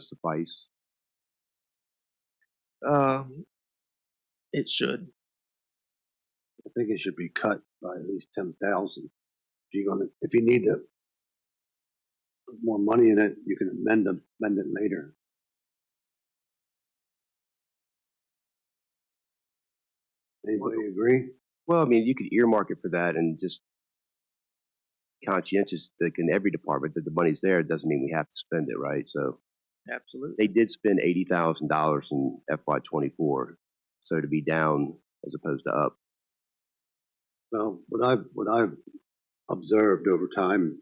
suffice? It should. I think it should be cut by at least 10,000. If you need to put more money in it, you can amend it later. Anybody agree? Well, I mean, you could earmark it for that and just conscientious, like in every department, that the money's there. It doesn't mean we have to spend it, right? So absolutely, they did spend $80,000 in FY24, so to be down as opposed to up. Well, what I've observed over time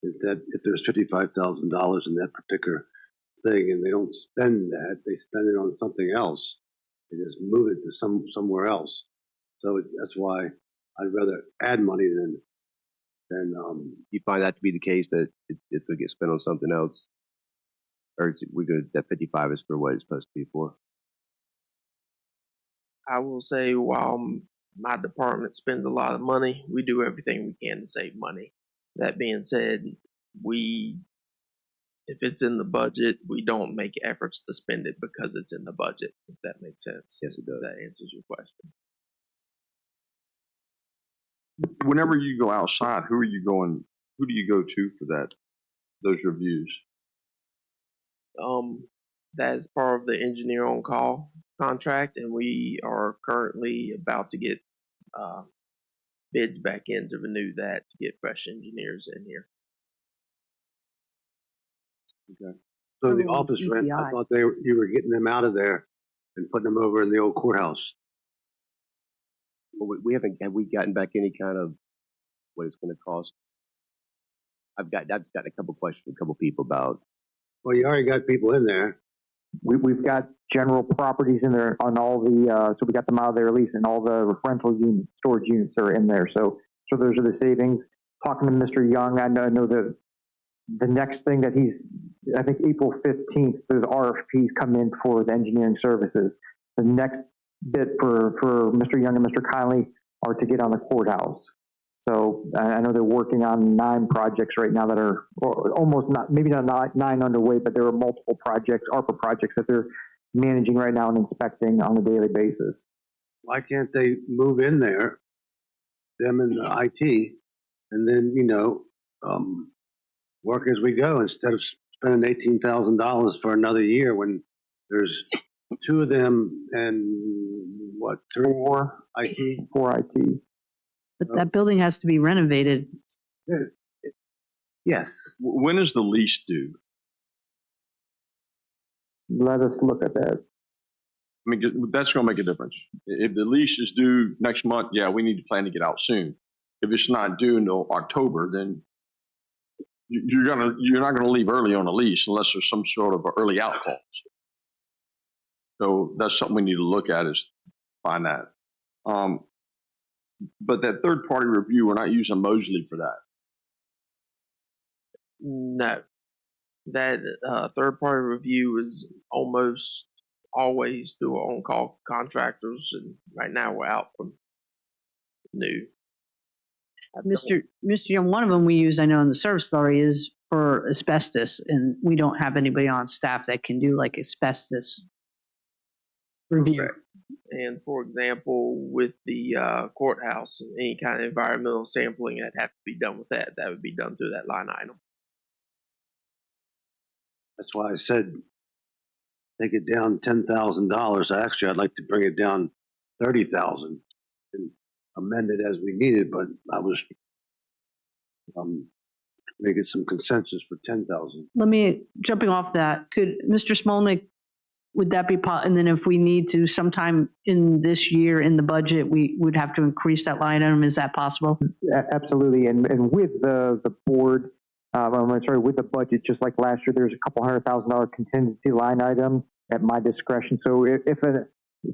is that if there's $55,000 in that particular thing and they don't spend that, they spend it on something else. They just move it to somewhere else. So that's why I'd rather add money than. You find that to be the case, that it's going to get spent on something else, or that 55 is for what it's supposed to be for? I will say, while my department spends a lot of money, we do everything we can to save money. That being said, if it's in the budget, we don't make efforts to spend it because it's in the budget, if that makes sense. Yes, it does. That answers your question. Whenever you go outside, who do you go to for those reviews? That is part of the engineer on call contract, and we are currently about to get bids back in to renew that to get fresh engineers in here. Okay. So the office rent, I thought you were getting them out of there and putting them over in the old courthouse. Well, have we gotten back any kind of what it's going to cost? I've got a couple questions from a couple people about. Well, you already got people in there. We've got general properties in there on all the, so we got them out of their lease, and all the rental units, storage units are in there. So those are the savings. Talking to Mr. Young, I know that the next thing that I think April 15th, there's RFPs come in for the engineering services. The next bit for Mr. Young and Mr. Conley are to get on the courthouse. So I know they're working on 9 projects right now that are almost maybe not 9 underway, but there are multiple projects, ARPA projects, that they're managing right now and inspecting on a daily basis. Why can't they move in there, them and the IT, and then, work as we go instead of spending $18,000 for another year when there's 2 of them and what, 4 IT? 4 IT. But that building has to be renovated. Yes. When is the lease due? Let us look at that. I mean, that's going to make a difference. If the lease is due next month, yeah, we need to plan to get out soon. If it's not due until October, then you're not going to leave early on a lease unless there's some sort of early out clause. So that's something we need to look at, is find that. But that third party review, we're not using Mosley for that. No, that third party review is almost always through on call contractors, and right now we're out from new. Mr. Young, one of them we use, I know, in the service authority is for asbestos, and we don't have anybody on staff that can do like asbestos review. Correct. And for example, with the courthouse, any kind of environmental sampling that have to be done with that would be done through that line item. That's why I said take it down $10,000. Actually, I'd like to bring it down $30,000 and amend it as we need it. But I was make it some consensus for 10,000. Let me, jumping off that, could Mr. Smolnik, would that be, and then if we need to sometime in this year in the budget, we would have to increase that line item, is that possible? Absolutely, and with the board, with the budget, just like last year, there's a couple $100,000 contingency line item at my discretion. So if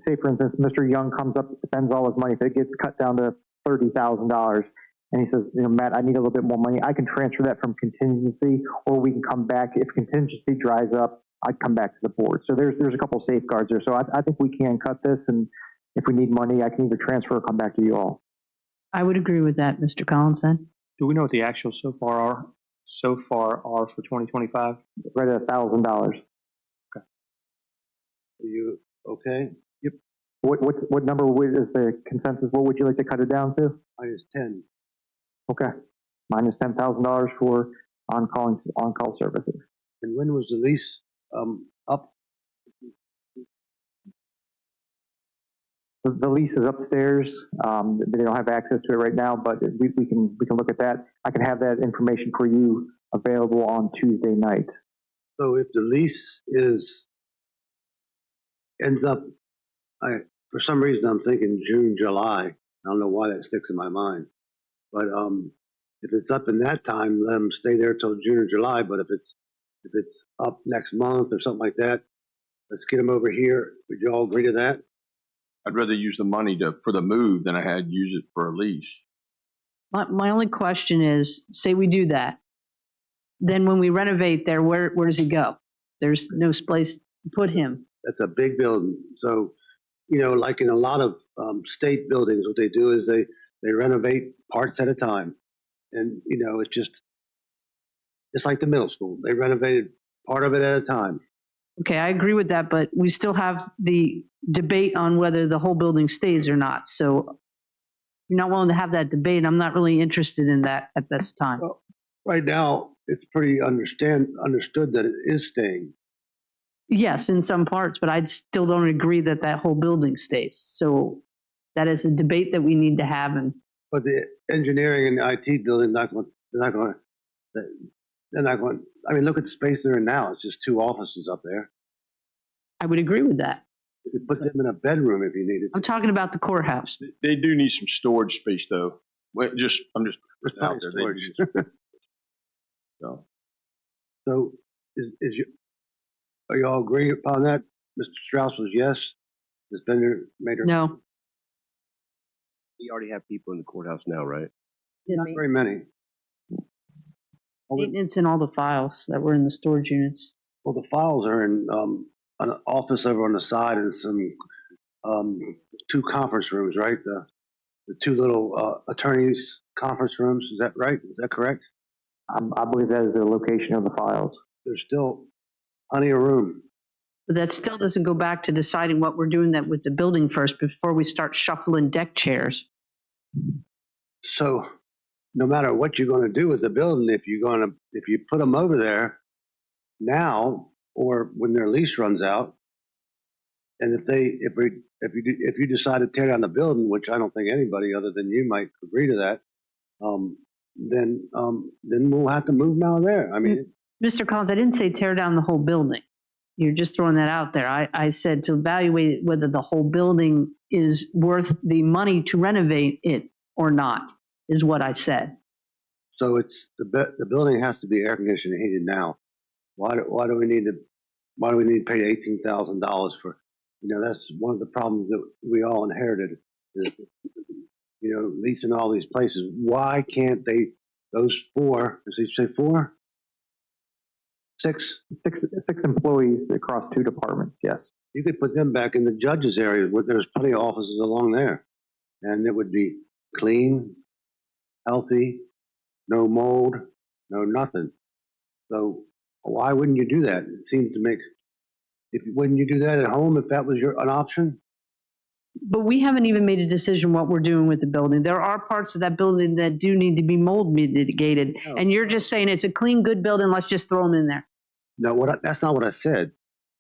say for instance, Mr. Young comes up and spends all his money, if it gets cut down to $30,000, and he says, Matt, I need a little bit more money, I can transfer that from contingency, or we can come back. If contingency dries up, I'd come back to the board. So there's a couple safeguards there. So I think we can cut this, and if we need money, I can either transfer or come back to you all. I would agree with that, Mr. Collins, then. Do we know what the actuals so far are for 2025? Right at $1,000. Are you okay? Yep. What number is the consensus? What would you like to cut it down to? Minus 10. Okay. Minus $10,000 for on-call services. And when was the lease up? The lease is upstairs. They don't have access to it right now, but we can look at that. I can have that information for you available on Tuesday night. So if the lease ends up, for some reason I'm thinking June, July. I don't know why that sticks in my mind, but if it's up in that time, let them stay there till June or July. But if it's up next month or something like that, let's get them over here. Would you all agree to that? I'd rather use the money for the move than I had use it for a lease. My only question is, say we do that, then when we renovate there, where does he go? There's no place to put him. That's a big building. So, like in a lot of state buildings, what they do is they renovate parts at a time. And, it's just like the middle school. They renovated part of it at a time. Okay, I agree with that, but we still have the debate on whether the whole building stays or not. So you're not willing to have that debate. I'm not really interested in that at this time. Well, right now, it's pretty understood that it is staying. Yes, in some parts, but I still don't agree that that whole building stays. So that is a debate that we need to have. But the engineering and the IT building, they're not going. I mean, look at the space they're in now. It's just 2 offices up there. I would agree with that. You could put them in a bedroom if you needed. I'm talking about the courthouse. They do need some storage space, though. I'm just out there. So are you all agree upon that? Mr. Strauss was yes. Ms. Bender made her. No. We already have people in the courthouse now, right? Not very many. Maintenance and all the files that were in the storage units. Well, the files are in an office over on the side and some 2 conference rooms, right? The 2 little attorneys' conference rooms. Is that right? Is that correct? I believe that is the location of the files. There's still plenty of room. But that still doesn't go back to deciding what we're doing that with the building first before we start shuffling deck chairs. So no matter what you're going to do with the building, if you put them over there now or when their lease runs out, and if you decide to tear down the building, which I don't think anybody other than you might agree to that, then we'll have to move them out of there. I mean, Mr. Collins, I didn't say tear down the whole building. You're just throwing that out there. I said to evaluate whether the whole building is worth the money to renovate it or not, is what I said. So it's the building has to be air conditioned and heated now. Why do we need to pay $18,000 for? That's one of the problems that we all inherited. Is, leasing all these places. Why can't those 4? Does he say 4? 6 employees across 2 departments. Yes. You could put them back in the judges area where there's plenty of offices along there, and it would be clean, healthy, no mold, no nothing. So why wouldn't you do that? It seems to make. Wouldn't you do that at home if that was an option? But we haven't even made a decision what we're doing with the building. There are parts of that building that do need to be mold mitigated, and you're just saying it's a clean, good building. Let's just throw them in there. No, that's not what I said.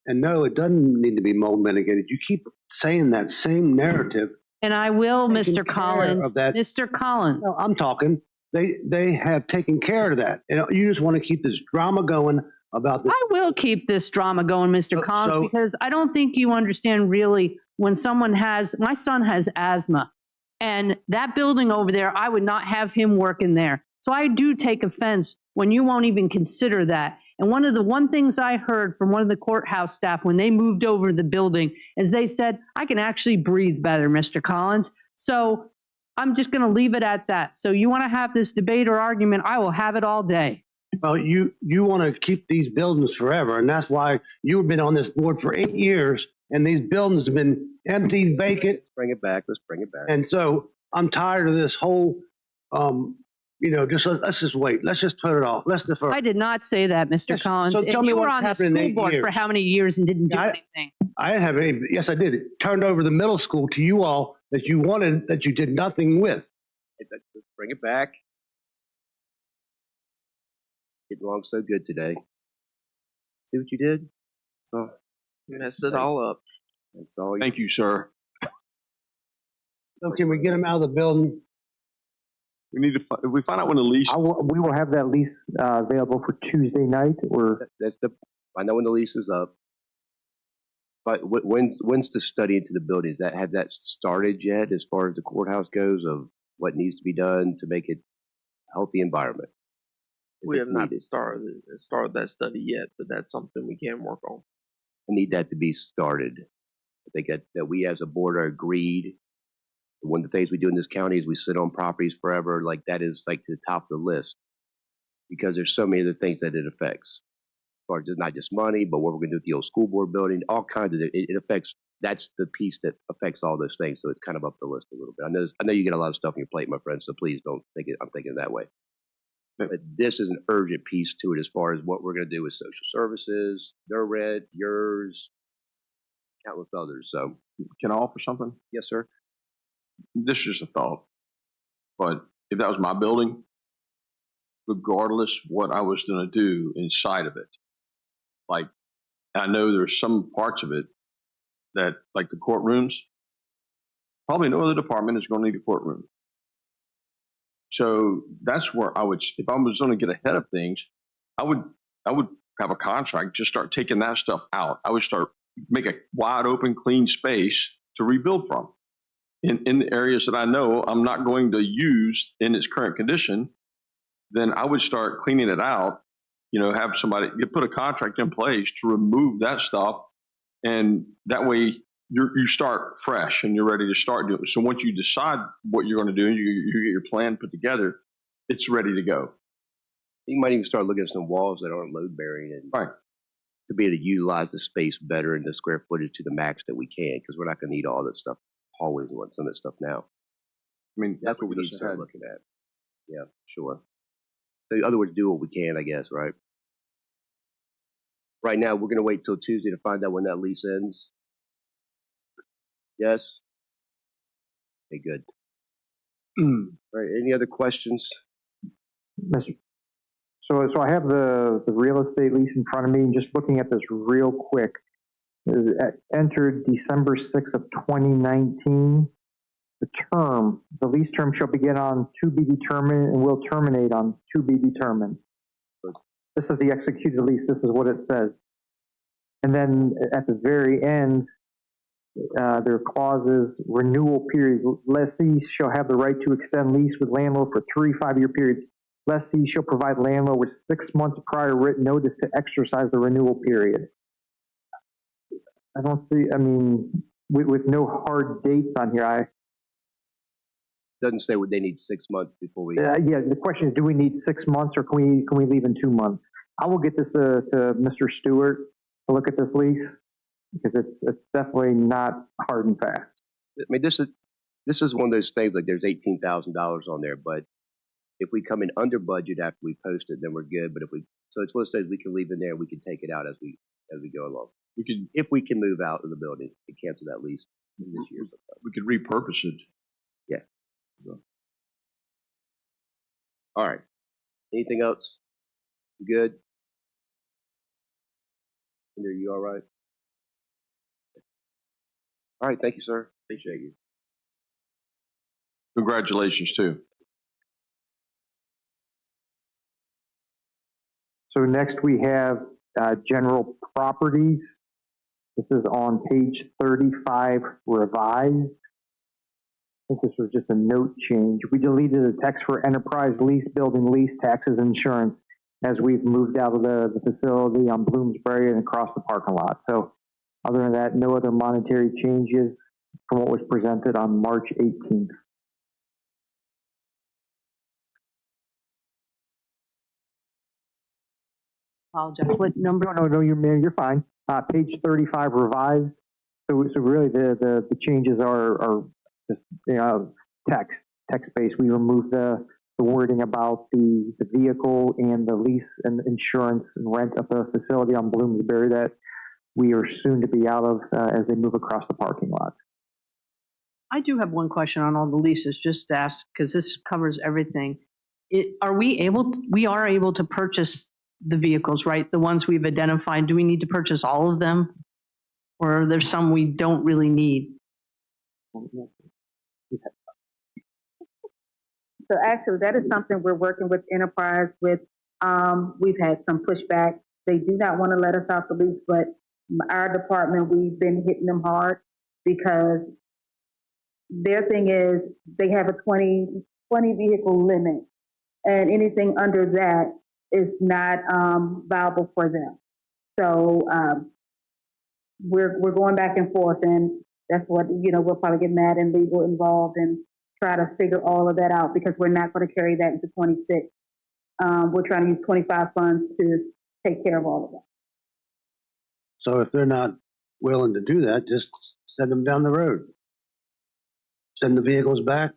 And no, it doesn't need to be mold mitigated. You keep saying that same narrative. And I will, Mr. Collins. Mr. Collins. No, I'm talking. they have taken care of that. And you just want to keep this drama going about this. I will keep this drama going, Mr. Collins, because I don't think you understand really when someone has, my son has asthma, and that building over there, I would not have him working there. So I do take offense when you won't even consider that. And one things I heard from one of the courthouse staff when they moved over the building is they said, I can actually breathe better, Mr. Collins. So I'm just going to leave it at that. So you want to have this debate or argument, I will have it all day. Well, you want to keep these buildings forever, and that's why you've been on this board for 8 years, and these buildings have been empty, vacant. Let's bring it back. Let's bring it back. And so I'm tired of this whole, let's just wait. Let's just put it off. Let's defer. I did not say that, Mr. Collins. So tell And me you were what's on the happened in school 8 board years. for how many years and didn't do anything? I didn't have any. Yes, I did. It turned over the middle school to you all that you wanted, that you did nothing with. Let's bring it back. Getting along so good today. See what you did? So messed it all up. That's all. Thank you, sir. So can we get them out of the building? We need to. If we find out when the lease. We will have that lease available for Tuesday night, or I know when the lease is up. But when's the study into the buildings? Has that started yet, as far as the courthouse goes, of what needs to be done to make it a healthy environment? We have not started that study yet, but that's something we can work on. I need that to be started. I think that we as a board are agreed. One of the things we do in this county is we sit on properties forever. Like that is like to the top of the list because there's so many other things that it affects. As far as it's not just money, but what we're going to do with the old school board building, all kinds of it affects. That's the piece that affects all those things. So it's kind of up the list a little bit. I know you get a lot of stuff on your plate, my friend. So please don't think I'm thinking that way. But this is an urgent piece to it as far as what we're going to do with social services, their rent, yours, countless others. So can I offer something? Yes, sir. This is just a thought, but if that was my building, regardless what I was going to do inside of it, like I know there's some parts of it that, like the courtrooms, probably no other department is going to need a courtroom. So that's where I would, if I was going to get ahead of things, I would have a contract, just start taking that stuff out. I would make a wide open, clean space to rebuild from. In the areas that I know I'm not going to use in its current condition, then I would start cleaning it out, have somebody put a contract in place to remove that stuff. And that way you start fresh and you're ready to start doing it. So once you decide what you're going to do, you get your plan put together, it's ready to go. You might even start looking at some walls that aren't load bearing and to be able to utilize the space better and the square footage to the max that we can, because we're not going to need all this stuff. Always want some of this stuff now. I mean, that's what we need to start looking at. Yeah, sure. So in other words, do what we can, I guess, right? Right now, we're going to wait till Tuesday to find out when that lease ends. Yes? Okay, good. All right, any other questions? So I have the real estate lease in front of me, and just looking at this real quick. It was entered December 6th of 2019. The lease term shall begin on to be determined and will terminate on to be determined. This is the executed lease. This is what it says. And then at the very end, there are clauses, renewal periods. Lessees shall have the right to extend lease with landlord for 3 5-year periods. Lessee shall provide landlord with 6 months prior written notice to exercise the renewal period. I don't see, with no hard dates on here, Doesn't say what they need 6 months before we. Yeah, the question is, do we need 6 months or can we leave in 2 months? I will get this to Mr. Stewart to look at this lease because it's definitely not hard and fast. I mean, this is one of those things, like there's $18,000 on there, but if we come in under budget after we post it, then we're good. But so it's one of those things we can leave in there and we can take it out as we go along. If we can move out of the building and cancel that lease this year. We could repurpose it. Yeah. All right. Anything else? You good? Are you all right? All right. Thank you, sir. Appreciate you. Congratulations, too. So next we have general properties. This is on page 35 revised. I think this was just a note change. We deleted the text for enterprise lease, building lease, taxes, insurance as we've moved out of the facility on Bloomsbury and across the parking lot. So other than that, no other monetary changes from what was presented on March 18th. Apologize. What number? No, you're fine. Page 35 revised. So really the changes are just text-based. We removed the wording about the vehicle and the lease and insurance and rent of the facility on Bloomsbury that we are soon to be out of as they move across the parking lot. I do have one question on all the leases, just to ask, because this covers everything. We are able to purchase the vehicles, right? The ones we've identified. Do we need to purchase all of them? Or are there some we don't really need? So actually, that is something we're working with Enterprise with. We've had some pushback. They do not want to let us out the lease, but our department, we've been hitting them hard because their thing is they have a 20 vehicle limit, and anything under that is not viable for them. So we're going back and forth, and that's what, we'll probably get mad and legal involved and try to figure all of that out because we're not going to carry that into 26. We're trying to use 25 funds to take care of all of that. So if they're not willing to do that, just send them down the road. Send the vehicles back.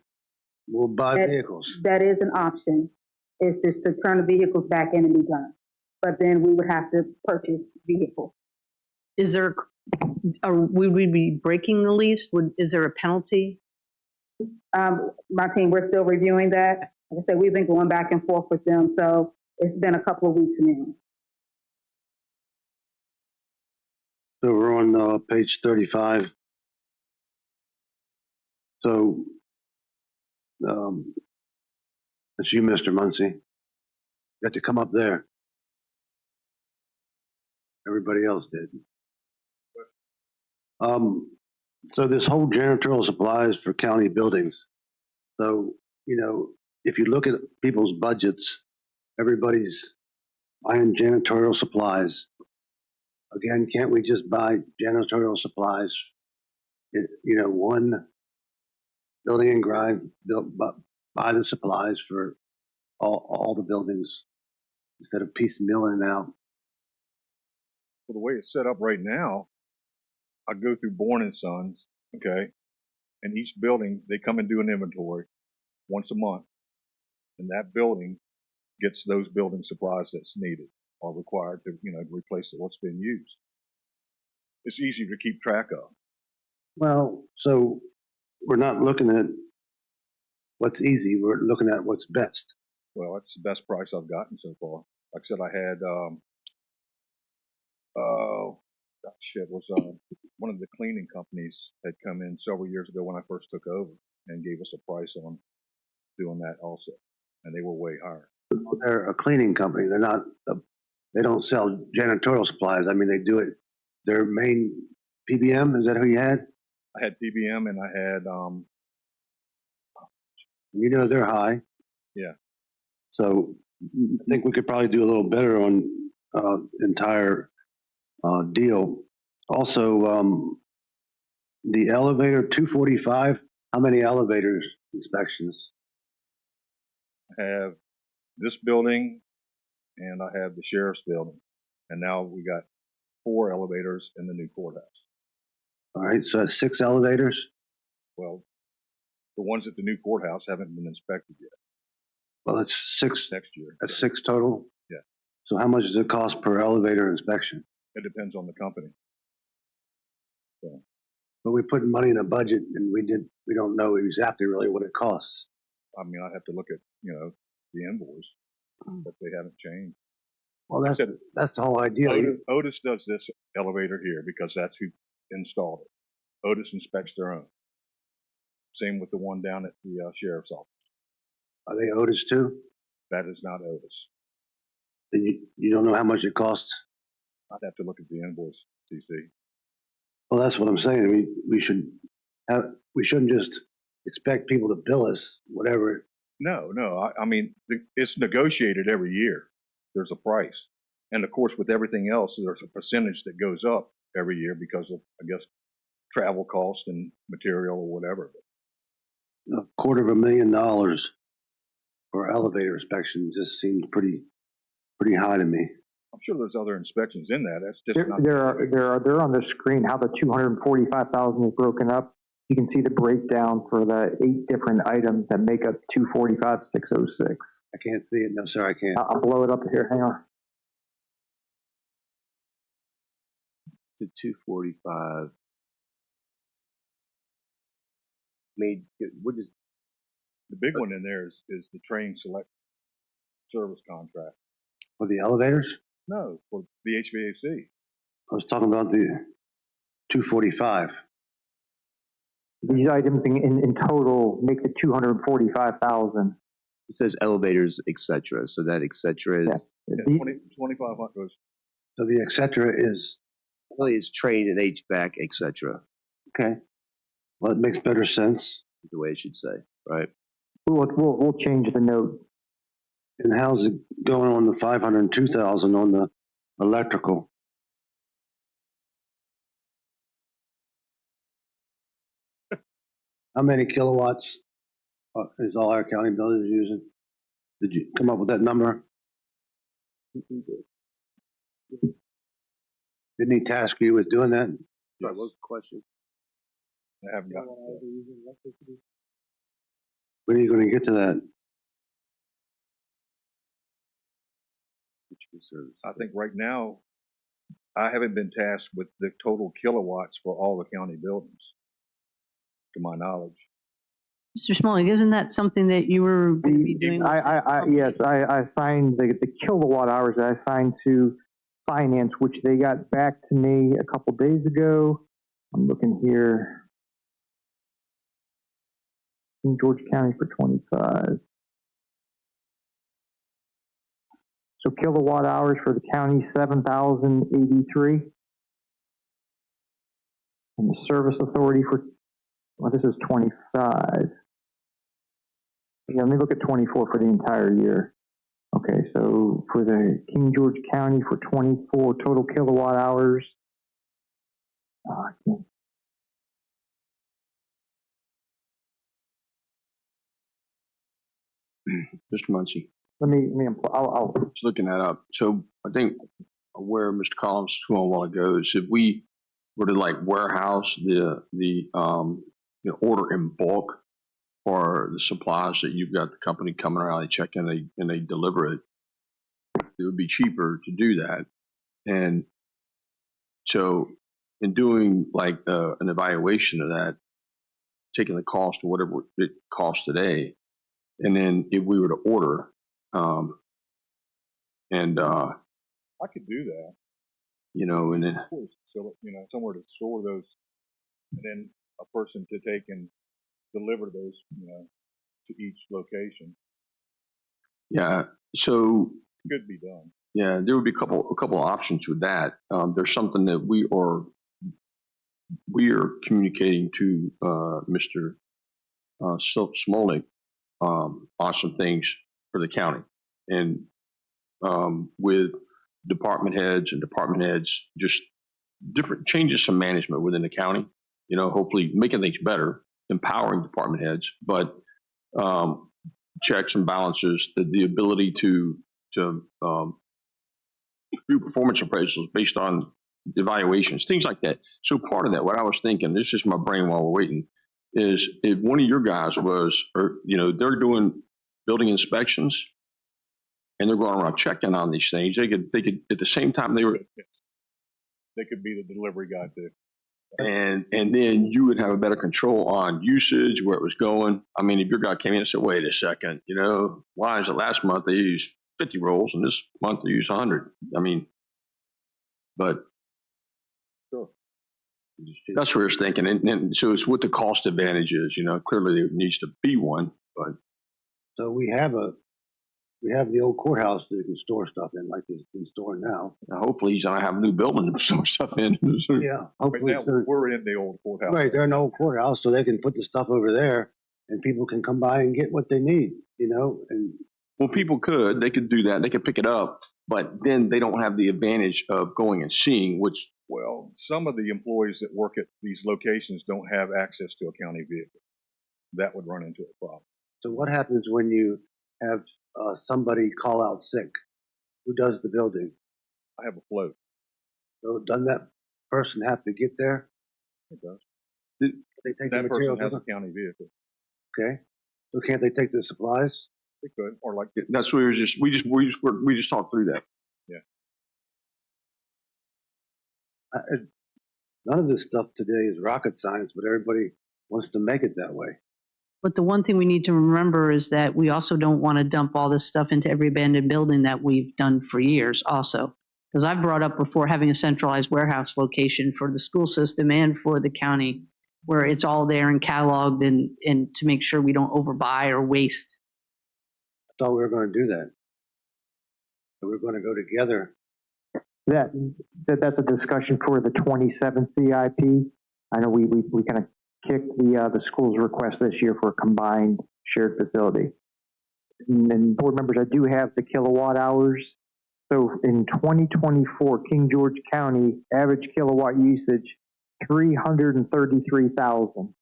We'll buy vehicles. That is an option. It's just to turn the vehicles back in and be done. But then we would have to purchase vehicles. Would we be breaking the lease? Is there a penalty? My team, we're still reviewing that. Like I said, we've been going back and forth with them, so it's been a couple of weeks now. So we're on page 35. So that's you, Mr. Muncie. You got to come up there. Everybody else did. So this whole janitorial supplies for county buildings. So, if you look at people's budgets, everybody's buying janitorial supplies. Again, can't we just buy janitorial supplies? One building and grind, buy the supplies for all the buildings instead of piecemealing out. Well, the way it's set up right now, I go through Bourne and Sons, okay, and each building, they come and do an inventory once a month, and that building gets those building supplies that's needed or required to, replace what's been used. It's easy to keep track of. Well, so we're not looking at what's easy, we're looking at what's best. Well, that's the best price I've gotten so far. Like I said, I had, one of the cleaning companies had come in several years ago when I first took over and gave us a price on doing that also, and they were way higher. They're a cleaning company. They're not. They don't sell janitorial supplies. I mean, they do it. Their main PBM, is that who you had? I had PBM and I had. They're high. Yeah. So I think we could probably do a little better on entire deal. Also, the elevator 245. How many elevators inspections? I have this building and I have the sheriff's building, and now we got 4 elevators in the new courthouse. All right, so that's 6 elevators. Well, the ones at the new courthouse haven't been inspected yet. Well, that's 6 next year. That's 6 total. Yeah. So how much does it cost per elevator inspection? It depends on the company. So. But we put money in a budget, and we don't know exactly really what it costs. I mean, I have to look at the invoice, but they haven't changed. Well, that's the whole idea. Otis does this elevator here because that's who installed it. Otis inspects their own. Same with the one down at the sheriff's office. Are they Otis too? That is not Otis. And you don't know how much it costs? I'd have to look at the invoice, CC. Well, that's what I'm saying. I mean, we shouldn't just expect people to bill us whatever. No. I mean, it's negotiated every year. There's a price. And of course, with everything else, there's a percentage that goes up every year because of, I guess, travel costs and material or whatever. $250,000 for elevator inspections just seems pretty high to me. I'm sure there's other inspections in that. That's just they're on the screen how the 245,000 is broken up. You can see the breakdown for the 8 different items that make up 245,606. I can't see it. No, sir, I can't. I'll blow it up here. Hang on. To 245. Made what is the big one in there is the train select service contract. For the elevators? No, for the HVAC. I was talking about the 245. These items in total make the 245,000. It says elevators, etc. So that etc. is 2,500. So the etc. is really is train and HVAC, etc. Okay. Well, it makes better sense. The way it should say, right? We'll change the note. And how's it going on the 502,000 on the electrical? How many kilowatts is all our county buildings using? Did you come up with that number? Didn't he task you with doing that? Sorry, what was the question? I haven't gotten to that. When are you going to get to that? I think right now, I haven't been tasked with the total kilowatts for all the county buildings, to my knowledge. Mr. Smalling, isn't that something that you were going to be doing? Yes, I assigned the kilowatt hours that I assigned to finance, which they got back to me a couple days ago. I'm looking here. In George County for 25. So kilowatt hours for the county, 7,083. And the service authority for, well, this is 25. Yeah, let me look at 24 for the entire year. Okay, so for the King George County for 24 total kilowatt hours. I can't. Mr. Muncie. I'll just looking that up. So I think where Mr. Collins was going a while ago is if we were to like warehouse the order in bulk for the supplies that you've got the company coming around, they check in and they deliver it, it would be cheaper to do that. And so in doing like an evaluation of that, taking the cost of whatever it costs today, and then if we were to order, I could do that. And then Somewhere to store those, and then a person to take and deliver those, to each location. Yeah, so could be done. Yeah, there would be a couple of options with that. There's something that we are communicating to Mr. Smolnik on some things for the county, and with department heads, just different changes, some management within the county. Hopefully making things better, empowering department heads, but checks and balances, the ability to do performance appraisals based on evaluations, things like that. So part of that, what I was thinking, this is my brain while we're waiting, is if one of your guys they're doing building inspections and they're going around checking on these things, they could at the same time they could be the delivery guy too. And then you would have a better control on usage, where it was going. I mean, if your guy came in and said, wait a second, why is it last month they used 50 rolls and this month they used 100? I mean, but sure. That's what I was thinking. And so it's what the cost advantage is, clearly there needs to be one, but. So we have a We have the old courthouse that you can store stuff in, like it's been stored now. Now, hopefully he's gonna have a new building to store stuff in. Yeah, hopefully Right now, soon. we're in the old courthouse. Right, they're in the old courthouse, so they can put the stuff over there, and people can come by and get what they need, you know, and Well, they could do that. They could pick it up, but then they don't have the advantage of going and seeing, which. Well, some of the employees that work at these locations don't have access to a county vehicle. That would run into a problem. so what happens when you have somebody call out sick? Who does the building? I have a float. So doesn't that person have to get there? It does. They take the That materials person has with a county vehicle. them? Okay. So can't they take the supplies? They could, or like, That's what we just talked through that. yeah. None of this stuff today is rocket science, but everybody wants to make it that way. But the one thing we need to remember is that we also don't want to dump all this stuff into every abandoned building that we've done for years also. Because I've brought up before having a centralized warehouse location for the school system and for the county where it's all there and cataloged and to make sure we don't overbuy or waste. I thought we were going to do that. So we're going to go together. That's a discussion for the 27 CIP. I know we kind of kicked the school's request this year for a combined shared facility. And board members, I do have the kilowatt hours. So in 2024, King George County, average kilowatt usage, 333,000.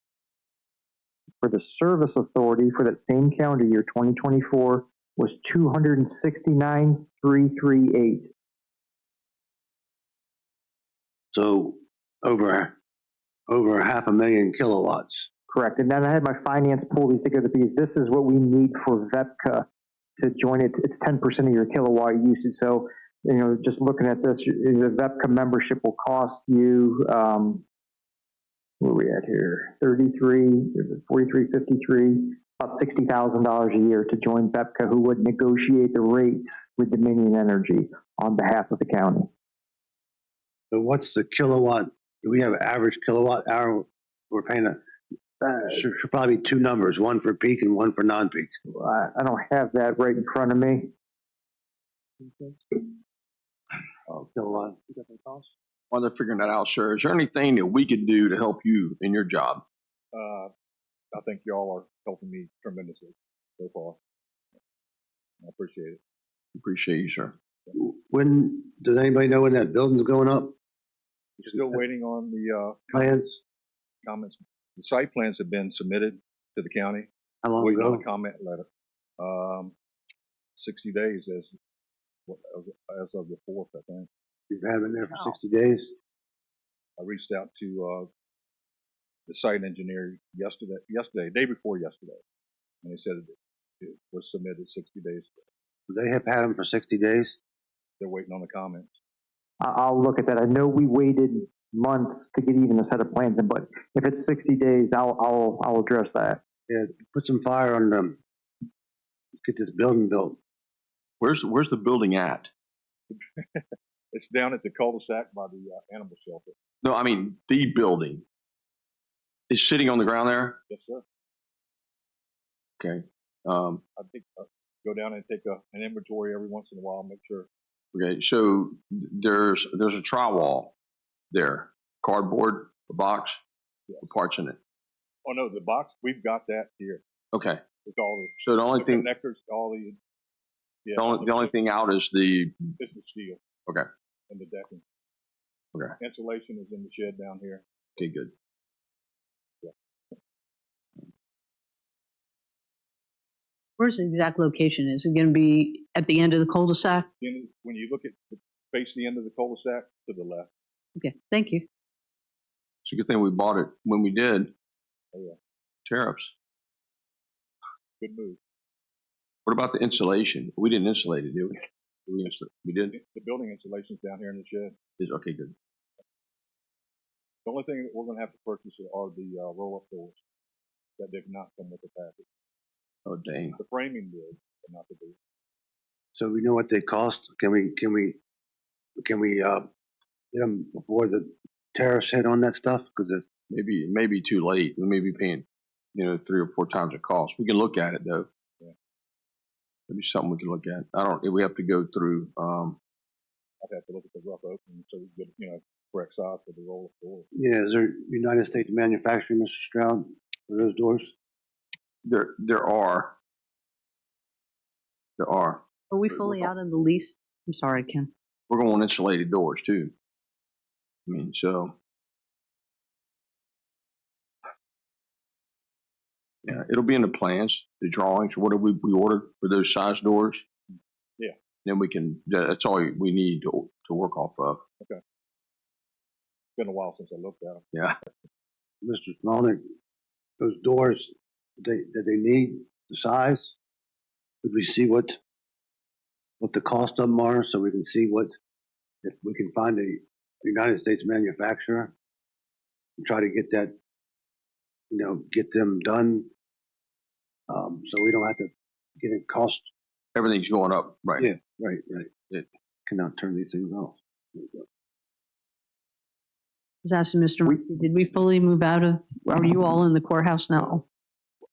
For the service authority for that same calendar year, 2024, was 269,338. So over 500,000 kilowatts. Correct. And then I had my finance pull these together because this is what we need for VEPCA to join it. It's 10% of your kilowatt usage. So, you know, just looking at this, the VEPCA membership will cost you, where are we at here? 43.53, about $60,000 a year to join VEPCA, who would negotiate the rates with Dominion Energy on behalf of the county. So what's the kilowatt? Do we have an average kilowatt hour? We're paying should probably two numbers, one for peak and one for non-peak. I don't have that right in front of me. Oh, kilowatt. While they're figuring that out, sir, is there anything that we could do to help you in your job? I think y'all are helping me tremendously so far. I appreciate it. Appreciate you, sir. When does anybody know when that building's going up? Still waiting on the Plans? comments. The site plans have been submitted to the county. How long Waiting ago? on a comment letter. 60 days as of the 4th, I think. You've had it there for 60 days? I reached out to the site engineer yesterday, day before yesterday, and he said it was submitted 60 days ago. They have had them for 60 days? They're waiting on the comments. I'll look at that. I know we waited months to get even a set of plans in, but if it's 60 days, I'll address that. Yeah, put some fire on them. Let's get this building built. Where's the building at? It's down at the cul-de-sac by the animal shelter. No, I mean the building. Is sitting on the ground there? Yes, sir. Okay. I think go down and take an inventory every once in a while, make sure. Okay, so there's a trowel there, cardboard, a box, the parts in it. Oh no, the box, we've got that here. Okay. With all the So the only thing connectors, all the the only thing out is the steel. Okay. And the decking. Okay. Insulation is in the shed down here. Okay, good. Where's the exact location? Is it going to be at the end of the cul-de-sac? When you look at face the end of the cul-de-sac, to the left. Okay, thank you. It's a good thing we bought it when we did. Oh yeah. Tariffs. Good move. What about the insulation? We didn't insulate it, did we? We did? The building insulation's down here in the shed. Okay, good. The only thing that we're going to have to purchase are the roll-up doors that did not come with the package. Oh, dang. The framing did, but not the door. So we know what they cost. Can we get them before the tariffs hit on that stuff? Because it may be too late. We may be paying 3 or 4 times the cost. We can look at it though. Yeah. That'd be something we can look at. We have to go through, I'd have to look at the rough opening so we get, correct size for the roll of doors. Yeah, is there United States manufacturing, Mr. Stroud, for those doors? there are. There are. Are we fully out of the lease? I'm sorry, Ken. We're going insulated doors too. I mean, so. Yeah, it'll be in the plans, the drawings. What have we ordered for those size doors? Yeah. Then we can, that's all we need to work off of. Okay. It's been a while since I looked at them. Yeah. Mr. Smolnick, those doors, that they need, the size, could we see what the cost of them are so we can see if we can find a United States manufacturer and try to get that, get them done, so we don't have to get it cost. Everything's going up, right? Yeah, right. It cannot turn these things off. I was asking Mr. Marcy, did we fully move out of, are you all in the courthouse now?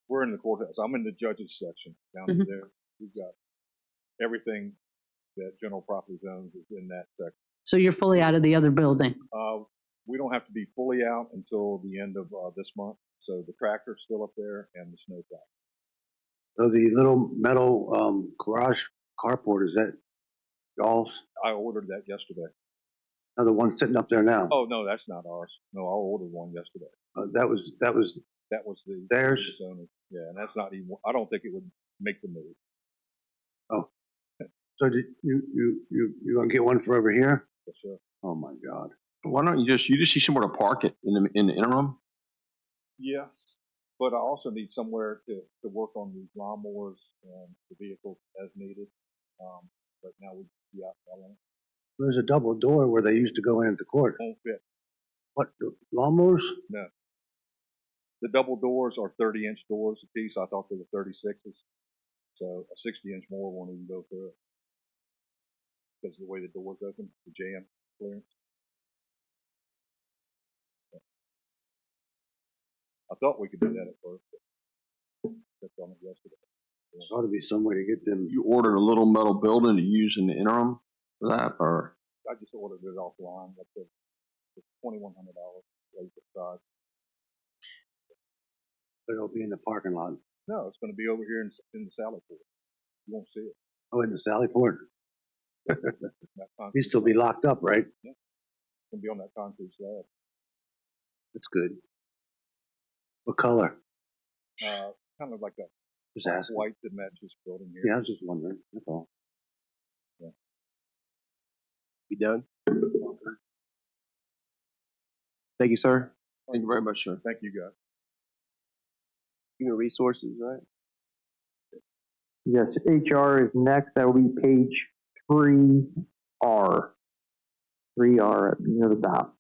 We're in the courthouse. I'm in the judges section down there. We've got everything that general property zones is in that section. So you're fully out of the other building? We don't have to be fully out until the end of this month. So the tractor's still up there and the snowplow. So the little metal garage carport, is that y'all's? I ordered that yesterday. Now the one sitting up there now? Oh, no, that's not ours. No, I ordered one yesterday. That was theirs? Yeah, and that's not even, I don't think it would make the move. Oh. So did you gonna get one for over here? Yes, sir. Oh my God. Why don't you just see somewhere to park it in the interim? Yes, but I also need somewhere to work on these lawnmowers and the vehicles as needed. Right now we'd be out alone. There's a double door where they used to go into court. Won't fit. What, the lawnmowers? No. The double doors are 30-inch doors a piece. I thought they were 36s. So a 60-inch more won't even go through it. Because of the way the doors open, the jam clearance. I thought we could do that at first, but that's on it yesterday. There ought to be some way to get them. You ordered a little metal building to use in the interim for that, or? I just ordered it offline. That's it's $2,100 laid aside. But it'll be in the parking lot. No, it's going to be over here in the Sally Port. You won't see it. Oh, in the Sally Port? He'd still be locked up, right? Yeah. It's going to be on that concrete slab. That's good. What color? Kind of like a just asking. White that matches building here. Yeah, I was just wondering. That's all. Yeah. You done? Thank you, sir. Thank you very much, sir. Thank you, guys. Human resources, right? Yes, HR is next. That will be page 3R. 3R near the top.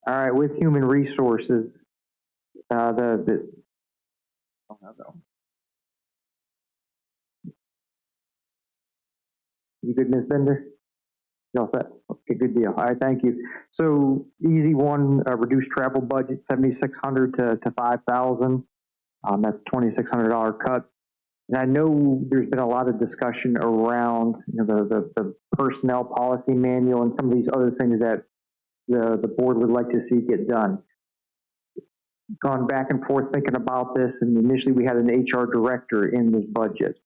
All right, with human resources, Oh, no. You good, Ms. Bender? You all set? Okay, good deal. All right, thank you. So easy one, reduced travel budget, 7,600 to 5,000. That's $2,600 cut. And I know there's been a lot of discussion around the personnel policy manual and some of these other things that the board would like to see get done. Gone back and forth thinking about this, and initially we had an HR director in this budget.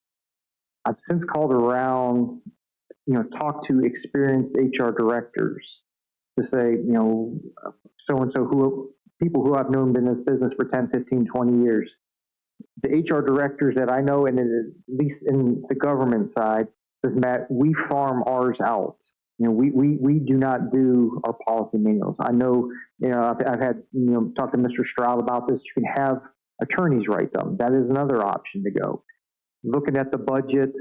I've since called around, talked to experienced HR directors to say, so-and-so people who I've known in this business for 10, 15, 20 years. The HR directors that I know, and at least in the government side, is that we farm ours out. We do not do our policy manuals. I know, I've had, talked to Mr. Stroud about this. You can have attorneys write them. That is another option to go. Looking at the budget,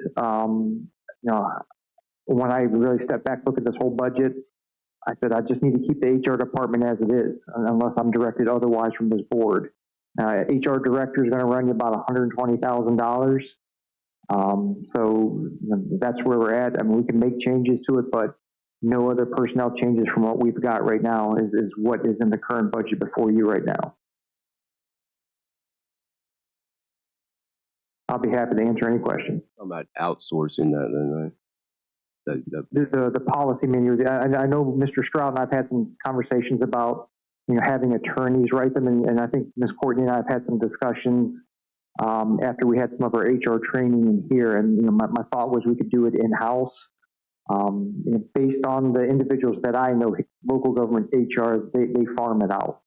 when I really stepped back, look at this whole budget, I said, I just need to keep the HR department as it is, unless I'm directed otherwise from this board. HR director is going to run you about $120,000. So that's where we're at. I mean, we can make changes to it, but no other personnel changes from what we've got right now is what is in the current budget before you right now. I'll be happy to answer any questions. I'm about outsourcing that, then, The policy manual. I know Mr. Stroud and I've had some conversations about having attorneys write them, and I think Ms. Courtney and I have had some discussions after we had some of our HR training in here, and my thought was we could do it in house. Based on the individuals that I know, local government HR, they farm it out.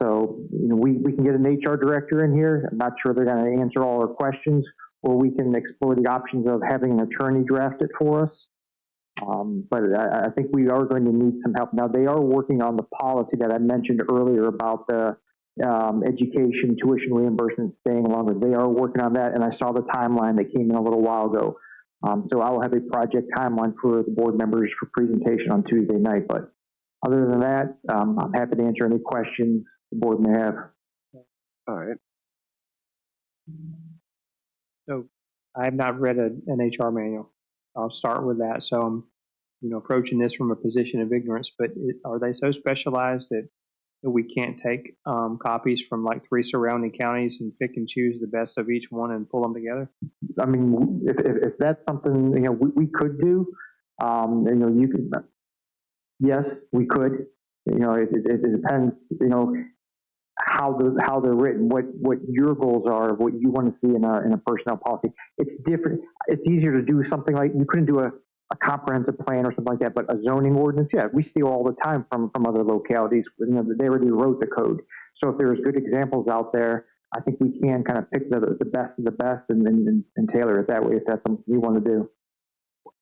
So, we can get an HR director in here. I'm not sure they're going to answer all our questions, or we can explore the options of having an attorney draft it for us. But I think we are going to need some help. Now, they are working on the policy that I mentioned earlier about the education tuition reimbursement staying longer. They are working on that, and I saw the timeline that came in a little while ago. So I will have a project timeline for the board members for presentation on Tuesday night. But other than that, I'm happy to answer any questions the board may have. All right. So I have not read an HR manual. I'll start with that. So I'm, approaching this from a position of ignorance, but are they so specialized that we can't take copies from like 3 surrounding counties and pick and choose the best of each one and pull them together? I mean, if that's something, we could do, you could, yes, we could, it depends, how they're written, what your goals are, what you want to see in a personnel policy. It's different. It's easier to do something like, you couldn't do a comprehensive plan or something like that, but a zoning ordinance, yeah, we steal all the time from other localities. They already wrote the code. So if there's good examples out there, I think we can kind of pick the best of the best and tailor it that way if that's something you want to do.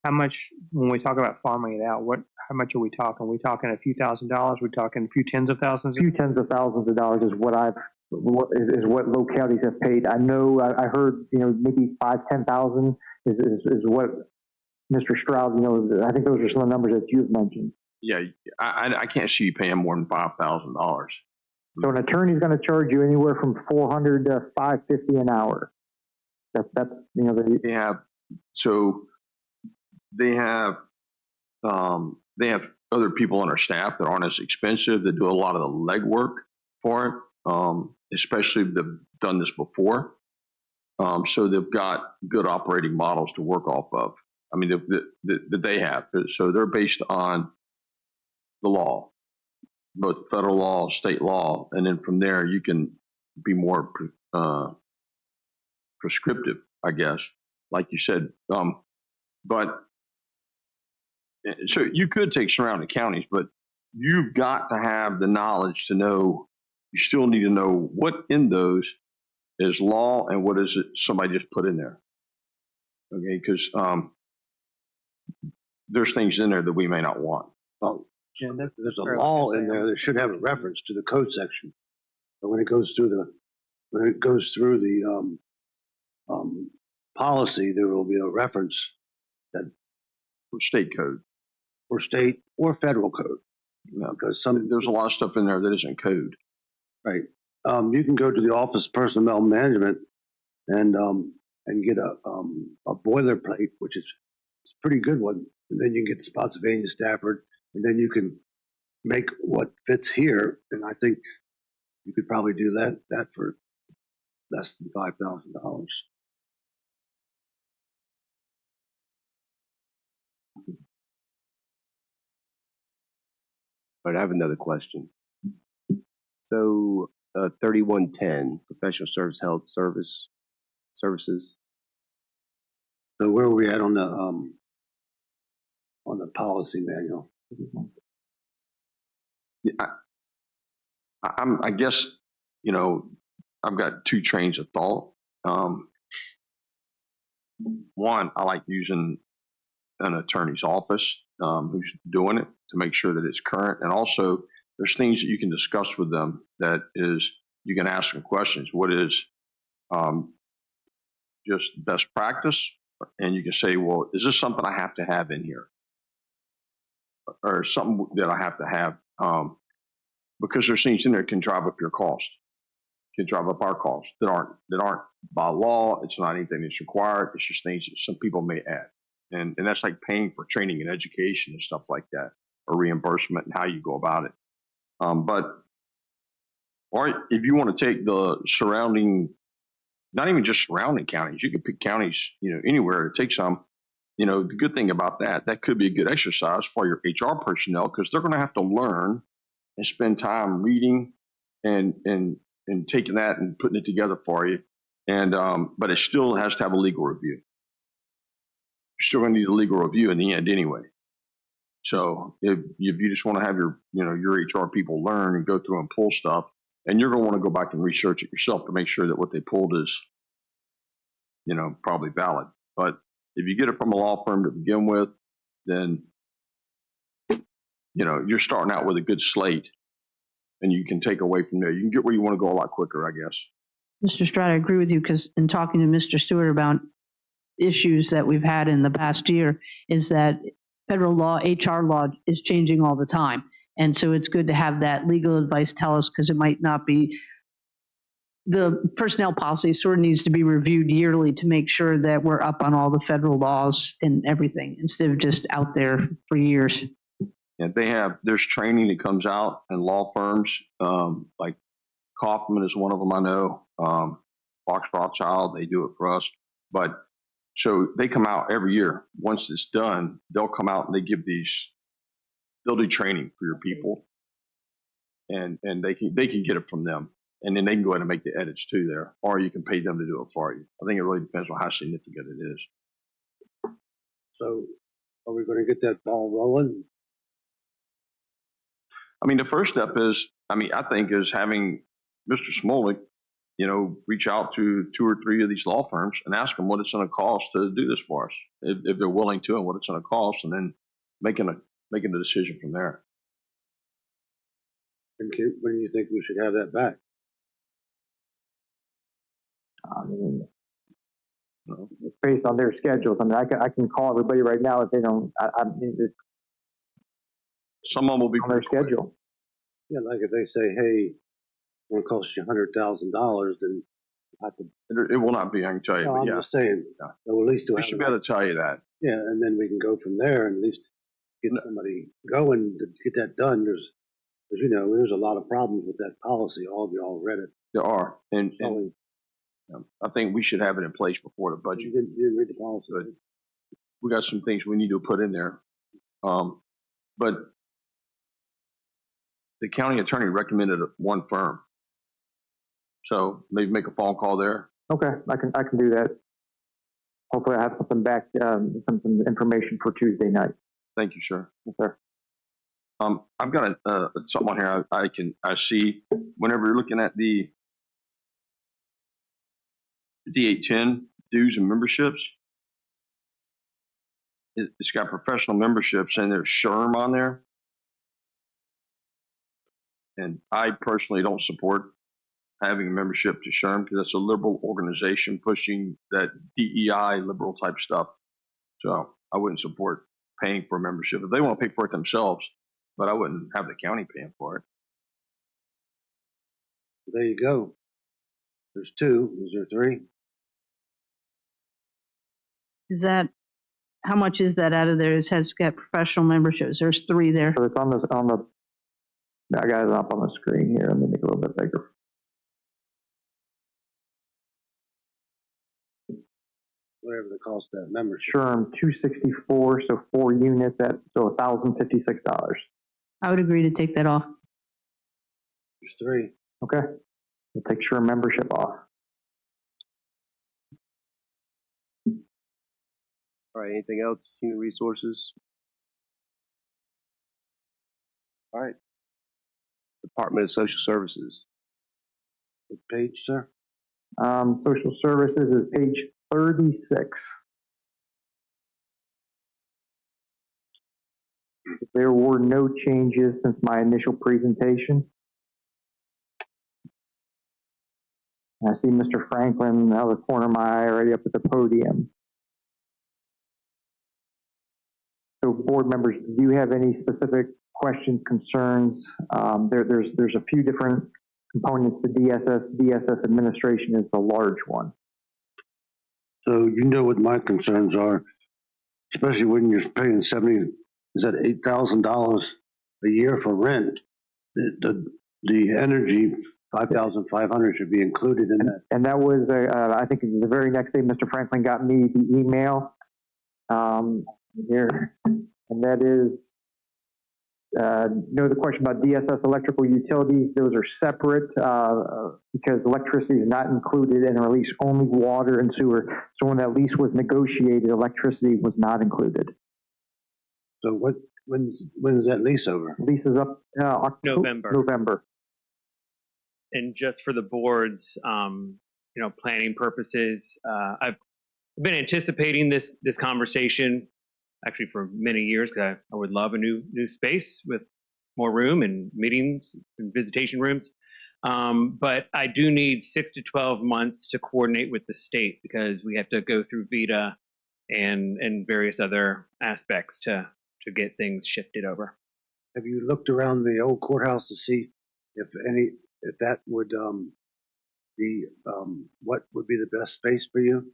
How much, when we talk about farming it out, how much are we talking? Are we talking a few $1,000s? Are we talking a few tens of thousands? A few tens of thousands of dollars is what what localities have paid. I know I heard maybe 5,000-10,000 is what Mr. Stroud, I think those are some of the numbers that you've mentioned. Yeah, I can't see you paying more than $5,000. So an attorney's going to charge you anywhere from $400 to $550 an hour. That's they have other people on our staff that aren't as expensive, that do a lot of the legwork for it, especially if they've done this before. So they've got good operating models to work off of. I mean, that they have. So they're based on the law, both federal law, state law, and then from there you can be more prescriptive, I guess, like you said. But so you could take surrounding counties, but you've got to have the knowledge to know. You still need to know what in those is law and what is it somebody just put in there. Okay, because there's things in there that we may not want. Well, yeah, there's a law in there that should have a reference to the code section. But when it goes through the policy, there will be a reference that for state code, or state or federal code. Because there's a lot of stuff in there that isn't code. Right. You can go to the Office of Personnel Management and get a boilerplate, which is a pretty good one. And then you can get the Spotsylvania, Stafford, and then you can make what fits here. And I think you could probably do that for less than $5,000. All right, I have another question. So 3110, professional service health services. So where are we at on the policy manual? I guess, I've got 2 trains of thought. One, I like using an attorney's office who's doing it to make sure that it's current. And also, there's things that you can discuss with them that is, you can ask them questions. What is just best practice? And you can say, well, is this something I have to have in here? Or something that I have to have? Because there's things in there that can drive up your cost. can drive up our costs that aren't by law. It's not anything that's required. It's just things that some people may add. And that's like paying for training and education and stuff like that, or reimbursement and how you go about it. Or if you want to take the surrounding, not even just surrounding counties, you can pick counties, anywhere to take some. The good thing about that could be a good exercise for your HR personnel, because they're going to have to learn and spend time reading and taking that and putting it together for you. And but it still has to have a legal review. You're still going to need a legal review in the end anyway. So if you just want to have your HR people learn and go through and pull stuff, and you're going to want to go back and research it yourself to make sure that what they pulled is, probably valid. But if you get it from a law firm to begin with, then, you're starting out with a good slate, and you can take away from there. You can get where you want to go a lot quicker, I guess. Mr. Stroud, I agree with you, because in talking to Mr. Stewart about issues that we've had in the past year, is that federal law, HR law is changing all the time. And so it's good to have that legal advice tell us, because it might not be, the personnel policy sort of needs to be reviewed yearly to make sure that we're up on all the federal laws and everything, instead of just out there for years. Yeah, there's training that comes out in law firms, like Kaufman is one of them I know, Fox Rothschild, they do it for us. But so they come out every year. Once it's done, they'll come out and they'll do training for your people, and they can get it from them, and then they can go ahead and make the edits too there, or you can pay them to do it for you. I think it really depends on how significant it is. So are we going to get that ball rolling? I mean, the first step is, I think, is having Mr. Smolik, reach out to 2 or 3 of these law firms and ask them what it's going to cost to do this for us, if they're willing to, and what it's going to cost, and then making a decision from there. And when do you think we should have that back? It's based on their schedules. I can call everybody right now if they don't. Some of them will be on their schedule. Yeah, like if they say, "Hey, it's going to cost you $100,000," then it will not be. I can tell you. No, but I'm yeah. just saying. Yeah. So at least we should be able to tell you that. Yeah, and then we can go from there and at least get somebody going to get that done. There's a lot of problems with that policy. All of y'all read it. There are, and I think we should have it in place before the budget. You didn't read the policy. But we got some things we need to put in there. But the county attorney recommended one firm, so maybe make a phone call there. Okay, I can do that. Hopefully, I have something back, some information for Tuesday night. Thank you, sir. Yes, sir. I've got something on here. I see whenever you're looking at the D810 dues and memberships, it's got professional memberships and there's SHRM on there. And I personally don't support having a membership to SHRM, because that's a liberal organization pushing that DEI liberal type stuff. So I wouldn't support paying for a membership. If they want to pay for it themselves, but I wouldn't have the county paying for it. There you go. There's 2. Is there 3? Is that, how much is that out of there? It has got professional memberships. There's 3 there. So it's on the, I got it up on the screen here. Let me make it a little bit bigger. Whatever the cost of that membership. SHRM 264, so 4 units so $1,056. I would agree to take that off. There's 3. Okay. We'll take SHRM membership off. All right, anything else? Human resources? All right. Department of Social Services. What page, sir? Social Services is page 36. There were no changes since my initial presentation. I see Mr. Franklin out of the corner of my eye already up at the podium. So board members, do you have any specific questions, concerns? There's a few different components to DSS. DSS administration is the large one. So you know what my concerns are, especially when you're paying $8,000 a year for rent. The energy 5,500 should be included in that. And that was, I think the very next day, Mr. Franklin got me the email here, and that is, the question about DSS electrical utilities. Those are separate because electricity is not included in a lease, only water and sewer. So when that lease was negotiated, electricity was not included. So when's that lease over? Lease is up November. And just for the board's, planning purposes, I've been anticipating this conversation actually for many years because I would love a new space with more room and meetings and visitation rooms. But I do need 6 to 12 months to coordinate with the state because we have to go through VETA and various other aspects to get things shifted over. Have you looked around the old courthouse to see if that would be what would be the best space for you?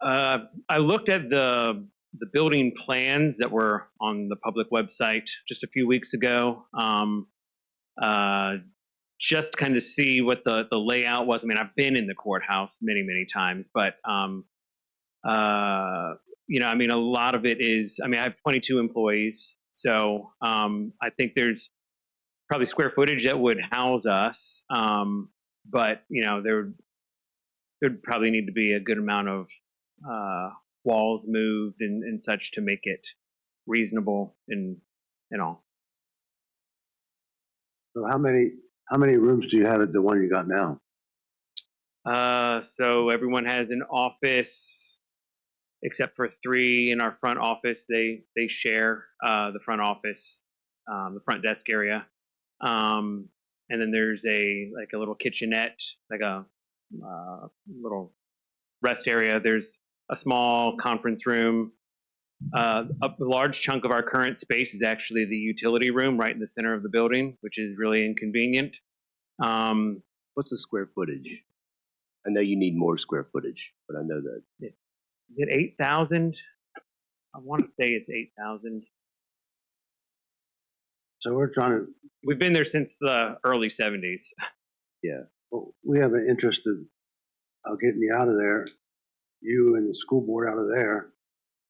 I looked at the building plans that were on the public website just a few weeks ago, just to kind of see what the layout was. I mean, I've been in the courthouse many times, but a lot of it is, I have 22 employees, so I think there's probably square footage that would house us, but there would probably need to be a good amount of walls moved and such to make it reasonable and all. So how many rooms do you have at the one you got now? So everyone has an office except for 3 in our front office. They share the front office, the front desk area. And then there's a little kitchenette, like a little rest area. There's a small conference room. A large chunk of our current space is actually the utility room right in the center of the building, which is really inconvenient. What's the square footage? I know you need more square footage, but I know that. Is it 8,000? I want to say it's 8,000. So we've been there since the early 70s. Yeah. Well, we have an interest in getting you out of there, you and the school board out of there.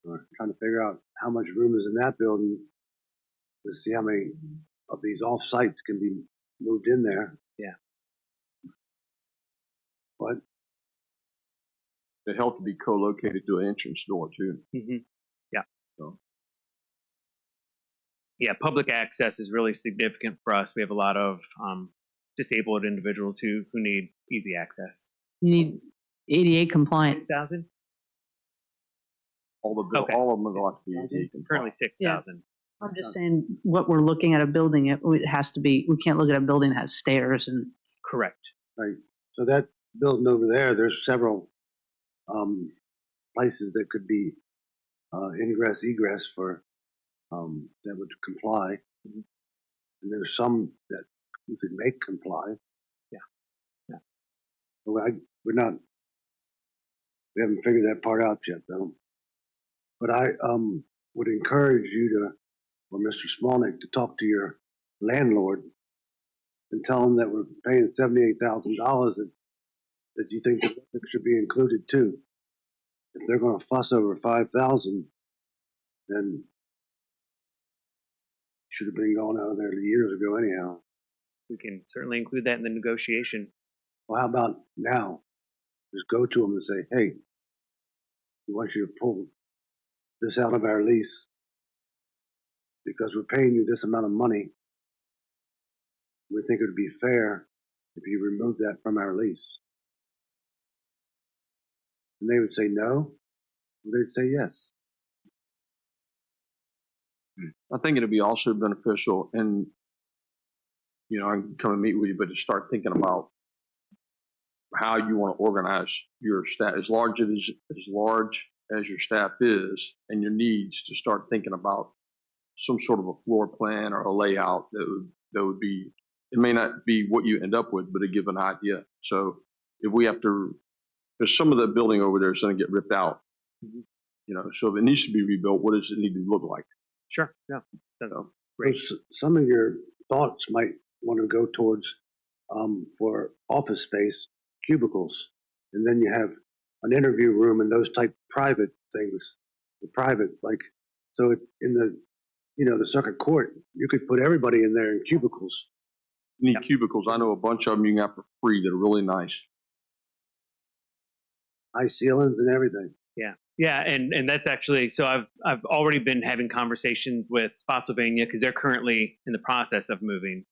We're trying to figure out how much room is in that building to see how many of these off sites can be moved in there. Yeah. What? It helped to be co-located to an entrance door too. Mm-hmm. Yeah. So. Yeah, public access is really significant for us. We have a lot of disabled individuals who need easy access. You need ADA compliant. 6,000? All of them are like the ADA compliant. Currently 6,000. I'm just saying what we're looking at a building, it has to be, we can't look at a building that has stairs and. Correct. Right. So that building over there, there's several places that could be ingress, egress for that would comply. Mm-hmm. And there's some that you could make comply. Yeah. Yeah. So we haven't figured that part out yet though. But I would encourage you or Mr. Smolnick to talk to your landlord and tell him that we're paying $78,000 that you think that should be included too. If they're going to fuss over $5,000, then should have been gone out of there years ago anyhow. We can certainly include that in the negotiation. Well, how about now? Just go to them and say, hey, we want you to pull this out of our lease because we're paying you this amount of money. We think it would be fair if you remove that from our lease. And they would say no, or they'd say yes. I think it'd be also beneficial, and I can come and meet with you, but to start thinking about how you want to organize your staff, as large as your staff is, and your needs, to start thinking about some sort of a floor plan or a layout that would be it may not be what you end up with, but it give an idea. So if we have to, because some of the building over there is going to get ripped out, you know, so if it needs to be rebuilt, what does it need to look like? Sure. Yeah. So, some of your thoughts might want to go towards for office space, cubicles, and then you have an interview room and those type private things, the private, like, so in the, you know, the circuit court, you could put everybody in there in cubicles. You need cubicles. I know a bunch of them you can have for free that are really nice. High ceilings and everything. Yeah. Yeah, and that's actually, so I've already been having conversations with Spotsylvania because they're currently in the process of moving,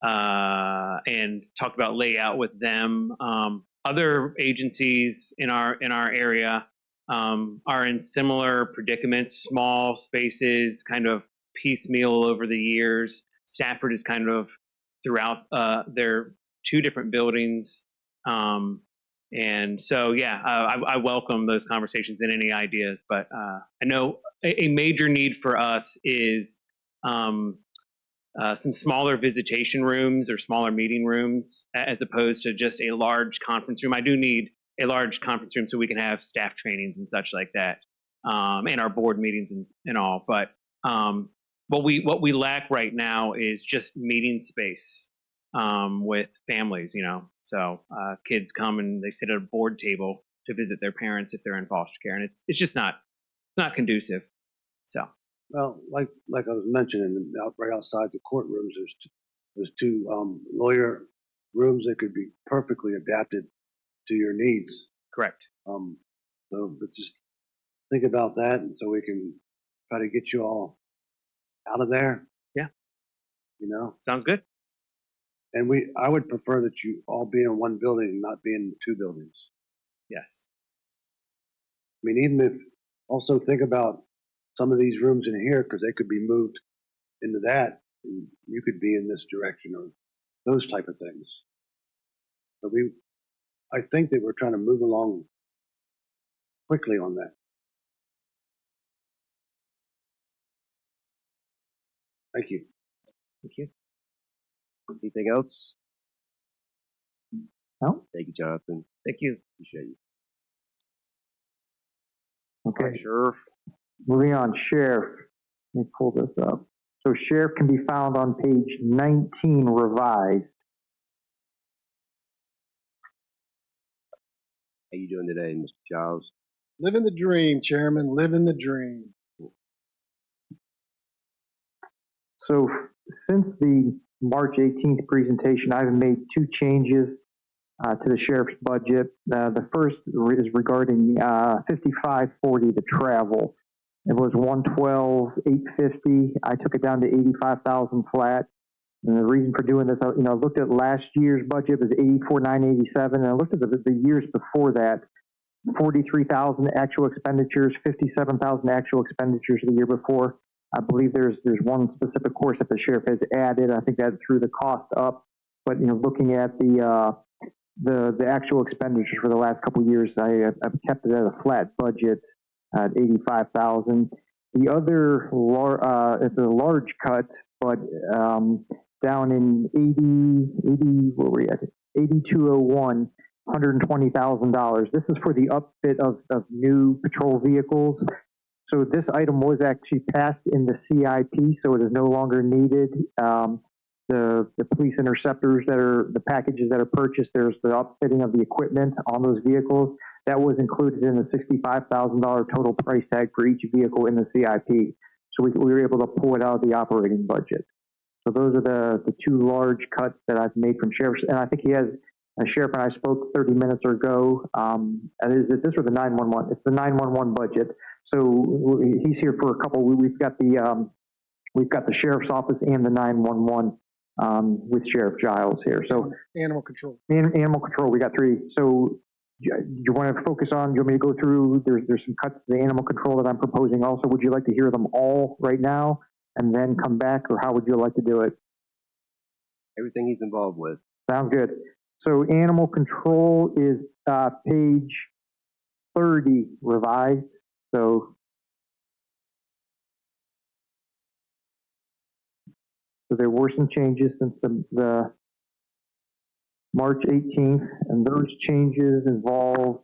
and talked about layout with them. Other agencies in our area are in similar predicaments, small spaces, kind of piecemeal over the years. Stafford is kind of throughout their 2 different buildings. And so, yeah, I welcome those conversations and any ideas. But I know a major need for us is some smaller visitation rooms or smaller meeting rooms, as opposed to just a large conference room. I do need a large conference room so we can have staff trainings and such like that, and our board meetings and all. But what we lack right now is just meeting space with families, you know. So kids come and they sit at a board table to visit their parents if they're in foster care, and it's just not conducive. So. Well, like I was mentioning, right outside the courtrooms, there's 2 lawyer rooms that could be perfectly adapted to your needs. Correct. But just think about that, and so we can try to get you all out of there. Yeah. You know. Sounds good. And I would prefer that you all be in one building and not be in 2 buildings. Yes. I mean, even if, also think about some of these rooms in here, because they could be moved into that, and you could be in this direction, or those type of things. So I think that we're trying to move along quickly on that. Thank you. Thank you. Anything else? No. Thank you, Jonathan. Thank you. Appreciate you. Okay. Sheriff. Moving on, Sheriff. Let me pull this up. So Sheriff can be found on page 19 revised. How you doing today, Mr. Giles? Living the dream, Chairman, living the dream. So since the March 18th presentation, I've made 2 changes to the sheriff's budget. The first is regarding 5540, the travel. It was 112,850. I took it down to 85,000 flat. And the reason for doing this, I looked at last year's budget, it was 84,987, and I looked at the years before that, 43,000 actual expenditures, 57,000 actual expenditures the year before. I believe there's one specific course that the sheriff has added. I think that threw the cost up. But looking at the actual expenditures for the last couple of years, I've kept it at a flat budget at 85,000. The other it's a large cut, but down in 80 where were we at? 8201, $120,000. This is for the upfit of new patrol vehicles. So this item was actually passed in the CIP, so it is no longer needed. The police interceptors the packages that are purchased, there's the upfitting of the equipment on those vehicles. That was included in the $65,000 total price tag for each vehicle in the CIP. So we were able to pull it out of the operating budget. So those are the 2 large cuts that I've made from Sheriff's. And I think Sheriff and I spoke 30 minutes ago. Is it this or the 911? It's the 911 budget. So he's here for a couple. We've got the Sheriff's Office and the 911 with Sheriff Giles here. So Animal control. Animal control, we got 3. So you want to focus on, do you want me to go through, there's some cuts to the animal control that I'm proposing also. Would you like to hear them all right now and then come back, or how would you like to do it? Everything he's involved with. Sounds good. So animal control is page 30 revised. So So there were some changes since the March 18th, and those changes involved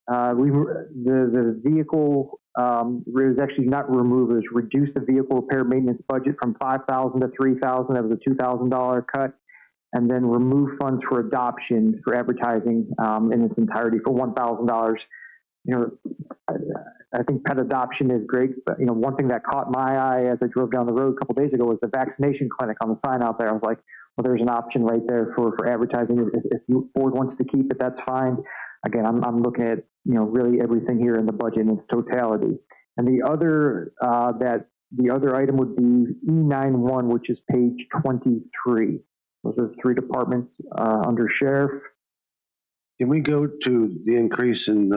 the vehicle was actually not removed. It was reduced the vehicle repair maintenance budget from $5,000 to $3,000. That was a $2,000 cut, and then remove funds for adoption for advertising in its entirety for $1,000. You know, I think pet adoption is great, but you know, one thing that caught my eye as I drove down the road a couple days ago was the vaccination clinic on the sign out there. I was like, well, there's an option right there for advertising. If the board wants to keep it, that's fine. Again, I'm looking at, you know, really everything here in the budget in its totality. And the other item would be E91, which is page 23. Those are three departments under sheriff. Can we go to the increase in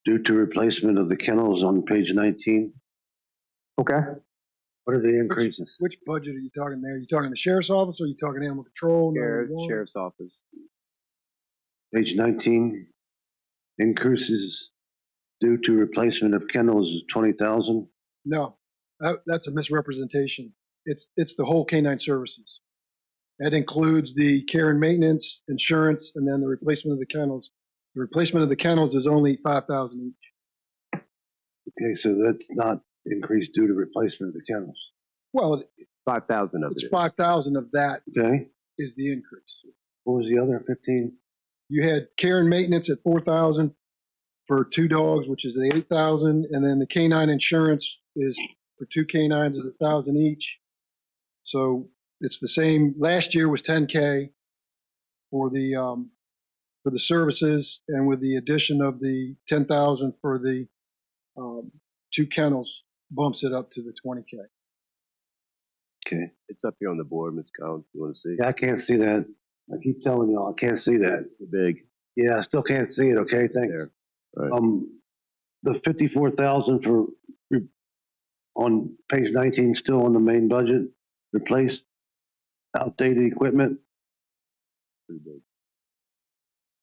due to replacement of the kennels on page 19? Okay. What are the increases? Which budget are you talking there? Are you talking the sheriff's office or are you talking animal control? Sheriff's office. Page 19, increases due to replacement of kennels is 20,000. No, that's a misrepresentation. It's the whole canine services. That includes the care and maintenance, insurance, and then the replacement of the kennels. The replacement of the kennels is only 5,000 each. Okay, so that's not increased due to replacement of the kennels. Well, 5,000 of it. It's 5,000 of that. Okay. Is the increase. What was the other 15? You had care and maintenance at 4,000 for 2 dogs, which is the 8,000, and then the canine insurance is for 2 canines is 1,000 each. So it's the same. Last year was 10K for the services, and with the addition of the 10,000 for the 2 kennels, bumps it up to the 20K. Okay. It's up here on the board, Ms. Collins. You want to see? Yeah, I can't see that. I keep telling y'all, I can't see that. It's big. Yeah, I still can't see it. Okay, thanks. There. Right. The 54,000 for on page 19, still on the main budget. Replace outdated equipment. Pretty big.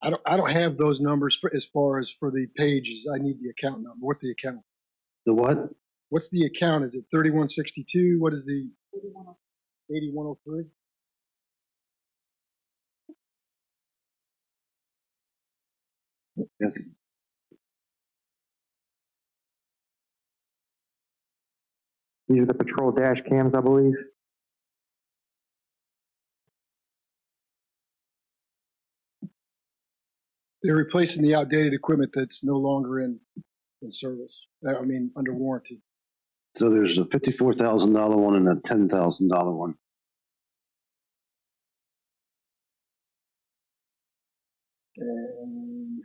I don't have those numbers as far as for the pages. I need the account number. What's the account? The what? What's the account? Is it 3162? What is the 8103? Yes. These are the patrol dash cams, I believe. They're replacing the outdated equipment that's no longer in service. I mean, under warranty. So there's a $54,000 one and a $10,000 one. And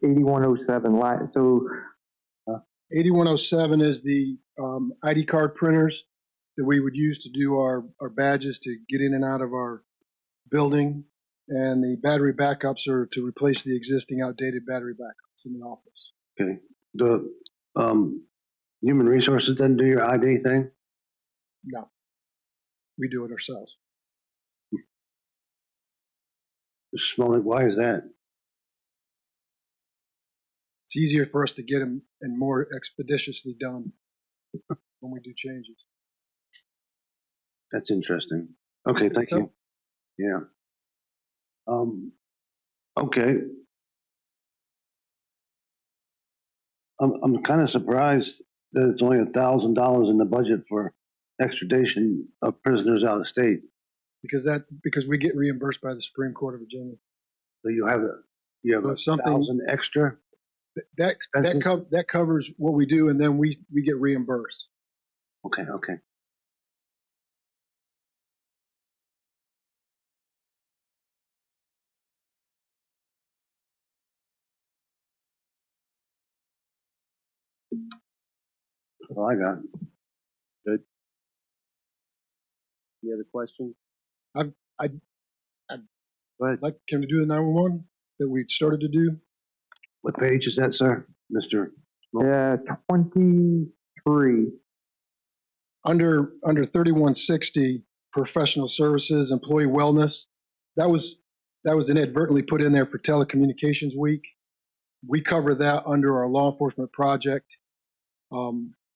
8107. So 8107 is the ID card printers that we would use to do our badges to get in and out of our building. And the battery backups are to replace the existing outdated battery backups in the office. Okay. The human resources doesn't do your ID thing? No, we do it ourselves. Mr. Smolnick, why is that? It's easier for us to get them and more expeditiously done when we do changes. That's interesting. Okay, thank you. Yeah. Okay. I'm kind of surprised that it's only $1,000 in the budget for extradition of prisoners out of state. Because we get reimbursed by the Supreme Court of Virginia. So you have something 1,000 extra. That covers what we do, and then we get reimbursed. Okay. Okay. That's all I got. Good. Any other questions? Can we do the 911 that we started to do? What page is that, sir? Mr. Yeah, 23. Under 3160, professional services, employee wellness. That was inadvertently put in there for Telecommunications Week. We cover that under our law enforcement project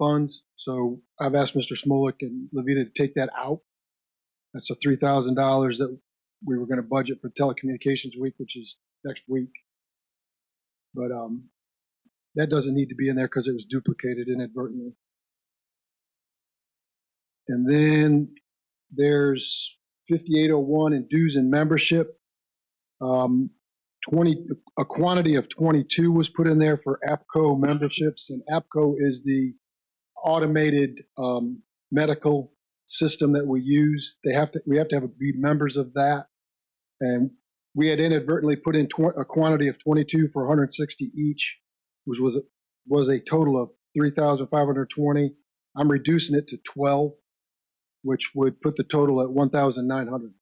funds. So I've asked Mr. Smolik and Levita to take that out. That's a $3,000 that we were going to budget for telecommunications week, which is next week. But that doesn't need to be in there because it was duplicated inadvertently. And then there's 5801 in dues and membership. A quantity of 22 was put in there for APCO memberships, and APCO is the automated medical system that we use. We have to be members of that, and we had inadvertently put in a quantity of 22 for 160 each, which was a total of 3,520. I'm reducing it to 12, which would put the total at 1,920.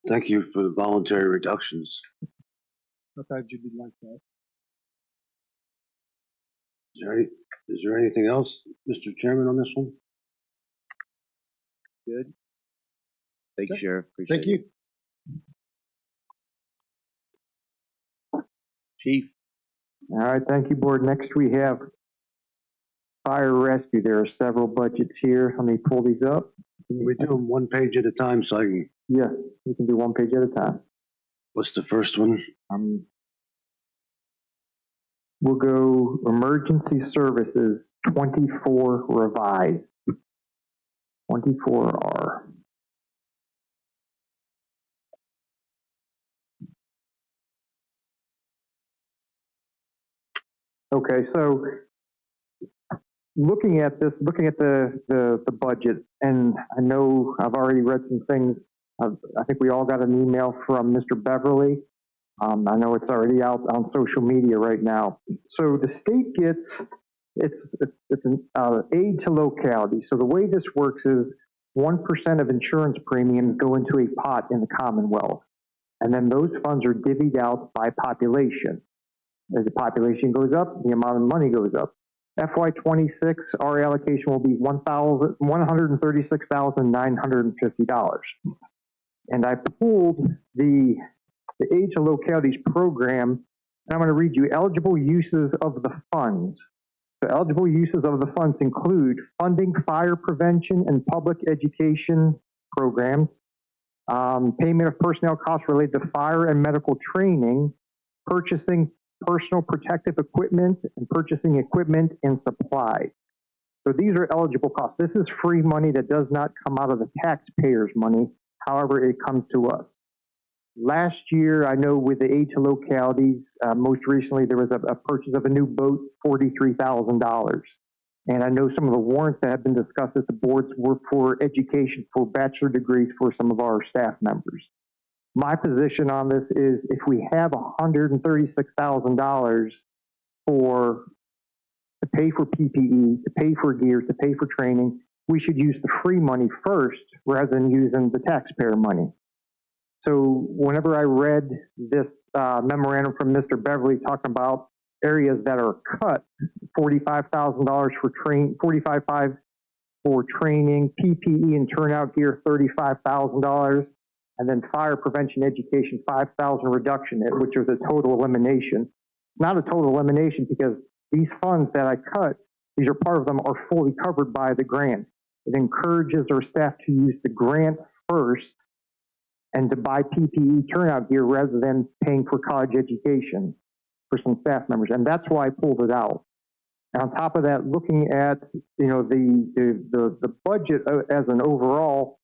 Thank you for the voluntary reductions. I thought you'd be like that. Is there anything else, Mr. Chairman, on this one? Good. Thank you, Sheriff. Thank you. Chief. All right, thank you, Board. Next we have fire rescue. There are several budgets here. Let me pull these up. Can we do them one page at a time so I can? Yeah, we can do one page at a time. What's the first one? We'll go emergency services 24 revised. 24R. Okay, so looking at the budget, and I know I've already read some things. I think we all got an email from Mr. Beverly. I know it's already out on social media right now. So the state gets it's an aid to locality. So the way this works is 1% of insurance premiums go into a pot in the Commonwealth, and then those funds are divvied out by population. As the population goes up, the amount of money goes up. FY26, our allocation will be $136,950. And I pulled the Aid to Localities program, and I'm going to read you eligible uses of the funds. The eligible uses of the funds include funding fire prevention and public education programs, payment of personnel costs related to fire and medical training, purchasing personal protective equipment, and purchasing equipment and supplies. So these are eligible costs. This is free money that does not come out of the taxpayers' money. However, it comes to us. Last year, I know with the aid to localities, most recently there was a purchase of a new boat, $43,000. And I know some of the warrants that have been discussed at the boards were for education, for bachelor degrees for some of our staff members. My position on this is if we have $136,000 to pay for PPE, to pay for gear, to pay for training, we should use the free money first rather than using the taxpayer money. So whenever I read this memorandum from Mr. Beverly talking about areas that are cut, $45,000 for $45,500 for training, PPE and turnout gear, $35,000, and then fire prevention education, $5,000 reduction, which is a total elimination. Not a total elimination because these funds that I cut, these are part of them are fully covered by the grant. It encourages our staff to use the grant first and to buy PPE turnout gear rather than paying for college education for some staff members. And that's why I pulled it out. And on top of that, looking at, you know, the budget as an overall,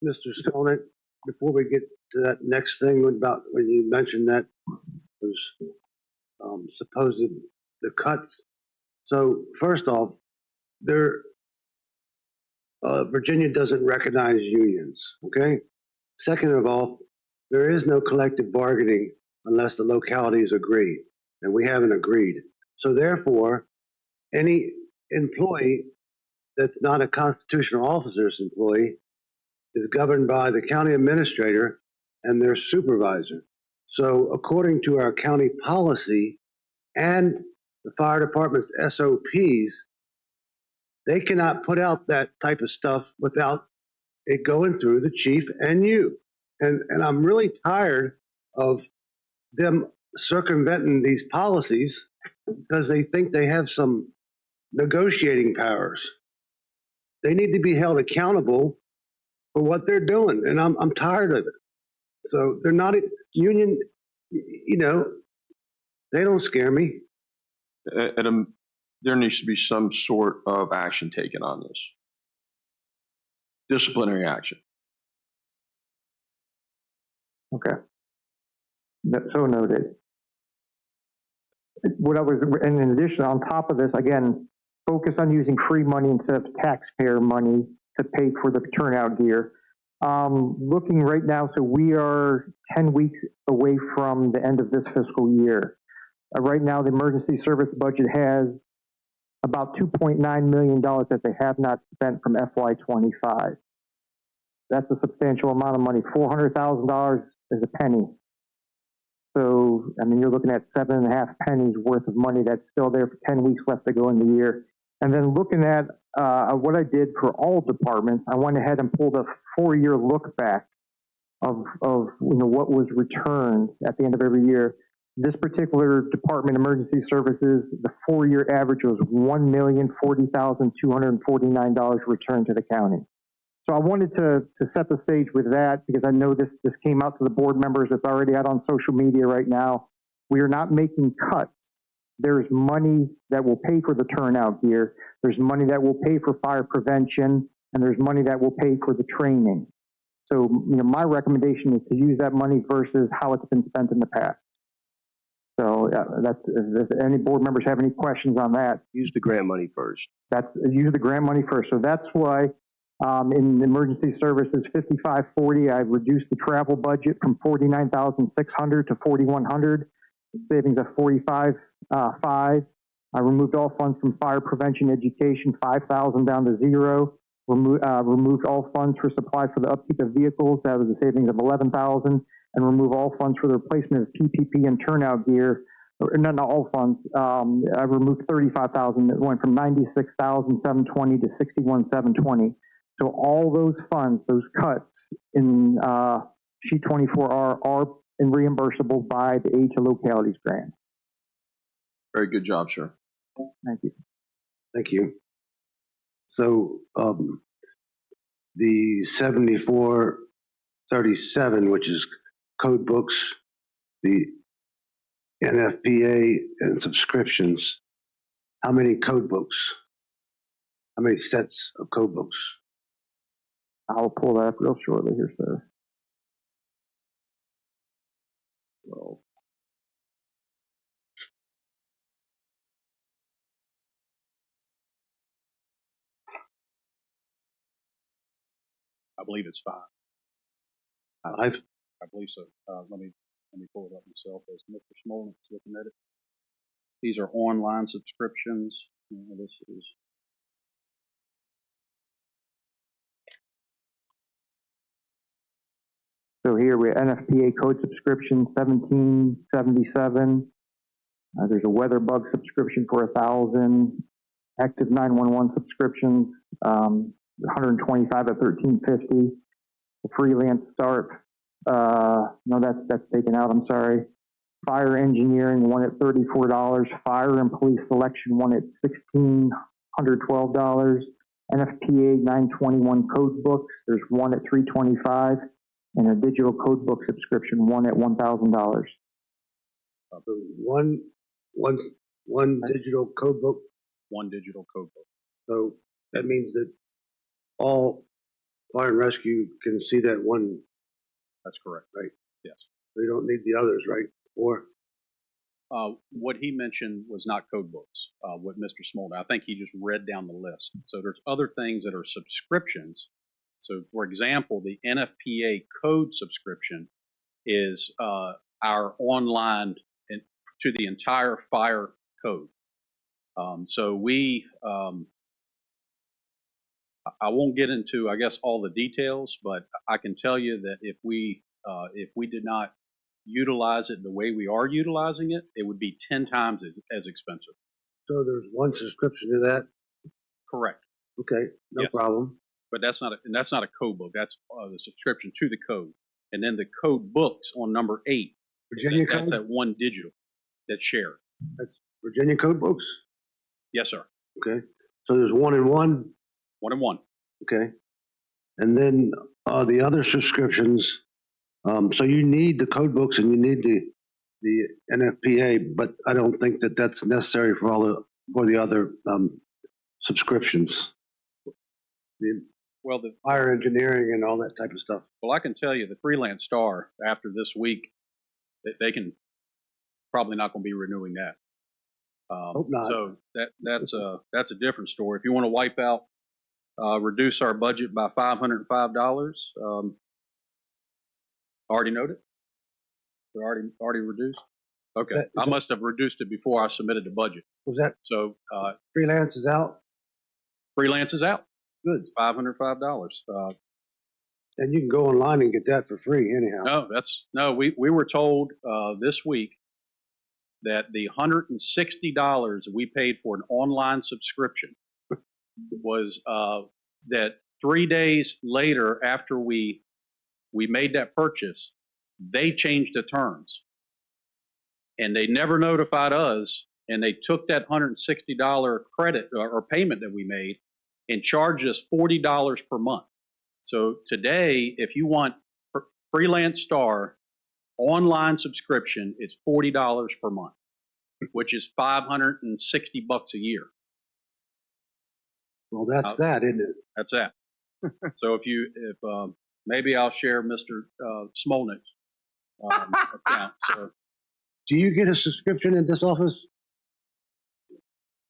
Mr. Skolnick, before we get to that next thing about when you mentioned that those supposed the cuts. So first off, Virginia doesn't recognize unions. Okay. Second of all, there is no collective bargaining unless the localities agree, and we haven't agreed. So therefore, any employee that's not a constitutional officer's employee is governed by the county administrator and their supervisor. So according to our county policy and the fire department's SOPs, they cannot put out that type of stuff without it going through the chief and you. And I'm really tired of them circumventing these policies because they think they have some negotiating powers. They need to be held accountable for what they're doing, and I'm tired of it. So they're not union, you know, they don't scare me. There needs to be some sort of action taken on this. Disciplinary action. Okay. So noted. What I was, and in addition, on top of this, again, focus on using free money instead of taxpayer money to pay for the turnout gear. Looking right now, so we are 10 weeks away from the end of this fiscal year. Right now, the emergency service budget has about $2.9 million that they have not spent from FY25. That's a substantial amount of money. $400,000 is a penny. So, I mean, you're looking at 7.5 pennies worth of money that's still there for 10 weeks left to go in the year. And then looking at what I did for all departments, I went ahead and pulled a 4-year look back of what was returned at the end of every year. This particular department, emergency services, the 4-year average was $1,040,249 returned to the county. So I wanted to set the stage with that because I know this came out to the board members. It's already out on social media right now. We are not making cuts. There's money that will pay for the turnout gear. There's money that will pay for fire prevention, and there's money that will pay for the training. So, my recommendation is to use that money versus how it's been spent in the past. So, if any board members have any questions on that, use the grant money first. Use the grant money first. So that's why in emergency services 5540, I've reduced the travel budget from 49,600 to 4,100, savings of 45.5. I removed all funds from fire prevention education, 5,000 down to zero. Removed all funds for supply for the upkeep of vehicles. That was a savings of 11,000. And remove all funds for the replacement of PPP and turnout gear. Not all funds. I removed 35,000. It went from 96,720 to 61,720. So all those funds, those cuts in sheet 24R are reimbursable by the Aid to Localities grant. Very good job, sir. Thank you. Thank you. So the 7437, which is code books, the NFPA and subscriptions, how many code books? How many sets of code books? I'll pull that up real shortly here, sir. Well, I believe it's 5. I believe so. Let me pull it up myself as Mr. Smolin is looking at it. These are online subscriptions. This is So here we have NFPA code subscription 1777. There's a weather bug subscription for 1,000. Active 911 subscriptions 125 at 1350. The freelance start. No, that's taken out. I'm sorry. Fire engineering one at $34. Fire and police selection one at $1,612. NFPA 921 code books. There's one at $325. And a digital code book subscription, one at $1,000. One digital code book. One digital code book. So that means that all fire and rescue can see that one. That's correct. Right. Yes. They don't need the others, right? Or what he mentioned was not code books. What Mr. Smolden, I think he just read down the list. So there's other things that are subscriptions. So, for example, the NFPA code subscription is our online to the entire fire code. So we, I won't get into, I guess, all the details, but I can tell you that if we did not utilize it the way we are utilizing it, it would be 10 times as expensive. So there's one subscription to that? Correct. Okay, no problem. but that's not a code book. That's the subscription to the code. And then the code books on number 8. Virginia code? That's at One Digital that's shared. That's Virginia code books? Yes, sir. Okay. So there's 1 and 1? 1 and 1. Okay. And then the other subscriptions, so you need the code books and you need the NFPA, but I don't think that that's necessary for the other subscriptions. Well, the fire engineering and all that type of stuff. Well, I can tell you the Freelance Star after this week, they can probably not going to be renewing that. Hope not. So that's a different story. If you want to wipe out, reduce our budget by $505, already noted. We already reduced. Okay, I must have reduced it before I submitted the budget. Was that so? Freelance is out. Freelance is out. Good. It's $505. And you can go online and get that for free anyhow. No, we were told this week that the $160 we paid for an online subscription was that 3 days later after we made that purchase, they changed the terms. And they never notified us, and they took that $160 credit or payment that we made and charged us $40 per month. So today, if you want Freelance Star online subscription, it's $40 per month, which is $560 a year. Well, that's that, isn't it? That's that. So if maybe I'll share Mr. Smolnick's account. So. Do you get a subscription in this office?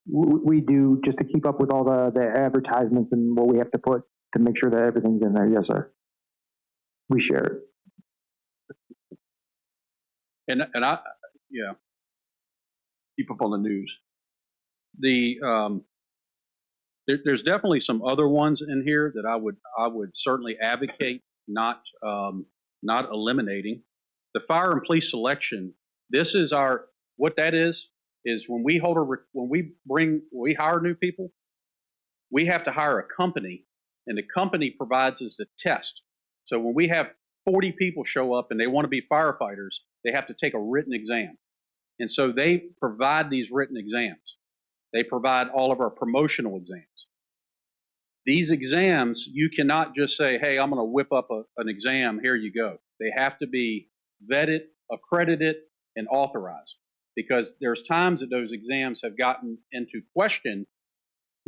We do, just to keep up with all the advertisements and what we have to put to make sure that everything's in there. Yes, sir. We share it. And I, yeah. Keep up on the news. There's definitely some other ones in here that I would certainly advocate not eliminating. The fire and police selection. This is what that is when we hire new people, we have to hire a company, and the company provides us the test. So when we have 40 people show up and they want to be firefighters, they have to take a written exam. And so they provide these written exams. They provide all of our promotional exams. These exams, you cannot just say, hey, I'm going to whip up an exam, here you go. They have to be vetted, accredited, and authorized, because there's times that those exams have gotten into question.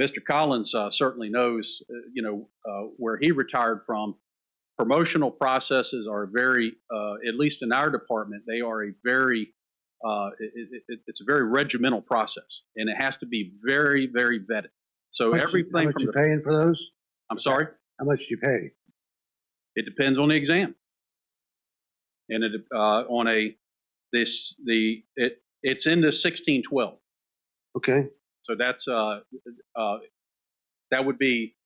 Mr. Collins certainly knows, where he retired from. Promotional processes are very, at least in our department, they are a very, it's a very regimental process, and it has to be very, very vetted. So everything. How much you paying for those? I'm sorry? How much do you pay? It depends on the exam, and it's in the 1612. Okay. So that's that would be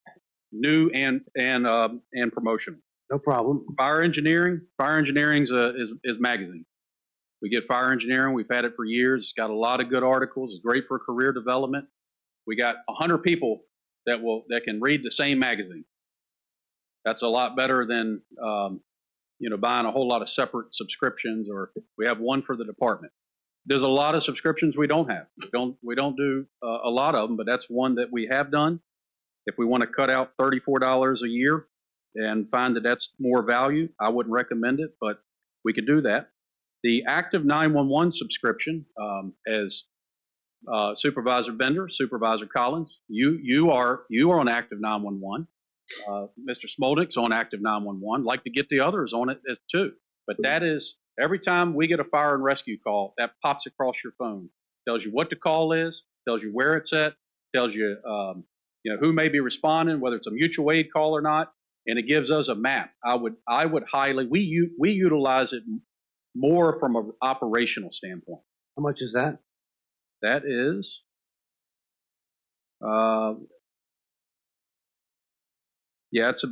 new and promotional. No problem. Fire engineering is magazine. We get fire engineering. We've had it for years. It's got a lot of good articles. It's great for career development. We got 100 people that can read the same magazine. That's a lot better than buying a whole lot of separate subscriptions, or we have one for the department. There's a lot of subscriptions we don't have. We don't do a lot of them, but that's one that we have done. If we want to cut out $34 a year and find that that's more value, I wouldn't recommend it, but we could do that. The active 911 subscription, as Supervisor Bender, Supervisor Collins, you are on active 911. Mr. Smolnick's on active 911. Like to get the others on it too. But that is, every time we get a fire and rescue call, that pops across your phone, tells you what the call is, tells you where it's at, tells you who may be responding, whether it's a mutual aid call or not, and it gives us a map. I would highly, we utilize it more from an operational standpoint. How much is that? That is, it's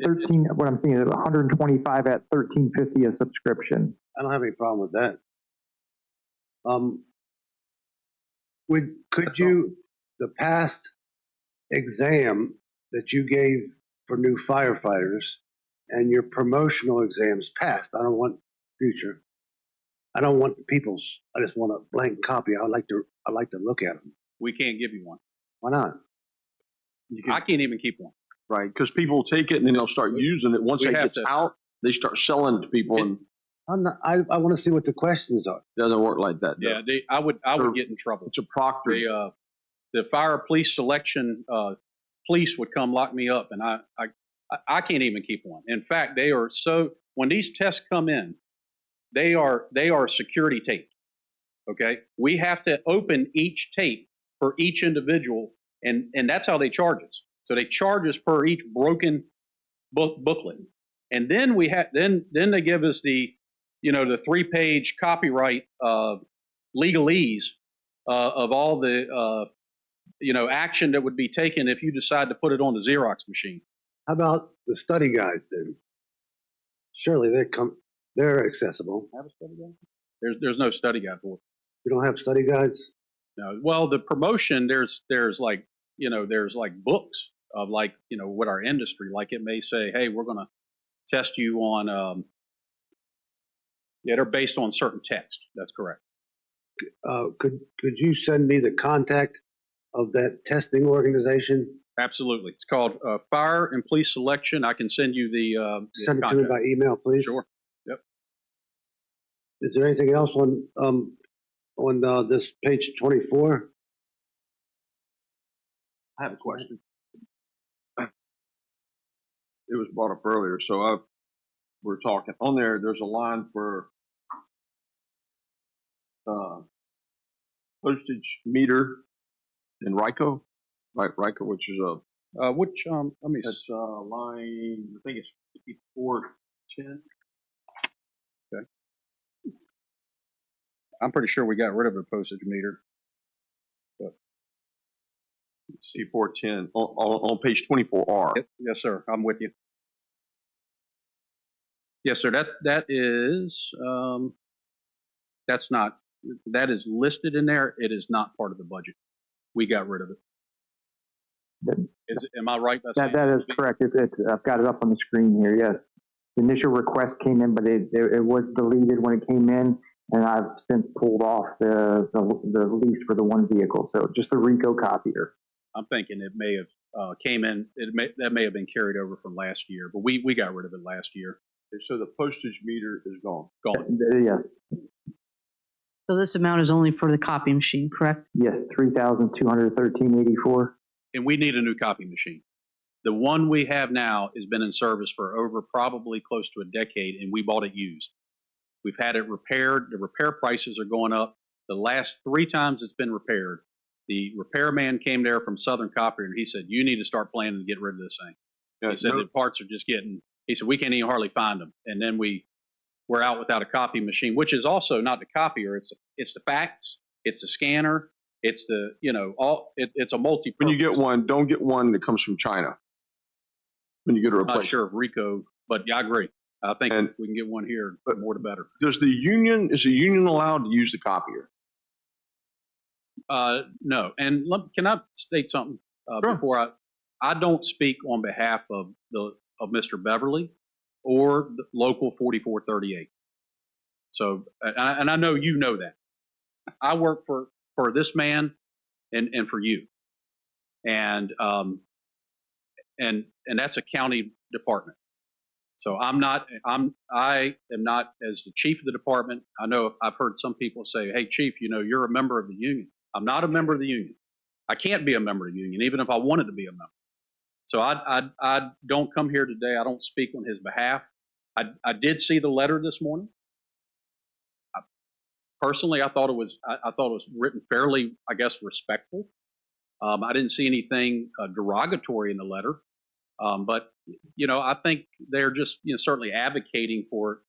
13. What I'm seeing is 125 at $13.50 a subscription. I don't have any problem with that. Could you, the past exam that you gave for new firefighters and your promotional exams passed. I don't want future. I don't want the people's. I just want a blank copy. I like to look at them. We can't give you one. Why not? I can't even keep one. Right, because people will take it and then they'll start using it. Once We it have gets to- out, they start selling to people, and I'm not. I want to see what the questions are. it doesn't work like that. Yeah, I would get in trouble. It's a proctor. The fire police selection, police would come lock me up, and I can't even keep one. In fact, they are when these tests come in, they are security taped. Okay, we have to open each tape for each individual, and that's how they charge us. So they charge us per each broken booklet, and then we have then they give us the 3-page copyright legalese of all the action that would be taken if you decide to put it on the Xerox machine. How about the study guides then? Surely they're accessible. Have a study guide? There's no study guide for it. You don't have study guides? No. Well, the promotion there's like books of what our industry, like it may say, hey, we're going to test you on they're based on certain text. That's correct. Could you send me the contact of that testing organization? Absolutely. It's called Fire and Police Selection. I can send you the Send it to me by email, please. Sure. Yep. Is there anything else on this page 24? I have a question. It was brought up earlier, so we're talking on there. There's a line for postage meter in RICO, right? RICO, which is let me. That's line. I think it's 5410. Okay. I'm pretty sure we got rid of the postage meter. But C410 on page 24R. Yes, sir. I'm with you. Yes, sir. That is that is listed in there. It is not part of the budget. We got rid of it. Am I right? That is correct. I've got it up on the screen here. Yes, the initial request came in, but it was deleted when it came in, and I've since pulled off the lease for the one vehicle. So just the RICO copier. I'm thinking it may have came in. That may have been carried over from last year, but we got rid of it last year. So the postage meter is gone. Gone. Yes. So this amount is only for the copy machine, correct? Yes, $3,213.84. And we need a new copy machine. The one we have now has been in service for over probably close to a decade, and we bought it used. We've had it repaired. The repair prices are going up. The last 3 times it's been repaired, the repairman came there from Southern Copier, and he said, you need to start planning to get rid of this thing. He said the parts are just he said, we can't even hardly find them. And then we're out without a copy machine, which is also not the copier. It's the fax. It's the scanner. It's the, it's a multi-purpose. When you get one, don't get one that comes from China. When you get a replacement. I'm not sure of RICO, but yeah, I agree. I think we can get one here, but more the better. Is the union allowed to use the copier? No. And can I state something Sure. before I don't speak on behalf of Mr. Beverly or the local 4438. So, and I know you know that. I work for this man and for you. And that's a county department. So I am not as the chief of the department. I know I've heard some people say, hey, chief, you're a member of the union. I'm not a member of the union. I can't be a member of the union, even if I wanted to be a member. So I don't come here today. I don't speak on his behalf. I did see the letter this morning. Personally, I thought it was written fairly, I guess, respectful. I didn't see anything derogatory in the letter, but I think they're just certainly advocating for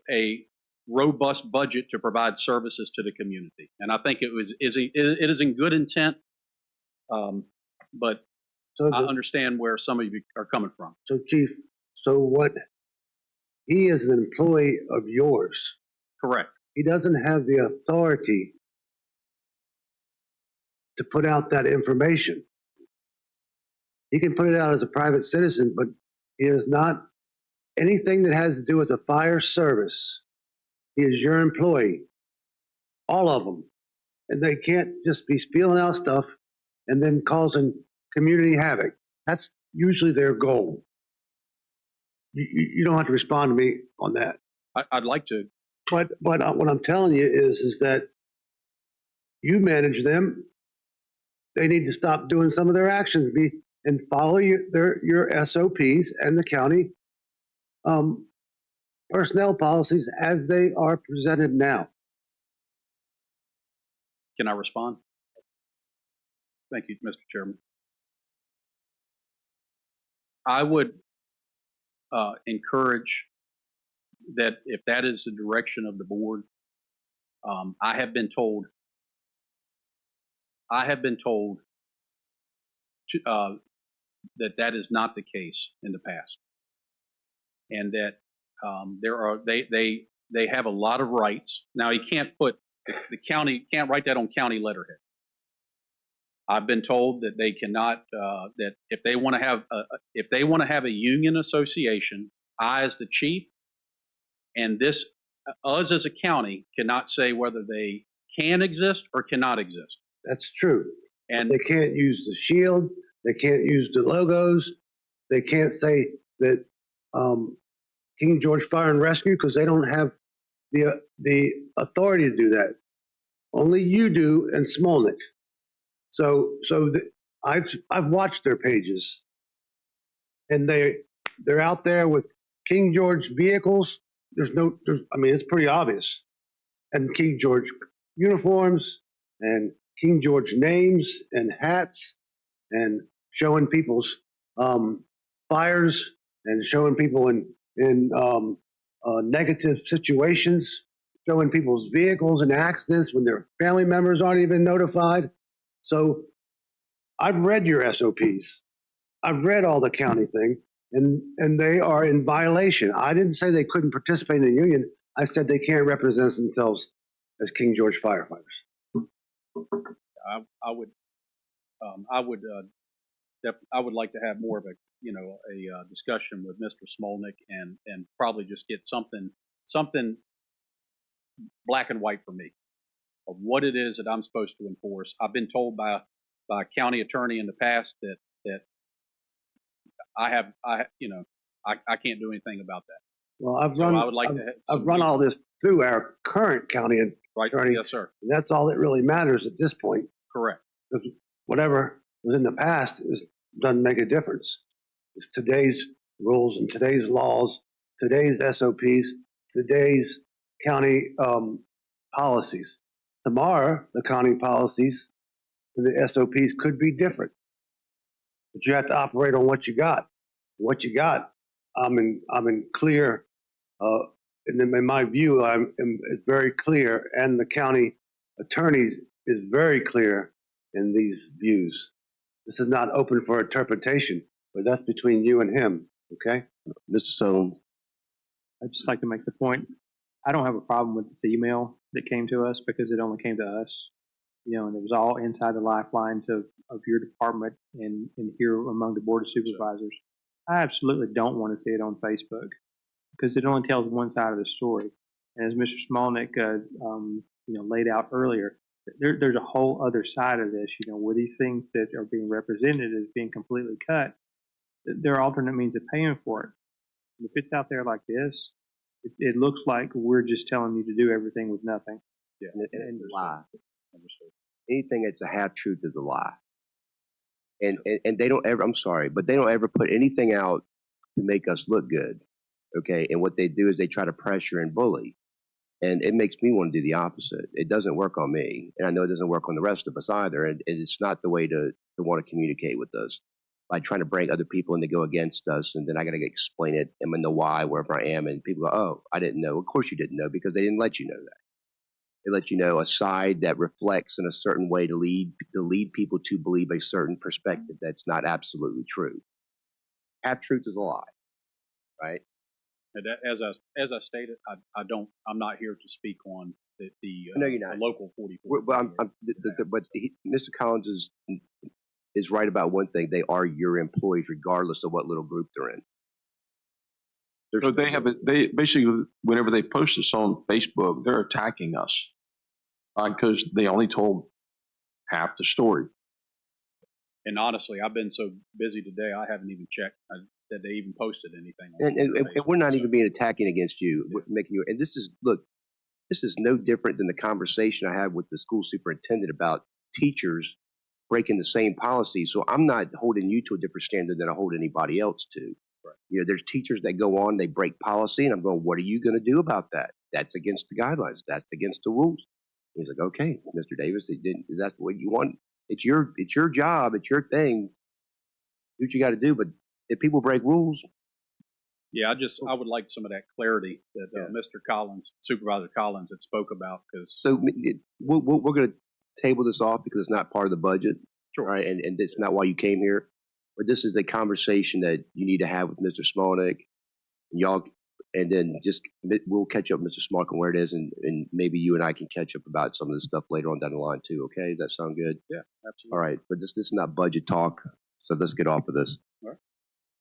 a robust budget to provide services to the community, and I think it is in good intent, but I understand where some of you are coming from. So, Chief, he is an employee of yours. Correct. He doesn't have the authority to put out that information. He can put it out as a private citizen, but he is not anything that has to do with the fire service. He is your employee, all of them. And they can't just be spilling out stuff and then causing community havoc. That's usually their goal. You don't have to respond to me on that. I'd like to. But what I'm telling you is that you manage them. They need to stop doing some of their actions and follow your SOPs and the county personnel policies as they are presented now. Can I respond? Thank you, Mr. Chairman. I would encourage that if that is the direction of the board, I have been told that is not the case in the past, and that they have a lot of rights. Now, you can't put the county can't write that on county letterhead. I've been told that they cannot that if they want to have a union association, I as the chief and us as a county cannot say whether they can exist or cannot exist. That's true. And they can't use the shield. They can't use the logos. They can't say that King George Fire and Rescue because they don't have the authority to do that. Only you do and Smolnik. So I've watched their pages, and they're out there with King George vehicles. I mean, it's pretty obvious, and King George uniforms and King George names and hats, and showing people's fires and showing people in negative situations, showing people's vehicles in accidents when their family members aren't even notified. So I've read your SOPs. I've read all the county thing, and they are in violation. I didn't say they couldn't participate in the union. I said they can't represent themselves as King George firefighters. I would like to have more of a discussion with Mr. Smolnik and probably just get something black and white for me of what it is that I'm supposed to enforce. I've been told by a county attorney in the past that I can't do anything about that. Well, I've run all this through our current county attorney. Yes, sir. And that's all that really matters at this point. Correct. Because whatever was in the past doesn't make a difference. It's today's rules and today's laws, today's SOPs, today's county policies. Tomorrow, the county policies and the SOPs could be different, but you have to operate on what you got. What you got, I'm in clear, and in my view, it's very clear, and the county attorney is very clear in these views. This is not open for interpretation, but that's between you and him. Okay, Mr. Solon. I'd just like to make the point. I don't have a problem with this email that came to us because it only came to us, and it was all inside the lifelines of your department and here among the Board of Supervisors. I absolutely don't want to see it on Facebook because it only tells one side of the story. And as Mr. Smolnik, laid out earlier, there's a whole other side of this, where these things that are being represented as being completely cut, there are alternate means of paying for it. And if it's out there like this, it looks like we're just telling you to do everything with nothing. Yeah, and it's a lie. Anything that's a half truth is a lie. And they don't ever, I'm sorry, but they don't ever put anything out to make us look good. Okay. And what they do is they try to pressure and bully. And it makes me want to do the opposite. It doesn't work on me. And I know it doesn't work on the rest of us either. And it's not the way to want to communicate with us. By trying to bring other people in to go against us, and then I got to explain it and know why, wherever I am, and people go, oh, I didn't know. Of course you didn't know because they didn't let you know that. They let you know a side that reflects in a certain way to lead people to believe a certain perspective that's not absolutely true. Half truth is a lie, right? And as I stated, I'm not here to speak on the no, you're not. local 44. But Mr. Collins is is right about one thing. They are your employees regardless of what little group they're in. So they have it. They basically, whenever they post this on Facebook, they're attacking us because they only told half the story. And honestly, I've been so busy today, I haven't even checked that they even posted anything. And we're not even being attacking against you. We're making you. And this is, look, this is no different than the conversation I had with the school superintendent about teachers breaking the same policy. So I'm not holding you to a different standard than I hold anybody else to. Right. You know, there's teachers that go on, they break policy, and I'm going, what are you going to do about that? That's against the guidelines. That's against the rules. He's like, okay, Mr. Davis, that's what you want. It's your job. It's your thing. Do what you got to do. But if people break rules. Yeah, I would like some of that clarity that Mr. Collins, Supervisor Collins, had spoke about. Because so we're going to table this off because it's not part of the budget, sure. Right? And it's not why you came here. But this is a conversation that you need to have with Mr. Smolnick, and y'all, and then we'll catch up with Mr. Smolnick on where it is, and maybe you and I can catch up about some of this stuff later on down the line too. Okay, does that sound good? Yeah, absolutely. All right, but this is not budget talk, so let's get off of this. All right.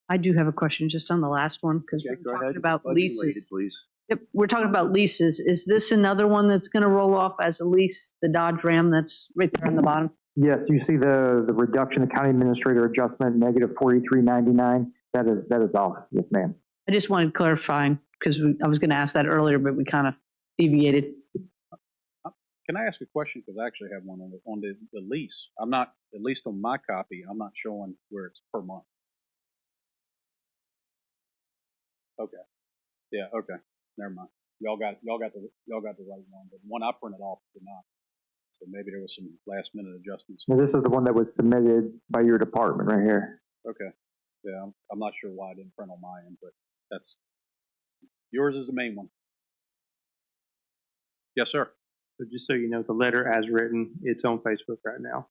I do have a question just on the last one because we're talking about leases. Related, please. Yep, we're talking about leases. Is this another one that's going to roll off as a lease? The Dodge Ram that's right there on the bottom. Yes, you see the reduction, the county administrator adjustment, negative 43.99. That is off. Yes, ma'am. I just wanted clarifying because I was going to ask that earlier, but we kind of deviated. Can I ask a question? Because I actually have one on the lease. I'm not, at least on my copy, I'm not showing where it's per month. Okay. Yeah. Okay. Never mind. Y'all got the right one, but the one I printed off did not. So maybe there was some last minute adjustments. Now, this is the one that was submitted by your department right here. Okay. Yeah. I'm not sure why I didn't print on my end, but that's yours is the main one. Yes, sir. So just so you know, the letter as written, it's on Facebook right now.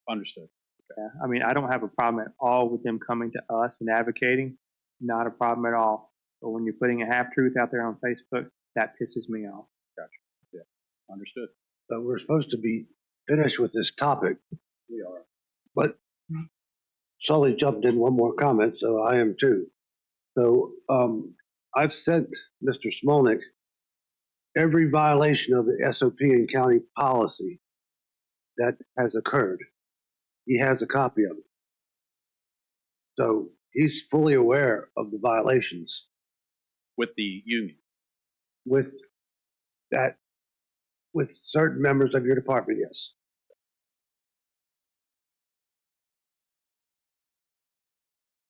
Understood. Okay. I mean, I don't have a problem at all with them coming to us and advocating. Not a problem at all. But when you're putting a half-truth out there on Facebook, that pisses me off. Gotcha. Yeah. Understood. But we're supposed to be finished with this topic. We are. But Sully jumped in one more comment, so I am too. So I've sent Mr. Smolnick every violation of the SOP and county policy that has occurred. He has a copy of it. So he's fully aware of the violations. With the union? With certain members of your department, yes.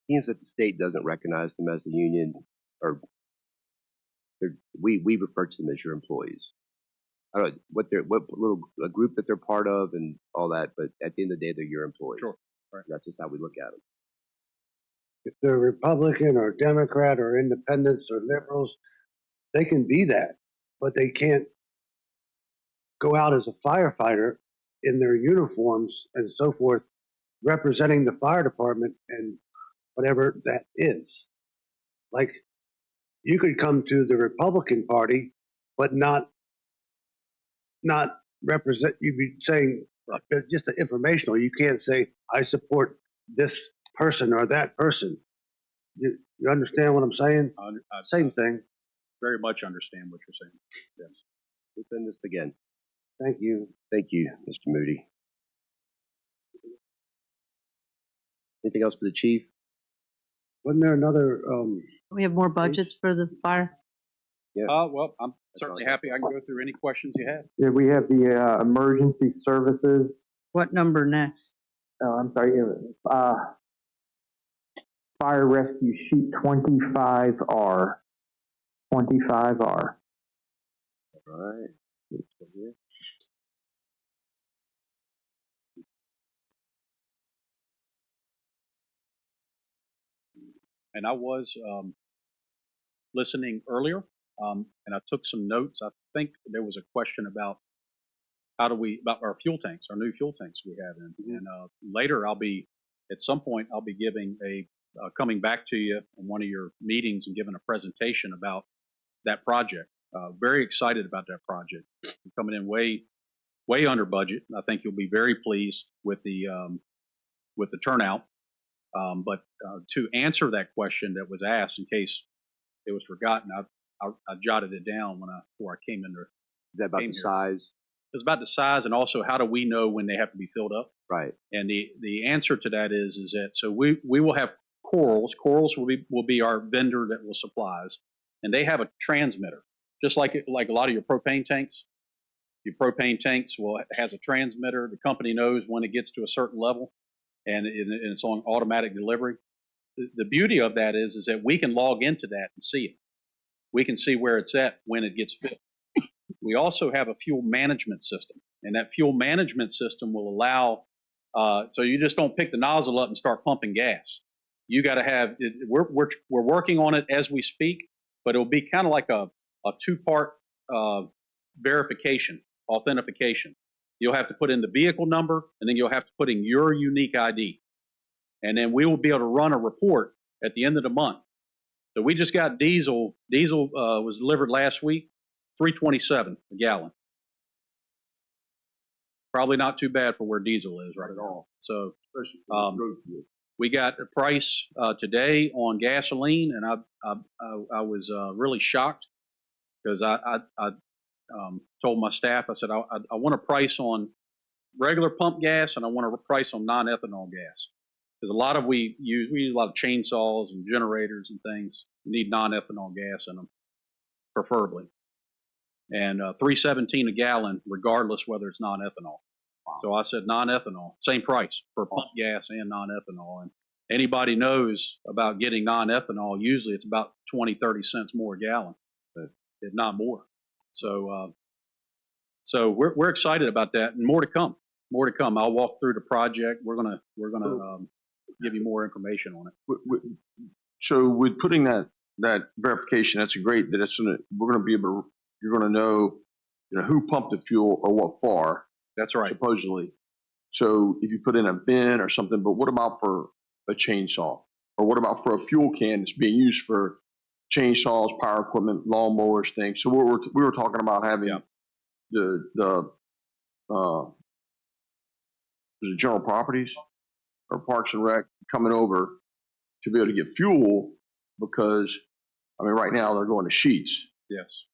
Means that the state doesn't recognize them as a union, or we refer to them as your employees. I don't know what little a group that they're part of and all that, but at the end of the day, they're your employees. Sure. Right. That's just how we look at them. If they're Republican or Democrat or independents or liberals, they can be that, but they can't go out as a firefighter in their uniforms and so forth, representing the fire department and whatever that is. Like, you could come to the Republican Party, but not represent, you'd be saying just the informational. You can't say, I support this person or that person. You understand what I'm saying? Same thing. Very much understand what you're saying. Yes. We'll send this again. Thank you. Thank you, Mr. Moody. Anything else for the chief? Wasn't there another? We have more budgets for the fire. Yeah. Well, I'm certainly happy. I can go through any questions you have. Yeah, we have the emergency services. What number next? Oh, I'm sorry. Fire rescue sheet 25R. 25R. All right. And I was listening earlier, and I took some notes. I think there was a question about about our fuel tanks, our new fuel tanks we have in. And later, at some point, I'll be giving coming back to you in one of your meetings and giving a presentation about that project. Very excited about that project. We're coming in way under budget. I think you'll be very pleased with the with the turnout. But to answer that question that was asked, in case it was forgotten, I jotted it down before I came in there. Is that about the size? It's about the size, and also how do we know when they have to be filled up? Right. And the answer to that is that so we will have Corals. Corals will be our vendor that will supply us, and they have a transmitter, just like a lot of your propane tanks. Your propane tanks has a transmitter. The company knows when it gets to a certain level, and it's on automatic delivery. The beauty of that is that we can log into that and see it. We can see where it's at when it gets filled. We also have a fuel management system, and that fuel management system will allow, so you just don't pick the nozzle up and start pumping gas. You got to have, we're working on it as we speak, but it'll be kind of like a two-part verification, authentication. You'll have to put in the vehicle number, and then you'll have to put in your unique ID. And then we will be able to run a report at the end of the month. So we just got diesel. Diesel was delivered last week, $3.27 a gallon. Probably not too bad for where diesel is right at all. So we got a price today on gasoline, and I was really shocked because I told my staff, I said, I want a price on regular pump gas, and I want a price on non-ethanol gas. Because we use a lot of chainsaws and generators and things. You need non-ethanol gas in them, preferably. And $3.17 a gallon, regardless whether it's non-ethanol. Wow. So I said non-ethanol, same price for pump gas and non-ethanol. And anybody knows about getting non-ethanol, usually it's about 20, 30 cents more a gallon, if not more. So we're excited about that, and more to come. More to come. I'll walk through the project. We're gonna give you more information on it. So with putting that verification, that's great. That we're going to be able to. You're going to know, who pumped the fuel or what for. That's right. Supposedly. So if you put in a bin or something, but what about for a chainsaw, or what about for a fuel can that's being used for chainsaws, power equipment, lawnmowers, things? So we were talking about having the general properties or Parks and Rec coming over to be able to get fuel, because right now they're going to sheets. Yes.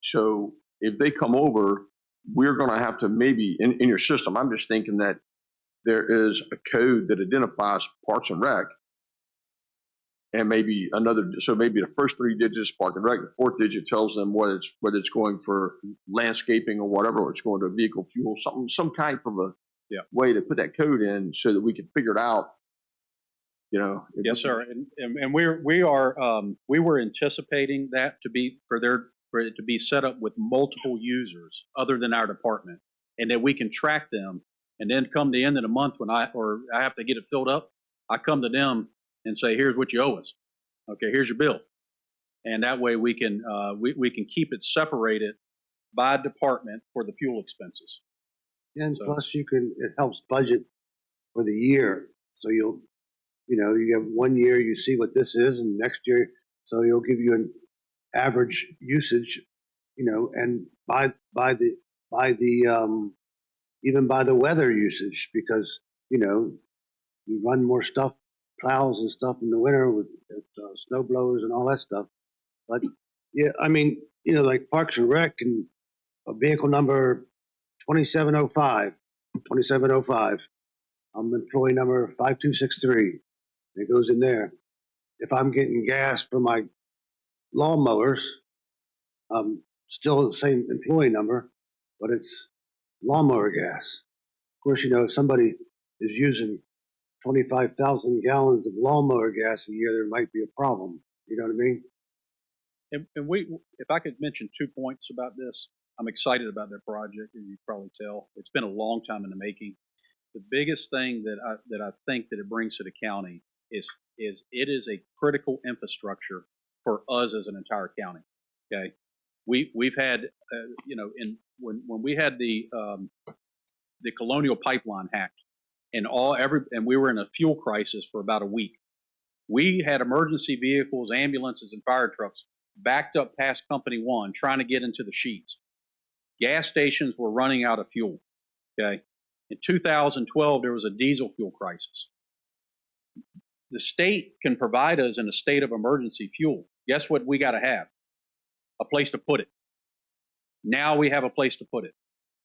So if they come over, we're going to have to maybe in your system. I'm just thinking that there is a code that identifies Parks and Rec, and maybe so maybe the first 3 digits Park and Rec, the 4th digit tells them whether it's going for landscaping or whatever, or it's going to vehicle fuel, some kind of a way to put that code in so that we can figure it out. Yes, sir. And we were anticipating that for it to be set up with multiple users other than our department, and that we can track them. And then come the end of the month when I have to get it filled up, I come to them and say, here's what you owe us. Okay, here's your bill. And that way we can keep it separated by department for the fuel expenses. And plus it helps budget for the year. So you have 1 year, you see what this is, and next year, so you'll give you an average usage, and by the even by the weather usage, because, you run more stuff, plows and stuff in the winter with snow blowers and all that stuff. But like Parks and Rec and a vehicle number 2705, employee number 5263. It goes in there. If I'm getting gas for my lawnmowers, still the same employee number, but it's lawnmower gas. Of course, if somebody is using 25,000 gallons of lawnmower gas a year, there might be a problem. You know what I mean? And if I could mention 2 points about this, I'm excited about that project, as you can probably tell. It's been a long time in the making. The biggest thing that I think that it brings to the county is it is a critical infrastructure for us as an entire county. Okay, we've had when we had the Colonial Pipeline hacked, and we were in a fuel crisis for about a week. We had emergency vehicles, ambulances, and fire trucks backed up past Company 1 trying to get into the sheets. Gas stations were running out of fuel. Okay, In 2012, there was a diesel fuel crisis. The state can provide us in a state of emergency fuel. Guess what we got to have? A place to put it. Now we have a place to put it.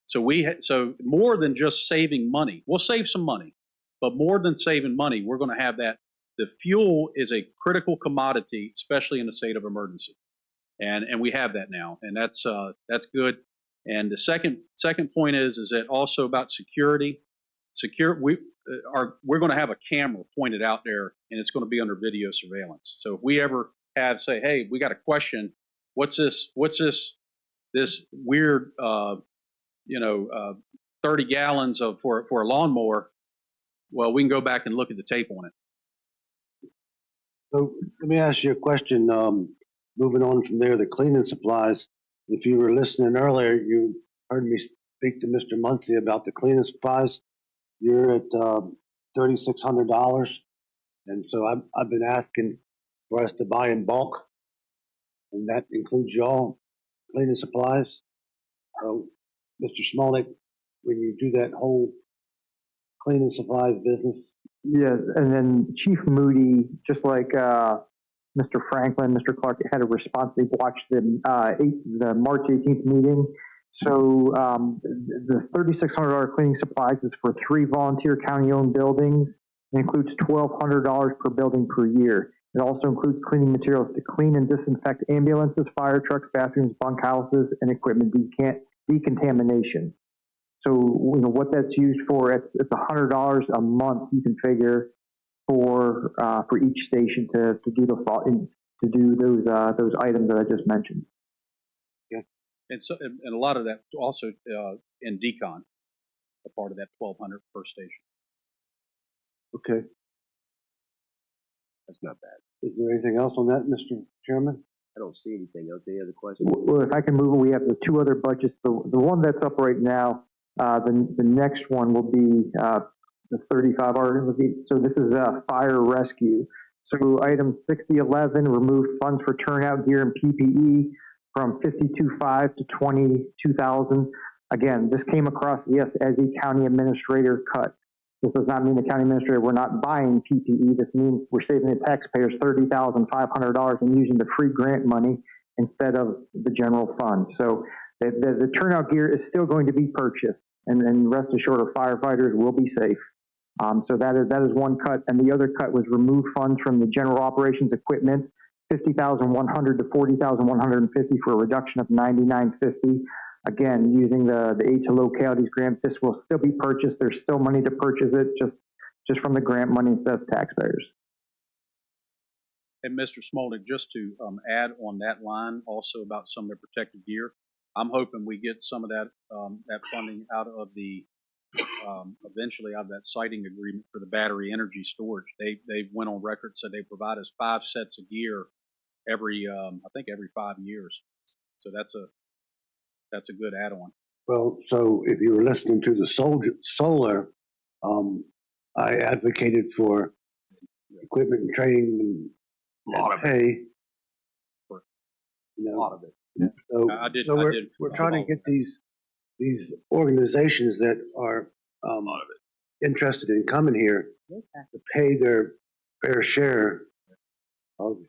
So so more than just saving money, we'll save some money, but more than saving money, we're going to have that. The fuel is a critical commodity, especially in a state of emergency, and we have that now, and that's good. And the second point is that also about security. We're going to have a camera pointed out there, and it's going to be under video surveillance. So if we ever have say, hey, we got a question, what's this weird 30 gallons for a lawnmower? Well, we can go back and look at the tape on it. So let me ask you a question. Moving on from there, the cleaning supplies. If you were listening earlier, you heard me speak to Mr. Muncie about the cleaning supplies. You're at $3,600, and so I've been asking for us to buy in bulk, and that includes y'all cleaning supplies. So, Mr. Smolnick, when you do that whole cleaning supplies business. Yes, and then Chief Moody, just like Mr. Franklin, Mr. Clark had a response. They watched the March 18th meeting. So the $3,600 cleaning supplies is for 3 volunteer county-owned buildings. It includes $1,200 per building per year. It also includes cleaning materials to clean and disinfect ambulances, fire trucks, bathrooms, bunkhouses, and equipment decontamination. So what that's used for, it's $100 a month you can figure for each station to do those items that I just mentioned. Yeah. And a lot of that also in decon, a part of that $1,200 per station. Okay. That's not bad. Is there anything else on that, Mr. Chairman? I don't see anything else. Any other questions? Well, if I can move, we have the 2 other budgets. The one that's up right now, the next one will be the 35 hour. So this is fire rescue. So item 6011, remove funds for turnout gear and PPE from 52.5 to 22,000. Again, this came across, yes, as a county administrator cut. This does not mean the county administrator, we're not buying PPE. This means we're saving the taxpayers $30,500 and using the free grant money instead of the general fund. So the turnout gear is still going to be purchased, and rest assured our firefighters will be safe. So that is one cut, and the other cut was remove funds from the general operations equipment, $50,100 to $40,150 for a reduction of $99.50. Again, using the aid to localities grant, this will still be purchased. There's still money to purchase it, just from the grant money instead of taxpayers. And Mr. Smolnick, just to add on that line also about some of the protective gear, I'm hoping we get some of that that funding out of the eventually out of that siting agreement for the battery energy storage. They went on record, said they provide us 5 sets of gear every I think every 5 years. So that's a good add-on. Well, so if you were listening to the solar, I advocated for equipment and training and pay. A lot of it. Yeah. So, I did. We're trying to get these organizations that are interested in coming here to pay their fair share of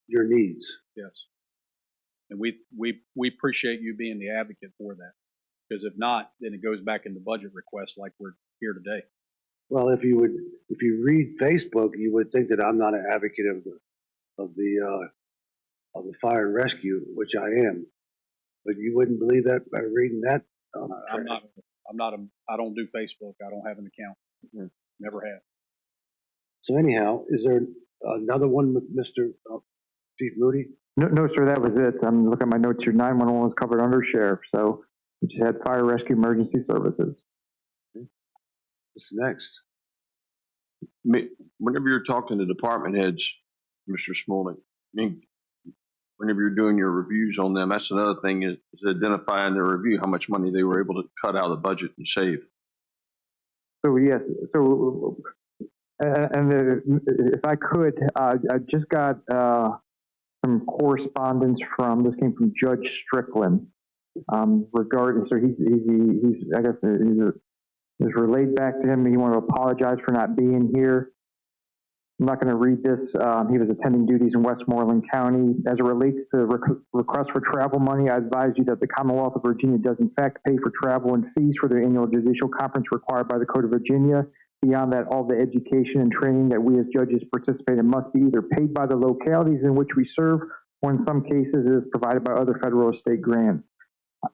your needs. Yes. And we appreciate you being the advocate for that, because if not, then it goes back into budget requests like we're here today. Well, if you read Facebook, you would think that I'm not an advocate of the fire and rescue, which I am, but you wouldn't believe that by reading that. I don't do Facebook. I don't have an account. Mm-hmm. Never have. So anyhow, is there another one with Mr. Chief Moody? No, sir, that was it. I'm looking at my notes here. 911 was covered under sheriff, so we just had fire rescue emergency services. What's next? Whenever you're talking to department heads, Mr. Smolnick, whenever you're doing your reviews on them, that's another thing is identifying their review, how much money they were able to cut out of the budget and save. So yes, if I could, I just got some correspondence this came from Judge Strickland regarding, so he's I guess he's It was relayed back to him. He wanted to apologize for not being here. I'm not going to read this. He was attending duties in Westmoreland County. As it relates to requests for travel money, I advise you that the Commonwealth of Virginia does in fact pay for travel and fees for their annual judicial conference required by the Code of Virginia. Beyond that, all the education and training that we as judges participate in must be either paid by the localities in which we serve, or in some cases is provided by other federal or state grants.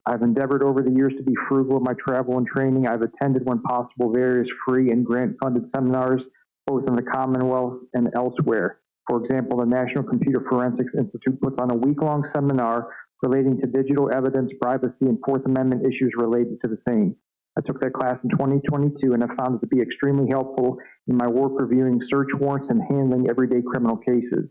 I've endeavored over the years to be frugal in my travel and training. I've attended, when possible, various free and grant-funded seminars, both in the Commonwealth and elsewhere. For example, the National Computer Forensics Institute puts on a week-long seminar relating to digital evidence, privacy, and Fourth Amendment issues related to the same. I took that class in 2022 and have found it to be extremely helpful in my work reviewing search warrants and handling everyday criminal cases.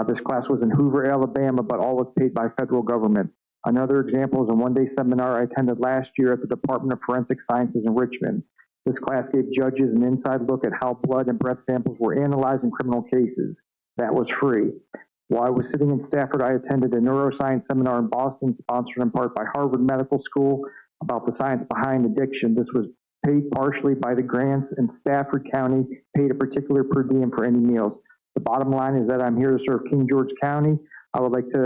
This class was in Hoover, Alabama, but all was paid by federal government. Another example is a one-day seminar I attended last year at the Department of Forensic Sciences in Richmond. This class gave judges an inside look at how blood and breath samples were analyzed in criminal cases. That was free. While I was sitting in Stafford, I attended a neuroscience seminar in Boston, sponsored in part by Harvard Medical School, about the science behind addiction. This was paid partially by the grants, and Stafford County paid a particular per diem for any meals. The bottom line is that I'm here to serve King George County. I would like to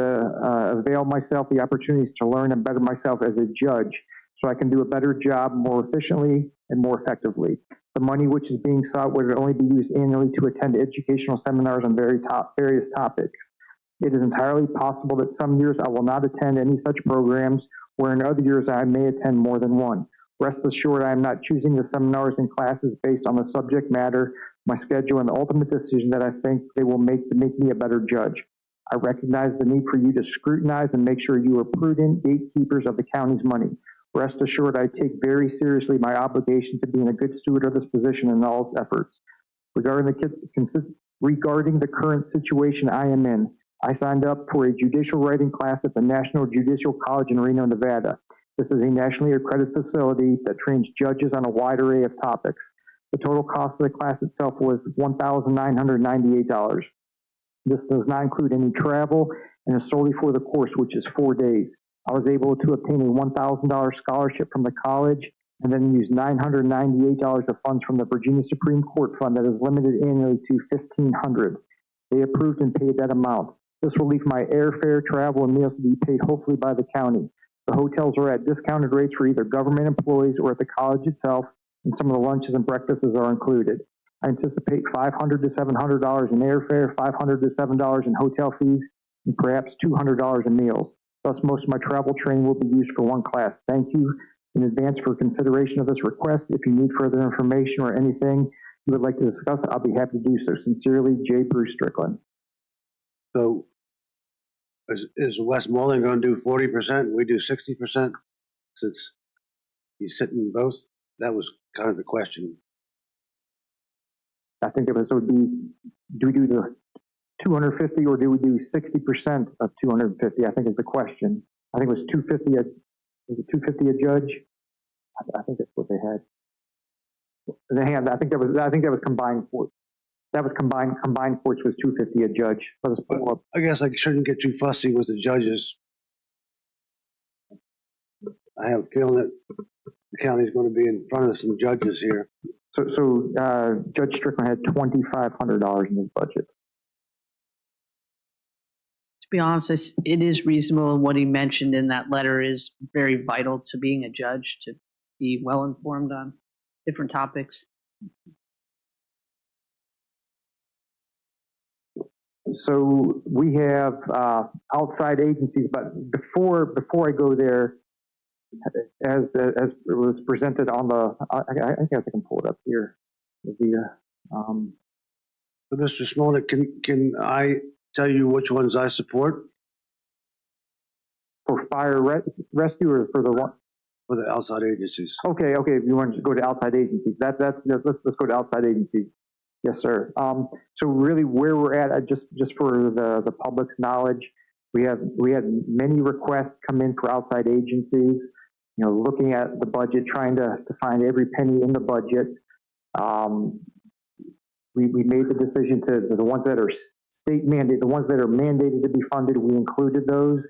avail myself the opportunities to learn and better myself as a judge so I can do a better job more efficiently and more effectively. The money which is being sought would only be used annually to attend educational seminars on various topics. It is entirely possible that some years I will not attend any such programs, where in other years I may attend more than one. Rest assured, I am not choosing the seminars and classes based on the subject matter, my schedule, and the ultimate decision that I think they will make to make me a better judge. I recognize the need for you to scrutinize and make sure you are prudent gatekeepers of the county's money. Rest assured, I take very seriously my obligation to being a good steward of this position in all its efforts. Regarding the current situation I am in, I signed up for a judicial writing class at the National Judicial College in Reno, Nevada. This is a nationally accredited facility that trains judges on a wide array of topics. The total cost of the class itself was $1,998. This does not include any travel and is solely for the course, which is 4 days. I was able to obtain a $1,000 scholarship from the college and then use $998 of funds from the Virginia Supreme Court Fund that is limited annually to $1,500. They approved and paid that amount. This will leave my airfare, travel, and meals to be paid hopefully by the county. The hotels are at discounted rates for either government employees or at the college itself, and some of the lunches and breakfasts are included. I anticipate $500 to $700 in airfare, $500 to $700 in hotel fees, and perhaps $200 in meals. Thus, most of my travel training will be used for one class. Thank you in advance for consideration of this request. If you need further information or anything you would like to discuss, I'll be happy to do so. Sincerely, J. Bruce Strickland. So is Westmoreland going to do 40%? We do 60% since he's sitting both? That was kind of the question. I think it would be, do we do the 250 or do we do 60% of 250? I think is the question. I think it was 250 was it 250 a judge? I think that's what they had. I think that was combined courts. That was combined courts was 250 a judge. I guess I shouldn't get too fussy with the judges. I have a feeling that the county's going to be in front of some judges here. So Judge Strickland had $2,500 in his budget. To be honest, it is reasonable, and what he mentioned in that letter is very vital to being a judge, to be well informed on different topics. So we have outside agencies, but before I go there, as it was presented on the, I guess I can pull it up here. So Mr. Smolnick, can I tell you which ones I support? For fire rescue or for the one? For the outside agencies. Okay. If you want to go to outside agencies, let's go to outside agencies. Yes, sir. So really, where we're at, just for the public's knowledge, we had many requests come in for outside agencies. You know, looking at the budget, trying to find every penny in the budget. We made the decision to the ones that are state mandated, the ones that are mandated to be funded. We included those.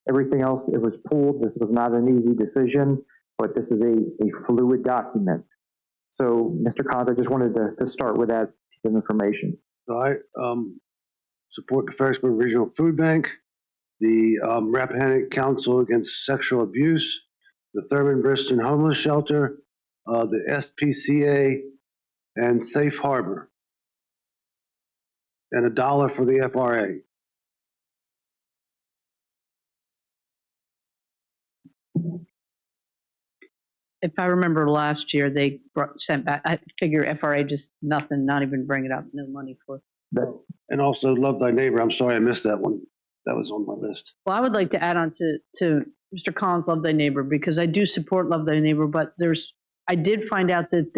Everything else, it was pulled. This was not an easy decision, but this is a fluid document. So, Mr. Collins, I just wanted to start with that piece of information. So I support the Fredericksburg Regional Food Bank, the Rappahannock Council Against Sexual Abuse, the Thurman Briston Homeless Shelter, the SPCA, and Safe Harbor, and $1 for the FRA. If I remember last year, they sent back, I figure FRA just nothing, not even bring it up, no money for. And also Love Thy Neighbor. I'm sorry I missed that one. That was on my list. Well, I would like to add on to Mr. Collins' Love Thy Neighbor, because I do support Love Thy Neighbor, but I did find out that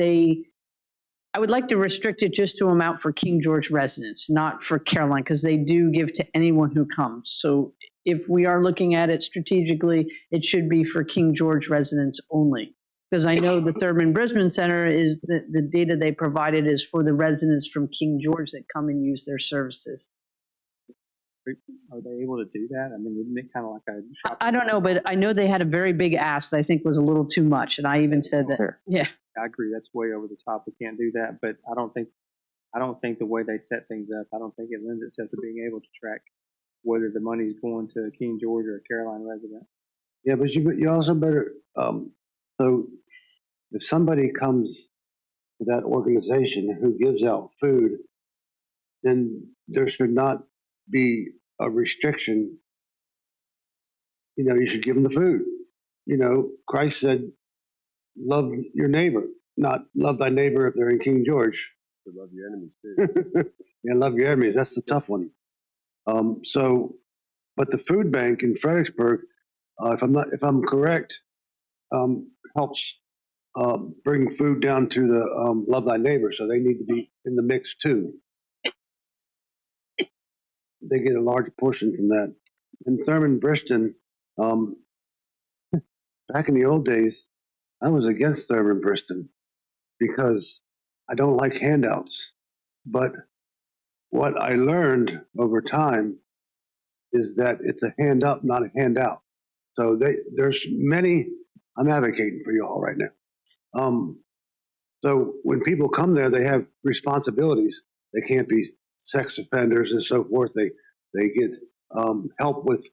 I would like to restrict it just to amount for King George residents, not for Caroline, because they do give to anyone who comes. So if we are looking at it strategically, it should be for King George residents only. Because I know the Thurman Brisbane Center is the data they provided is for the residents from King George that come and use their services. Are they able to do that? I mean, isn't it kind of like a I don't know, but I know they had a very big ask that I think was a little too much, and I even said that. Yeah, I agree. That's way over the top. We can't do that. But I don't think the way they set things up, I don't think it lends itself to being able to track whether the money is going to a King George or a Caroline resident. Yeah, but you also better. So if somebody comes to that organization who gives out food, then there should not be a restriction. You know, you should give them the food. You know, Christ said, love your neighbor, not love thy neighbor if they're in King George. To love your enemies too. Yeah, love your enemies. That's the tough one. But the food bank in Fredericksburg, if I'm correct, helps bring food down to the Love Thy Neighbor, so they need to be in the mix too. They get a large portion from that. And Thurman Briston, back in the old days, I was against Thurman Briston because I don't like handouts. But what I learned over time is that it's a hand up, not a handout. So there's many. I'm advocating for you all right now. So when people come there, they have responsibilities. They can't be sex offenders and so forth. They get help with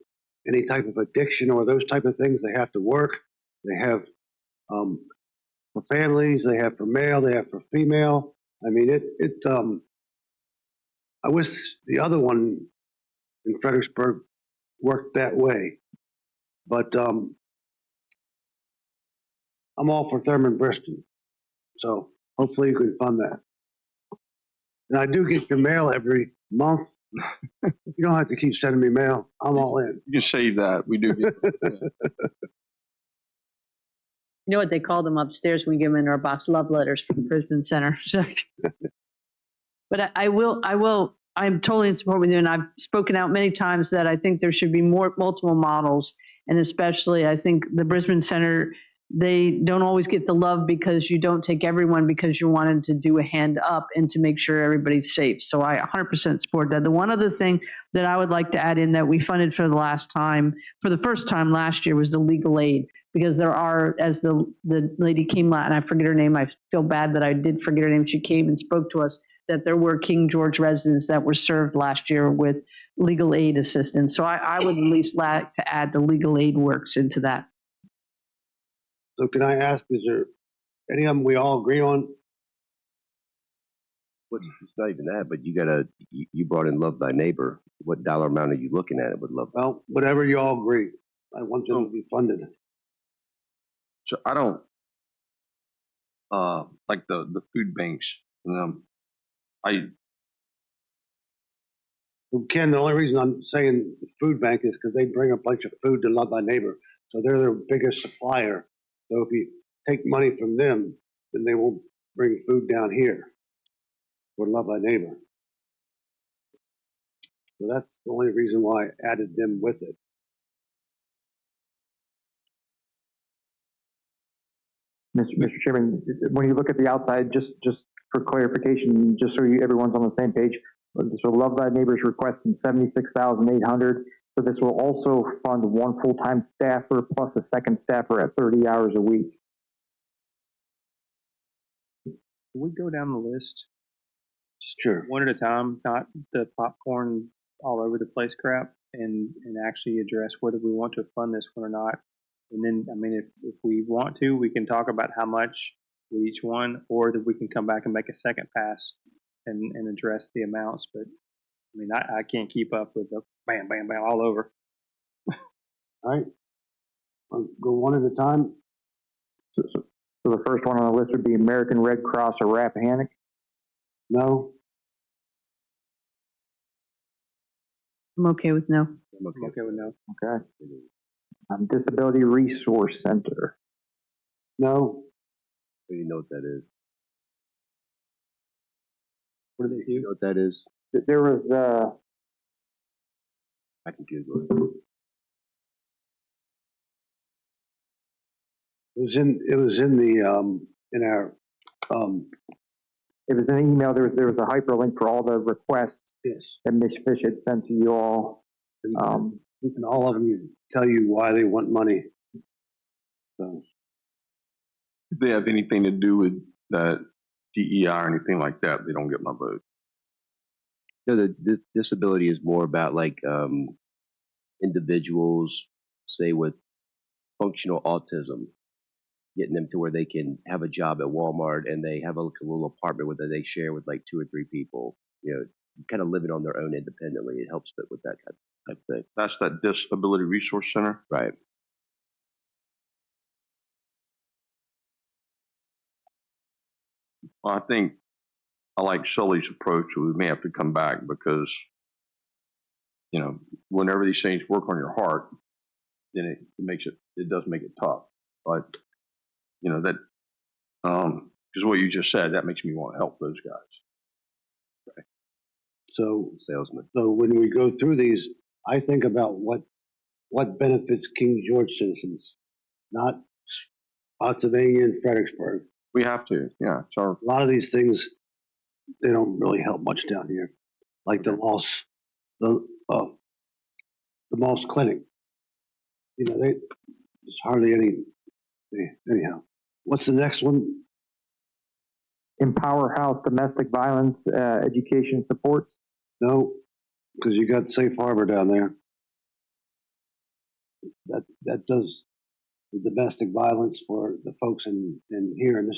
any type of addiction or those type of things. They have to work. They have for families. They have for male. They have for female. I mean, I wish the other one in Fredericksburg worked that way, but I'm all for Thurman Briston. So hopefully you can fund that. And I do get your mail every month. You don't have to keep sending me mail. I'm all in. You can save that. We do get You know what they call them upstairs when we give them in our box? Love letters from the Brisbane Center. But I'm totally in support with you, and I've spoken out many times that I think there should be multiple models, and especially I think the Brisbane Center, they don't always get the love because you don't take everyone because you wanted to do a hand up and to make sure everybody's safe. So I 100% support that. The one other thing that I would like to add in that we funded for the first time last year was the legal aid, because there are, as the lady came out, and I forget her name, I feel bad that I did forget her name, she came and spoke to us, that there were King George residents that were served last year with legal aid assistance. So I would at least like to add the legal aid works into that. So can I ask, is there any of them we all agree on? But it's not even that, but you brought in Love Thy Neighbor. What dollar amount are you looking at with Love? Well, whatever you all agree. I want them to be funded. So I don't like the food banks. Ken, the only reason I'm saying the food bank is because they bring a bunch of food to Love Thy Neighbor. So they're their biggest supplier. So if you take money from them, then they won't bring food down here for Love Thy Neighbor. So that's the only reason why I added them with it. Mr. Chairman, when you look at the outside, just for clarification, just so everyone's on the same page, so Love Thy Neighbor's requesting $76,800. So this will also fund one full-time staffer plus a second staffer at 30 hours a week. Can we go down the list Sure. one at a time, not the popcorn all over the place crap, and actually address whether we want to fund this one or not? And then, I mean, if we want to, we can talk about how much with each one, or that we can come back and make a second pass and address the amounts. But I mean, I can't keep up with the bam, bam, bam all over. All right. I'll go one at a time. So the first one on the list would be American Red Cross or Rappahannock. No. I'm okay with no. I'm okay with no. Okay. Disability Resource Center. No. Do you know what that is? What do they do? You know what that is? There was I can Google it. It was in the in our it was an email. There was a hyperlink for all the requests that Ms. Fish had sent to you all. And all of them tell you why they want money. So. If they have anything to do with that DEI or anything like that, they don't get my vote. No, the disability is more about like individuals, say with functional autism, getting them to where they can have a job at Walmart and they have a little apartment where they share with like 2 or 3 people. You know, kind of living on their own independently. It helps fit with that type of thing. That's that Disability Resource Center? Right. Well, I think I like Sully's approach. We may have to come back because, you know, whenever these things work on your heart, then it does make it tough. But, you know, that, because what you just said, that makes me want to help those guys. Right. So, salesman. So when we go through these, I think about what benefits King George citizens, not Spotsylvania and Fredericksburg. We have to, yeah. A lot of these things, they don't really help much down here, like the Moss Clinic. You know, there's hardly any. Anyhow, what's the next one? Empower House Domestic Violence Education Supports. No, because you got Safe Harbor down there. That does the domestic violence for the folks in here, and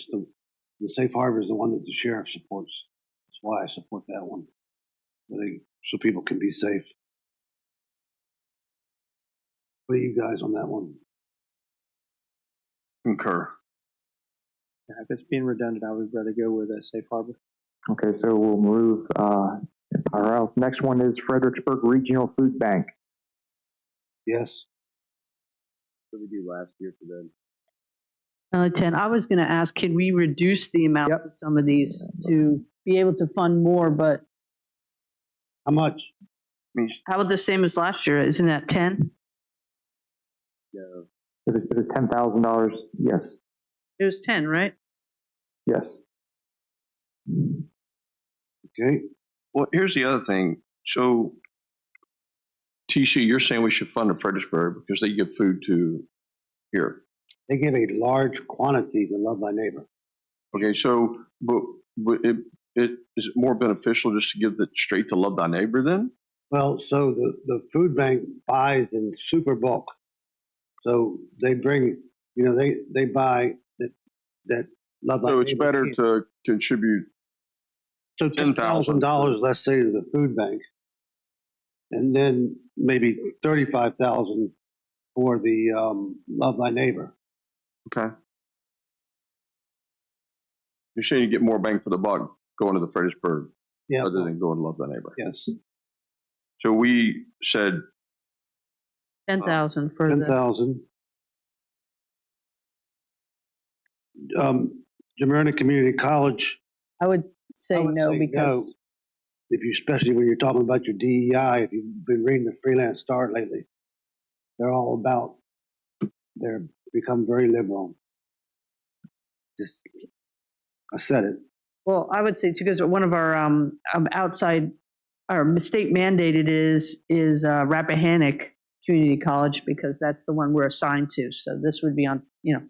the Safe Harbor is the one that the sheriff supports. That's why I support that one, so people can be safe. What are you guys on that one? Concur. Yeah, if it's being redundant, I would rather go with a Safe Harbor. Okay, so we'll move Empower House. Next one is Fredericksburg Regional Food Bank. Yes. What did we do last year for them? 10. I was going to ask, can we reduce the amount of some of these to be able to fund more, but how much? How about the same as last year? Isn't that 10? No. It was $10,000. Yes. It was 10, right? Yes. Okay. Well, here's the other thing. So, TC, you're saying we should fund the Fredericksburg because they give food to here. They give a large quantity to Love Thy Neighbor. Okay, so but is it more beneficial just to give it straight to Love Thy Neighbor then? Well, so the food bank buys in super bulk. So they bring, you know, they buy that Love Thy Neighbor. So it's better to contribute. So $10,000, let's say, to the food bank, and then maybe $35,000 for the Love Thy Neighbor. Okay. You're saying you get more bang for the buck going to the Fredericksburg other than going to Love Thy Neighbor. Yes. So we said 10,000 for 10,000. Demerna Community College. I would say no because no. If you, especially when you're talking about your DEI, if you've been reading the Freelance Start lately, they're all about. They're become very liberal. Just, I said it. Well, I would say too, because one of our outside, our state mandated is Rappahannock Community College because that's the one we're assigned to. So this would be on, you know.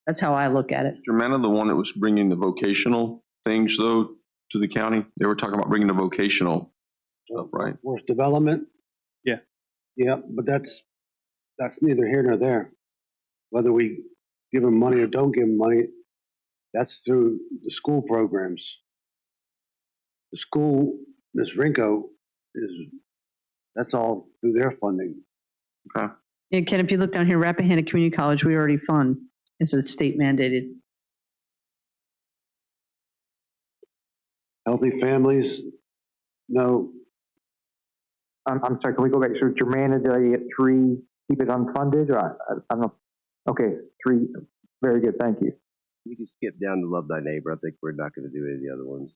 That's how I look at it. Germana, the one that was bringing the vocational things though to the county, they were talking about bringing the vocational stuff, right? Workforce development. Yeah. Yeah, but that's neither here nor there. Whether we give them money or don't give them money, that's through the school programs. The school, Ms. Rinko, that's all through their funding. Okay. Yeah, Ken, if you look down here, Rappahannock Community College, we already fund. It's a state mandated. Healthy families, no. I'm sorry, can we go back? So Germana, did I get 3, keep it unfunded? Or I don't know. Okay, 3, very good, thank you. You can skip down to Love Thy Neighbor. I think we're not going to do any of the other ones.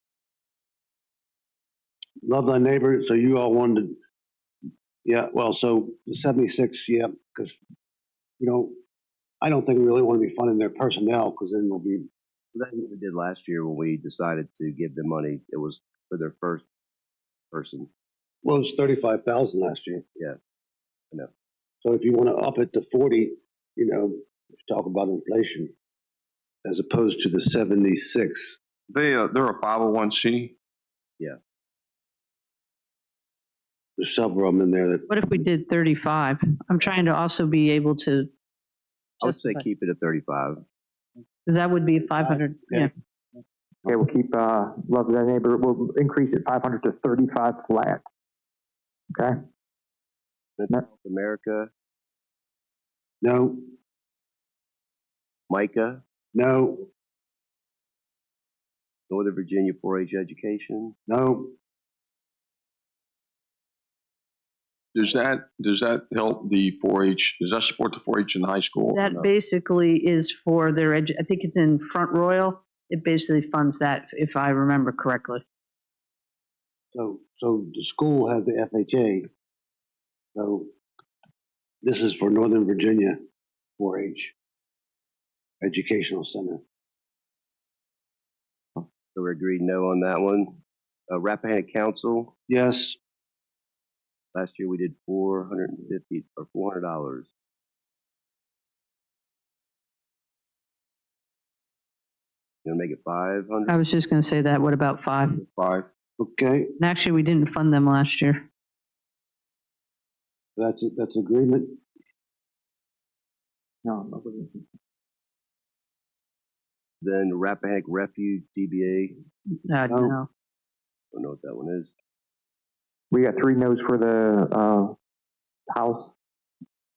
Love Thy Neighbor, so you all wanted to, yeah, well, so the 76, yeah, because, you know, I don't think we really want to be funding their personnel, because then we'll be. That's what we did last year when we decided to give them money. It was for their first person. Well, it was 35,000 last year. Yeah, I know. So if you want to up it to 40, you know, talk about inflation, as opposed to the 76. They're a 501c. Yeah. There's several of them in there that. What if we did 35? I'm trying to also be able to. I would say keep it at 35. Because that would be 500. Yeah. Okay, we'll keep Love Thy Neighbor. We'll increase it 500 to 35 flat. Okay. America. No. Micah. No. Northern Virginia 4-H education. No. Does that help the 4-H? Does that support the 4-H in high school? That basically is for their I think it's in Front Royal. It basically funds that, if I remember correctly. So the school has the FHA. So this is for Northern Virginia 4-H Educational Center. So we agreed no on that one. Rappahannock Council. Yes. Last year we did $450 or $400. You want to make it 500? I was just going to say that. What about 5? 5. Okay. And actually, we didn't fund them last year. That's agreement. No. Then Rappahannock Refuge DBA. No. I don't know what that one is. We got 3 no's for the house.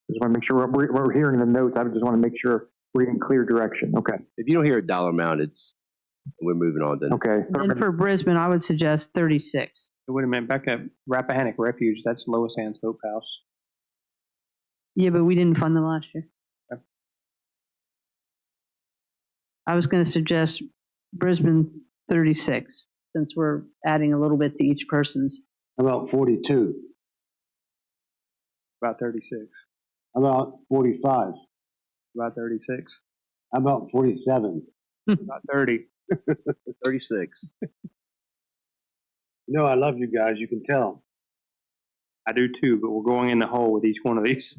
Just want to make sure we're hearing the notes. I just want to make sure we're in clear direction. Okay. If you don't hear a dollar amount, we're moving on then. Okay. And for Brisbane, I would suggest 36. Wait a minute, back up. Rappahannock Refuge, that's Lois Ann's Hope House. Yeah, but we didn't fund them last year. Okay. I was going to suggest Brisbane 36, since we're adding a little bit to each person's. About 42. About 36. About 45. About 36. How about 47? About 30. 36. No, I love you guys. You can tell. I do too, but we're going in the hole with each one of these.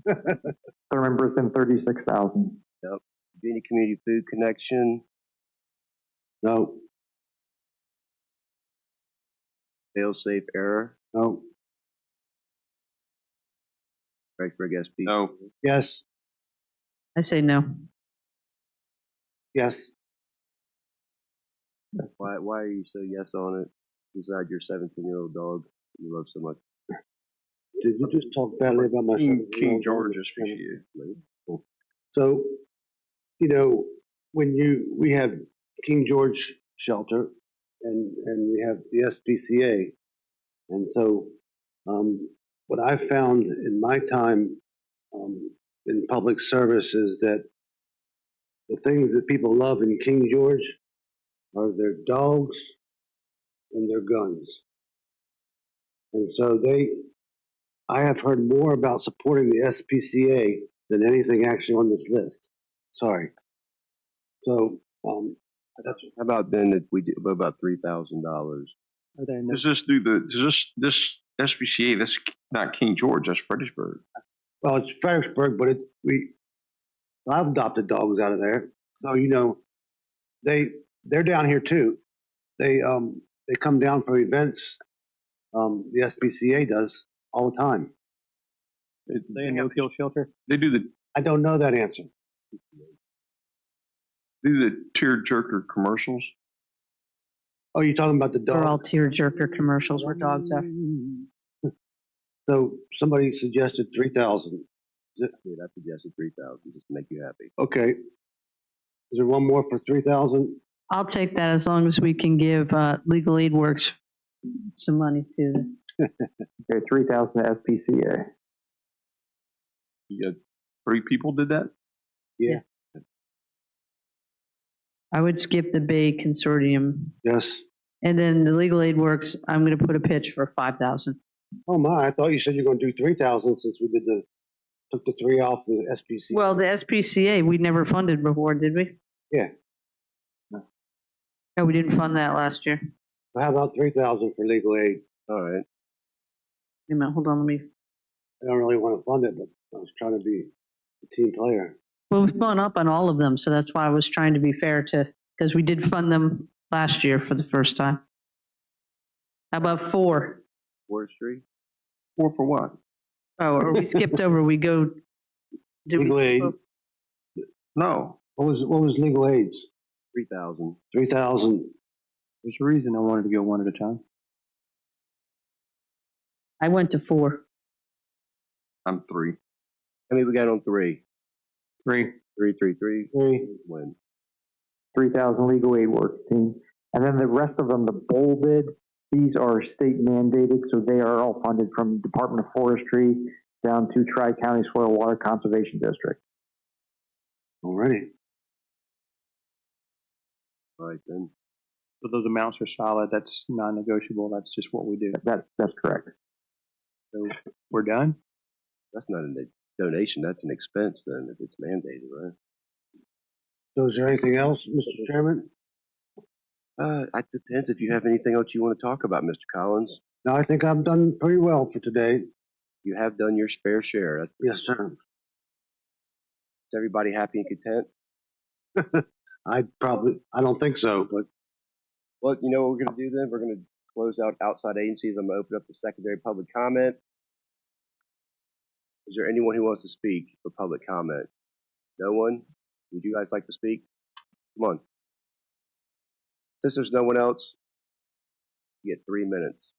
Thurman Brisbane 36,000. Yep. Virginia Community Food Connection. No. Fail safe error. No. Rexburg SP. No. Yes. I say no. Yes. Why are you so yes on it? Beside your 17-year-old dog you love so much. Did you just talk badly about my King George SPCA? So, you know, we have King George Shelter and we have the SPCA. And so what I found in my time in public service is that the things that people love in King George are their dogs and their guns. And so I have heard more about supporting the SPCA than anything actually on this list. Sorry. So how about then if we do about $3,000? Does this SPCA? That's not King George. That's Fredericksburg. Well, it's Fredericksburg, but I've adopted dogs out of there. So, they're down here too. They come down for events. The SPCA does all the time. They a no-kill shelter? They do the I don't know that answer. tear jerker commercials. Oh, you're talking about the They're all dog? tear jerker commercials where dogs are. So somebody suggested 3,000. Yeah, I suggested 3,000 just to make you happy. Okay. Is there one more for 3,000? I'll take that as long as we can give Legal Aid Works some money to them. Okay, 3,000 to SPCA. You got 3 people did that? Yeah. I would skip the Bay Consortium. Yes. And then the Legal Aid Works, I'm going to put a pitch for 5,000. Oh my! I thought you said you were going to do 3,000 since we took the 3 off the SPCA. Well, the SPCA we never funded before, did we? Yeah. No, we didn't fund that last year. Well, how about 3,000 for legal aid? All right. Wait a minute, hold on, let me. I don't really want to fund it, but I was trying to be a team player. Well, we've gone up on all of them, so that's why I was trying to be fair because we did fund them last year for the first time. How about 4? Forestry? 4 for what? Oh, or we skipped over, we go. Legal aid. No. What was legal aids? 3,000. 3,000. There's a reason I wanted to go one at a time. I went to 4. I'm 3. How many we got on 3? 3. 3, 3, 3. 3. Win. 3,000 legal aid works team. And then the rest of them, the bolded, these are state mandated, so they are all funded from Department of Forestry down to Tri-County Soil Water Conservation District. Alrighty. All right, then. So those amounts are solid. That's non-negotiable. That's just what we do. That's correct. So we're done? That's not a donation. That's an expense then if it's mandated, right? So is there anything else, Mr. Chairman? It depends if you have anything else you want to talk about, Mr. Collins. No, I think I've done pretty well for today. You have done your fair share. Yes, sir. Is everybody happy and content? I don't think so, but. Well, you know what we're going to do then? We're going to close out outside agencies. I'm going to open up the secondary public comment. Is there anyone who wants to speak for public comment? No one? Would you guys like to speak? Come on. Since there's no one else, you get 3 minutes.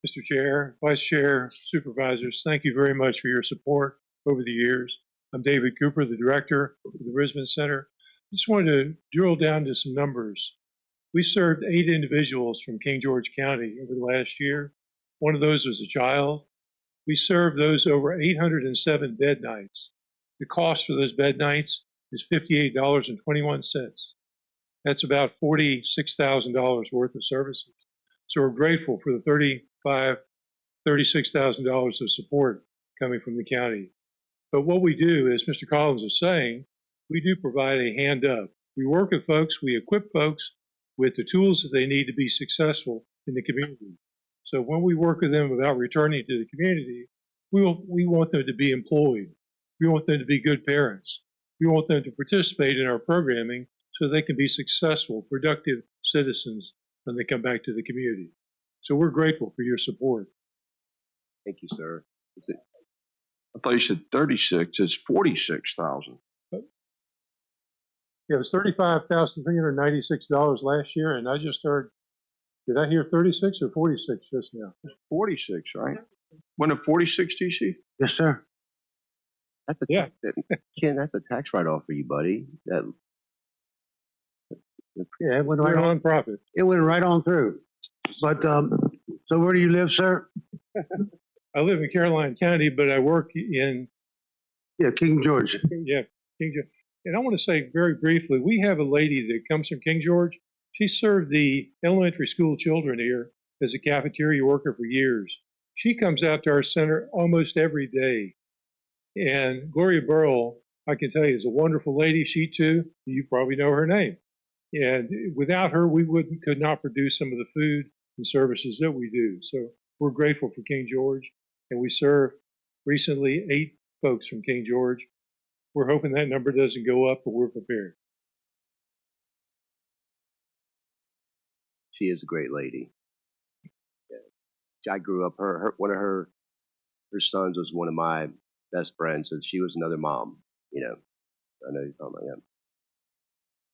Mr. Chair, Vice Chair, Supervisors, thank you very much for your support over the years. I'm David Cooper, the Director of the Risman Center. I just wanted to drill down to some numbers. We served 8 individuals from King George County over the last year. One of those was a child. We served those over 807 bed nights. The cost for those bed nights is $58.21. That's about $46,000 worth of services. So we're grateful for the $36,000 of support coming from the county. But what we do, as Mr. Collins is saying, we do provide a hand up. We work with folks, we equip folks with the tools that they need to be successful in the community. So when we work with them about returning to the community, we want them to be employed. We want them to be good parents. We want them to participate in our programming so they can be successful, productive citizens when they come back to the community. So we're grateful for your support. Thank you, sir. I thought you said 36. It's 46,000. Yeah, it was $35,396 last year, and I just heard. Did I hear 36 or 46 just now? 46, right? Wasn't it 46, TC? Yes, sir. That's a Ken, that's a tax write-off for you, buddy. Yeah, it went We're right a on. nonprofit. It went right on through. But so where do you live, sir? I live in Caroline County, but I work in King George. King George. And I want to say very briefly, we have a lady that comes from King George. She served the elementary school children here as a cafeteria worker for years. She comes out to our center almost every day. And Gloria Burrell, I can tell you, is a wonderful lady. She too, you probably know her name. And without her, we could not produce some of the food and services that we do. So we're grateful for King George. And we served recently 8 folks from King George. We're hoping that number doesn't go up, but we're prepared. She is a great lady. Yeah. I grew up, one of her sons was one of my best friends, and she was another mom, you know. I know you're talking about, yeah.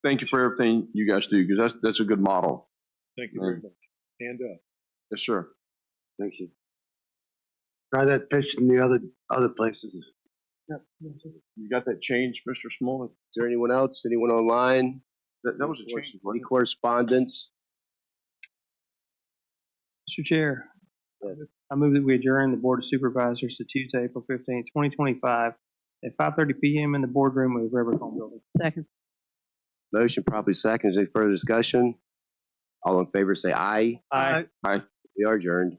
Thank you for everything you guys do, because that's a good model. Thank you very much. Hand up. Yes, sir. Thank you. Try that fish in the other places. Yeah. You got that change, Mr. Smolin? Is there anyone else? Anyone online? That was a change. Any correspondence? Mr. Chair, Yes. I move that we adjourn the Board of Supervisors to Tuesday, April 15th, 2025 at 5:30 p.m. in the boardroom of the River Home Building. Second. Motion properly second. Is there any further discussion? All in favor say aye. Aye. Aye. We are adjourned.